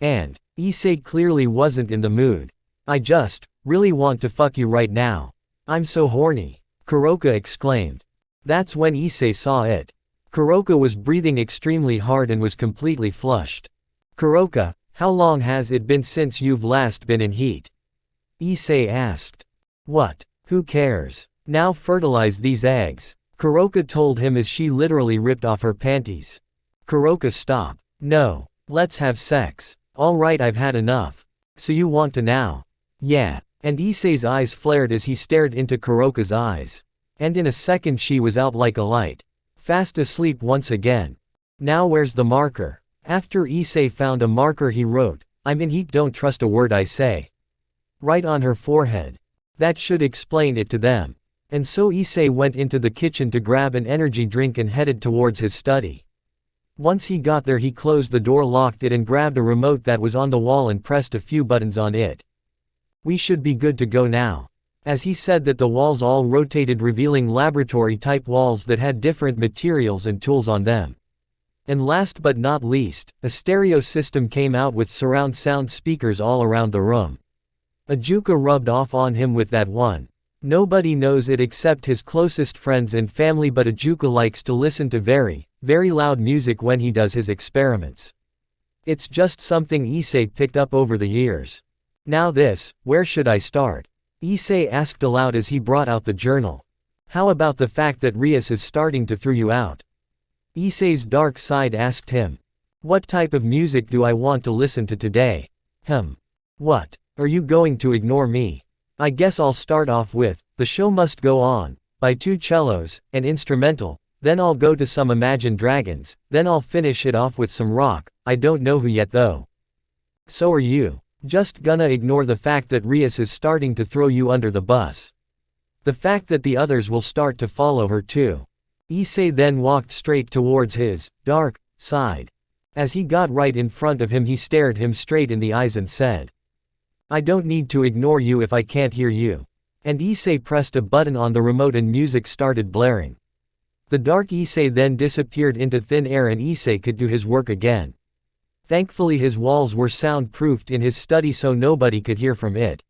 [SPEAKER 2] And Issei clearly wasn't in the mood. I just really want to fuck you right now. I'm so horny, Kuroka exclaimed. That's when Issei saw it. Kuroka was breathing extremely hard and was completely flushed. Kuroka, how long has it been since you've last been in heat? Issei asked. What? Who cares? Now fertilize these eggs, Kuroka told him as she literally ripped off her panties. Kuroka, stop. No. Let's have sex. Alright, I've had enough. So you want to now? Yeah. And Issei's eyes flared as he stared into Kuroka's eyes. And in a second she was out like a light. Fast asleep once again. Now where's the marker? After Issei found a marker he wrote, I'm in heat, don't trust a word I say. Right on her forehead. That should explain it to them. And so Issei went into the kitchen to grab an energy drink and headed towards his study. Once he got there he closed the door, locked it and grabbed a remote that was on the wall and pressed a few buttons on it. We should be good to go now. As he said that the walls all rotated, revealing laboratory-type walls that had different materials and tools on them. And last but not least, a stereo system came out with surround sound speakers all around the room. Ajuka rubbed off on him with that one. Nobody knows it except his closest friends and family, but Ajuka likes to listen to very, very loud music when he does his experiments. It's just something Issei picked up over the years. Now this, where should I start? Issei asked aloud as he brought out the journal. How about the fact that Rias is starting to throw you out? Issei's dark side asked him. What type of music do I want to listen to today? What? Are you going to ignore me? I guess I'll start off with, The Show Must Go On, by two cellos, an instrumental, then I'll go to some Imagine Dragons, then I'll finish it off with some rock, I don't know who yet though. So are you just gonna ignore the fact that Rias is starting to throw you under the bus? The fact that the others will start to follow her too. Issei then walked straight towards his dark side. As he got right in front of him, he stared him straight in the eyes and said, "I don't need to ignore you if I can't hear you." And Issei pressed a button on the remote and music started blaring. The dark Issei then disappeared into thin air and Issei could do his work again. Thankfully his walls were soundproofed in his study so nobody could hear from it.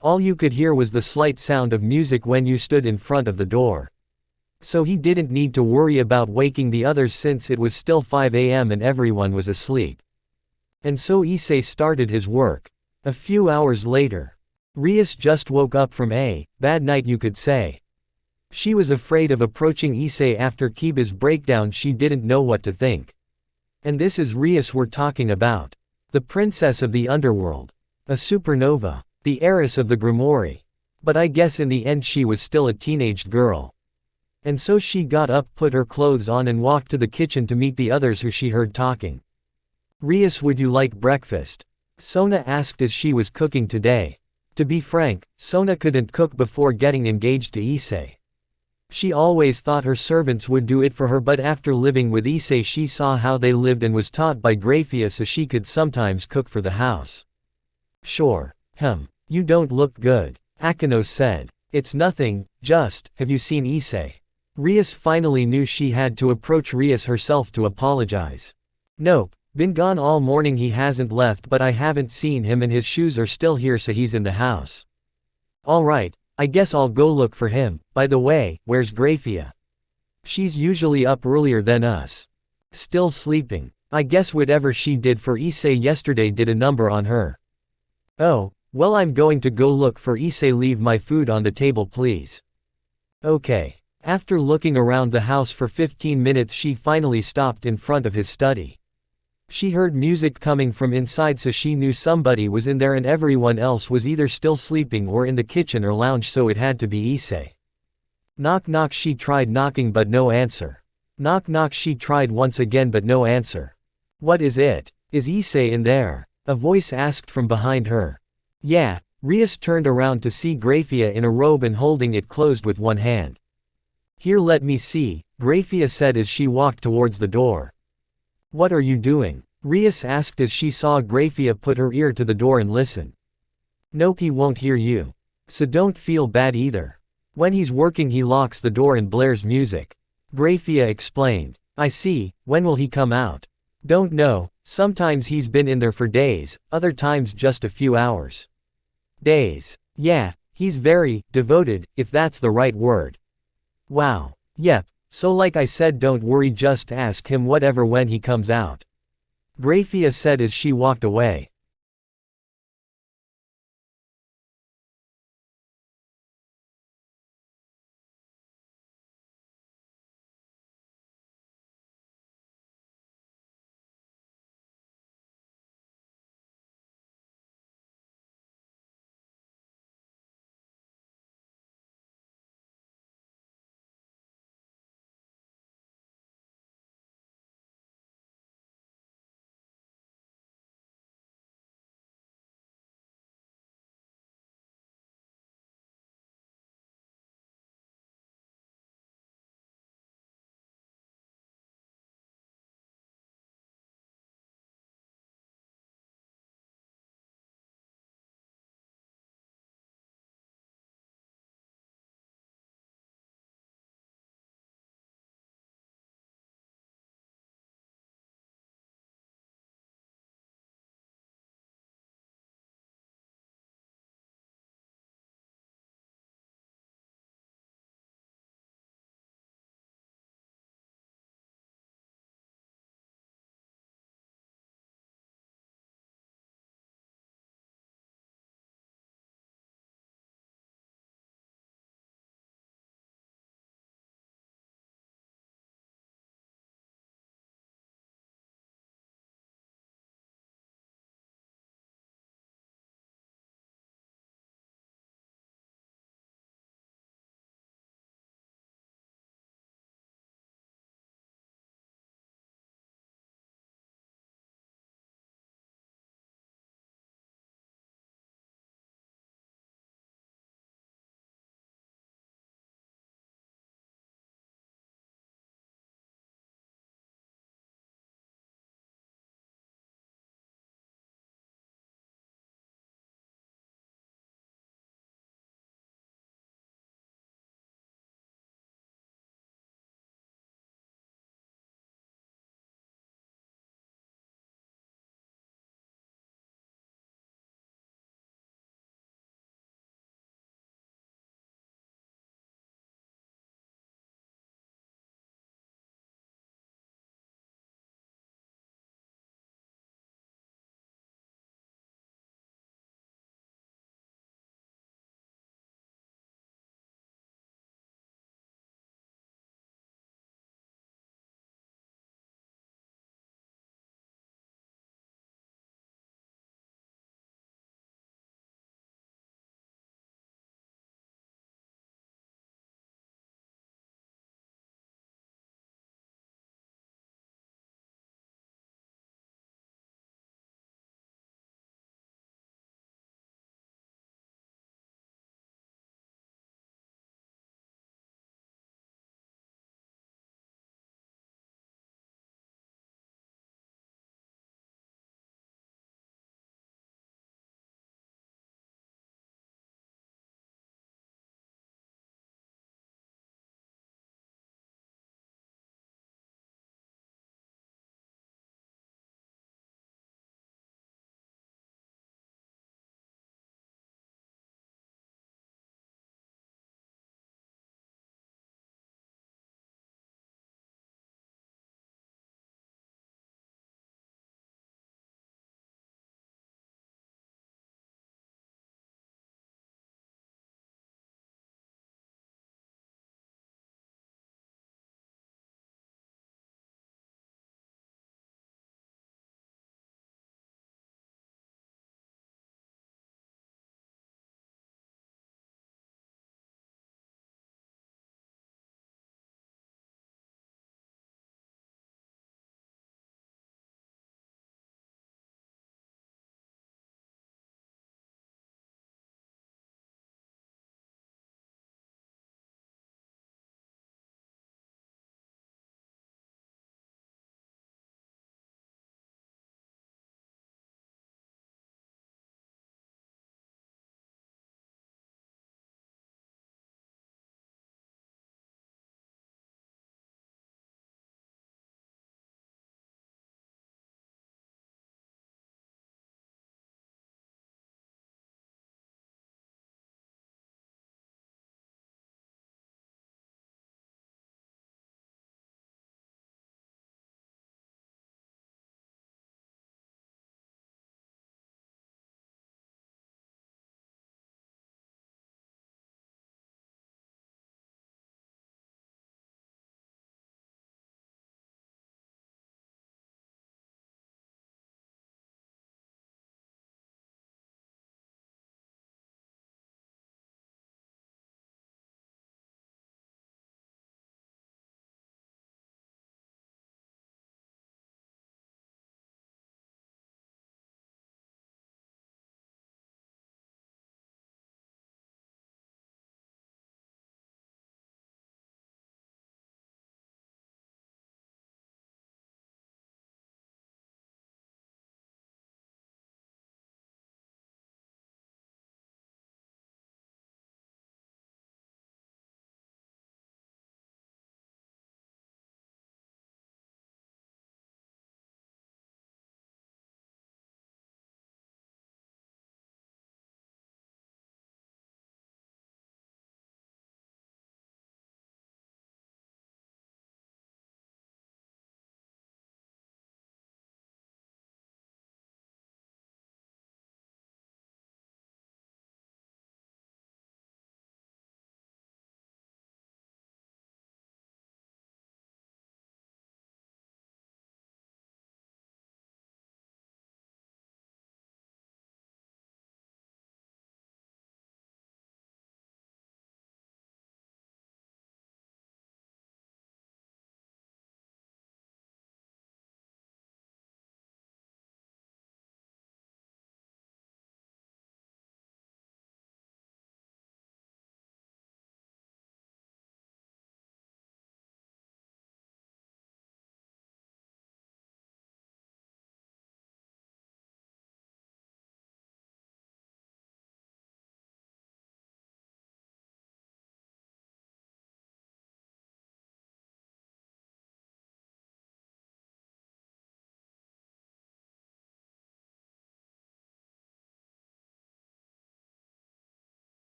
[SPEAKER 2] All you could hear was the slight sound of music when you stood in front of the door. So he didn't need to worry about waking the others since it was still 5 a.m. and everyone was asleep. And so Issei started his work. A few hours later, Rias just woke up from a bad night, you could say. She was afraid of approaching Issei after Kiba's breakdown. She didn't know what to think. And this is Rias we're talking about. The princess of the underworld. A supernova. The heiress of the Grimoire. But I guess in the end she was still a teenage girl. And so she got up, put her clothes on and walked to the kitchen to meet the others who she heard talking. "Rias, would you like breakfast?" Sona asked as she was cooking today. To be frank, Sona couldn't cook before getting engaged to Issei. She always thought her servants would do it for her, but after living with Issei she saw how they lived and was taught by Grafia, so she could sometimes cook for the house. "Sure. You don't look good," Akano said. "It's nothing, just, have you seen Issei?" Rias finally knew she had to approach Rias herself to apologize. "Nope, been gone all morning. He hasn't left, but I haven't seen him and his shoes are still here, so he's in the house." "Alright, I guess I'll go look for him. By the way, where's Grafia?" "She's usually up earlier than us." "Still sleeping. I guess whatever she did for Issei yesterday did a number on her." "Oh, well, I'm going to go look for Issei. Leave my food on the table please." "Okay." After looking around the house for 15 minutes she finally stopped in front of his study. She heard music coming from inside, so she knew somebody was in there and everyone else was either still sleeping or in the kitchen or lounge, so it had to be Issei. Knock knock, she tried knocking but no answer. Knock knock, she tried once again but no answer. "What is it? Is Issei in there?" a voice asked from behind her. "Yeah." Rias turned around to see Grafia in a robe and holding it closed with one hand. "Here, let me see," Grafia said as she walked towards the door. "What are you doing?" Rias asked as she saw Grafia put her ear to the door and listen. "Nope, he won't hear you. So don't feel bad either. When he's working he locks the door and blares music." Grafia explained. "I see, when will he come out?" "Don't know, sometimes he's been in there for days, other times just a few hours." "Days? Yeah, he's very devoted, if that's the right word." "Wow. Yep, so like I said, don't worry, just ask him whatever when he comes out," Grafia said as she walked away.